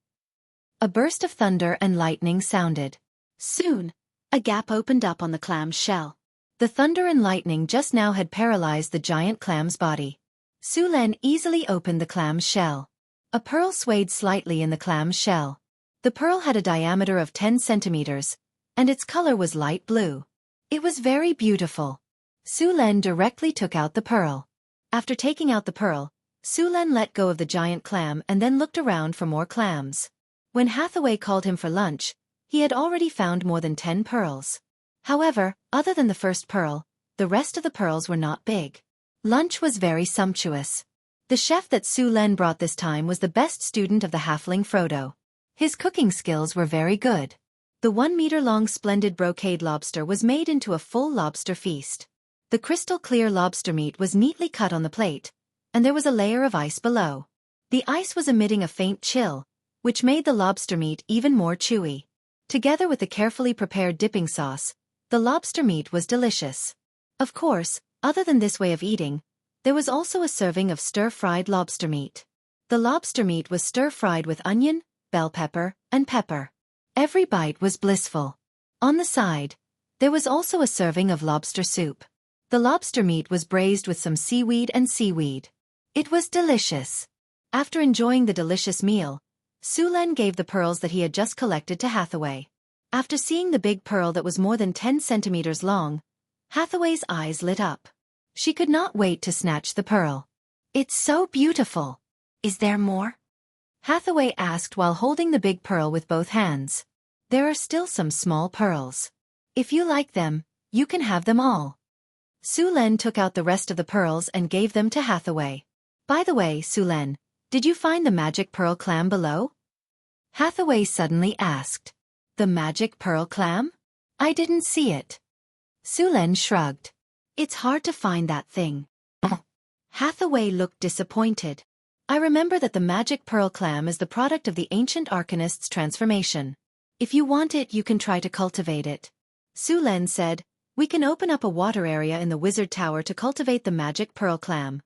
A: A burst of thunder and lightning sounded. Soon, a gap opened up on the clam's shell. The thunder and lightning just now had paralyzed the giant clam's body. Su Len easily opened the clam's shell. A pearl swayed slightly in the clam's shell. The pearl had a diameter of 10 centimeters, and its color was light blue. It was very beautiful. Su Len directly took out the pearl. After taking out the pearl, Su Len let go of the giant clam and then looked around for more clams. When Hathaway called him for lunch, he had already found more than 10 pearls. However, other than the first pearl, the rest of the pearls were not big. Lunch was very sumptuous. The chef that Su Len brought this time was the best student of the halfling Frodo. His cooking skills were very good. The 1-meter-long splendid brocade lobster was made into a full lobster feast. The crystal-clear lobster meat was neatly cut on the plate, and there was a layer of ice below. The ice was emitting a faint chill, which made the lobster meat even more chewy. Together with the carefully prepared dipping sauce, the lobster meat was delicious. Of course, other than this way of eating, there was also a serving of stir-fried lobster meat. The lobster meat was stir-fried with onion, bell pepper, and pepper. Every bite was blissful. On the side, there was also a serving of lobster soup. The lobster meat was braised with some seaweed and seaweed. It was delicious. After enjoying the delicious meal, Su Len gave the pearls that he had just collected to Hathaway. After seeing the big pearl that was more than 10 centimeters long, Hathaway's eyes lit up. She could not wait to snatch the pearl. "It's so beautiful. Is there more?" Hathaway asked while holding the big pearl with both hands. "There are still some small pearls. If you like them, you can have them all." Su Len took out the rest of the pearls and gave them to Hathaway. "By the way, Su Len, did you find the magic pearl clam below?" Hathaway suddenly asked. "The magic pearl clam? I didn't see it." Su Len shrugged. "It's hard to find that thing." Hathaway looked disappointed. "I remember that the magic pearl clam is the product of the ancient arcanist's transformation. If you want it, you can try to cultivate it." Su Len said, "We can open up a water area in the wizard tower to cultivate the magic pearl clam."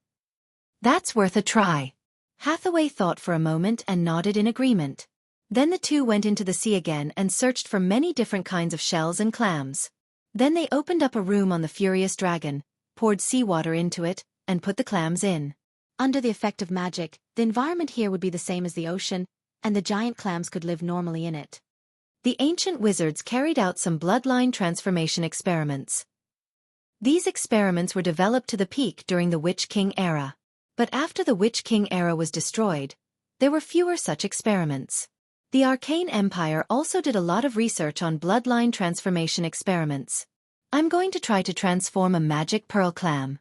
A: "That's worth a try." Hathaway thought for a moment and nodded in agreement. Then the two went into the sea again and searched for many different kinds of shells and clams. Then they opened up a room on the Furious Dragon, poured seawater into it, and put the clams in. Under the effect of magic, the environment here would be the same as the ocean, and the giant clams could live normally in it. The ancient wizards carried out some bloodline transformation experiments. These experiments were developed to the peak during the Witch King era. But after the Witch King era was destroyed, there were fewer such experiments. The Arcane Empire also did a lot of research on bloodline transformation experiments. "I'm going to try to transform a magic pearl clam."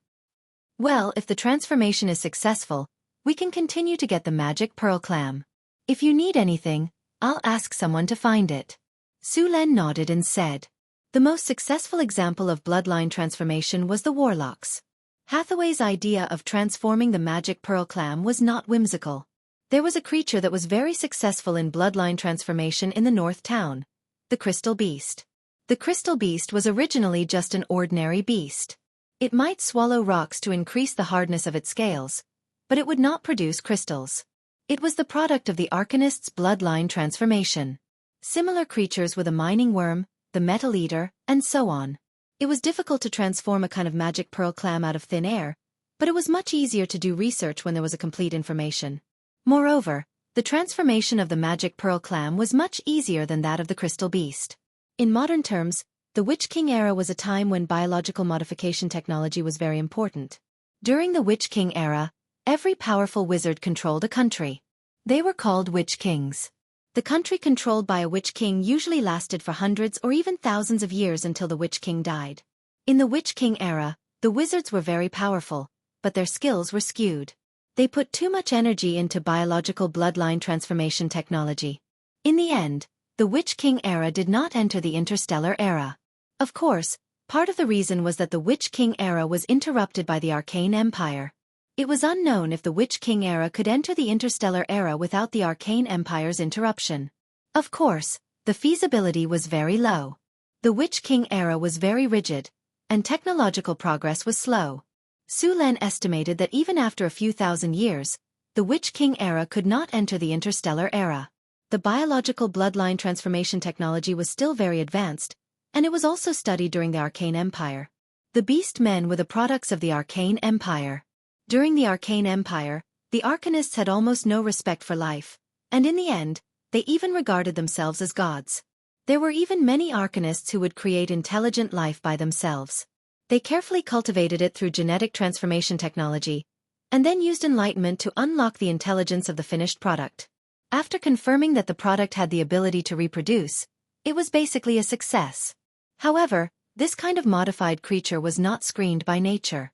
A: "Well, if the transformation is successful, we can continue to get the magic pearl clam. If you need anything, I'll ask someone to find it." Su Len nodded and said. The most successful example of bloodline transformation was the warlocks. Hathaway's idea of transforming the magic pearl clam was not whimsical. There was a creature that was very successful in bloodline transformation in the North Town, the Crystal Beast. The Crystal Beast was originally just an ordinary beast. It might swallow rocks to increase the hardness of its scales, but it would not produce crystals. It was the product of the Arcanist's bloodline transformation. Similar creatures were the mining worm, the metal eater, and so on. It was difficult to transform a kind of magic pearl clam out of thin air, but it was much easier to do research when there was a complete information. Moreover, the transformation of the magic pearl clam was much easier than that of the crystal beast. In modern terms, the Witch King era was a time when biological modification technology was very important. During the Witch King era, every powerful wizard controlled a country. They were called Witch Kings. The country controlled by a Witch King usually lasted for hundreds or even thousands of years until the Witch King died. In the Witch King era, the wizards were very powerful, but their skills were skewed. They put too much energy into biological bloodline transformation technology. In the end, the Witch King era did not enter the interstellar era. Of course, part of the reason was that the Witch King era was interrupted by the Arcane Empire. It was unknown if the Witch King era could enter the interstellar era without the Arcane Empire's interruption. Of course, the feasibility was very low. The Witch King era was very rigid, and technological progress was slow. Su Len estimated that even after a few thousand years, the Witch King era could not enter the interstellar era. The biological bloodline transformation technology was still very advanced, and it was also studied during the Arcane Empire. The Beast Men were the products of the Arcane Empire. During the Arcane Empire, the Arcanists had almost no respect for life, and in the end, they even regarded themselves as gods. There were even many Arcanists who would create intelligent life by themselves. They carefully cultivated it through genetic transformation technology, and then used enlightenment to unlock the intelligence of the finished product. After confirming that the product had the ability to reproduce, it was basically a success. However, this kind of modified creature was not screened by nature.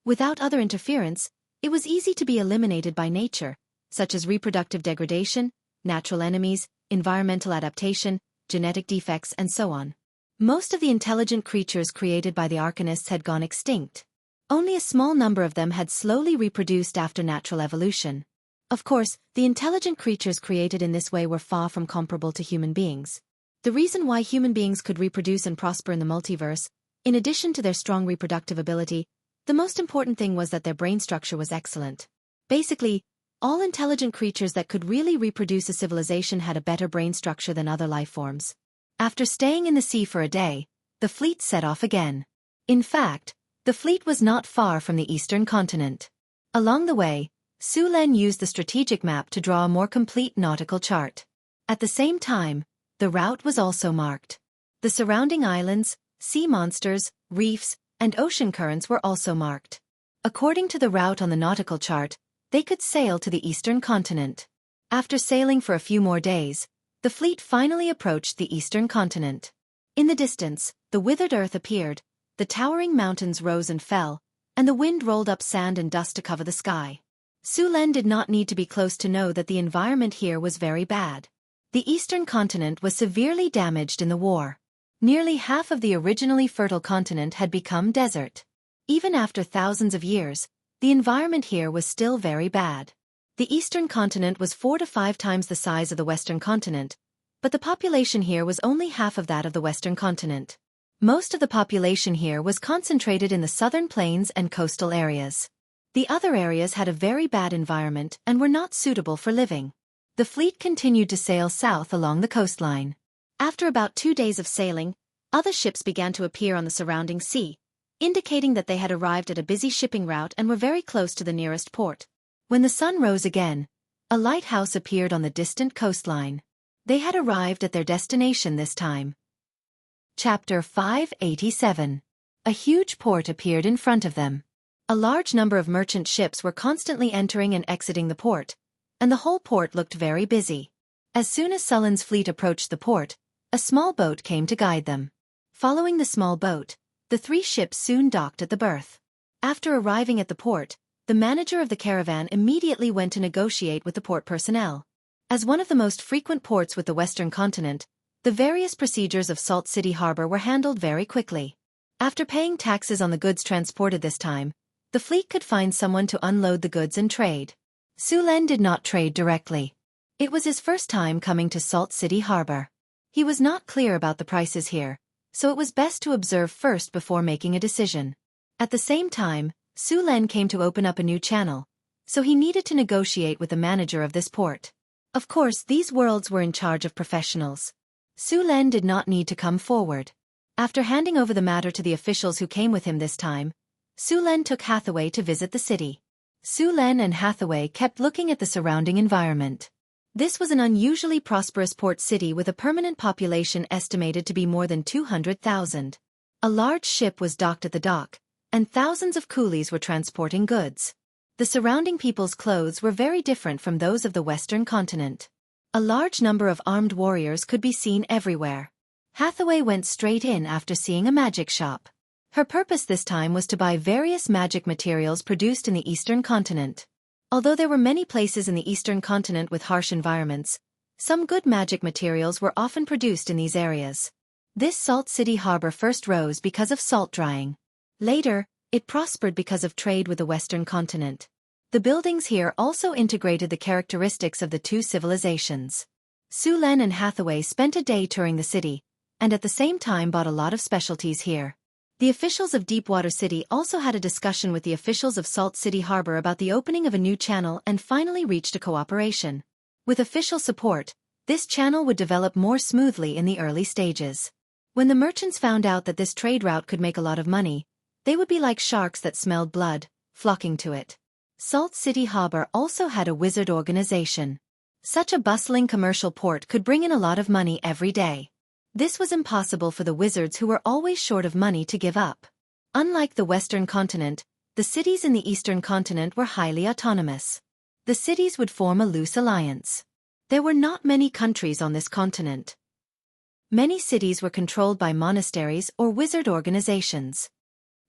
A: Without other interference, it was easy to be eliminated by nature, such as reproductive degradation, natural enemies, environmental adaptation, genetic defects, and so on. Most of the intelligent creatures created by the Arcanists had gone extinct. Only a small number of them had slowly reproduced after natural evolution. Of course, the intelligent creatures created in this way were far from comparable to human beings. The reason why human beings could reproduce and prosper in the multiverse, in addition to their strong reproductive ability, the most important thing was that their brain structure was excellent. Basically, all intelligent creatures that could really reproduce a civilization had a better brain structure than other life forms. After staying in the sea for a day, the fleet set off again. In fact, the fleet was not far from the eastern continent. Along the way, Su Len used the strategic map to draw a more complete nautical chart. At the same time, the route was also marked. The surrounding islands, sea monsters, reefs, and ocean currents were also marked. According to the route on the nautical chart, they could sail to the eastern continent. After sailing for a few more days, the fleet finally approached the eastern continent. In the distance, the withered earth appeared, the towering mountains rose and fell, and the wind rolled up sand and dust to cover the sky. Su Len did not need to be close to know that the environment here was very bad. The eastern continent was severely damaged in the war. Nearly half of the originally fertile continent had become desert. Even after thousands of years, the environment here was still very bad. The eastern continent was 4 to 5 times the size of the western continent, but the population here was only half of that of the western continent. Most of the population here was concentrated in the southern plains and coastal areas. The other areas had a very bad environment and were not suitable for living. The fleet continued to sail south along the coastline. After about 2 days of sailing, other ships began to appear on the surrounding sea, indicating that they had arrived at a busy shipping route and were very close to the nearest port. When the sun rose again, a lighthouse appeared on the distant coastline. They had arrived at their destination this time. Chapter 587. A huge port appeared in front of them. A large number of merchant ships were constantly entering and exiting the port, and the whole port looked very busy. As soon as Sullen's fleet approached the port, a small boat came to guide them. Following the small boat, the 3 ships soon docked at the berth. After arriving at the port, the manager of the caravan immediately went to negotiate with the port personnel. As one of the most frequent ports with the western continent, the various procedures of Salt City Harbor were handled very quickly. After paying taxes on the goods transported this time, the fleet could find someone to unload the goods and trade. Su Len did not trade directly. It was his first time coming to Salt City Harbor. He was not clear about the prices here, so it was best to observe first before making a decision. At the same time, Su Len came to open up a new channel, so he needed to negotiate with the manager of this port. Of course, these worlds were in charge of professionals. Su Len did not need to come forward. After handing over the matter to the officials who came with him this time, Su Len took Hathaway to visit the city. Su Len and Hathaway kept looking at the surrounding environment. This was an unusually prosperous port city with a permanent population estimated to be more than 200,000. A large ship was docked at the dock, and thousands of coolies were transporting goods. The surrounding people's clothes were very different from those of the western continent. A large number of armed warriors could be seen everywhere. Hathaway went straight in after seeing a magic shop. Her purpose this time was to buy various magic materials produced in the eastern continent. Although there were many places in the eastern continent with harsh environments, some good magic materials were often produced in these areas. This salt city harbor first rose because of salt drying. Later, it prospered because of trade with the western continent. The buildings here also integrated the characteristics of the two civilizations. Su Len and Hathaway spent a day touring the city, and at the same time bought a lot of specialties here. The officials of Deepwater City also had a discussion with the officials of Salt City Harbor about the opening of a new channel and finally reached a cooperation. With official support, this channel would develop more smoothly in the early stages. When the merchants found out that this trade route could make a lot of money, they would be like sharks that smelled blood, flocking to it. Salt City Harbor also had a wizard organization. Such a bustling commercial port could bring in a lot of money every day. This was impossible for the wizards who were always short of money to give up. Unlike the western continent, the cities in the eastern continent were highly autonomous. The cities would form a loose alliance. There were not many countries on this continent. Many cities were controlled by monasteries or wizard organizations.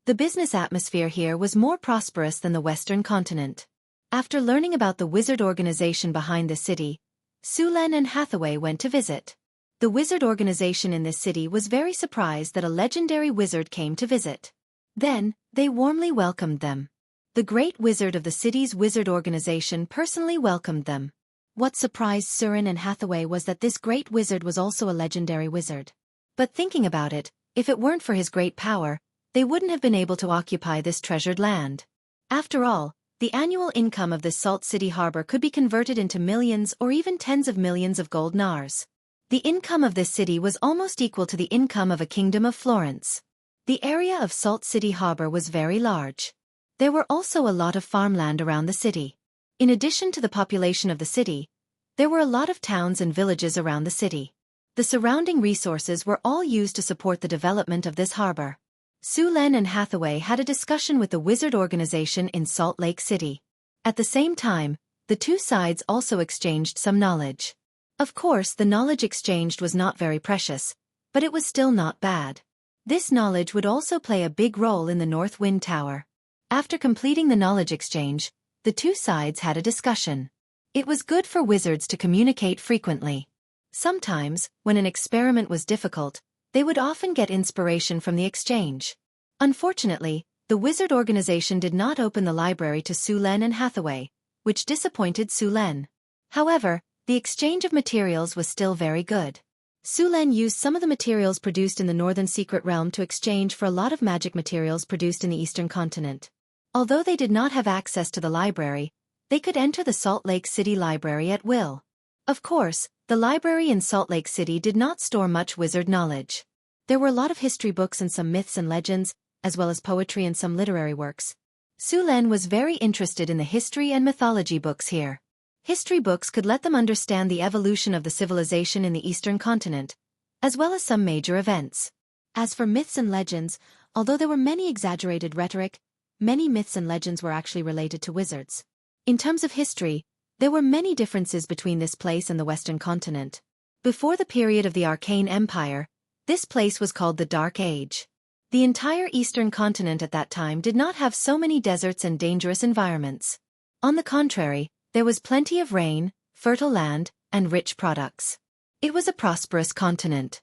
A: The business atmosphere here was more prosperous than the western continent. After learning about the wizard organization behind the city, Su Len and Hathaway went to visit. The wizard organization in this city was very surprised that a legendary wizard came to visit. Then, they warmly welcomed them. The great wizard of the city's wizard organization personally welcomed them. What surprised Surin and Hathaway was that this great wizard was also a legendary wizard. But thinking about it, if it weren't for his great power, they wouldn't have been able to occupy this treasured land. After all, the annual income of this Salt City Harbor could be converted into millions or even tens of millions of gold nars. The income of this city was almost equal to the income of a kingdom of Florence. The area of Salt City Harbor was very large. There were also a lot of farmland around the city. In addition to the population of the city, there were a lot of towns and villages around the city. The surrounding resources were all used to support the development of this harbor. Su Len and Hathaway had a discussion with the wizard organization in Salt Lake City. At the same time, the two sides also exchanged some knowledge. Of course, the knowledge exchanged was not very precious, but it was still not bad. This knowledge would also play a big role in the North Wind Tower. After completing the knowledge exchange, the two sides had a discussion. It was good for wizards to communicate frequently. Sometimes, when an experiment was difficult, they would often get inspiration from the exchange. Unfortunately, the wizard organization did not open the library to Su Len and Hathaway, which disappointed Su Len. However, the exchange of materials was still very good. Su Len used some of the materials produced in the Northern Secret Realm to exchange for a lot of magic materials produced in the Eastern Continent. Although they did not have access to the library, they could enter the Salt Lake City Library at will. Of course, the library in Salt Lake City did not store much wizard knowledge. There were a lot of history books and some myths and legends, as well as poetry and some literary works. Su Len was very interested in the history and mythology books here. History books could let them understand the evolution of the civilization in the Eastern Continent, as well as some major events. As for myths and legends, although there were many exaggerated rhetoric, many myths and legends were actually related to wizards. In terms of history, there were many differences between this place and the Western Continent. Before the period of the Arcane Empire, this place was called the Dark Age. The entire Eastern Continent at that time did not have so many deserts and dangerous environments. On the contrary, there was plenty of rain, fertile land, and rich products. It was a prosperous continent.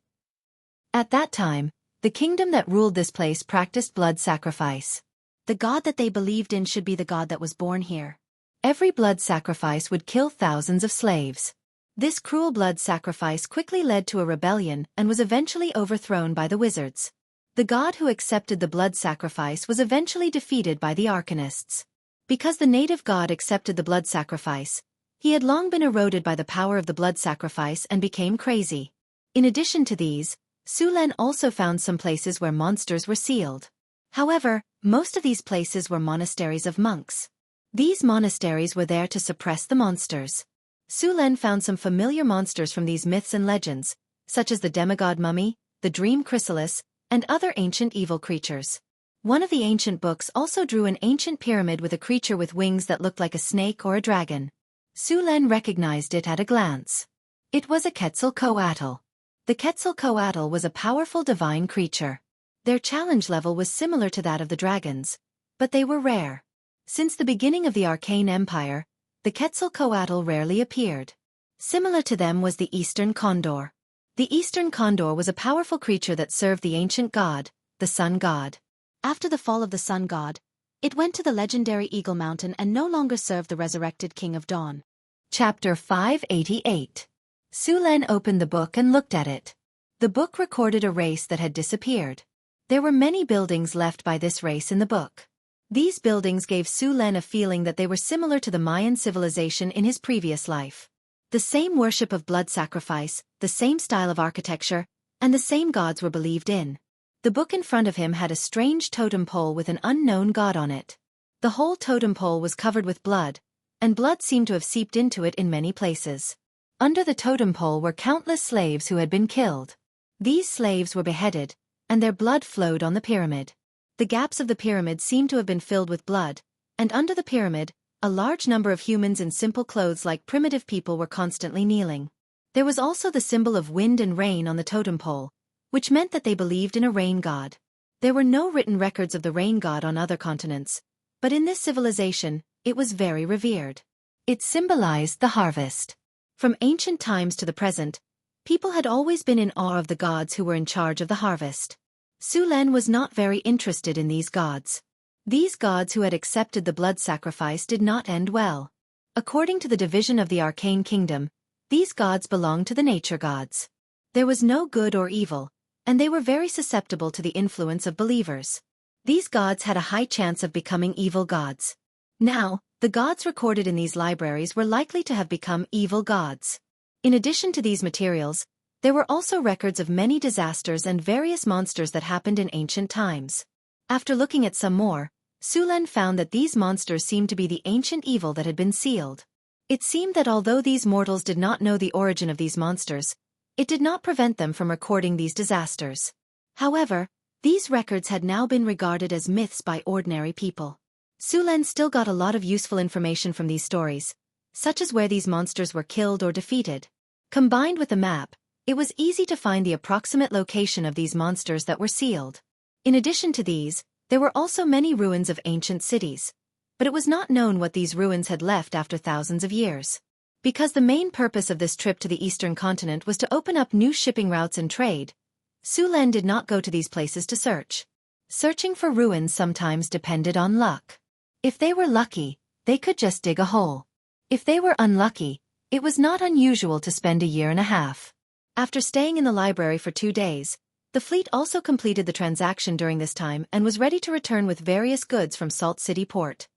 A: At that time, the kingdom that ruled this place practiced blood sacrifice. The god that they believed in should be the god that was born here. Every blood sacrifice would kill thousands of slaves. This cruel blood sacrifice quickly led to a rebellion and was eventually overthrown by the wizards. The god who accepted the blood sacrifice was eventually defeated by the Arcanists. Because the native god accepted the blood sacrifice, he had long been eroded by the power of the blood sacrifice and became crazy. In addition to these, Su Len also found some places where monsters were sealed. However, most of these places were monasteries of monks. These monasteries were there to suppress the monsters. Su Len found some familiar monsters from these myths and legends, such as the demigod mummy, the dream chrysalis, and other ancient evil creatures. One of the ancient books also drew an ancient pyramid with a creature with wings that looked like a snake or a dragon. Su Len recognized it at a glance. It was a Quetzalcoatl. The Quetzalcoatl was a powerful divine creature. Their challenge level was similar to that of the dragons, but they were rare. Since the beginning of the Arcane Empire, the Quetzalcoatl rarely appeared. Similar to them was the Eastern Condor. The Eastern Condor was a powerful creature that served the ancient god, the Sun God. After the fall of the Sun God, it went to the legendary Eagle Mountain and no longer served the resurrected King of Dawn. Chapter 588. Su Len opened the book and looked at it. The book recorded a race that had disappeared. There were many buildings left by this race in the book. These buildings gave Su Len a feeling that they were similar to the Mayan civilization in his previous life. The same worship of blood sacrifice, the same style of architecture, and the same gods were believed in. The book in front of him had a strange totem pole with an unknown god on it. The whole totem pole was covered with blood, and blood seemed to have seeped into it in many places. Under the totem pole were countless slaves who had been killed. These slaves were beheaded, and their blood flowed on the pyramid. The gaps of the pyramid seemed to have been filled with blood, and under the pyramid, a large number of humans in simple clothes like primitive people were constantly kneeling. There was also the symbol of wind and rain on the totem pole, which meant that they believed in a rain god. There were no written records of the rain god on other continents, but in this civilization, it was very revered. It symbolized the harvest. From ancient times to the present, people had always been in awe of the gods who were in charge of the harvest. Su Len was not very interested in these gods. These gods who had accepted the blood sacrifice did not end well. According to the division of the Arcane Kingdom, these gods belonged to the nature gods. There was no good or evil, and they were very susceptible to the influence of believers. These gods had a high chance of becoming evil gods. Now, the gods recorded in these libraries were likely to have become evil gods. In addition to these materials, there were also records of many disasters and various monsters that happened in ancient times. After looking at some more, Su Len found that these monsters seemed to be the ancient evil that had been sealed. It seemed that although these mortals did not know the origin of these monsters, it did not prevent them from recording these disasters. However, these records had now been regarded as myths by ordinary people. Su Len still got a lot of useful information from these stories, such as where these monsters were killed or defeated. Combined with the map, it was easy to find the approximate location of these monsters that were sealed. In addition to these, there were also many ruins of ancient cities, but it was not known what these ruins had left after thousands of years. Because the main purpose of this trip to the Eastern continent was to open up new shipping routes and trade, Su Len did not go to these places to search. Searching for ruins sometimes depended on luck. If they were lucky, they could just dig a hole. If they were unlucky, it was not unusual to spend a year and a half. After staying in the library for 2 days, the fleet also completed the transaction during this time and was ready to return with various goods from Salt City Port.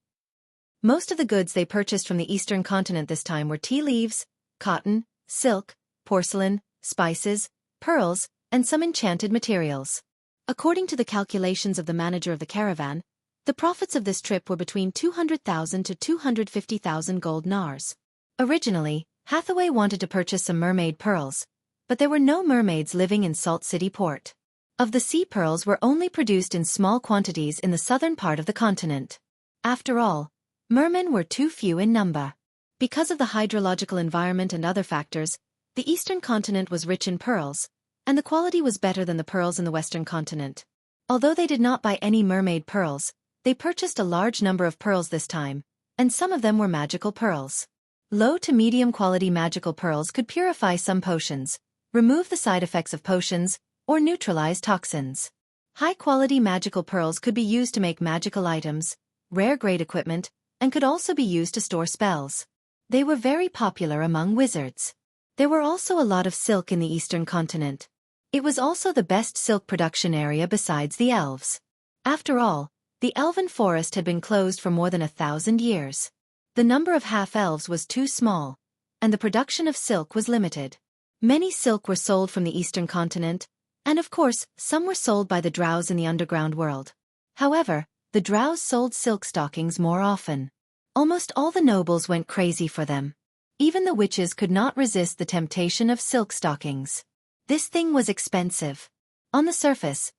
A: Most of the goods they purchased from the Eastern continent this time were tea leaves, cotton, silk, porcelain, spices, pearls, and some enchanted materials. According to the calculations of the manager of the caravan, the profits of this trip were between 200,000 to 250,000 gold nars. Originally, Hathaway wanted to purchase some mermaid pearls, but there were no mermaids living in Salt City Port. Of the sea pearls were only produced in small quantities in the southern part of the continent. After all, mermen were too few in number. Because of the hydrological environment and other factors, the Eastern continent was rich in pearls, and the quality was better than the pearls in the Western continent. Although they did not buy any mermaid pearls, they purchased a large number of pearls this time, and some of them were magical pearls. Low to medium quality magical pearls could purify some potions, remove the side effects of potions, or neutralize toxins. High-quality magical pearls could be used to make magical items, rare-grade equipment, and could also be used to store spells. They were very popular among wizards. There were also a lot of silk in the Eastern continent. It was also the best silk production area besides the elves. After all, the elven forest had been closed for more than 1,000 years. The number of half-elves was too small, and the production of silk was limited. Many silk were sold from the Eastern continent, and of course, some were sold by the drows in the underground world. However, the drows sold silk stockings more often. Almost all the nobles went crazy for them. Even the witches could not resist the temptation of silk stockings. This thing was expensive. On the surface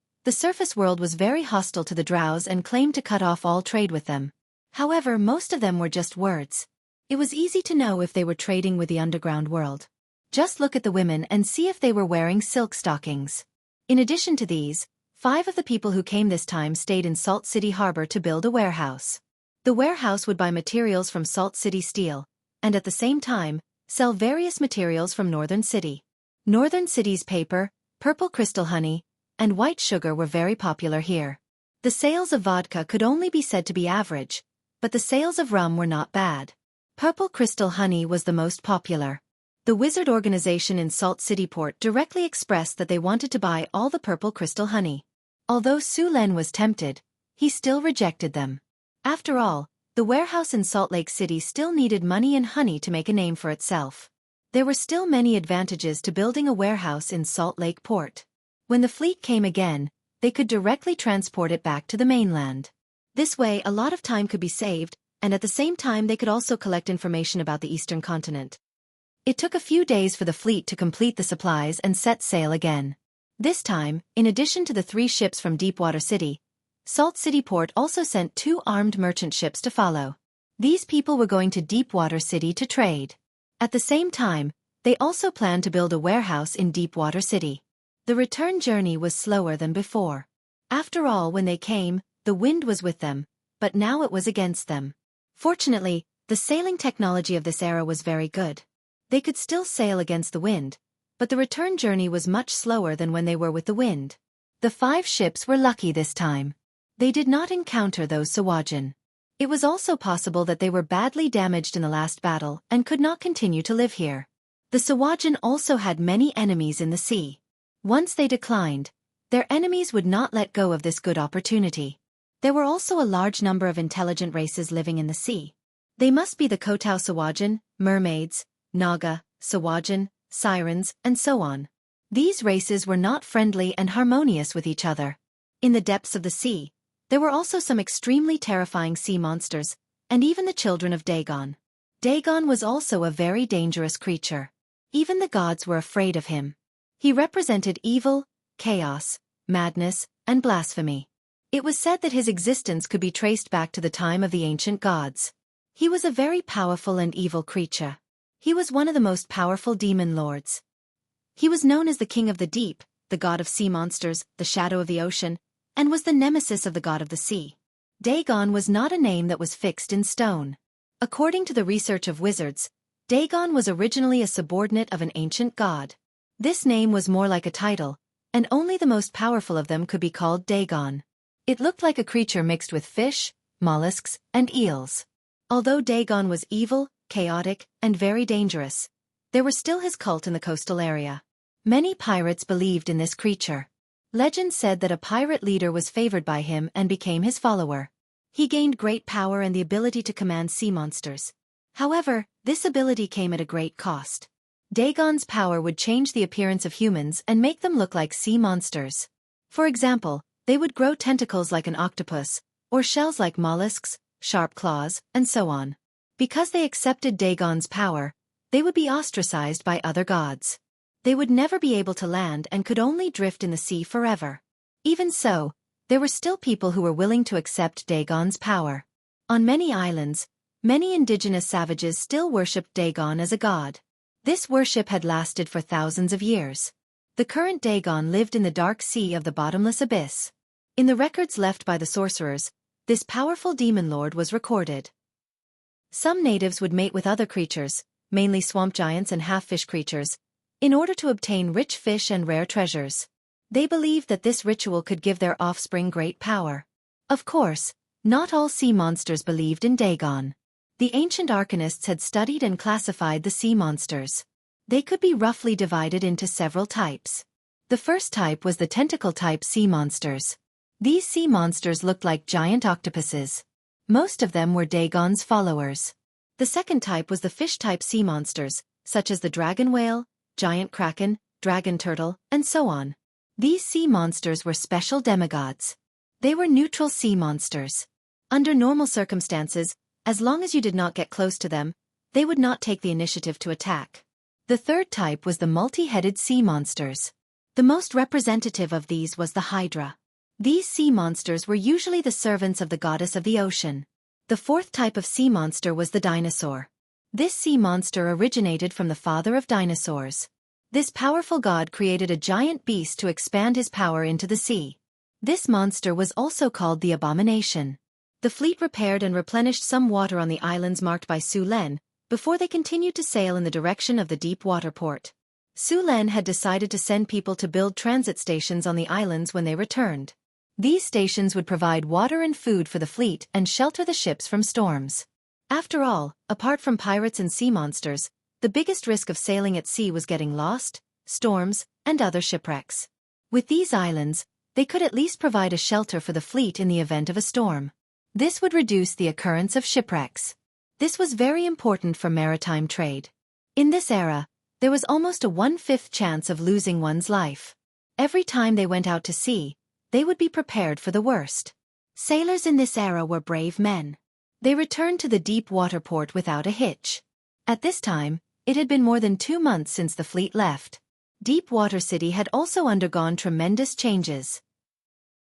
A: world was very hostile to the drows and claimed to cut off all trade with them. However, most of them were just words. It was easy to know if they were trading with the underground world. Just look at the women and see if they were wearing silk stockings. In addition to these, 5 of the people who came this time stayed in Salt City Harbor to build a warehouse. The warehouse would buy materials from Salt City Steel, and at the same time, sell various materials from Northern City. Northern City's paper, purple crystal honey, and white sugar were very popular here. The sales of vodka could only be said to be average, but the sales of rum were not bad. Purple crystal honey was the most popular. The wizard organization in Salt City Port directly expressed that they wanted to buy all the purple crystal honey. Although Su Len was tempted, he still rejected them. After all, the warehouse in Salt Lake City still needed money and honey to make a name for itself. There were still many advantages to building a warehouse in Salt Lake Port. When the fleet came again, they could directly transport it back to the mainland. This way a lot of time could be saved, and at the same time they could also collect information about the eastern continent. It took a few days for the fleet to complete the supplies and set sail again. This time, in addition to the 3 ships from Deepwater City, Salt City Port also sent 2 armed merchant ships to follow. These people were going to Deepwater City to trade. At the same time, they also planned to build a warehouse in Deepwater City. The return journey was slower than before. After all, when they came, the wind was with them, but now it was against them. Fortunately, the sailing technology of this era was very good. They could still sail against the wind, but the return journey was much slower than when they were with the wind. The 5 ships were lucky this time. They did not encounter those Sawajin. It was also possible that they were badly damaged in the last battle and could not continue to live here. The Sawajin also had many enemies in the sea. Once they declined, their enemies would not let go of this good opportunity. There were also a large number of intelligent races living in the sea. They must be the Kotao Sawajin, mermaids, Naga, Sawajin, sirens, and so on. These races were not friendly and harmonious with each other. In the depths of the sea, there were also some extremely terrifying sea monsters, and even the children of Dagon. Dagon was also a very dangerous creature. Even the gods were afraid of him. He represented evil, chaos, madness, and blasphemy. It was said that his existence could be traced back to the time of the ancient gods. He was a very powerful and evil creature. He was one of the most powerful demon lords. He was known as the King of the Deep, the god of sea monsters, the shadow of the ocean, and was the nemesis of the god of the sea. Dagon was not a name that was fixed in stone. According to the research of wizards, Dagon was originally a subordinate of an ancient god. This name was more like a title, and only the most powerful of them could be called Dagon. It looked like a creature mixed with fish, mollusks, and eels. Although Dagon was evil, chaotic, and very dangerous, there was still his cult in the coastal area. Many pirates believed in this creature. Legend said that a pirate leader was favored by him and became his follower. He gained great power and the ability to command sea monsters. However, this ability came at a great cost. Dagon's power would change the appearance of humans and make them look like sea monsters. For example, they would grow tentacles like an octopus, or shells like mollusks, sharp claws, and so on. Because they accepted Dagon's power, they would be ostracized by other gods. They would never be able to land and could only drift in the sea forever. Even so, there were still people who were willing to accept Dagon's power. On many islands, many indigenous savages still worshipped Dagon as a god. This worship had lasted for thousands of years. The current Dagon lived in the dark sea of the bottomless abyss. In the records left by the sorcerers, this powerful demon lord was recorded. Some natives would mate with other creatures, mainly swamp giants and half-fish creatures, in order to obtain rich fish and rare treasures. They believed that this ritual could give their offspring great power. Of course, not all sea monsters believed in Dagon. The ancient arcanists had studied and classified the sea monsters. They could be roughly divided into several types. The first type was the tentacle-type sea monsters. These sea monsters looked like giant octopuses. Most of them were Dagon's followers. The second type was the fish-type sea monsters, such as the dragon whale, giant kraken, dragon turtle, and so on. These sea monsters were special demigods. They were neutral sea monsters. Under normal circumstances, as long as you did not get close to them, they would not take the initiative to attack. The third type was the multi-headed sea monsters. The most representative of these was the Hydra. These sea monsters were usually the servants of the goddess of the ocean. The fourth type of sea monster was the dinosaur. This sea monster originated from the father of dinosaurs. This powerful god created a giant beast to expand his power into the sea. This monster was also called the Abomination. The fleet repaired and replenished some water on the islands marked by Su Len, before they continued to sail in the direction of the deep water port. Su Len had decided to send people to build transit stations on the islands when they returned. These stations would provide water and food for the fleet and shelter the ships from storms. After all, apart from pirates and sea monsters, the biggest risk of sailing at sea was getting lost, storms, and other shipwrecks. With these islands, they could at least provide a shelter for the fleet in the event of a storm. This would reduce the occurrence of shipwrecks. This was very important for maritime trade. In this era, there was almost a 1/5 chance of losing one's life. Every time they went out to sea, they would be prepared for the worst. Sailors in this era were brave men. They returned to the deep water port without a hitch. At this time, it had been more than 2 months since the fleet left. Deep Water City had also undergone tremendous changes.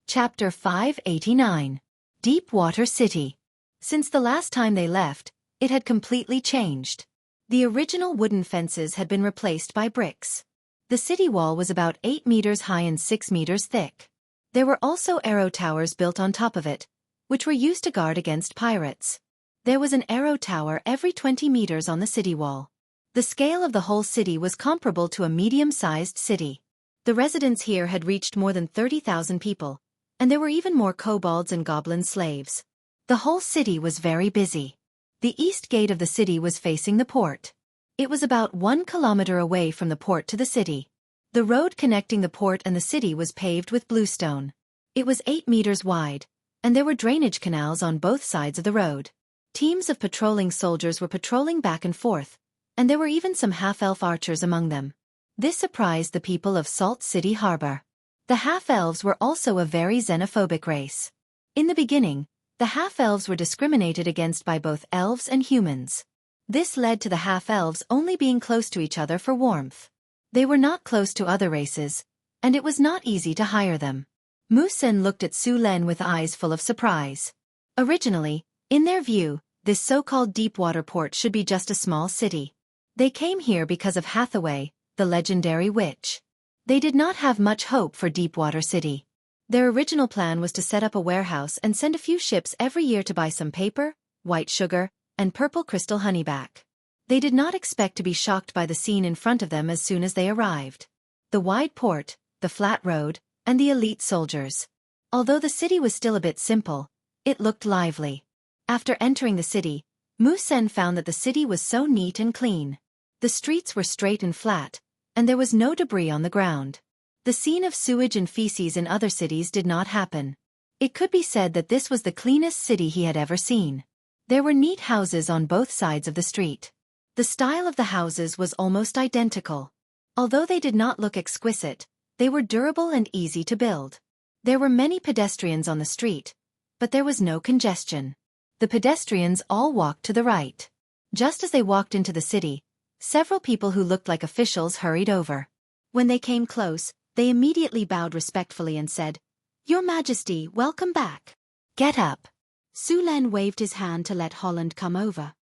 A: Chapter 589. Deep Water City. Since the last time they left, it had completely changed. The original wooden fences had been replaced by bricks. The city wall was about 8 meters high and 6 meters thick. There were also arrow towers built on top of it, which were used to guard against pirates. There was an arrow tower every 20 meters on the city wall. The scale of the whole city was comparable to a medium-sized city. The residents here had reached more than 30,000 people, and there were even more kobolds and goblin slaves. The whole city was very busy. The east gate of the city was facing the port. It was about 1 kilometer away from the port to the city. The road connecting the port and the city was paved with bluestone. It was 8 meters wide, and there were drainage canals on both sides of the road. Teams of patrolling soldiers were patrolling back and forth, and there were even some half-elf archers among them. This surprised the people of Salt City Harbor. The half-elves were also a very xenophobic race. In the beginning, the half-elves were discriminated against by both elves and humans. This led to the half-elves only being close to each other for warmth. They were not close to other races, and it was not easy to hire them. Musen looked at Su Len with eyes full of surprise. Originally, in their view, this so-called deep-water port should be just a small city. They came here because of Hathaway, the legendary witch. They did not have much hope for Deepwater City. Their original plan was to set up a warehouse and send a few ships every year to buy some paper, white sugar, and purple crystal honey back. They did not expect to be shocked by the scene in front of them as soon as they arrived. The wide port, the flat road, and the elite soldiers. Although the city was still a bit simple, it looked lively. After entering the city, Musen found that the city was so neat and clean. The streets were straight and flat, and there was no debris on the ground. The scene of sewage and feces in other cities did not happen. It could be said that this was the cleanest city he had ever seen. There were neat houses on both sides of the street. The style of the houses was almost identical. Although they did not look exquisite, they were durable and easy to build. There were many pedestrians on the street, but there was no congestion. The pedestrians all walked to the right. Just as they walked into the city, several people who looked like officials hurried over. When they came close, they immediately bowed respectfully and said, "Your Majesty, welcome back. Get up." Su Len waved his hand to let Holland come over.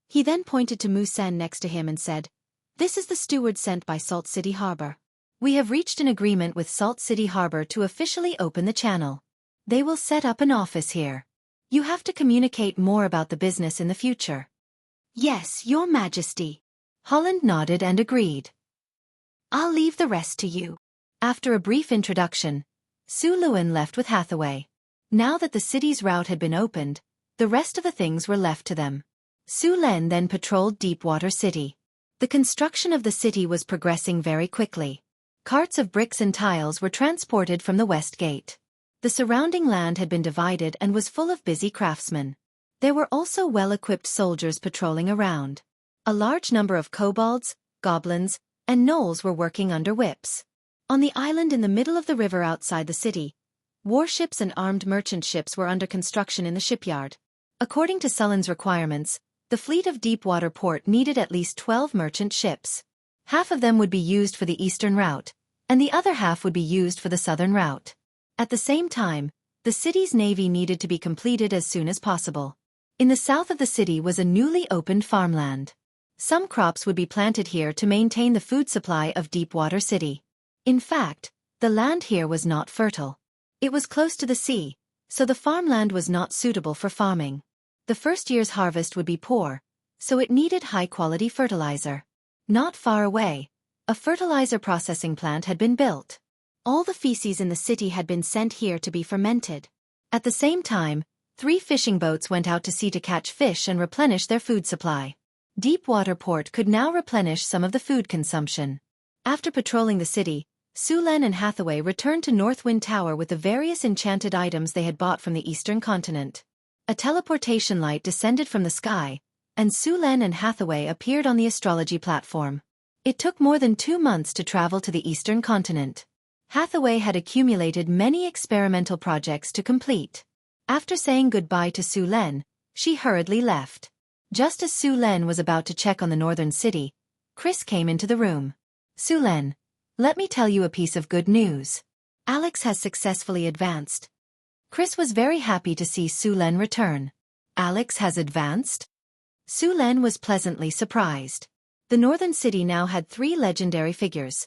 A: He then pointed to Musen next to him and said, "This is the steward sent by Salt City Harbor. We have reached an agreement with Salt City Harbor to officially open the channel. They will set up an office here. You have to communicate more about the business in the future." "Yes, Your Majesty." Holland nodded and agreed. "I'll leave the rest to you." After a brief introduction, Su Luen left with Hathaway. Now that the city's route had been opened, the rest of the things were left to them. Su Len then patrolled Deepwater City. The construction of the city was progressing very quickly. Carts of bricks and tiles were transported from the west gate. The surrounding land had been divided and was full of busy craftsmen. There were also well-equipped soldiers patrolling around. A large number of kobolds, goblins, and gnolls were working under whips. On the island in the middle of the river outside the city, warships and armed merchant ships were under construction in the shipyard. According to Sullen's requirements, the fleet of Deepwater Port needed at least 12 merchant ships. Half of them would be used for the eastern route, and the other half would be used for the southern route. At the same time, the city's navy needed to be completed as soon as possible. In the south of the city was a newly opened farmland. Some crops would be planted here to maintain the food supply of Deepwater City. In fact, the land here was not fertile. It was close to the sea, so the farmland was not suitable for farming. The first year's harvest would be poor, so it needed high-quality fertilizer. Not far away, a fertilizer processing plant had been built. All the feces in the city had been sent here to be fermented. At the same time, 3 fishing boats went out to sea to catch fish and replenish their food supply. Deepwater Port could now replenish some of the food consumption. After patrolling the city, Sulen and Hathaway returned to Northwind Tower with the various enchanted items they had bought from the eastern continent. A teleportation light descended from the sky, and Sulen and Hathaway appeared on the astrology platform. It took more than 2 months to travel to the eastern continent. Hathaway had accumulated many experimental projects to complete. After saying goodbye to Sulen, she hurriedly left. Just as Sulen was about to check on the northern city, Chris came into the room. Sulen, let me tell you a piece of good news. Alex has successfully advanced. Chris was very happy to see Sulen return. Alex has advanced? Sulen was pleasantly surprised. The northern city now had 3 legendary figures: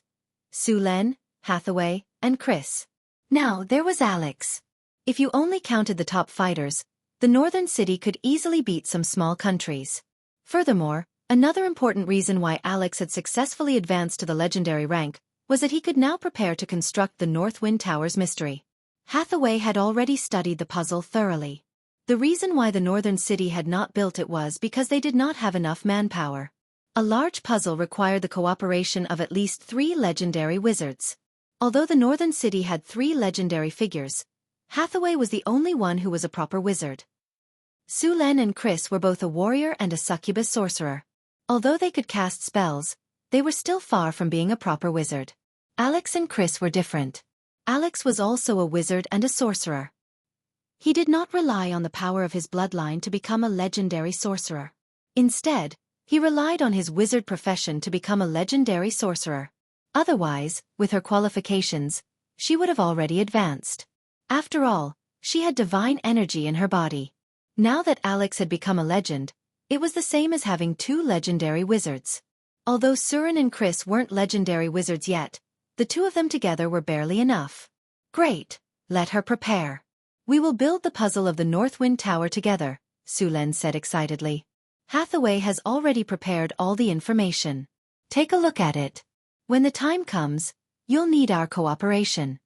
A: Sulen, Hathaway, and Chris. Now there was Alex. If you only counted the top fighters, the northern city could easily beat some small countries. Furthermore, another important reason why Alex had successfully advanced to the legendary rank was that he could now prepare to construct the Northwind Tower's mystery. Hathaway had already studied the puzzle thoroughly. The reason why the northern city had not built it was because they did not have enough manpower. A large puzzle required the cooperation of at least 3 legendary wizards. Although the northern city had 3 legendary figures, Hathaway was the only one who was a proper wizard. Sulen and Chris were both a warrior and a succubus sorcerer. Although they could cast spells, they were still far from being a proper wizard. Alex and Chris were different. Alex was also a wizard and a sorcerer. He did not rely on the power of his bloodline to become a legendary sorcerer. Instead, he relied on his wizard profession to become a legendary sorcerer. Otherwise, with her qualifications, she would have already advanced. After all, she had divine energy in her body. Now that Alex had become a legend, it was the same as having 2 legendary wizards. Although Suren and Chris weren't legendary wizards yet, the 2 of them together were barely enough. Great, let her prepare. We will build the puzzle of the Northwind Tower together, Sulen said excitedly. Hathaway has already prepared all the information. Take a look at it. When the time comes, you'll need our cooperation.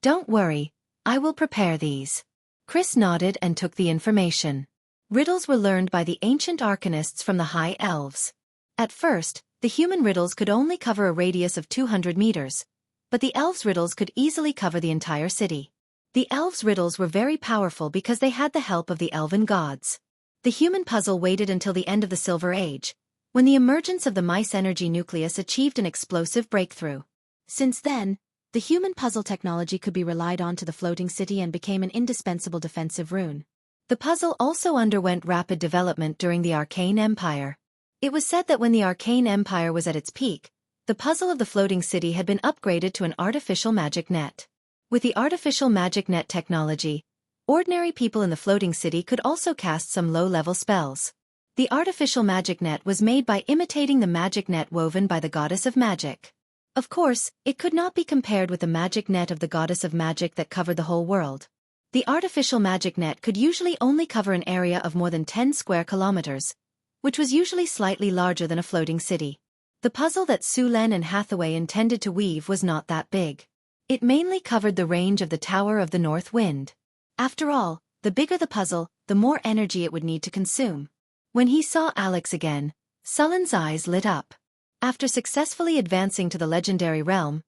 A: Don't worry, I will prepare these. Chris nodded and took the information. Riddles were learned by the ancient arcanists from the High Elves. At first, the human riddles could only cover a radius of 200 meters, but the elves' riddles could easily cover the entire city. The elves' riddles were very powerful because they had the help of the elven gods. The human puzzle waited until the end of the Silver Age, when the emergence of the mice energy nucleus achieved an explosive breakthrough. Since then, the human puzzle technology could be relied on to the floating city and became an indispensable defensive rune. The puzzle also underwent rapid development during the Arcane Empire. It was said that when the Arcane Empire was at its peak, the puzzle of the floating city had been upgraded to an artificial magic net. With the artificial magic net technology, ordinary people in the floating city could also cast some low-level spells. The artificial magic net was made by imitating the magic net woven by the goddess of magic. Of course, it could not be compared with the magic net of the goddess of magic that covered the whole world. The artificial magic net could usually only cover an area of more than 10 square kilometers, which was usually slightly larger than a floating city. The puzzle that Sulen and Hathaway intended to weave was not that big. It mainly covered the range of the Tower of the North Wind. After all, the bigger the puzzle, the more energy it would need to consume. When he saw Alex again, Sulen's eyes lit up. After successfully advancing to the legendary realm,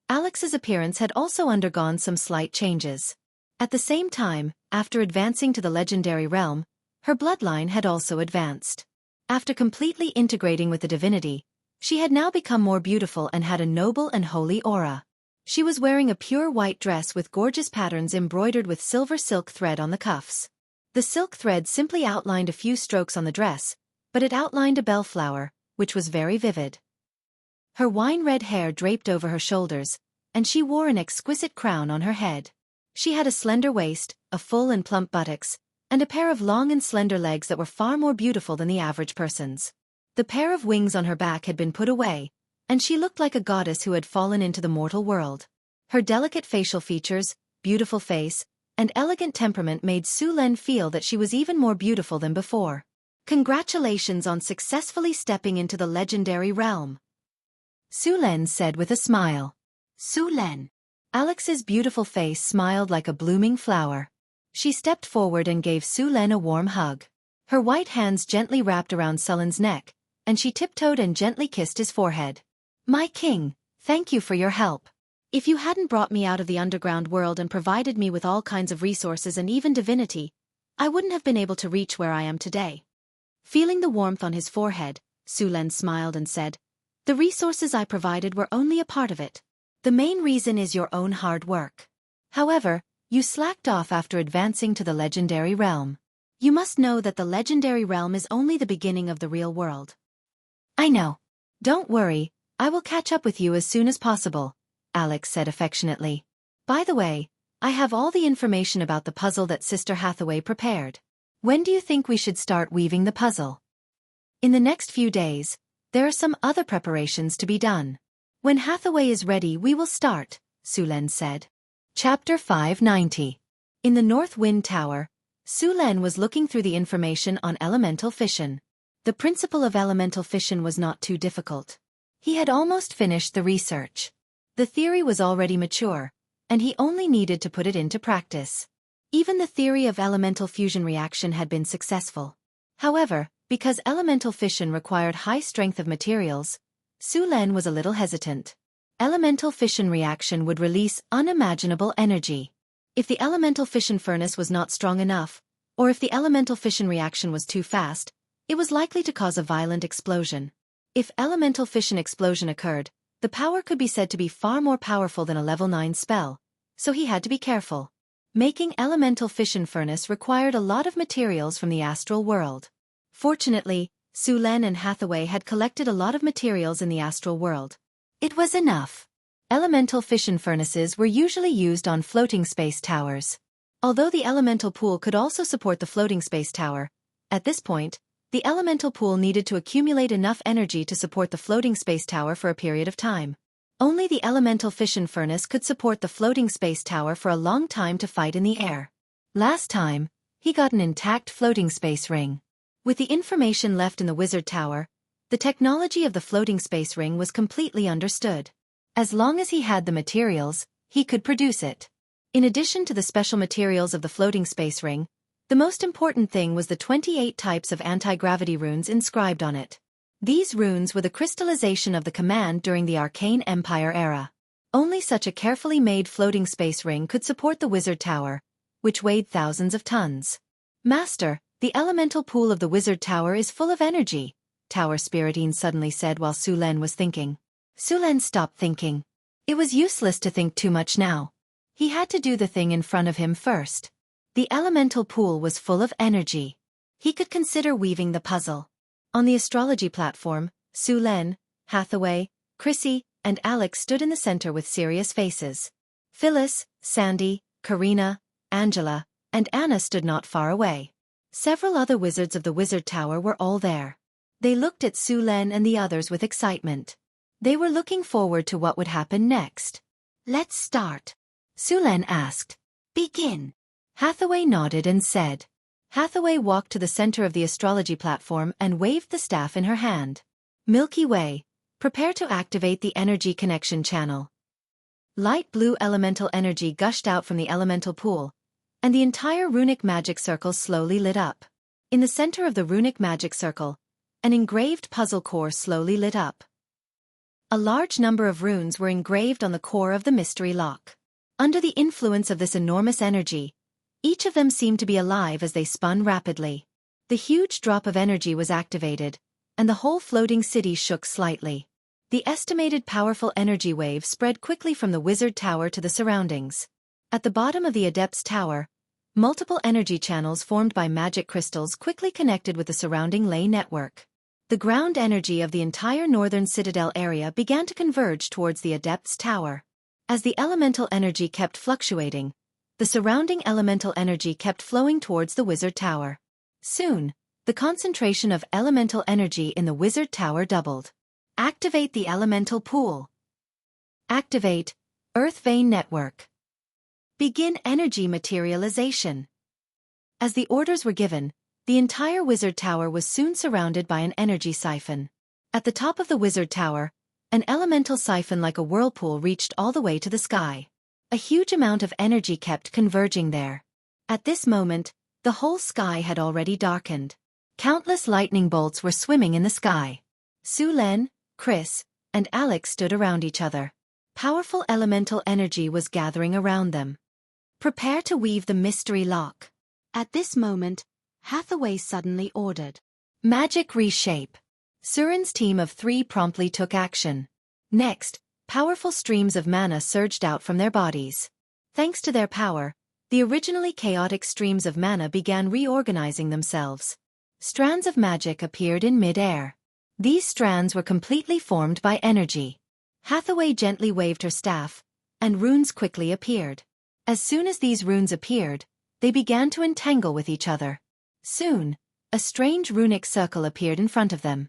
A: Alex's appearance had also undergone some slight changes. At the same time, after advancing to the legendary realm, her bloodline had also advanced. After completely integrating with the divinity, she had now become more beautiful and had a noble and holy aura. She was wearing a pure white dress with gorgeous patterns embroidered with silver silk thread on the cuffs. The silk thread simply outlined a few strokes on the dress, but it outlined a bellflower, which was very vivid. Her wine-red hair draped over her shoulders, and she wore an exquisite crown on her head. She had a slender waist, a full and plump buttocks, and a pair of long and slender legs that were far more beautiful than the average person's. The pair of wings on her back had been put away, and she looked like a goddess who had fallen into the mortal world. Her delicate facial features, beautiful face, and elegant temperament made Su Len feel that she was even more beautiful than before. Congratulations on successfully stepping into the legendary realm, Su Len said with a smile. Su Len. Alex's beautiful face smiled like a blooming flower. She stepped forward and gave Su Len a warm hug. Her white hands gently wrapped around Su Len's neck, and she tiptoed and gently kissed his forehead. My king, thank you for your help. If you hadn't brought me out of the underground world and provided me with all kinds of resources and even divinity, I wouldn't have been able to reach where I am today. Feeling the warmth on his forehead, Su Len smiled and said, the resources I provided were only a part of it. The main reason is your own hard work. However, you slacked off after advancing to the legendary realm. You must know that the legendary realm is only the beginning of the real world. I know. Don't worry, I will catch up with you as soon as possible, Alex said affectionately. By the way, I have all the information about the puzzle that Sister Hathaway prepared. When do you think we should start weaving the puzzle? In the next few days, there are some other preparations to be done. When Hathaway is ready we will start, Su Len said. Chapter 590. In the North Wind Tower, Su Len was looking through the information on elemental fission. The principle of elemental fission was not too difficult. He had almost finished the research. The theory was already mature, and he only needed to put it into practice. Even the theory of elemental fusion reaction had been successful. However, because elemental fission required high strength of materials, Su Len was a little hesitant. Elemental fission reaction would release unimaginable energy. If the elemental fission furnace was not strong enough, or if the elemental fission reaction was too fast, it was likely to cause a violent explosion. If elemental fission explosion occurred, the power could be said to be far more powerful than a level 9 spell, so he had to be careful. Making elemental fission furnace required a lot of materials from the astral world. Fortunately, Su Len and Hathaway had collected a lot of materials in the astral world. It was enough. Elemental fission furnaces were usually used on floating space towers. Although the elemental pool could also support the floating space tower, at this point, the elemental pool needed to accumulate enough energy to support the floating space tower for a period of time. Only the elemental fission furnace could support the floating space tower for a long time to fight in the air. Last time, he got an intact floating space ring. With the information left in the wizard tower, the technology of the floating space ring was completely understood. As long as he had the materials, he could produce it. In addition to the special materials of the floating space ring, the most important thing was the 28 types of anti-gravity runes inscribed on it. These runes were the crystallization of the command during the Arcane Empire era. Only such a carefully made floating space ring could support the wizard tower, which weighed thousands of tons. Master, the elemental pool of the wizard tower is full of energy, Tower Spiritine suddenly said while Su Len was thinking. Su Len stopped thinking. It was useless to think too much now. He had to do the thing in front of him first. The elemental pool was full of energy. He could consider weaving the puzzle. On the astrology platform, Su Len, Hathaway, Chrissy, and Alex stood in the center with serious faces. Phyllis, Sandy, Karina, Angela, and Anna stood not far away. Several other wizards of the wizard tower were all there. They looked at Su Len and the others with excitement. They were looking forward to what would happen next. Let's start. Su Len asked. Begin. Hathaway nodded and said. Hathaway walked to the center of the astrology platform and waved the staff in her hand. Milky Way, prepare to activate the energy connection channel. Light blue elemental energy gushed out from the elemental pool, and the entire runic magic circle slowly lit up. In the center of the runic magic circle, an engraved puzzle core slowly lit up. A large number of runes were engraved on the core of the mystery lock. Under the influence of this enormous energy, each of them seemed to be alive as they spun rapidly. The huge drop of energy was activated, and the whole floating city shook slightly. The estimated powerful energy wave spread quickly from the wizard tower to the surroundings. At the bottom of the Adept's tower, multiple energy channels formed by magic crystals quickly connected with the surrounding ley network. The ground energy of the entire northern citadel area began to converge towards the Adept's tower. As the elemental energy kept fluctuating, the surrounding elemental energy kept flowing towards the wizard tower. Soon, the concentration of elemental energy in the wizard tower doubled. Activate the elemental pool. Activate Earth Vein Network. Begin energy materialization. As the orders were given, the entire wizard tower was soon surrounded by an energy siphon. At the top of the wizard tower, an elemental siphon like a whirlpool reached all the way to the sky. A huge amount of energy kept converging there. At this moment, the whole sky had already darkened. Countless lightning bolts were swimming in the sky. Su-Len, Chris, and Alex stood around each other. Powerful elemental energy was gathering around them. Prepare to weave the mystery lock. At this moment, Hathaway suddenly ordered. Magic reshape. Surin's team of 3 promptly took action. Next, powerful streams of mana surged out from their bodies. Thanks to their power, the originally chaotic streams of mana began reorganizing themselves. Strands of magic appeared in mid-air. These strands were completely formed by energy. Hathaway gently waved her staff, and runes quickly appeared. As soon as these runes appeared, they began to entangle with each other. Soon, a strange runic circle appeared in front of them.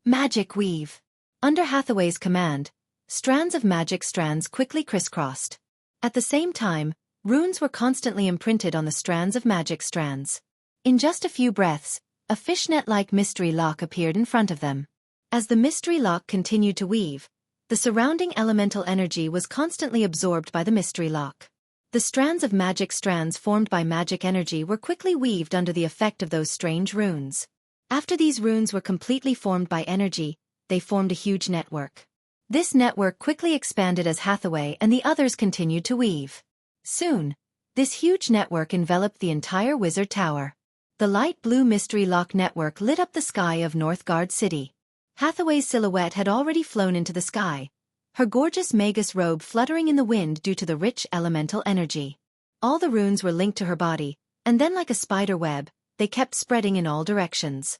A: Magic weave. Under Hathaway's command, strands of magic strands quickly crisscrossed. At the same time, runes were constantly imprinted on the strands of magic strands. In just a few breaths, a fishnet-like mystery lock appeared in front of them. As the mystery lock continued to weave, the surrounding elemental energy was constantly absorbed by the mystery lock. The strands of magic strands formed by magic energy were quickly weaved under the effect of those strange runes. After these runes were completely formed by energy, they formed a huge network. This network quickly expanded as Hathaway and the others continued to weave. Soon, this huge network enveloped the entire wizard tower. The light blue mystery lock network lit up the sky of Northgard City. Hathaway's silhouette had already flown into the sky, her gorgeous magus robe fluttering in the wind due to the rich elemental energy. All the runes were linked to her body, and then like a spider web, they kept spreading in all directions.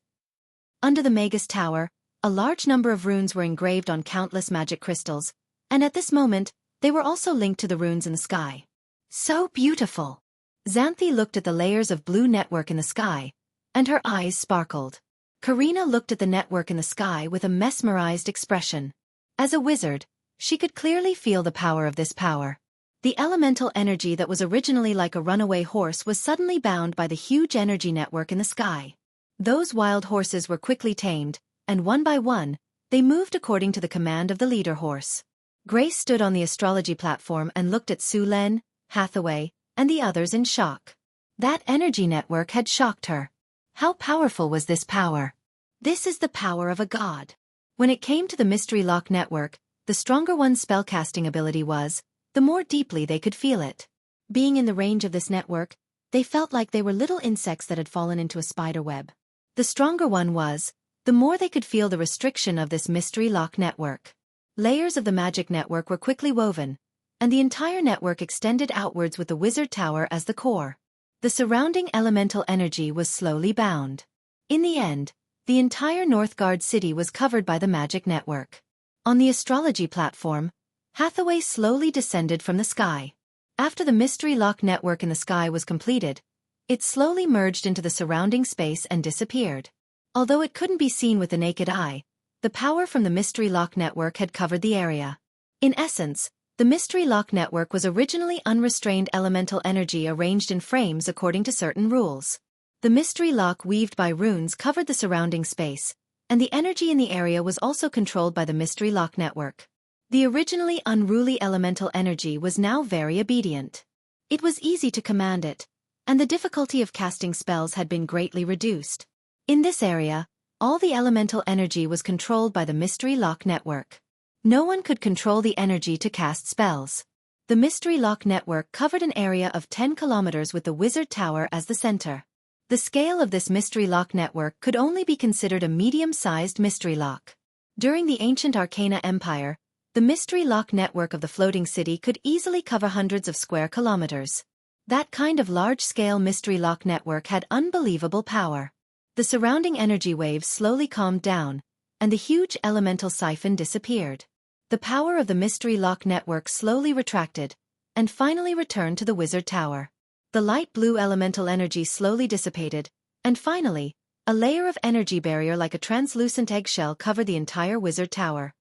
A: Under the magus tower, a large number of runes were engraved on countless magic crystals, and at this moment, they were also linked to the runes in the sky. So beautiful! Xanthi looked at the layers of blue network in the sky, and her eyes sparkled. Karina looked at the network in the sky with a mesmerized expression. As a wizard, she could clearly feel the power of this power. The elemental energy that was originally like a runaway horse was suddenly bound by the huge energy network in the sky. Those wild horses were quickly tamed, and one by one, they moved according to the command of the leader horse. Grace stood on the astrology platform and looked at Su-Len, Hathaway, and the others in shock. That energy network had shocked her. How powerful was this power? This is the power of a god. When it came to the mystery lock network, the stronger one's spellcasting ability was, the more deeply they could feel it. Being in the range of this network, they felt like they were little insects that had fallen into a spider web. The stronger one was, the more they could feel the restriction of this mystery lock network. Layers of the magic network were quickly woven, and the entire network extended outwards with the wizard tower as the core. The surrounding elemental energy was slowly bound. In the end, the entire Northgard city was covered by the magic network. On the astrology platform, Hathaway slowly descended from the sky. After the mystery lock network in the sky was completed, it slowly merged into the surrounding space and disappeared. Although it couldn't be seen with the naked eye, the power from the mystery lock network had covered the area. In essence, the mystery lock network was originally unrestrained elemental energy arranged in frames according to certain rules. The mystery lock weaved by runes covered the surrounding space, and the energy in the area was also controlled by the mystery lock network. The originally unruly elemental energy was now very obedient. It was easy to command it, and the difficulty of casting spells had been greatly reduced. In this area, all the elemental energy was controlled by the mystery lock network. No one could control the energy to cast spells. The mystery lock network covered an area of 10 kilometers with the wizard tower as the center. The scale of this mystery lock network could only be considered a medium-sized mystery lock. During the ancient Arcana Empire, the mystery lock network of the floating city could easily cover hundreds of square kilometers. That kind of large-scale mystery lock network had unbelievable power. The surrounding energy waves slowly calmed down, and the huge elemental siphon disappeared. The power of the mystery lock network slowly retracted, and finally returned to the wizard tower. The light blue elemental energy slowly dissipated, and finally, a layer of energy barrier like a translucent eggshell covered the entire wizard tower.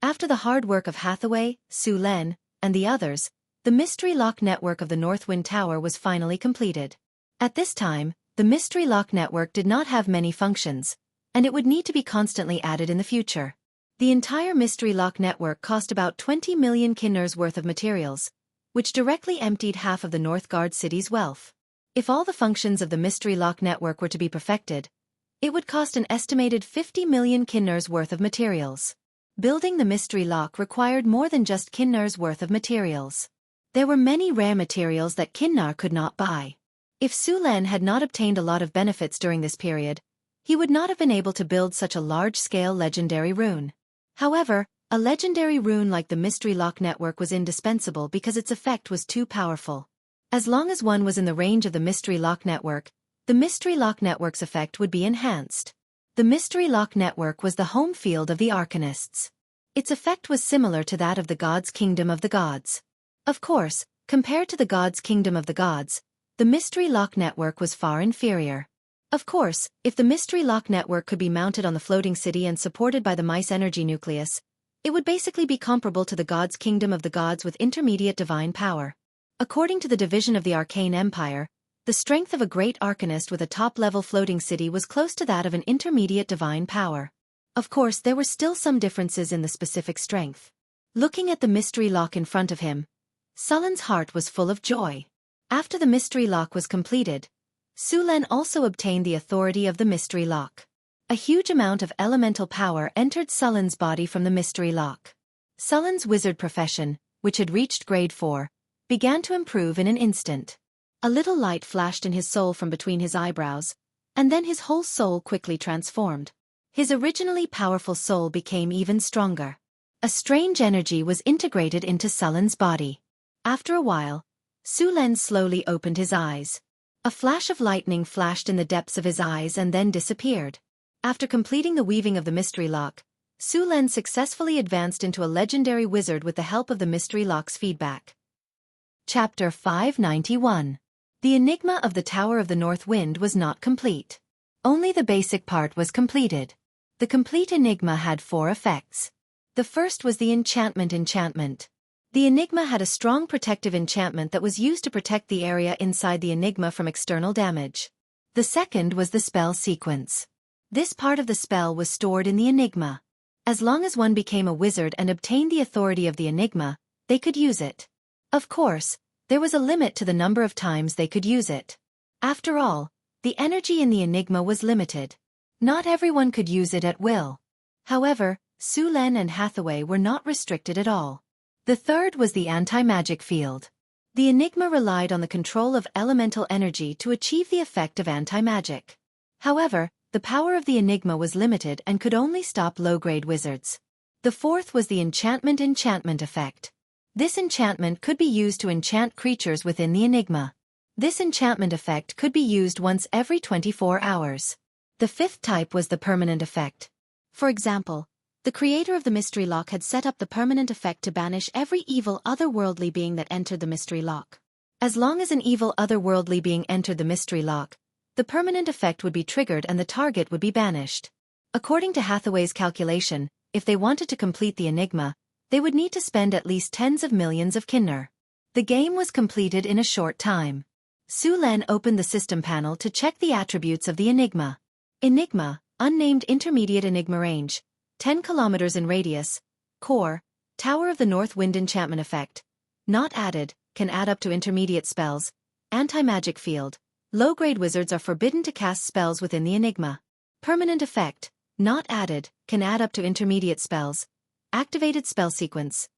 A: After the hard work of Hathaway, Su-Len, and the others, the mystery lock network of the Northwind Tower was finally completed. At this time, the mystery lock network did not have many functions, and it would need to be constantly added in the future. The entire mystery lock network cost about 20 million kinners worth of materials, which directly emptied half of the Northgard city's wealth. If all the functions of the mystery lock network were to be perfected, it would cost an estimated 50 million kinners worth of materials. Building the mystery lock required more than just kinners worth of materials. There were many rare materials that Kinnar could not buy. If Sulen had not obtained a lot of benefits during this period, he would not have been able to build such a large-scale legendary rune. However, a legendary rune like the mystery lock network was indispensable because its effect was too powerful. As long as one was in the range of the mystery lock network, the mystery lock network's effect would be enhanced. The mystery lock network was the home field of the Arcanists. Its effect was similar to that of the Gods' Kingdom of the Gods. Of course, compared to the Gods' Kingdom of the Gods, the mystery lock network was far inferior. Of course, if the mystery lock network could be mounted on the floating city and supported by the mice energy nucleus, it would basically be comparable to the Gods' Kingdom of the Gods with intermediate divine power. According to the division of the Arcane Empire, the strength of a great arcanist with a top-level floating city was close to that of an intermediate divine power. Of course, there were still some differences in the specific strength. Looking at the mystery lock in front of him, Sulen's heart was full of joy. After the mystery lock was completed, Sulen also obtained the authority of the mystery lock. A huge amount of elemental power entered Sulen's body from the mystery lock. Sulen's wizard profession, which had reached grade 4, began to improve in an instant. A little light flashed in his soul from between his eyebrows, and then his whole soul quickly transformed. His originally powerful soul became even stronger. A strange energy was integrated into Sulen's body. After a while, Sulen slowly opened his eyes. A flash of lightning flashed in the depths of his eyes and then disappeared. After completing the weaving of the mystery lock, Sulen successfully advanced into a legendary wizard with the help of the mystery lock's feedback. Chapter 591. The Enigma of the Tower of the North Wind was not complete. Only the basic part was completed. The complete enigma had 4 effects. The first was the enchantment. The enigma had a strong protective enchantment that was used to protect the area inside the enigma from external damage. The second was the spell sequence. This part of the spell was stored in the enigma. As long as one became a wizard and obtained the authority of the enigma, they could use it. Of course, there was a limit to the number of times they could use it. After all, the energy in the enigma was limited. Not everyone could use it at will. However, Sulen and Hathaway were not restricted at all. The third was the anti-magic field. The enigma relied on the control of elemental energy to achieve the effect of anti-magic. However, the power of the enigma was limited and could only stop low-grade wizards. The fourth was the enchantment effect. This enchantment could be used to enchant creatures within the enigma. This enchantment effect could be used once every 24 hours. The fifth type was the permanent effect. For example, the creator of the mystery lock had set up the permanent effect to banish every evil otherworldly being that entered the mystery lock. As long as an evil otherworldly being entered the mystery lock, the permanent effect would be triggered and the target would be banished. According to Hathaway's calculation, if they wanted to complete the enigma, they would need to spend at least tens of millions of kinner. The game was completed in a short time. Sulen opened the system panel to check the attributes of the enigma. Enigma, unnamed intermediate enigma range, 10 kilometers in radius, core, Tower of the North Wind enchantment effect, not added, can add up to intermediate spells, anti-magic field, low-grade wizards are forbidden to cast spells within the enigma. Permanent effect, not added, can add up to intermediate spells, activated spell sequence,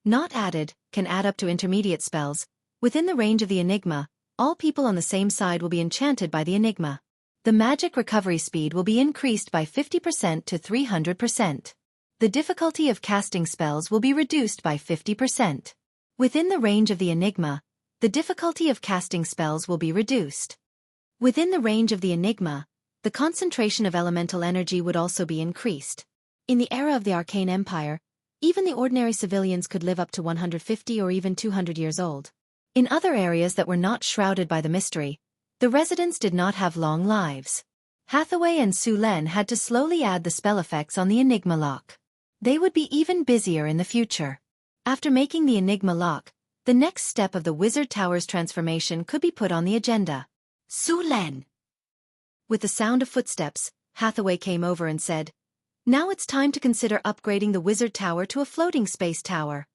A: not added, can add up to intermediate spells, within the range of the enigma, all people on the same side will be enchanted by the enigma. The magic recovery speed will be increased by 50% to 300%. The difficulty of casting spells will be reduced by 50%. Within the range of the enigma, the difficulty of casting spells will be reduced. Within the range of the enigma, the concentration of elemental energy would also be increased. In the era of the Arcane Empire, even the ordinary civilians could live up to 150 or even 200 years old. In other areas that were not shrouded by the mystery, the residents did not have long lives. Hathaway and Sulen had to slowly add the spell effects on the enigma lock. They would be even busier in the future. After making the enigma lock, The next step of the Wizard Tower's transformation could be put on the agenda. Su Len. With the sound of footsteps, Hathaway came over and said, "Now it's time to consider upgrading the Wizard Tower to a floating space tower."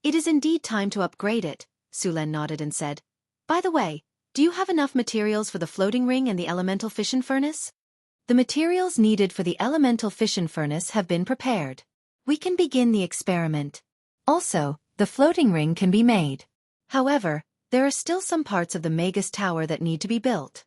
A: "It is indeed time to upgrade it," Su Len nodded and said. "By the way, do you have enough materials for the floating ring and the elemental fission furnace?" "The materials needed for the elemental fission furnace have been prepared. We can begin the experiment. Also, the floating ring can be made. However, there are still some parts of the Magus Tower that need to be built.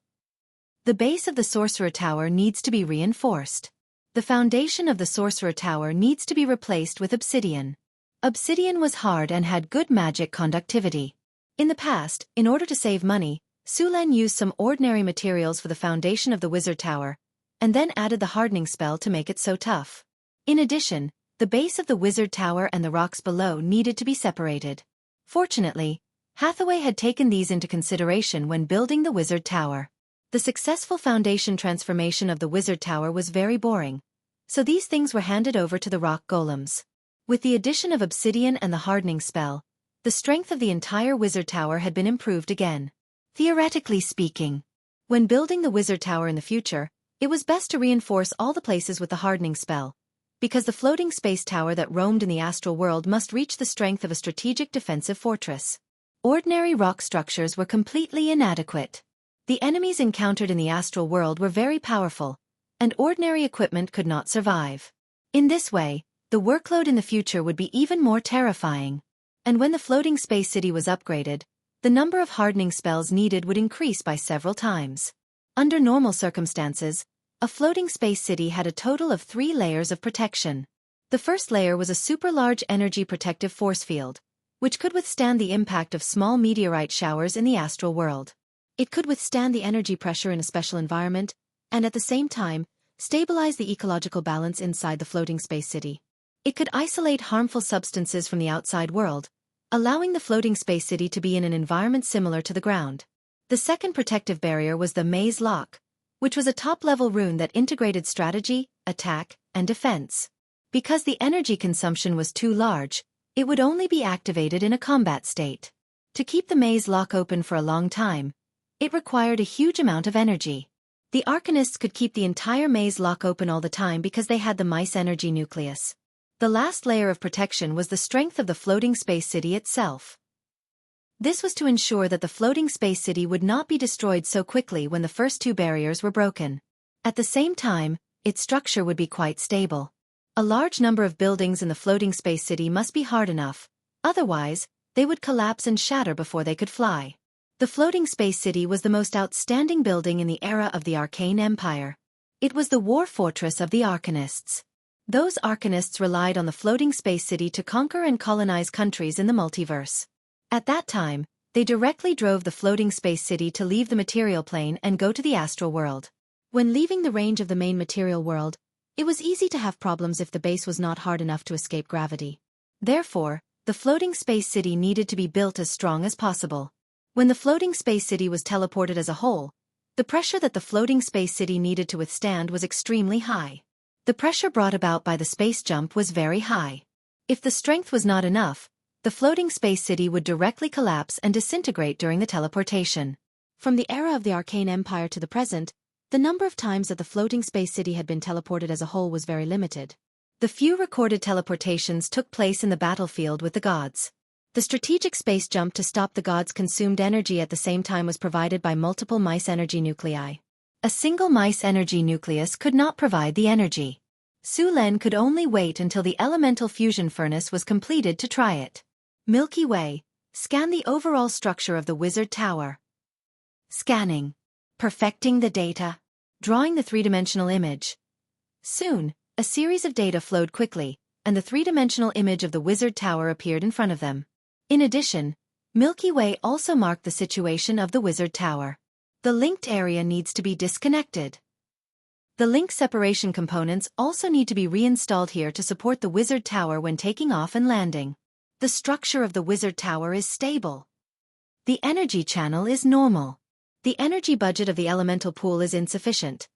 A: The base of the Sorcerer Tower needs to be reinforced. The foundation of the Sorcerer Tower needs to be replaced with obsidian. Obsidian was hard and had good magic conductivity. In the past, in order to save money, Su Len used some ordinary materials for the foundation of the Wizard Tower, and then added the hardening spell to make it so tough. In addition, the base of the Wizard Tower and the rocks below needed to be separated. Fortunately, Hathaway had taken these into consideration when building the Wizard Tower. The successful foundation transformation of the Wizard Tower was very boring, so these things were handed over to the rock golems. With the addition of obsidian and the hardening spell, the strength of the entire Wizard Tower had been improved again. Theoretically speaking, when building the Wizard Tower in the future, it was best to reinforce all the places with the hardening spell, because the floating space tower that roamed in the astral world must reach the strength of a strategic defensive fortress. Ordinary rock structures were completely inadequate. The enemies encountered in the astral world were very powerful, and ordinary equipment could not survive. In this way, the workload in the future would be even more terrifying. And when the floating space city was upgraded, the number of hardening spells needed would increase by several times. Under normal circumstances, a floating space city had a total of 3 layers of protection. The first layer was a super-large energy protective force field, which could withstand the impact of small meteorite showers in the astral world. It could withstand the energy pressure in a special environment, and at the same time, stabilize the ecological balance inside the floating space city. It could isolate harmful substances from the outside world, allowing the floating space city to be in an environment similar to the ground. The second protective barrier was the Maze Lock, which was a top-level rune that integrated strategy, attack, and defense. Because the energy consumption was too large, it would only be activated in a combat state. To keep the Maze Lock open for a long time, it required a huge amount of energy. The Arcanists could keep the entire Maze Lock open all the time because they had the Mice Energy Nucleus. The last layer of protection was the strength of the floating space city itself. This was to ensure that the floating space city would not be destroyed so quickly when the first 2 barriers were broken. At the same time, its structure would be quite stable. A large number of buildings in the floating space city must be hard enough, otherwise, they would collapse and shatter before they could fly. The floating space city was the most outstanding building in the era of the Arcane Empire. It was the war fortress of the Arcanists. Those Arcanists relied on the floating space city to conquer and colonize countries in the multiverse. At that time, they directly drove the floating space city to leave the material plane and go to the astral world. When leaving the range of the main material world, it was easy to have problems if the base was not hard enough to escape gravity. Therefore, the floating space city needed to be built as strong as possible. When the floating space city was teleported as a whole, the pressure that the floating space city needed to withstand was extremely high. The pressure brought about by the space jump was very high. If the strength was not enough, the floating space city would directly collapse and disintegrate during the teleportation. From the era of the Arcane Empire to the present, the number of times that the floating space city had been teleported as a whole was very limited. The few recorded teleportations took place in the battlefield with the gods. The strategic space jump to stop the gods consumed energy at the same time was provided by multiple Mice Energy Nuclei. A single Mice Energy Nucleus could not provide the energy. Su Len could only wait until the elemental fusion furnace was completed to try it. Milky Way, scan the overall structure of the Wizard Tower. Scanning. Perfecting the data. Drawing the 3-dimensional image. Soon, a series of data flowed quickly, and the 3-dimensional image of the Wizard Tower appeared in front of them. In addition, Milky Way also marked the situation of the Wizard Tower. The linked area needs to be disconnected. The link separation components also need to be reinstalled here to support the Wizard Tower when taking off and landing. The structure of the Wizard Tower is stable. The energy channel is normal. The energy budget of the elemental pool is insufficient.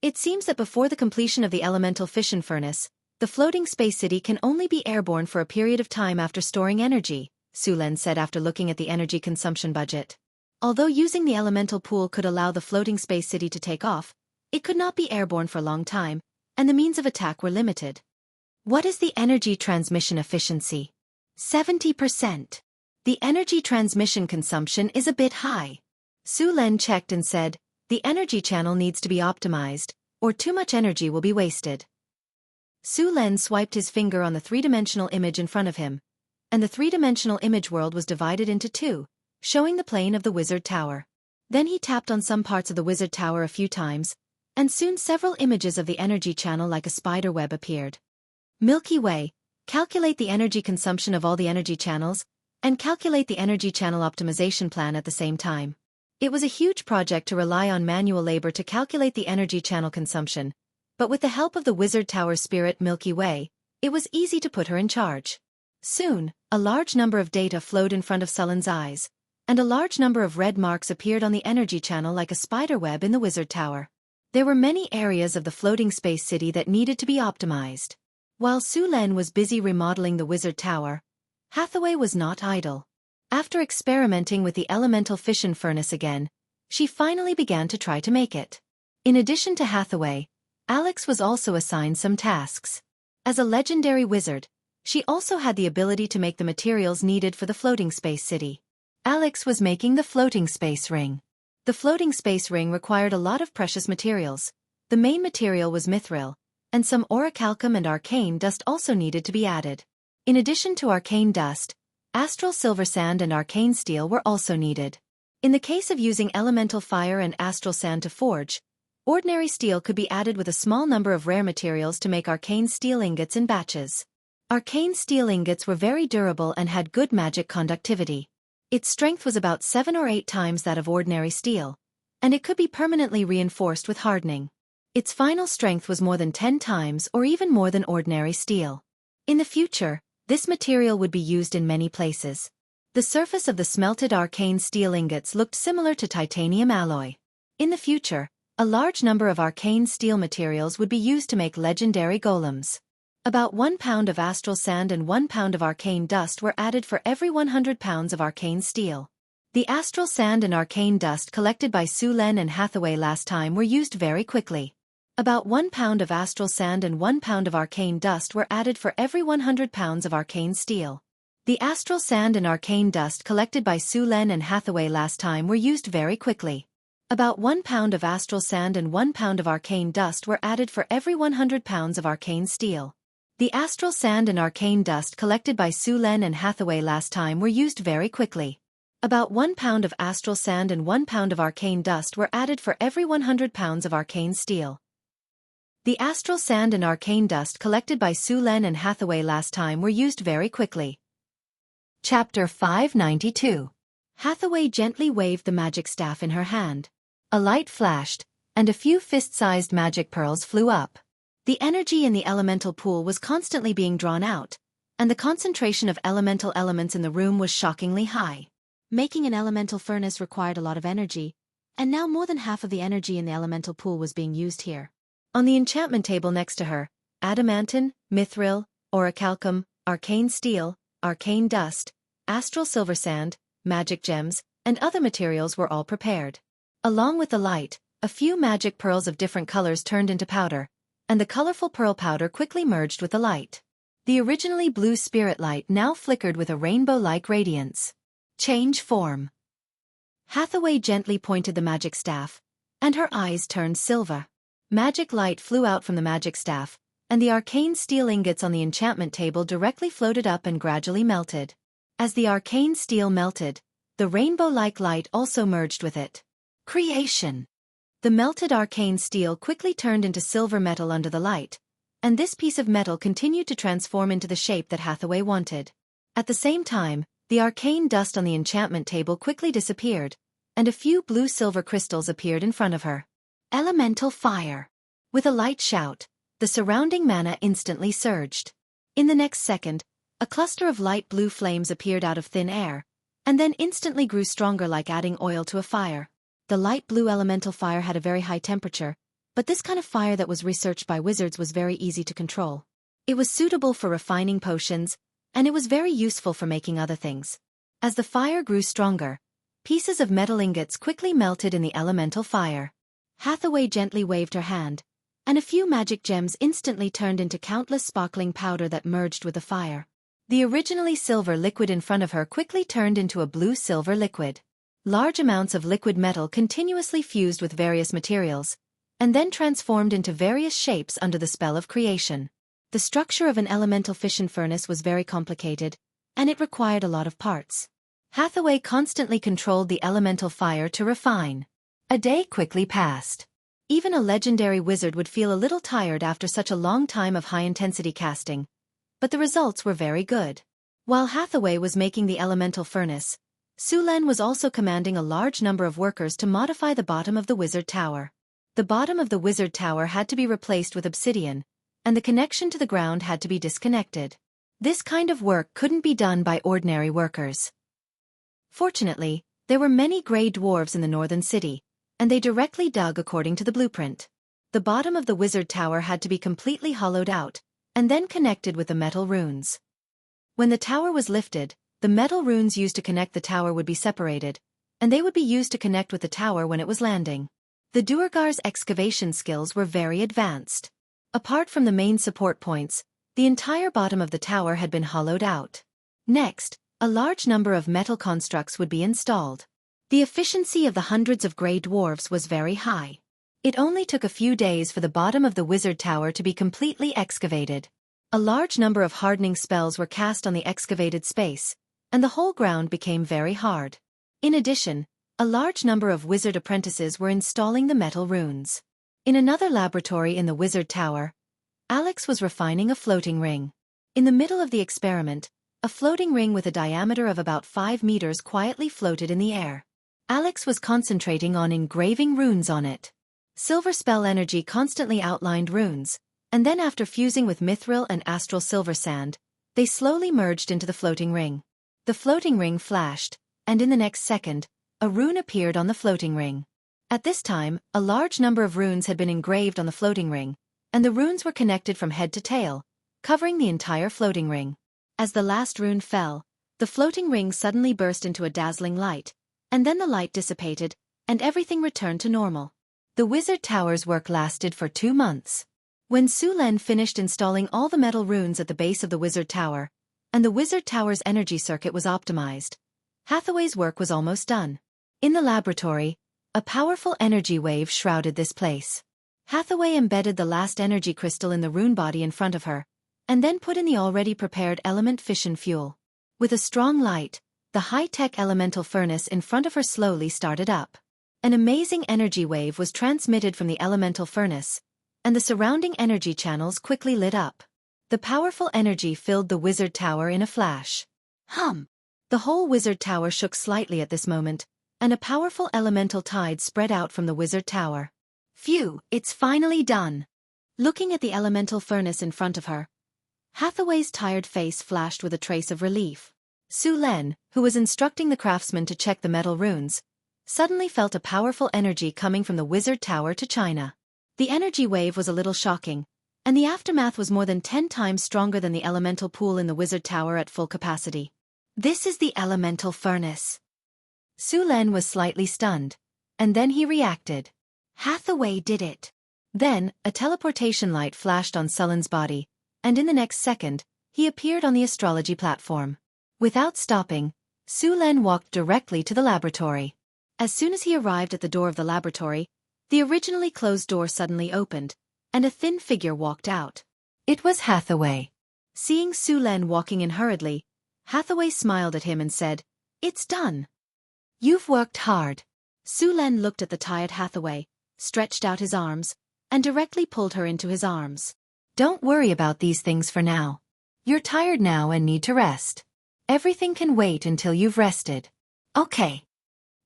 A: It seems that before the completion of the elemental fission furnace, the floating space city can only be airborne for a period of time after storing energy, Sulen said after looking at the energy consumption budget. Although using the elemental pool could allow the floating space city to take off, it could not be airborne for a long time, and the means of attack were limited. What is the energy transmission efficiency? 70%. The energy transmission consumption is a bit high. Sulen checked and said, the energy channel needs to be optimized, or too much energy will be wasted. Sulen swiped his finger on the three-dimensional image in front of him, and the three-dimensional image world was divided into two, showing the plane of the wizard tower. Then he tapped on some parts of the wizard tower a few times, and soon several images of the energy channel like a spider web appeared. Milky Way, calculate the energy consumption of all the energy channels, and calculate the energy channel optimization plan at the same time. It was a huge project to rely on manual labor to calculate the energy channel consumption, but with the help of the wizard tower spirit Milky Way, it was easy to put her in charge. Soon, a large number of data flowed in front of Sulen's eyes, and a large number of red marks appeared on the energy channel like a spider web in the wizard tower. There were many areas of the floating space city that needed to be optimized. While Sulen was busy remodeling the wizard tower, Hathaway was not idle. After experimenting with the elemental fission furnace again, she finally began to try to make it. In addition to Hathaway, Alex was also assigned some tasks. As a legendary wizard, she also had the ability to make the materials needed for the floating space city. Alex was making the floating space ring. The floating space ring required a lot of precious materials. The main material was mithril, and some orichalcum and arcane dust also needed to be added. In addition to arcane dust, astral silver sand and arcane steel were also needed. In the case of using elemental fire and astral sand to forge, ordinary steel could be added with a small number of rare materials to make arcane steel ingots in batches. Arcane steel ingots were very durable and had good magic conductivity. Its strength was about 7 or 8 times that of ordinary steel, and it could be permanently reinforced with hardening. Its final strength was more than 10 times or even more than ordinary steel. In the future, this material would be used in many places. The surface of the smelted arcane steel ingots looked similar to titanium alloy. In the future, a large number of arcane steel materials would be used to make legendary golems. About 1 pound of astral sand and 1 pound of arcane dust were added for every 100 pounds of arcane steel. The astral sand and arcane dust collected by Sulen and Hathaway last time were used very quickly. About 1 pound of astral sand and 1 pound of arcane dust were added for every 100 pounds of arcane steel. The astral sand and arcane dust collected by Sulen and Hathaway last time were used very quickly. About 1 pound of astral sand and 1 pound of arcane dust were added for every 100 pounds of arcane steel. The astral sand and arcane dust collected by Sulen and Hathaway last time were used very quickly. About 1 pound of astral sand and 1 pound of arcane dust were added for every 100 pounds of arcane steel. The astral sand and arcane dust collected by Sulen and Hathaway last time were used very quickly. Chapter 592. Hathaway gently waved the magic staff in her hand. A light flashed, and a few fist-sized magic pearls flew up. The energy in the elemental pool was constantly being drawn out, and the concentration of elemental elements in the room was shockingly high. Making an elemental furnace required a lot of energy, and now more than half of the energy in the elemental pool was being used here. On the enchantment table next to her, adamantine, mithril, orichalcum, arcane steel, arcane dust, astral silver sand, magic gems, and other materials were all prepared. Along with the light, a few magic pearls of different colors turned into powder, and the colorful pearl powder quickly merged with the light. The originally blue spirit light now flickered with a rainbow-like radiance. Change form. Hathaway gently pointed the magic staff, and her eyes turned silver. Magic light flew out from the magic staff, and the arcane steel ingots on the enchantment table directly floated up and gradually melted. As the arcane steel melted, the rainbow-like light also merged with it. Creation. The melted arcane steel quickly turned into silver metal under the light, and this piece of metal continued to transform into the shape that Hathaway wanted. At the same time, the arcane dust on the enchantment table quickly disappeared, and a few blue-silver crystals appeared in front of her. Elemental fire. With a light shout, the surrounding mana instantly surged. In the next second, a cluster of light blue flames appeared out of thin air, and then instantly grew stronger like adding oil to a fire. The light blue elemental fire had a very high temperature, but this kind of fire that was researched by wizards was very easy to control. It was suitable for refining potions, and it was very useful for making other things. As the fire grew stronger, pieces of metal ingots quickly melted in the elemental fire. Hathaway gently waved her hand, and a few magic gems instantly turned into countless sparkling powder that merged with the fire. The originally silver liquid in front of her quickly turned into a blue-silver liquid. Large amounts of liquid metal continuously fused with various materials, and then transformed into various shapes under the spell of creation. The structure of an elemental fission furnace was very complicated, and it required a lot of parts. Hathaway constantly controlled the elemental fire to refine. A day quickly passed. Even a legendary wizard would feel a little tired after such a long time of high-intensity casting, but the results were very good. While Hathaway was making the elemental furnace, Sulen was also commanding a large number of workers to modify the bottom of the wizard tower. The bottom of the wizard tower had to be replaced with obsidian, and the connection to the ground had to be disconnected. This kind of work couldn't be done by ordinary workers. Fortunately, there were many gray dwarves in the northern city, and they directly dug according to the blueprint. The bottom of the wizard tower had to be completely hollowed out, and then connected with the metal runes. When the tower was lifted, the metal runes used to connect the tower would be separated, and they would be used to connect with the tower when it was landing. The Duergar's excavation skills were very advanced. Apart from the main support points, the entire bottom of the tower had been hollowed out. Next, a large number of metal constructs would be installed. The efficiency of the hundreds of gray dwarves was very high. It only took a few days for the bottom of the wizard tower to be completely excavated. A large number of hardening spells were cast on the excavated space, and the whole ground became very hard. In addition, a large number of wizard apprentices were installing the metal runes. In another laboratory in the wizard tower, Alex was refining a floating ring. In the middle of the experiment, a floating ring with a diameter of about 5 meters quietly floated in the air. Alex was concentrating on engraving runes on it. Silver spell energy constantly outlined runes, and then after fusing with mithril and astral silver sand, they slowly merged into the floating ring. The floating ring flashed, and in the next second, a rune appeared on the floating ring. At this time, a large number of runes had been engraved on the floating ring, and the runes were connected from head to tail, covering the entire floating ring. As the last rune fell, the floating ring suddenly burst into a dazzling light, and then the light dissipated, and everything returned to normal. The wizard tower's work lasted for 2 months. When Sulen finished installing all the metal runes at the base of the wizard tower, and the wizard tower's energy circuit was optimized, Hathaway's work was almost done. In the laboratory, a powerful energy wave shrouded this place. Hathaway embedded the last energy crystal in the rune body in front of her, and then put in the already prepared element fission fuel. With a strong light, the high-tech elemental furnace in front of her slowly started up. An amazing energy wave was transmitted from the elemental furnace, and the surrounding energy channels quickly lit up. The powerful energy filled the wizard tower in a flash. The whole wizard tower shook slightly at this moment, and a powerful elemental tide spread out from the wizard tower. Phew, it's finally done. Looking at the elemental furnace in front of her, Hathaway's tired face flashed with a trace of relief. Sulen, who was instructing the craftsman to check the metal runes, suddenly felt a powerful energy coming from the wizard tower to China. The energy wave was a little shocking, and the aftermath was more than 10 times stronger than the elemental pool in the wizard tower at full capacity. This is the elemental furnace. Sulen was slightly stunned, and then he reacted. Hathaway did it. Then, a teleportation light flashed on Sulen's body, and in the next second, he appeared on the astrology platform. Without stopping, Sulen walked directly to the laboratory. As soon as he arrived at the door of the laboratory, the originally closed door suddenly opened, and a thin figure walked out. It was Hathaway. Seeing Sulen walking in hurriedly, Hathaway smiled at him and said, "It's done. You've worked hard." Sulen looked at the tired Hathaway, stretched out his arms, and directly pulled her into his arms. "Don't worry about these things for now. You're tired now and need to rest. Everything can wait until you've rested." "Okay."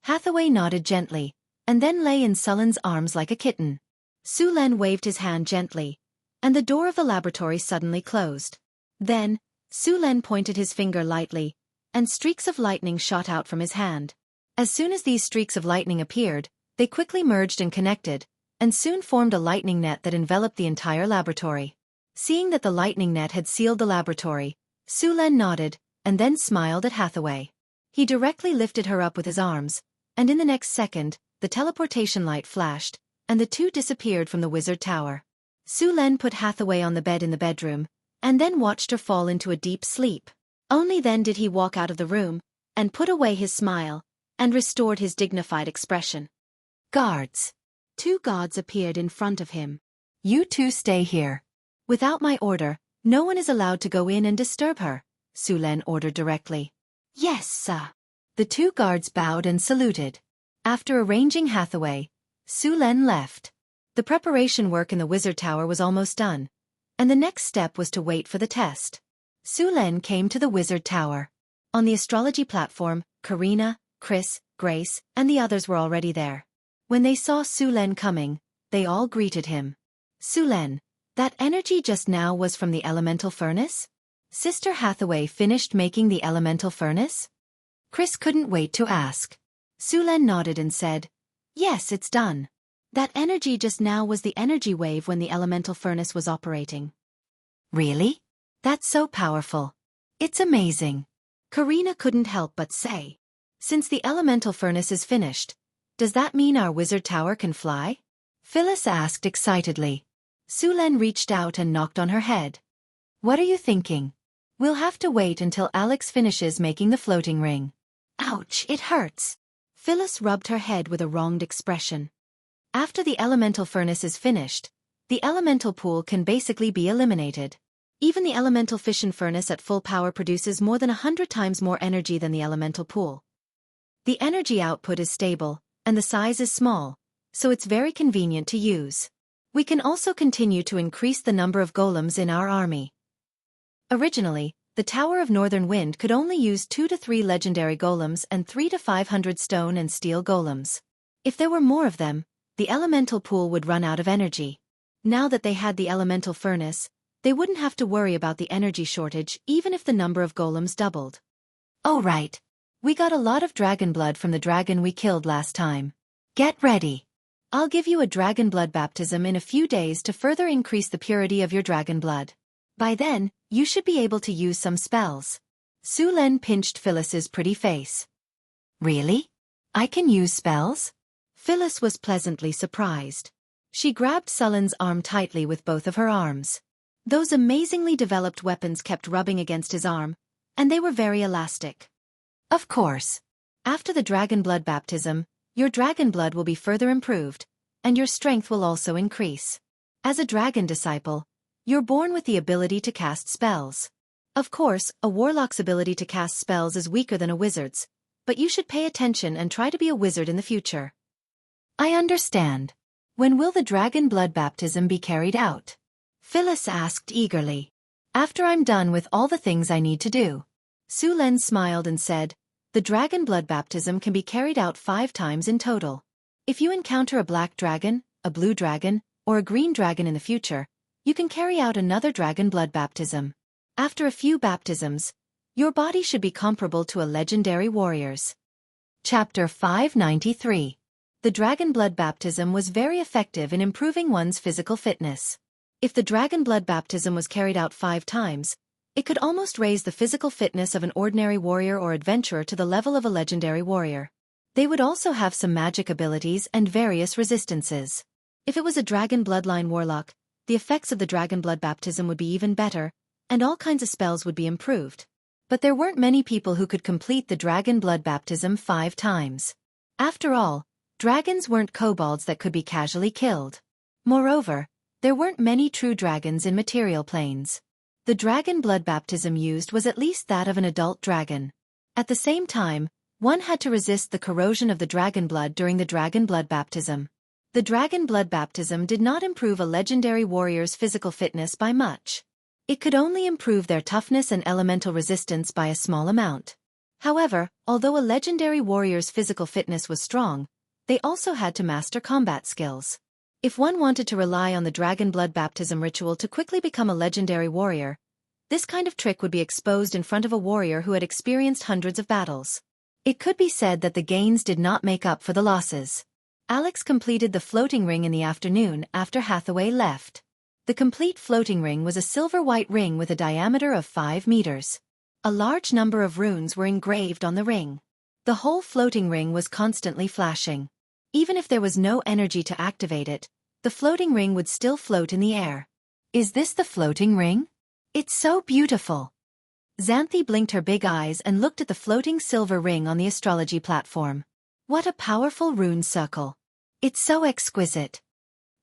A: Hathaway nodded gently, and then lay in Sulen's arms like a kitten. Sulen waved his hand gently, and the door of the laboratory suddenly closed. Then, Sulen pointed his finger lightly, and streaks of lightning shot out from his hand. As soon as these streaks of lightning appeared, they quickly merged and connected, and soon formed a lightning net that enveloped the entire laboratory. Seeing that the lightning net had sealed the laboratory, Sulen nodded, and then smiled at Hathaway. He directly lifted her up with his arms, and in the next second, the teleportation light flashed, and the two disappeared from the wizard tower. Su Len put Hathaway on the bed in the bedroom, and then watched her fall into a deep sleep. Only then did he walk out of the room, and put away his smile, and restored his dignified expression. Guards. 2 guards appeared in front of him. You two stay here. Without my order, no one is allowed to go in and disturb her, Su Len ordered directly. Yes, sir. The 2 guards bowed and saluted. After arranging Hathaway, Su Len left. The preparation work in the wizard tower was almost done, and the next step was to wait for the test. Su Len came to the wizard tower. On the astrology platform, Karina, Chris, Grace, and the others were already there. When they saw Su Len coming, they all greeted him. Su Len, that energy just now was from the elemental furnace? Sister Hathaway finished making the elemental furnace? Chris couldn't wait to ask. Su Len nodded and said, yes, it's done. That energy just now was the energy wave when the elemental furnace was operating. Really? That's so powerful. It's amazing. Karina couldn't help but say. Since the elemental furnace is finished, does that mean our wizard tower can fly? Phyllis asked excitedly. Su Len reached out and knocked on her head. What are you thinking? We'll have to wait until Alex finishes making the floating ring. Ouch, it hurts. Phyllis rubbed her head with a wronged expression. After the elemental furnace is finished, the elemental pool can basically be eliminated. Even the elemental fission furnace at full power produces more than 100 times more energy than the elemental pool. The energy output is stable, and the size is small, so it's very convenient to use. We can also continue to increase the number of golems in our army. Originally, the Tower of Northern Wind could only use 2 to 3 legendary golems and 3 to 500 stone and steel golems. If there were more of them, the elemental pool would run out of energy. Now that they had the elemental furnace, they wouldn't have to worry about the energy shortage even if the number of golems doubled. Oh right. We got a lot of dragon blood from the dragon we killed last time. Get ready. I'll give you a dragon blood baptism in a few days to further increase the purity of your dragon blood. By then, you should be able to use some spells. Su Len pinched Phyllis's pretty face. Really? I can use spells? Phyllis was pleasantly surprised. She grabbed Sullen's arm tightly with both of her arms. Those amazingly developed weapons kept rubbing against his arm, and they were very elastic. Of course. After the dragon blood baptism, your dragon blood will be further improved, and your strength will also increase. As a dragon disciple, you're born with the ability to cast spells. Of course, a warlock's ability to cast spells is weaker than a wizard's, but you should pay attention and try to be a wizard in the future. I understand. When will the dragon blood baptism be carried out? Phyllis asked eagerly. After I'm done with all the things I need to do. Su Len smiled and said, the dragon blood baptism can be carried out 5 times in total. If you encounter a black dragon, a blue dragon, or a green dragon in the future, you can carry out another dragon blood baptism. After a few baptisms, your body should be comparable to a legendary warrior's. Chapter 593. The dragon blood baptism was very effective in improving one's physical fitness. If the dragon blood baptism was carried out 5 times, it could almost raise the physical fitness of an ordinary warrior or adventurer to the level of a legendary warrior. They would also have some magic abilities and various resistances. If it was a dragon bloodline warlock, the effects of the dragon blood baptism would be even better, and all kinds of spells would be improved. But there weren't many people who could complete the dragon blood baptism 5 times. After all, dragons weren't kobolds that could be casually killed. Moreover, there weren't many true dragons in material planes. The dragon blood baptism used was at least that of an adult dragon. At the same time, one had to resist the corrosion of the dragon blood during the dragon blood baptism. The dragon blood baptism did not improve a legendary warrior's physical fitness by much. It could only improve their toughness and elemental resistance by a small amount. However, although a legendary warrior's physical fitness was strong, they also had to master combat skills. If one wanted to rely on the dragon blood baptism ritual to quickly become a legendary warrior, this kind of trick would be exposed in front of a warrior who had experienced hundreds of battles. It could be said that the gains did not make up for the losses. Alex completed the floating ring in the afternoon after Hathaway left. The complete floating ring was a silver-white ring with a diameter of 5 meters. A large number of runes were engraved on the ring. The whole floating ring was constantly flashing. Even if there was no energy to activate it, the floating ring would still float in the air. Is this the floating ring? It's so beautiful. Xanthi blinked her big eyes and looked at the floating silver ring on the astrology platform. What a powerful rune circle. It's so exquisite.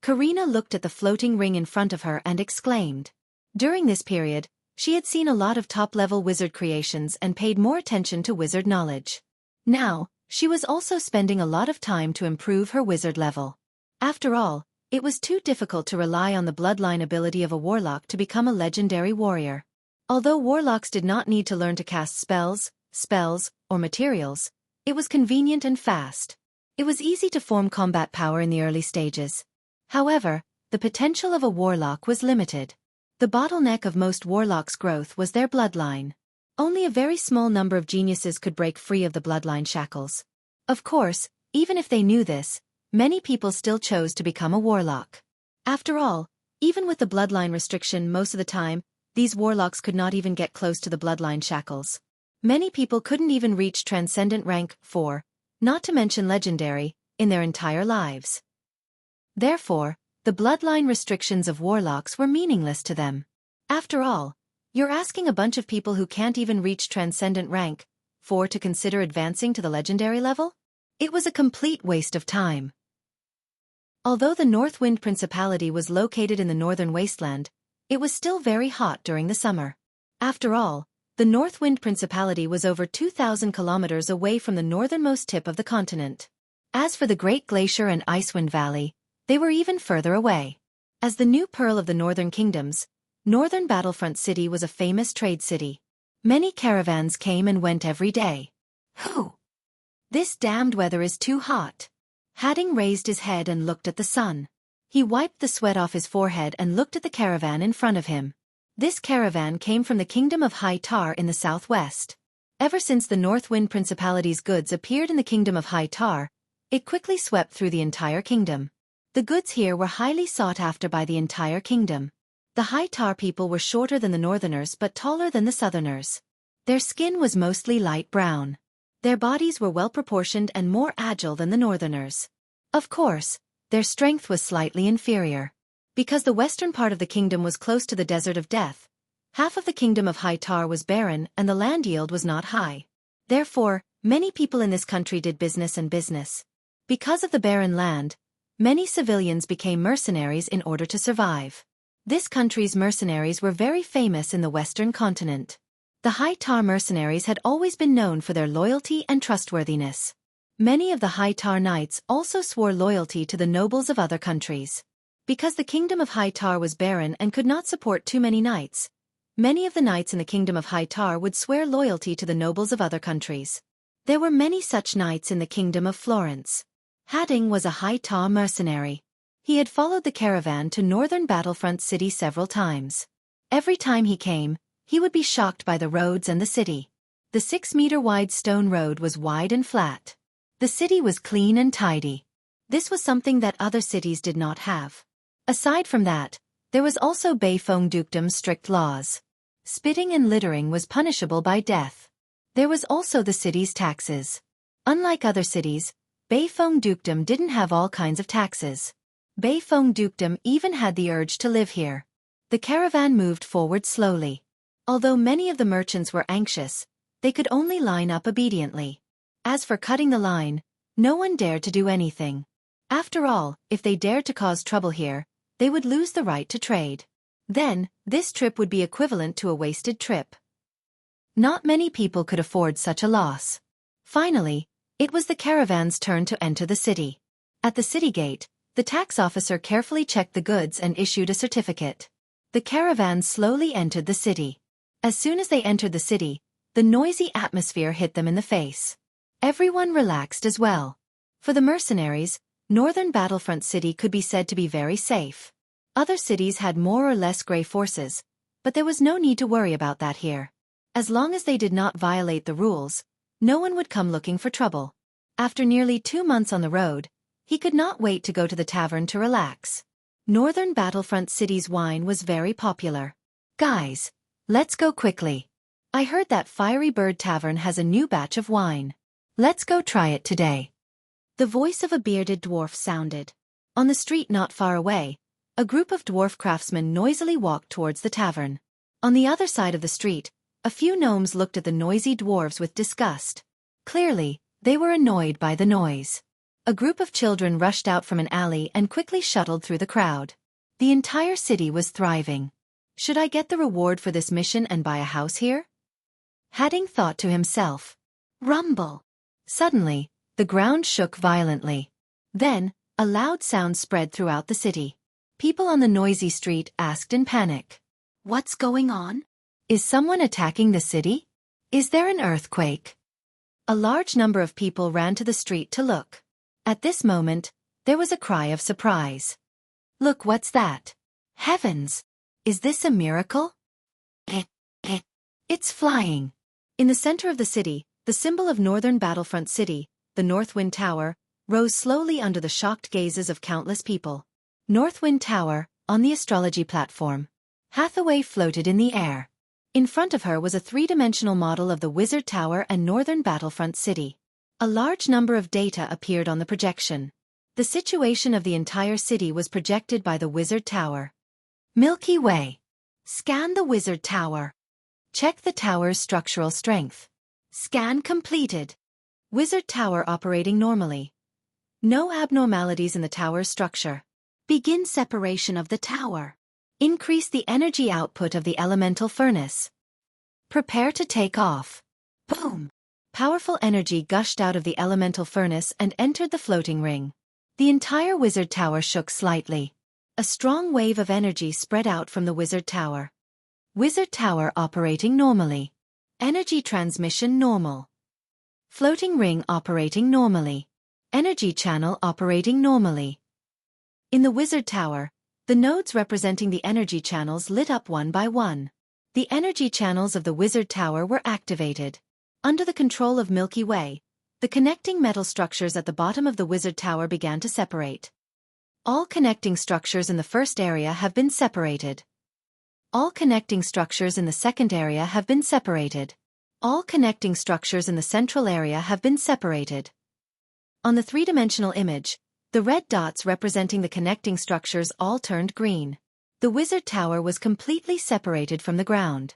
A: Karina looked at the floating ring in front of her and exclaimed. During this period, she had seen a lot of top-level wizard creations and paid more attention to wizard knowledge. Now, she was also spending a lot of time to improve her wizard level. After all, it was too difficult to rely on the bloodline ability of a warlock to become a legendary warrior. Although warlocks did not need to learn to cast spells, or materials, it was convenient and fast. It was easy to form combat power in the early stages. However, the potential of a warlock was limited. The bottleneck of most warlocks' growth was their bloodline. Only a very small number of geniuses could break free of the bloodline shackles. Of course, even if they knew this, many people still chose to become a warlock. After all, even with the bloodline restriction most of the time, these warlocks could not even get close to the bloodline shackles. Many people couldn't even reach Transcendent rank 4, not to mention Legendary, in their entire lives. Therefore, the bloodline restrictions of warlocks were meaningless to them. After all, you're asking a bunch of people who can't even reach Transcendent rank 4 to consider advancing to the Legendary level? It was a complete waste of time. Although the North Wind Principality was located in the northern wasteland, it was still very hot during the summer. After all, the North Wind Principality was over 2,000 kilometers away from the northernmost tip of the continent. As for the Great Glacier and Icewind Valley, they were even further away. As the new pearl of the Northern Kingdoms, Northern Battlefront City was a famous trade city. Many caravans came and went every day. Whew! This damned weather is too hot. Hadding raised his head and looked at the sun. He wiped the sweat off his forehead and looked at the caravan in front of him. This caravan came from the Kingdom of High Tar in the southwest. Ever since the North Wind Principality's goods appeared in the Kingdom of High Tar, it quickly swept through the entire kingdom. The goods here were highly sought after by the entire kingdom. The High Tar people were shorter than the northerners but taller than the southerners. Their skin was mostly light brown. Their bodies were well proportioned and more agile than the northerners. Of course, their strength was slightly inferior. Because the western part of the kingdom was close to the Desert of Death, half of the Kingdom of High Tar was barren and the land yield was not high. Therefore, many people in this country did business. Because of the barren land, many civilians became mercenaries in order to survive. This country's mercenaries were very famous in the western continent. The High Tar mercenaries had always been known for their loyalty and trustworthiness. Many of the High Tar knights also swore loyalty to the nobles of other countries. Because the Kingdom of High Tar was barren and could not support too many knights, many of the knights in the Kingdom of High Tar would swear loyalty to the nobles of other countries. There were many such knights in the Kingdom of Florence. Hadding was a High Tar mercenary. He had followed the caravan to northern Battlefront City several times. Every time he came, he would be shocked by the roads and the city. The 6-meter-wide stone road was wide and flat. The city was clean and tidy. This was something that other cities did not have. Aside from that, there was also Beifeng Dukedom's strict laws. Spitting and littering was punishable by death. There was also the city's taxes. Unlike other cities, Beifeng Dukedom didn't have all kinds of taxes. Beifeng Dukedom even had the urge to live here. The caravan moved forward slowly. Although many of the merchants were anxious, they could only line up obediently. As for cutting the line, no one dared to do anything. After all, if they dared to cause trouble here, they would lose the right to trade. Then, this trip would be equivalent to a wasted trip. Not many people could afford such a loss. Finally, it was the caravan's turn to enter the city. At the city gate, the tax officer carefully checked the goods and issued a certificate. The caravan slowly entered the city. As soon as they entered the city, the noisy atmosphere hit them in the face. Everyone relaxed as well. For the mercenaries, Northern Battlefront City could be said to be very safe. Other cities had more or less gray forces, but there was no need to worry about that here. As long as they did not violate the rules, no one would come looking for trouble. After nearly 2 months on the road, he could not wait to go to the tavern to relax. Northern Battlefront City's wine was very popular. Guys, let's go quickly. I heard that Fiery Bird Tavern has a new batch of wine. Let's go try it today. The voice of a bearded dwarf sounded. On the street not far away, a group of dwarf craftsmen noisily walked towards the tavern. On the other side of the street, a few gnomes looked at the noisy dwarves with disgust. Clearly, they were annoyed by the noise. A group of children rushed out from an alley and quickly shuttled through the crowd. The entire city was thriving. Should I get the reward for this mission and buy a house here? Hadding thought to himself. Rumble. Suddenly, the ground shook violently. Then, a loud sound spread throughout the city. People on the noisy street asked in panic. What's going on? Is someone attacking the city? Is there an earthquake? A large number of people ran to the street to look. At this moment, there was a cry of surprise. Look, what's that? Heavens! Is this a miracle? It's flying. In the center of the city, the symbol of Northern Battlefront City, the Northwind Tower, rose slowly under the shocked gazes of countless people. Northwind Tower, on the astrology platform. Hathaway floated in the air. In front of her was a three-dimensional model of the Wizard Tower and Northern Battlefront City. A large number of data appeared on the projection. The situation of the entire city was projected by the Wizard Tower. Milky Way. Scan the Wizard Tower. Check the tower's structural strength. Scan completed. Wizard Tower operating normally. No abnormalities in the tower's structure. Begin separation of the tower. Increase the energy output of the elemental furnace. Prepare to take off. Boom! Powerful energy gushed out of the elemental furnace and entered the floating ring. The entire Wizard Tower shook slightly. A strong wave of energy spread out from the Wizard Tower. Wizard Tower operating normally. Energy transmission normal. Floating ring operating normally. Energy channel operating normally. In the Wizard Tower, the nodes representing the energy channels lit up one by one. The energy channels of the Wizard Tower were activated. Under the control of Milky Way, the connecting metal structures at the bottom of the Wizard Tower began to separate. All connecting structures in the first area have been separated. All connecting structures in the second area have been separated. All connecting structures in the central area have been separated. On the three-dimensional image, the red dots representing the connecting structures all turned green. The Wizard Tower was completely separated from the ground.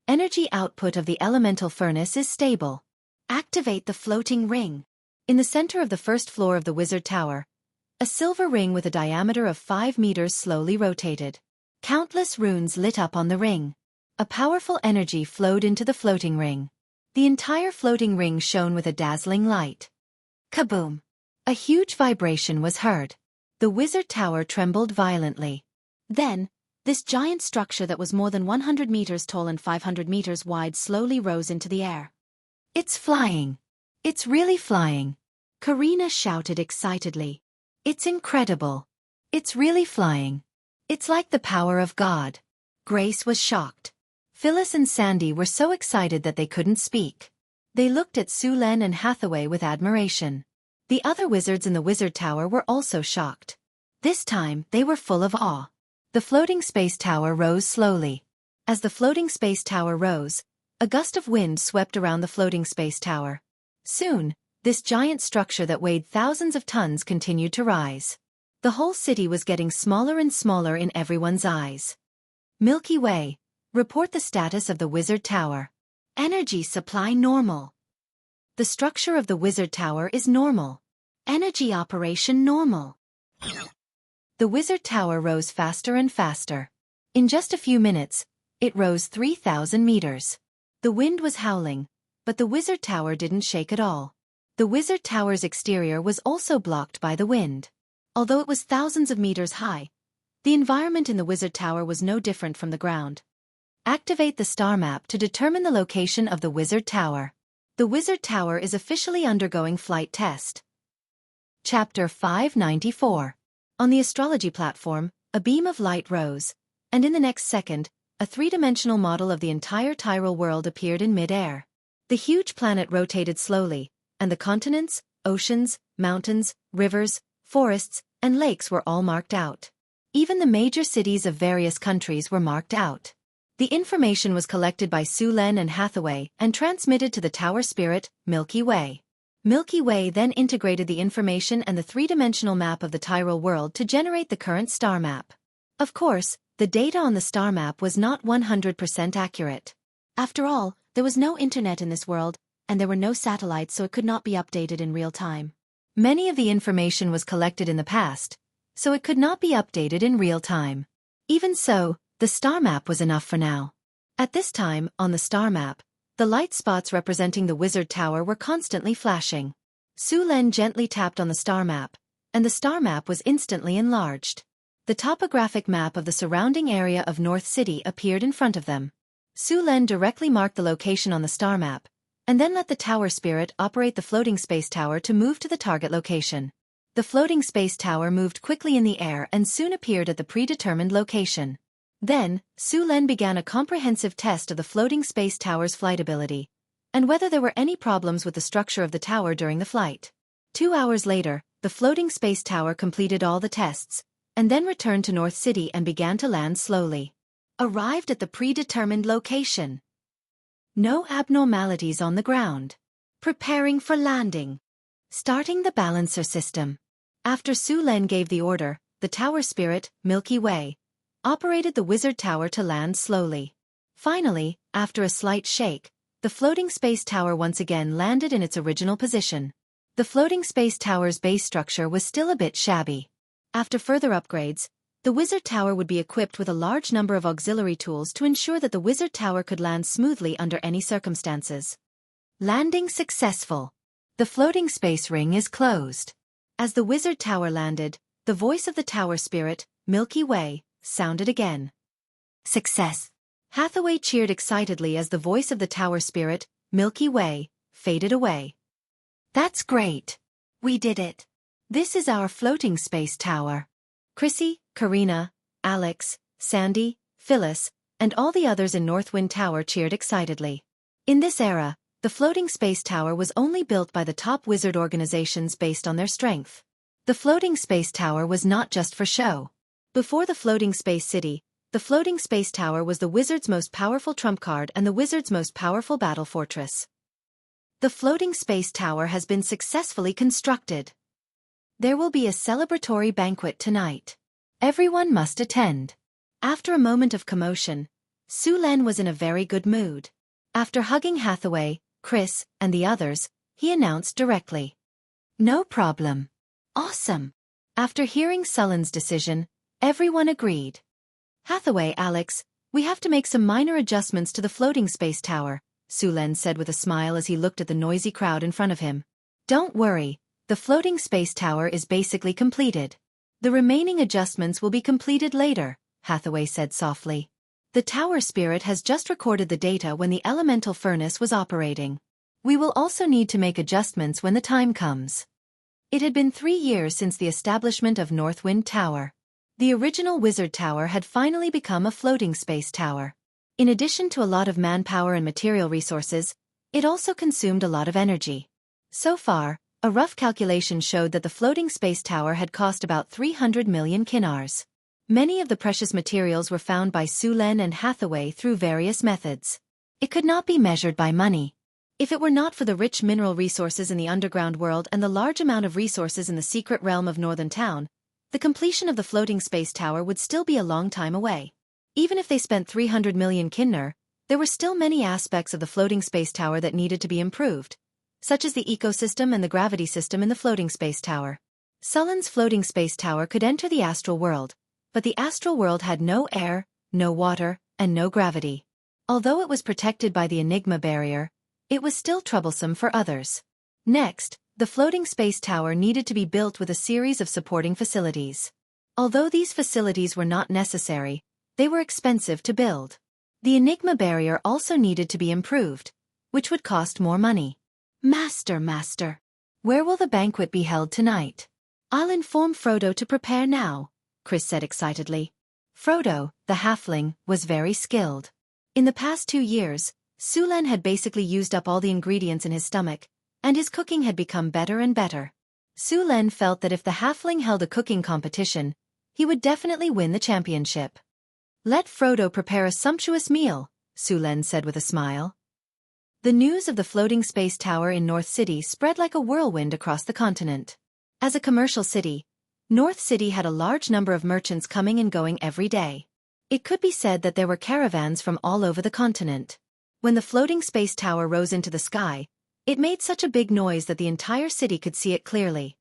A: Energy output of the elemental furnace is stable. Activate the floating ring. In the center of the first floor of the Wizard Tower, a silver ring with a diameter of 5 meters slowly rotated. Countless runes lit up on the ring. A powerful energy flowed into the floating ring. The entire floating ring shone with a dazzling light. Kaboom! A huge vibration was heard. The Wizard Tower trembled violently. Then, this giant structure that was more than 100 meters tall and 500 meters wide slowly rose into the air. It's flying! It's really flying! Karina shouted excitedly. It's incredible! It's really flying! It's like the power of God. Grace was shocked. Phyllis and Sandy were so excited that they couldn't speak. They looked at Sulen and Hathaway with admiration. The other wizards in the Wizard Tower were also shocked. This time, they were full of awe. The floating space tower rose slowly. As the floating space tower rose, a gust of wind swept around the floating space tower. Soon, this giant structure that weighed thousands of tons continued to rise. The whole city was getting smaller and smaller in everyone's eyes. Milky Way, report the status of the Wizard Tower. Energy supply normal. The structure of the Wizard Tower is normal. Energy operation normal. The Wizard Tower rose faster and faster. In just a few minutes, it rose 3,000 meters. The wind was howling, but the Wizard Tower didn't shake at all. The Wizard Tower's exterior was also blocked by the wind. Although it was thousands of meters high, the environment in the Wizard Tower was no different from the ground. Activate the star map to determine the location of the Wizard Tower. The Wizard Tower is officially undergoing flight test. Chapter 594. On the astrology platform, a beam of light rose, and in the next second, a three-dimensional model of the entire Tyrol world appeared in mid-air. The huge planet rotated slowly, and the continents, oceans, mountains, rivers, forests, and lakes were all marked out. Even the major cities of various countries were marked out. The information was collected by Sulen and Hathaway and transmitted to the Tower Spirit, Milky Way. Milky Way then integrated the information and the three-dimensional map of the Tyrol world to generate the current star map. Of course, the data on the star map was not 100% accurate. After all, there was no internet in this world, and there were no satellites, so it could not be updated in real time. Many of the information was collected in the past, so it could not be updated in real time. Even so, the star map was enough for now. At this time, on the star map, the light spots representing the wizard tower were constantly flashing. Su Len gently tapped on the star map, and the star map was instantly enlarged. The topographic map of the surrounding area of North City appeared in front of them. Su Len directly marked the location on the star map, and then let the tower spirit operate the floating space tower to move to the target location. The floating space tower moved quickly in the air and soon appeared at the predetermined location. Then, Su Len began a comprehensive test of the floating space tower's flight ability, and whether there were any problems with the structure of the tower during the flight. 2 hours later, the floating space tower completed all the tests, and then returned to North City and began to land slowly. Arrived at the predetermined location. No abnormalities on the ground. Preparing for landing. Starting the balancer system. After Su Len gave the order, the tower spirit, Milky Way, operated the wizard tower to land slowly. Finally, after a slight shake, the floating space tower once again landed in its original position. The floating space tower's base structure was still a bit shabby. After further upgrades, the wizard tower would be equipped with a large number of auxiliary tools to ensure that the wizard tower could land smoothly under any circumstances. Landing successful. The floating space ring is closed. As the wizard tower landed, the voice of the tower spirit, Milky Way, sounded again. Success. Hathaway cheered excitedly as the voice of the tower spirit, Milky Way, faded away. That's great. We did it. This is our floating space tower. Chrissy, Karina, Alex, Sandy, Phyllis, and all the others in Northwind Tower cheered excitedly. In this era, the floating space tower was only built by the top wizard organizations based on their strength. The floating space tower was not just for show. Before the floating space city, the floating space tower was the wizard's most powerful trump card and the wizard's most powerful battle fortress. The floating space tower has been successfully constructed. There will be a celebratory banquet tonight. Everyone must attend. After a moment of commotion, Su Len was in a very good mood. After hugging Hathaway, Chris, and the others, he announced directly. No problem. Awesome. After hearing Sullen's decision, everyone agreed. Hathaway, Alex, we have to make some minor adjustments to the floating space tower, Su Len said with a smile as he looked at the noisy crowd in front of him. Don't worry, the floating space tower is basically completed. The remaining adjustments will be completed later, Hathaway said softly. The tower spirit has just recorded the data when the elemental furnace was operating. We will also need to make adjustments when the time comes. It had been 3 years since the establishment of Northwind Tower. The original wizard tower had finally become a floating space tower. In addition to a lot of manpower and material resources, it also consumed a lot of energy. So far, a rough calculation showed that the floating space tower had cost about 300 million kinars. Many of the precious materials were found by Su Len and Hathaway through various methods. It could not be measured by money. If it were not for the rich mineral resources in the underground world and the large amount of resources in the secret realm of Northern Town, the completion of the floating space tower would still be a long time away. Even if they spent 300 million kinnar, there were still many aspects of the floating space tower that needed to be improved, such as the ecosystem and the gravity system in the floating space tower. Sullen's floating space tower could enter the astral world, but the astral world had no air, no water, and no gravity. Although it was protected by the Enigma barrier, it was still troublesome for others. Next, the floating space tower needed to be built with a series of supporting facilities. Although these facilities were not necessary, they were expensive to build. The Enigma barrier also needed to be improved, which would cost more money. Master, where will the banquet be held tonight? I'll inform Frodo to prepare now, Chris said excitedly. Frodo, the halfling, was very skilled. In the past 2 years, Su Len had basically used up all the ingredients in his stomach, and his cooking had become better and better. Su Len felt that if the halfling held a cooking competition, he would definitely win the championship. Let Frodo prepare a sumptuous meal, Su Len said with a smile. The news of the floating space tower in North City spread like a whirlwind across the continent. As a commercial city, North City had a large number of merchants coming and going every day. It could be said that there were caravans from all over the continent. When the floating space tower rose into the sky, it made such a big noise that the entire city could see it clearly.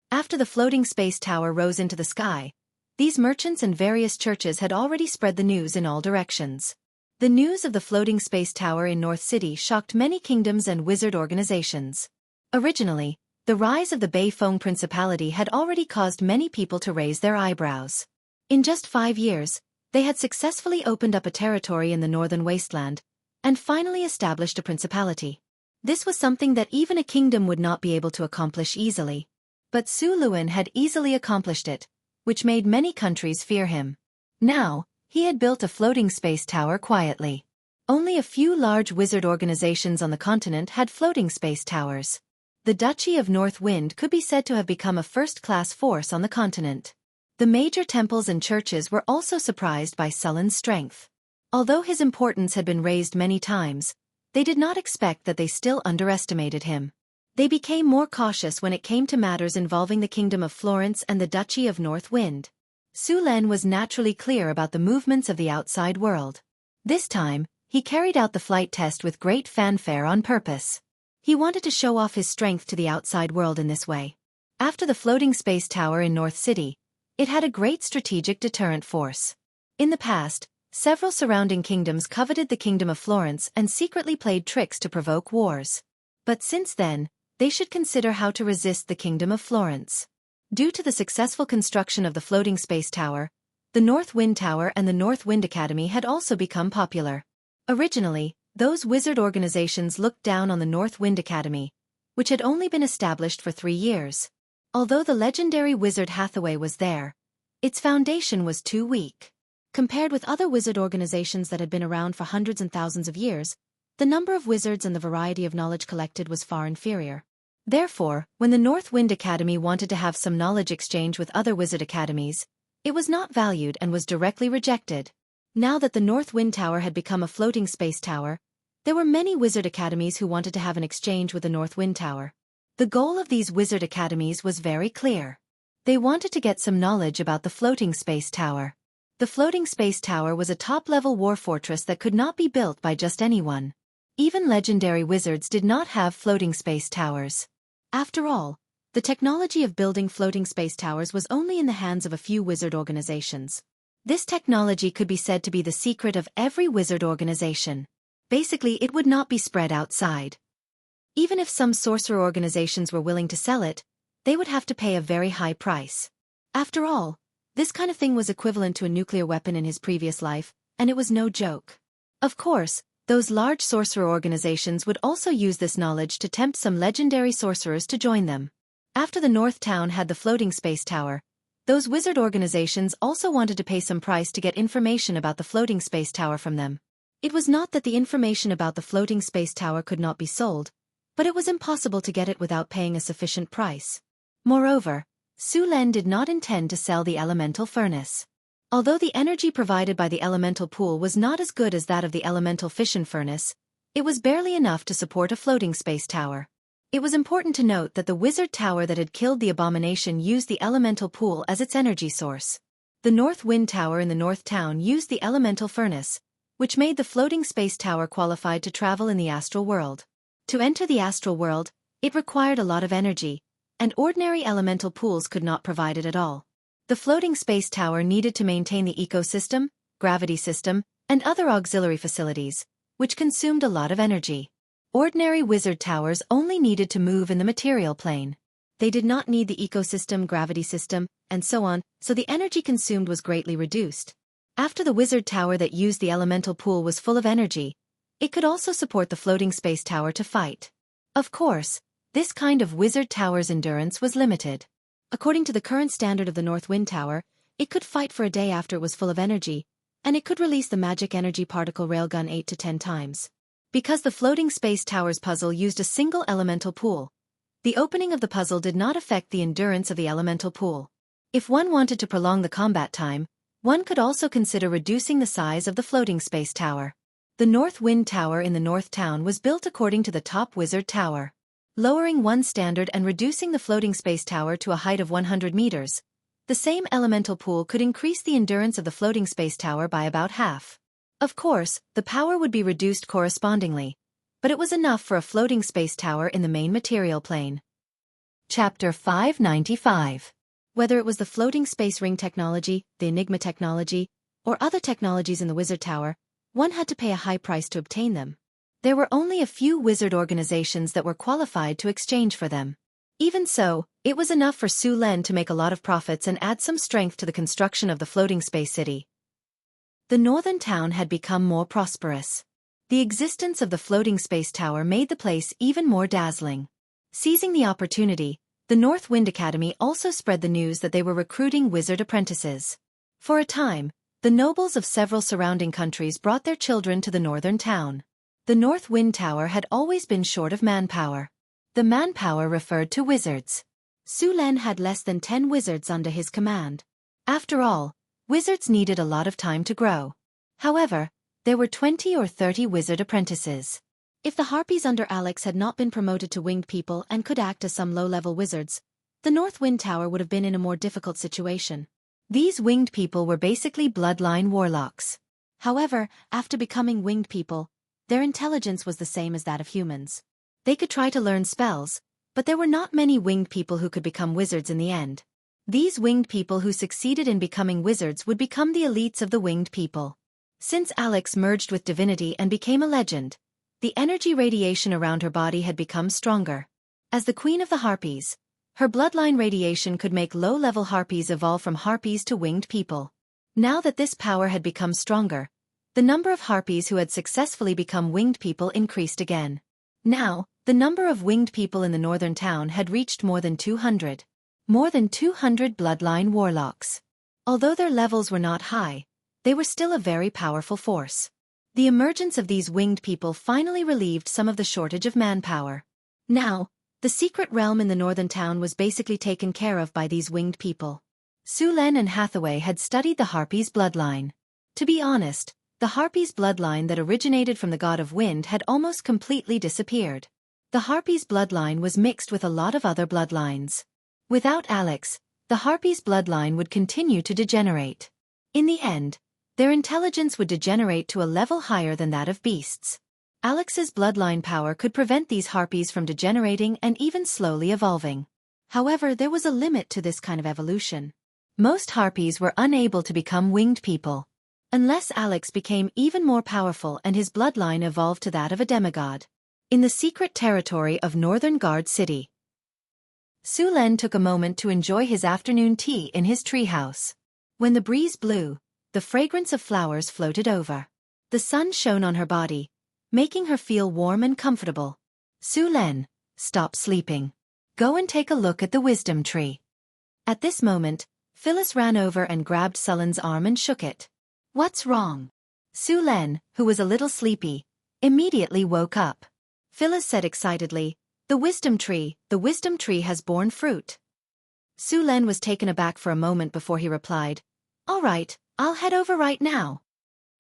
A: After the floating space tower rose into the sky, these merchants and various churches had already spread the news in all directions. The news of the floating space tower in North City shocked many kingdoms and wizard organizations. Originally, the rise of the Beifeng Principality had already caused many people to raise their eyebrows. In just 5 years, they had successfully opened up a territory in the northern wasteland, and finally established a principality. This was something that even a kingdom would not be able to accomplish easily. But Su Luan had easily accomplished it, which made many countries fear him. Now, he had built a floating space tower quietly. Only a few large wizard organizations on the continent had floating space towers. The Duchy of North Wind could be said to have become a first-class force on the continent. The major temples and churches were also surprised by Sullen's strength. Although his importance had been raised many times, they did not expect that they still underestimated him. They became more cautious when it came to matters involving the Kingdom of Florence and the Duchy of North Wind. Su Len was naturally clear about the movements of the outside world. This time, he carried out the flight test with great fanfare on purpose. He wanted to show off his strength to the outside world in this way. After the floating space tower in North City, it had a great strategic deterrent force. In the past, several surrounding kingdoms coveted the Kingdom of Florence and secretly played tricks to provoke wars. But since then, they should consider how to resist the Kingdom of Florence. Due to the successful construction of the floating space tower, the North Wind Tower and the North Wind Academy had also become popular. Originally, those wizard organizations looked down on the North Wind Academy, which had only been established for 3 years. Although the legendary wizard Hathaway was there, its foundation was too weak. Compared with other wizard organizations that had been around for hundreds and thousands of years, the number of wizards and the variety of knowledge collected was far inferior. Therefore, when the North Wind Academy wanted to have some knowledge exchange with other wizard academies, it was not valued and was directly rejected. Now that the North Wind Tower had become a floating space tower, there were many wizard academies who wanted to have an exchange with the North Wind Tower. The goal of these wizard academies was very clear. They wanted to get some knowledge about the floating space tower. The floating space tower was a top-level war fortress that could not be built by just anyone. Even legendary wizards did not have floating space towers. After all, the technology of building floating space towers was only in the hands of a few wizard organizations. This technology could be said to be the secret of every wizard organization. Basically, it would not be spread outside. Even if some sorcerer organizations were willing to sell it, they would have to pay a very high price. After all, this kind of thing was equivalent to a nuclear weapon in his previous life, and it was no joke. Of course, those large sorcerer organizations would also use this knowledge to tempt some legendary sorcerers to join them. After the North Town had the floating space tower, those wizard organizations also wanted to pay some price to get information about the floating space tower from them. It was not that the information about the floating space tower could not be sold, but it was impossible to get it without paying a sufficient price. Moreover, Su Len did not intend to sell the elemental furnace. Although the energy provided by the elemental pool was not as good as that of the elemental fission furnace, it was barely enough to support a floating space tower. It was important to note that the wizard tower that had killed the abomination used the elemental pool as its energy source. The North Wind Tower in the North Town used the elemental furnace, which made the floating space tower qualified to travel in the astral world. To enter the astral world, it required a lot of energy, and ordinary elemental pools could not provide it at all. The floating space tower needed to maintain the ecosystem, gravity system, and other auxiliary facilities, which consumed a lot of energy. Ordinary wizard towers only needed to move in the material plane. They did not need the ecosystem, gravity system, and so on, so the energy consumed was greatly reduced. After the wizard tower that used the elemental pool was full of energy, it could also support the floating space tower to fight. Of course, this kind of wizard tower's endurance was limited. According to the current standard of the North Wind Tower, it could fight for a day after it was full of energy, and it could release the magic energy particle railgun 8 to 10 times. Because the floating space tower's puzzle used a single elemental pool, the opening of the puzzle did not affect the endurance of the elemental pool. If one wanted to prolong the combat time, one could also consider reducing the size of the floating space tower. The North Wind Tower in the North Town was built according to the top wizard tower. Lowering one standard and reducing the floating space tower to a height of 100 meters, the same elemental pool could increase the endurance of the floating space tower by about half. Of course, the power would be reduced correspondingly, but it was enough for a floating space tower in the main material plane. Chapter 595. Whether it was the floating space ring technology, the Enigma technology, or other technologies in the wizard tower, one had to pay a high price to obtain them. There were only a few wizard organizations that were qualified to exchange for them. Even so, it was enough for Su Len to make a lot of profits and add some strength to the construction of the floating space city. The northern town had become more prosperous. The existence of the floating space tower made the place even more dazzling. Seizing the opportunity, the North Wind Academy also spread the news that they were recruiting wizard apprentices. For a time, the nobles of several surrounding countries brought their children to the northern town. The North Wind Tower had always been short of manpower. The manpower referred to wizards. Su Len had less than 10 wizards under his command. After all, wizards needed a lot of time to grow. However, there were 20 or 30 wizard apprentices. If the harpies under Alex had not been promoted to winged people and could act as some low-level wizards, the North Wind Tower would have been in a more difficult situation. These winged people were basically bloodline warlocks. However, after becoming winged people, their intelligence was the same as that of humans. They could try to learn spells, but there were not many winged people who could become wizards in the end. These winged people who succeeded in becoming wizards would become the elites of the winged people. Since Alex merged with divinity and became a legend, the energy radiation around her body had become stronger. As the queen of the harpies, her bloodline radiation could make low-level harpies evolve from harpies to winged people. Now that this power had become stronger, the number of harpies who had successfully become winged people increased again. Now, the number of winged people in the northern town had reached more than 200. More than 200 bloodline warlocks. Although their levels were not high, they were still a very powerful force. The emergence of these winged people finally relieved some of the shortage of manpower. Now, the secret realm in the northern town was basically taken care of by these winged people. Su Len and Hathaway had studied the Harpies' bloodline. To be honest, the Harpies' bloodline that originated from the god of wind had almost completely disappeared. The Harpies' bloodline was mixed with a lot of other bloodlines. Without Alex, the Harpies' bloodline would continue to degenerate. In the end, their intelligence would degenerate to a level higher than that of beasts. Alex's bloodline power could prevent these harpies from degenerating and even slowly evolving. However, there was a limit to this kind of evolution. Most harpies were unable to become winged people. Unless Alex became even more powerful and his bloodline evolved to that of a demigod. In the secret territory of Northern Guard City, Su Len took a moment to enjoy his afternoon tea in his treehouse. When the breeze blew, the fragrance of flowers floated over. The sun shone on her body, making her feel warm and comfortable. Su Len, stop sleeping. Go and take a look at the wisdom tree. At this moment, Phyllis ran over and grabbed Sullen's arm and shook it. What's wrong? Su Len, who was a little sleepy, immediately woke up. Phyllis said excitedly, the wisdom tree has borne fruit. Su Len was taken aback for a moment before he replied, all right, I'll head over right now.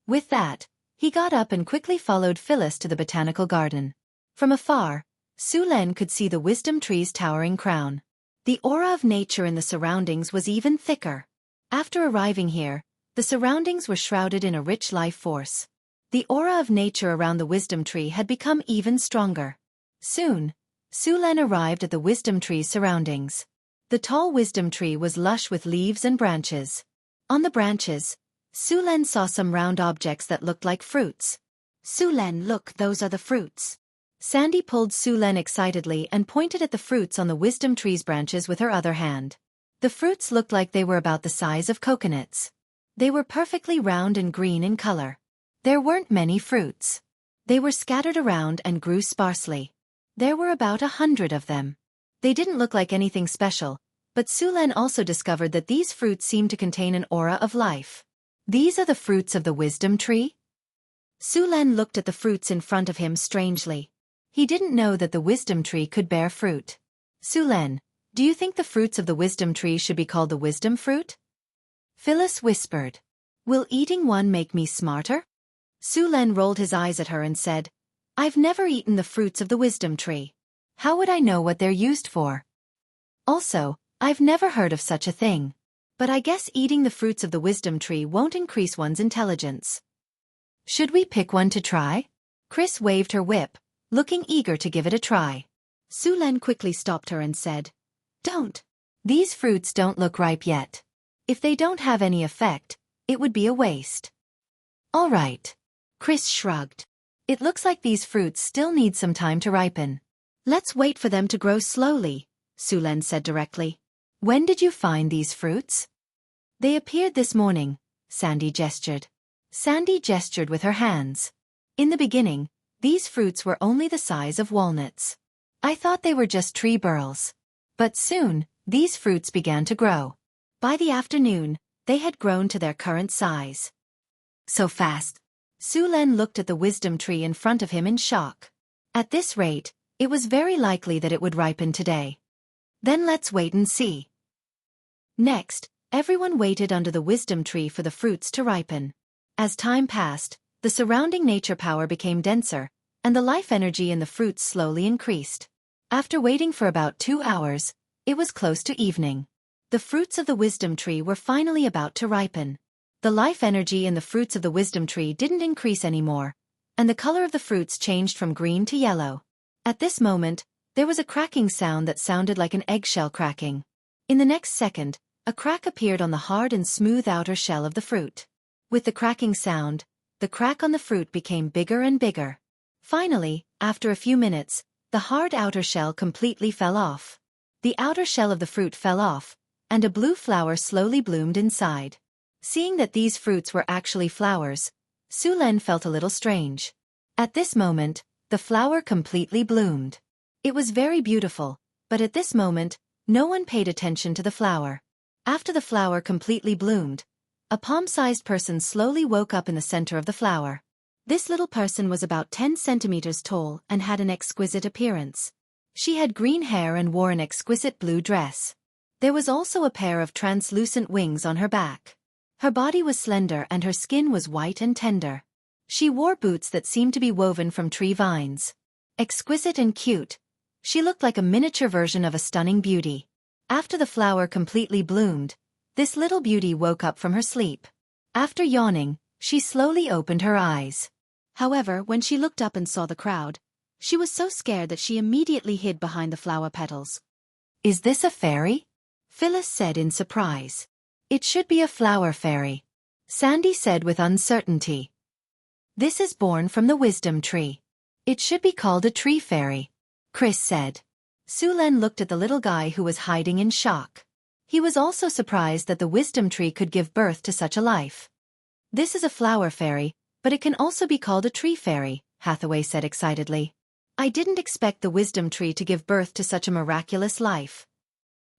A: With that, he got up and quickly followed Phyllis to the botanical garden. From afar, Su Len could see the wisdom tree's towering crown. The aura of nature in the surroundings was even thicker. After arriving here, the surroundings were shrouded in a rich life force. The aura of nature around the wisdom tree had become even stronger. Soon, Su Len arrived at the wisdom tree's surroundings. The tall wisdom tree was lush with leaves and branches. On the branches, Su Len saw some round objects that looked like fruits. Su Len, look, those are the fruits. Sandy pulled Su Len excitedly and pointed at the fruits on the wisdom tree's branches with her other hand. The fruits looked like they were about the size of coconuts. They were perfectly round and green in color. There weren't many fruits. They were scattered around and grew sparsely. There were about 100 of them. They didn't look like anything special, but Su Len also discovered that these fruits seemed to contain an aura of life. These are the fruits of the wisdom tree? Su Len looked at the fruits in front of him strangely. He didn't know that the wisdom tree could bear fruit. Su Len, do you think the fruits of the wisdom tree should be called the wisdom fruit? Phyllis whispered. Will eating one make me smarter? Su Len rolled his eyes at her and said, "I've never eaten the fruits of the wisdom tree. How would I know what they're used for? Also, I've never heard of such a thing. But I guess eating the fruits of the wisdom tree won't increase one's intelligence. Should we pick one to try?" Chris waved her whip, looking eager to give it a try. Su Len quickly stopped her and said, "Don't. These fruits don't look ripe yet. If they don't have any effect, it would be a waste." "All right." Chris shrugged. "It looks like these fruits still need some time to ripen. Let's wait for them to grow slowly," Su Len said directly. "When did you find these fruits?" "They appeared this morning," Sandy gestured. Sandy gestured with her hands. "In the beginning, these fruits were only the size of walnuts. I thought they were just tree burls. But soon, these fruits began to grow. By the afternoon, they had grown to their current size." "So fast." Su Len looked at the wisdom tree in front of him in shock. At this rate, it was very likely that it would ripen today. "Then let's wait and see." Next, everyone waited under the wisdom tree for the fruits to ripen. As time passed, the surrounding nature power became denser, and the life energy in the fruits slowly increased. After waiting for about 2 hours, it was close to evening. The fruits of the wisdom tree were finally about to ripen. The life energy in the fruits of the wisdom tree didn't increase anymore, and the color of the fruits changed from green to yellow. At this moment, there was a cracking sound that sounded like an eggshell cracking. In the next second, a crack appeared on the hard and smooth outer shell of the fruit. With the cracking sound, the crack on the fruit became bigger and bigger. Finally, after a few minutes, the hard outer shell completely fell off. The outer shell of the fruit fell off, and a blue flower slowly bloomed inside. Seeing that these fruits were actually flowers, Su Len felt a little strange. At this moment, the flower completely bloomed. It was very beautiful, but at this moment, no one paid attention to the flower. After the flower completely bloomed, a palm-sized person slowly woke up in the center of the flower. This little person was about 10 centimeters tall and had an exquisite appearance. She had green hair and wore an exquisite blue dress. There was also a pair of translucent wings on her back. Her body was slender and her skin was white and tender. She wore boots that seemed to be woven from tree vines. Exquisite and cute, she looked like a miniature version of a stunning beauty. After the flower completely bloomed, this little beauty woke up from her sleep. After yawning, she slowly opened her eyes. However, when she looked up and saw the crowd, she was so scared that she immediately hid behind the flower petals. "Is this a fairy?" Phyllis said in surprise. "It should be a flower fairy," Sandy said with uncertainty. "This is born from the wisdom tree. It should be called a tree fairy," Chris said. Su Len looked at the little guy who was hiding in shock. He was also surprised that the wisdom tree could give birth to such a life. "This is a flower fairy, but it can also be called a tree fairy," Hathaway said excitedly. "I didn't expect the wisdom tree to give birth to such a miraculous life."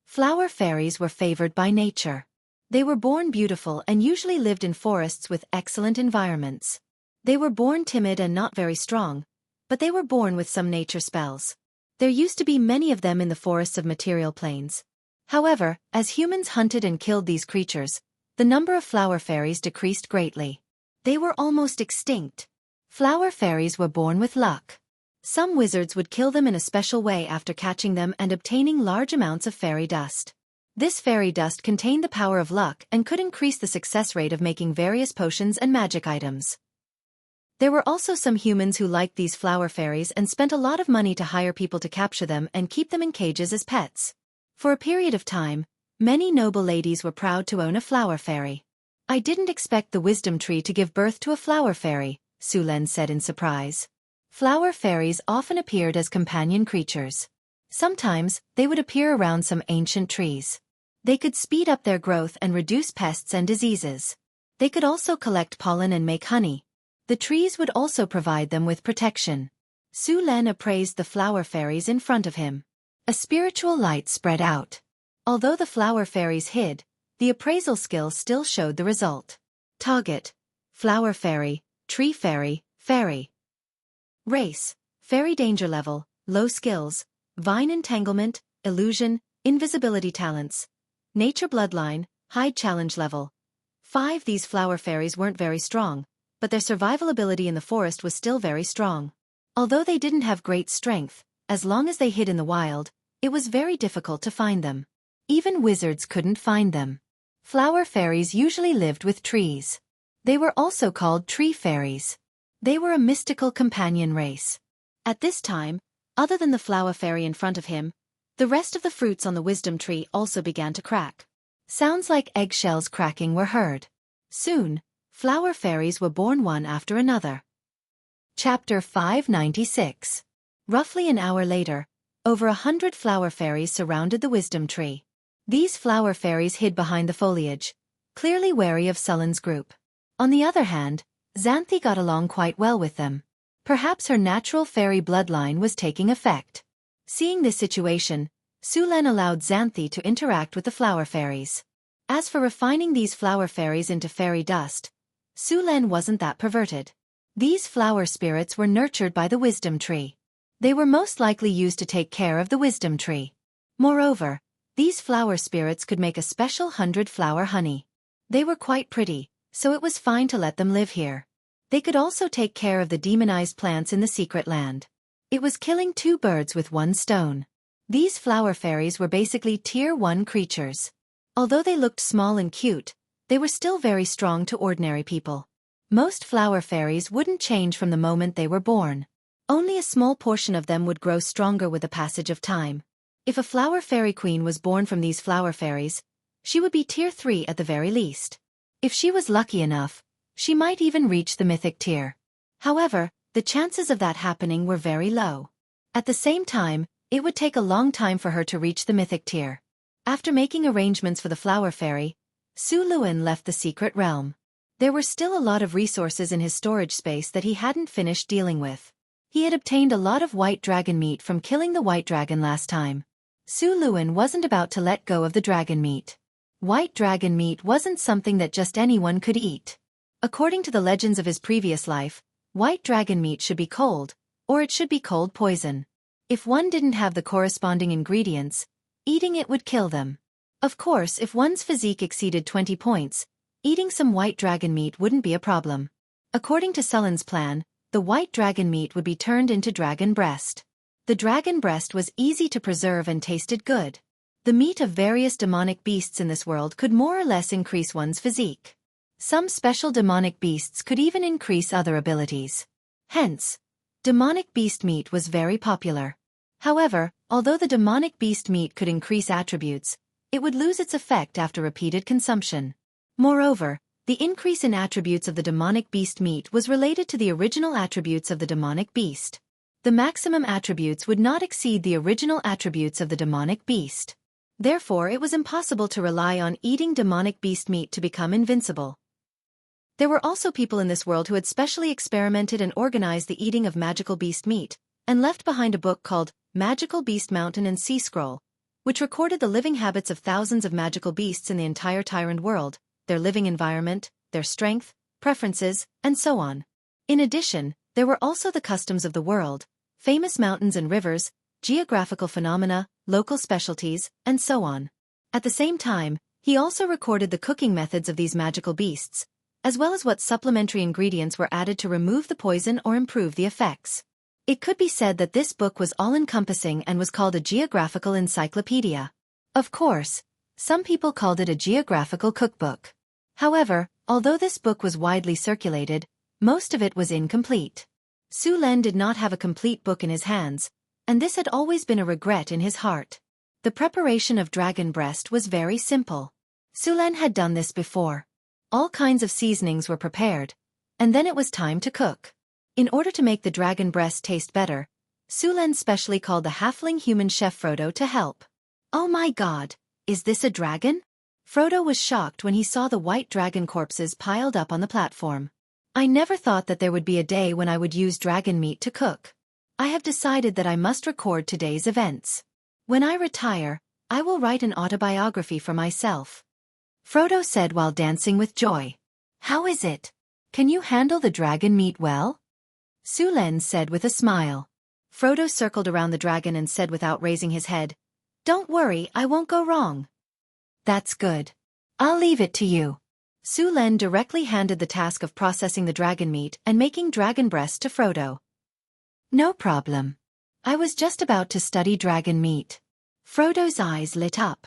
A: Flower fairies were favored by nature. They were born beautiful and usually lived in forests with excellent environments. They were born timid and not very strong, but they were born with some nature spells. There used to be many of them in the forests of material plains. However, as humans hunted and killed these creatures, the number of flower fairies decreased greatly. They were almost extinct. Flower fairies were born with luck. Some wizards would kill them in a special way after catching them and obtaining large amounts of fairy dust. This fairy dust contained the power of luck and could increase the success rate of making various potions and magic items. There were also some humans who liked these flower fairies and spent a lot of money to hire people to capture them and keep them in cages as pets. For a period of time, many noble ladies were proud to own a flower fairy. "I didn't expect the wisdom tree to give birth to a flower fairy," Su Len said in surprise. Flower fairies often appeared as companion creatures. Sometimes, they would appear around some ancient trees. They could speed up their growth and reduce pests and diseases. They could also collect pollen and make honey. The trees would also provide them with protection. Su Len appraised the flower fairies in front of him. A spiritual light spread out. Although the flower fairies hid, the appraisal skill still showed the result. Target: flower fairy, tree fairy, fairy. Race: fairy danger level, low skills, vine entanglement, illusion, invisibility talents. Nature bloodline, high challenge level. 5. These flower fairies weren't very strong, but their survival ability in the forest was still very strong. Although they didn't have great strength, as long as they hid in the wild, it was very difficult to find them. Even wizards couldn't find them. Flower fairies usually lived with trees. They were also called tree fairies. They were a mystical companion race. At this time, other than the flower fairy in front of him, the rest of the fruits on the wisdom tree also began to crack. Sounds like eggshells cracking were heard. Soon, flower fairies were born one after another. Chapter 596. Roughly an hour later, over 100 flower fairies surrounded the wisdom tree. These flower fairies hid behind the foliage, clearly wary of Sullen's group. On the other hand, Xanthi got along quite well with them. Perhaps her natural fairy bloodline was taking effect. Seeing this situation, Sulen allowed Xanthi to interact with the flower fairies. As for refining these flower fairies into fairy dust, Sulen wasn't that perverted. These flower spirits were nurtured by the wisdom tree. They were most likely used to take care of the wisdom tree. Moreover, these flower spirits could make a special 100-flower honey. They were quite pretty, so it was fine to let them live here. They could also take care of the demonized plants in the secret land. It was killing 2 birds with 1 stone. These flower fairies were basically Tier 1 creatures. Although they looked small and cute, they were still very strong to ordinary people. Most flower fairies wouldn't change from the moment they were born. Only a small portion of them would grow stronger with the passage of time. If a flower fairy queen was born from these flower fairies, she would be Tier 3 at the very least. If she was lucky enough, she might even reach the mythic tier. However, the chances of that happening were very low. At the same time, it would take a long time for her to reach the mythic tier. After making arrangements for the flower fairy, Su Luan left the secret realm. There were still a lot of resources in his storage space that he hadn't finished dealing with. He had obtained a lot of white dragon meat from killing the white dragon last time. Su Luan wasn't about to let go of the dragon meat. White dragon meat wasn't something that just anyone could eat. According to the legends of his previous life, white dragon meat should be cold, or it should be cold poison. If one didn't have the corresponding ingredients, eating it would kill them. Of course, if one's physique exceeded 20 points, eating some white dragon meat wouldn't be a problem. According to Sullen's plan, the white dragon meat would be turned into dragon breast. The dragon breast was easy to preserve and tasted good. The meat of various demonic beasts in this world could more or less increase one's physique. Some special demonic beasts could even increase other abilities. Hence, demonic beast meat was very popular. However, although the demonic beast meat could increase attributes, it would lose its effect after repeated consumption. Moreover, the increase in attributes of the demonic beast meat was related to the original attributes of the demonic beast. The maximum attributes would not exceed the original attributes of the demonic beast. Therefore, it was impossible to rely on eating demonic beast meat to become invincible. There were also people in this world who had specially experimented and organized the eating of magical beast meat, and left behind a book called Magical Beast Mountain and Sea Scroll, which recorded the living habits of thousands of magical beasts in the entire Tyrant world, their living environment, their strength, preferences, and so on. In addition, there were also the customs of the world, famous mountains and rivers, geographical phenomena, local specialties, and so on. At the same time, he also recorded the cooking methods of these magical beasts, as well as what supplementary ingredients were added to remove the poison or improve the effects. It could be said that this book was all-encompassing and was called a geographical encyclopedia. Of course, some people called it a geographical cookbook. However, although this book was widely circulated, most of it was incomplete. Su Len did not have a complete book in his hands, and this had always been a regret in his heart. The preparation of dragon breast was very simple. Su Len had done this before. All kinds of seasonings were prepared, and then it was time to cook. In order to make the dragon breast taste better, Su Len specially called the halfling human chef Frodo to help. "Oh my god, is this a dragon?" Frodo was shocked when he saw the white dragon corpses piled up on the platform. "I never thought that there would be a day when I would use dragon meat to cook. I have decided that I must record today's events. When I retire, I will write an autobiography for myself," Frodo said while dancing with joy. "How is it? Can you handle the dragon meat well?" Su Len said with a smile. Frodo circled around the dragon and said without raising his head, "Don't worry, I won't go wrong." "That's good. I'll leave it to you." Su Len directly handed the task of processing the dragon meat and making dragon breast to Frodo. No problem. I was just about to study dragon meat. Frodo's eyes lit up.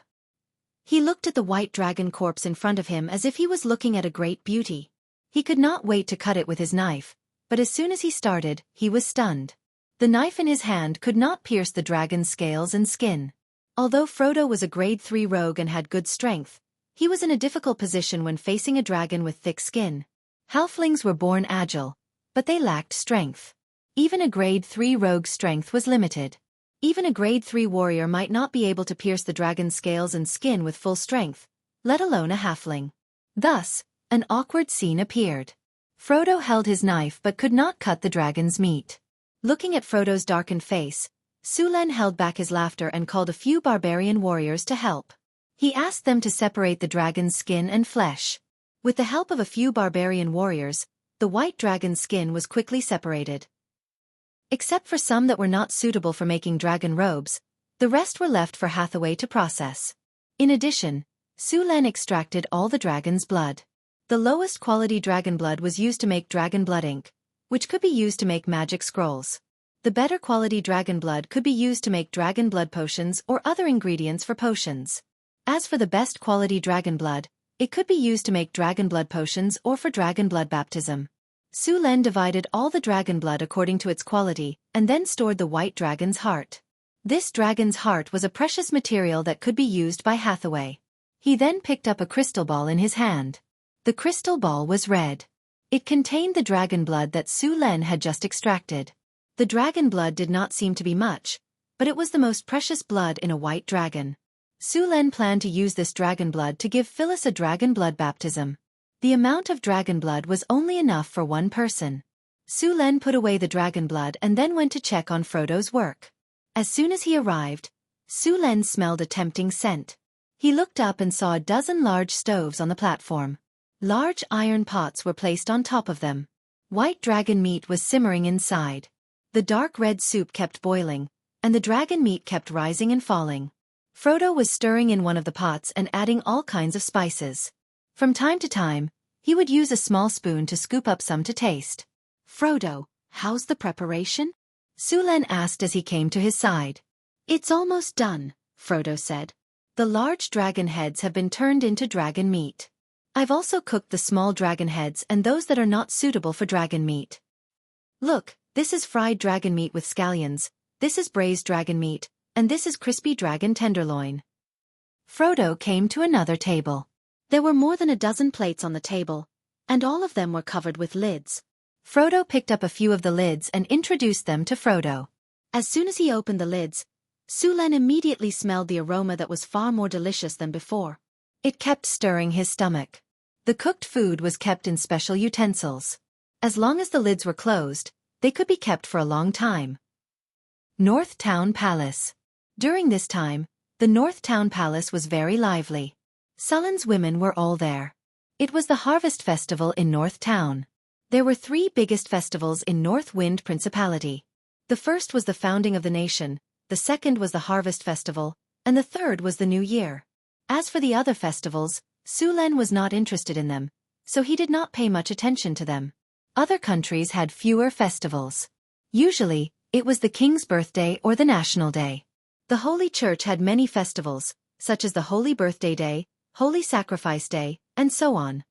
A: He looked at the white dragon corpse in front of him as if he was looking at a great beauty. He could not wait to cut it with his knife, but as soon as he started, he was stunned. The knife in his hand could not pierce the dragon's scales and skin. Although Frodo was a grade 3 rogue and had good strength, he was in a difficult position when facing a dragon with thick skin. Halflings were born agile, but they lacked strength. Even a grade 3 rogue's strength was limited. Even a grade 3 warrior might not be able to pierce the dragon's scales and skin with full strength, let alone a halfling. Thus, an awkward scene appeared. Frodo held his knife but could not cut the dragon's meat. Looking at Frodo's darkened face, Su Len held back his laughter and called a few barbarian warriors to help. He asked them to separate the dragon's skin and flesh. With the help of a few barbarian warriors, the white dragon's skin was quickly separated. Except for some that were not suitable for making dragon robes, the rest were left for Hathaway to process. In addition, Su Len extracted all the dragon's blood. The lowest quality dragon blood was used to make dragon blood ink, which could be used to make magic scrolls. The better quality dragon blood could be used to make dragon blood potions or other ingredients for potions. As for the best quality dragon blood, it could be used to make dragon blood potions or for dragon blood baptism. Su Len divided all the dragon blood according to its quality, and then stored the white dragon's heart. This dragon's heart was a precious material that could be used by Hathaway. He then picked up a crystal ball in his hand. The crystal ball was red. It contained the dragon blood that Su Len had just extracted. The dragon blood did not seem to be much, but it was the most precious blood in a white dragon. Su Len planned to use this dragon blood to give Phyllis a dragon blood baptism. The amount of dragon blood was only enough for one person. Su Len put away the dragon blood and then went to check on Frodo's work. As soon as he arrived, Su Len smelled a tempting scent. He looked up and saw a dozen large stoves on the platform. Large iron pots were placed on top of them. White dragon meat was simmering inside. The dark red soup kept boiling, and the dragon meat kept rising and falling. Frodo was stirring in one of the pots and adding all kinds of spices. From time to time, he would use a small spoon to scoop up some to taste. Frodo, how's the preparation? Su Len asked as he came to his side. It's almost done, Frodo said. The large dragon heads have been turned into dragon meat. I've also cooked the small dragon heads and those that are not suitable for dragon meat. Look, this is fried dragon meat with scallions, this is braised dragon meat, and this is crispy dragon tenderloin. Frodo came to another table. There were more than a dozen plates on the table, and all of them were covered with lids. Frodo picked up a few of the lids and introduced them to Frodo. As soon as he opened the lids, Su Len immediately smelled the aroma that was far more delicious than before. It kept stirring his stomach. The cooked food was kept in special utensils. As long as the lids were closed, they could be kept for a long time. North Town Palace. During this time, the North Town Palace was very lively. Sullen's women were all there. It was the Harvest Festival in North Town. There were 3 biggest festivals in North Wind Principality. The first was the founding of the nation, the second was the Harvest Festival, and the third was the New Year. As for the other festivals, Su Len was not interested in them, so he did not pay much attention to them. Other countries had fewer festivals. Usually, it was the king's birthday or the national day. The Holy Church had many festivals, such as the Holy Birthday Day, Holy Sacrifice Day, and so on.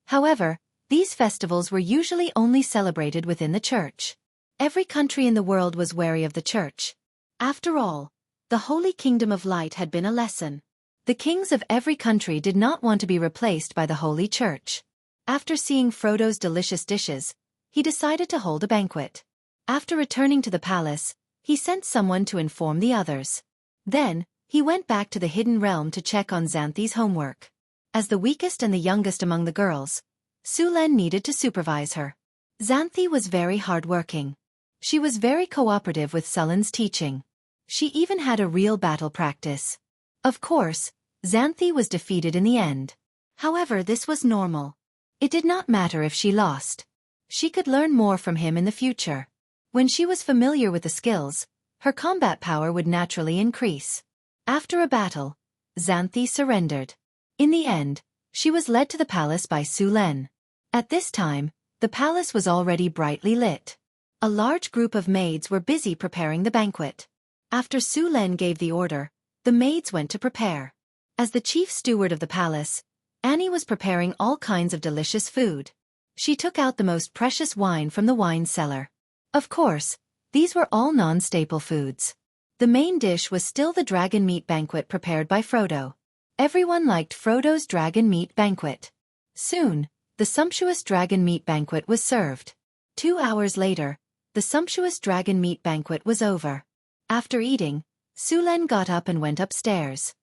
A: However, these festivals were usually only celebrated within the church. Every country in the world was wary of the church. After all, the Holy Kingdom of Light had been a lesson. The kings of every country did not want to be replaced by the Holy Church. After seeing Frodo's delicious dishes, he decided to hold a banquet. After returning to the palace, he sent someone to inform the others. Then, he went back to the Hidden Realm to check on Xanthi's homework. As the weakest and the youngest among the girls, Su Len needed to supervise her. Xanthi was very hard-working. She was very cooperative with Sullen's teaching. She even had a real battle practice. Of course, Xanthi was defeated in the end. However, this was normal. It did not matter if she lost. She could learn more from him in the future. When she was familiar with the skills, her combat power would naturally increase. After a battle, Xanthi surrendered. In the end, She was led to the palace by Su Len. At this time, the palace was already brightly lit. A large group of maids were busy preparing the banquet. After Su Len gave the order, the maids went to prepare. As the chief steward of the palace, Annie was preparing all kinds of delicious food. She took out the most precious wine from the wine cellar. Of course, these were all non-staple foods. The main dish was still the dragon meat banquet prepared by Frodo. Everyone liked Frodo's dragon meat banquet. Soon, the sumptuous dragon meat banquet was served. 2 hours later, the sumptuous dragon meat banquet was over. After eating, Su Len got up and went upstairs.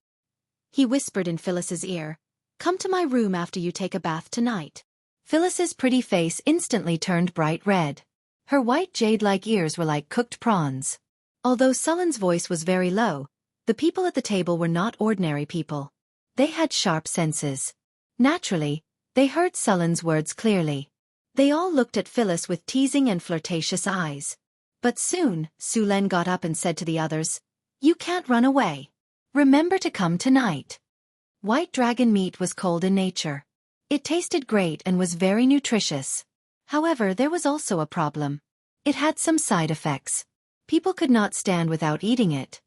A: He whispered in Phyllis's ear, "Come to my room after you take a bath tonight." Phyllis's pretty face instantly turned bright red. Her white jade-like ears were like cooked prawns. Although Sullen's voice was very low, the people at the table were not ordinary people. They had sharp senses. Naturally, they heard Sullen's words clearly. They all looked at Phyllis with teasing and flirtatious eyes. But soon, Su Len got up and said to the others, "You can't run away. Remember to come tonight." White dragon meat was cold in nature. It tasted great and was very nutritious. However, there was also a problem. It had some side effects. People could not stand without eating it,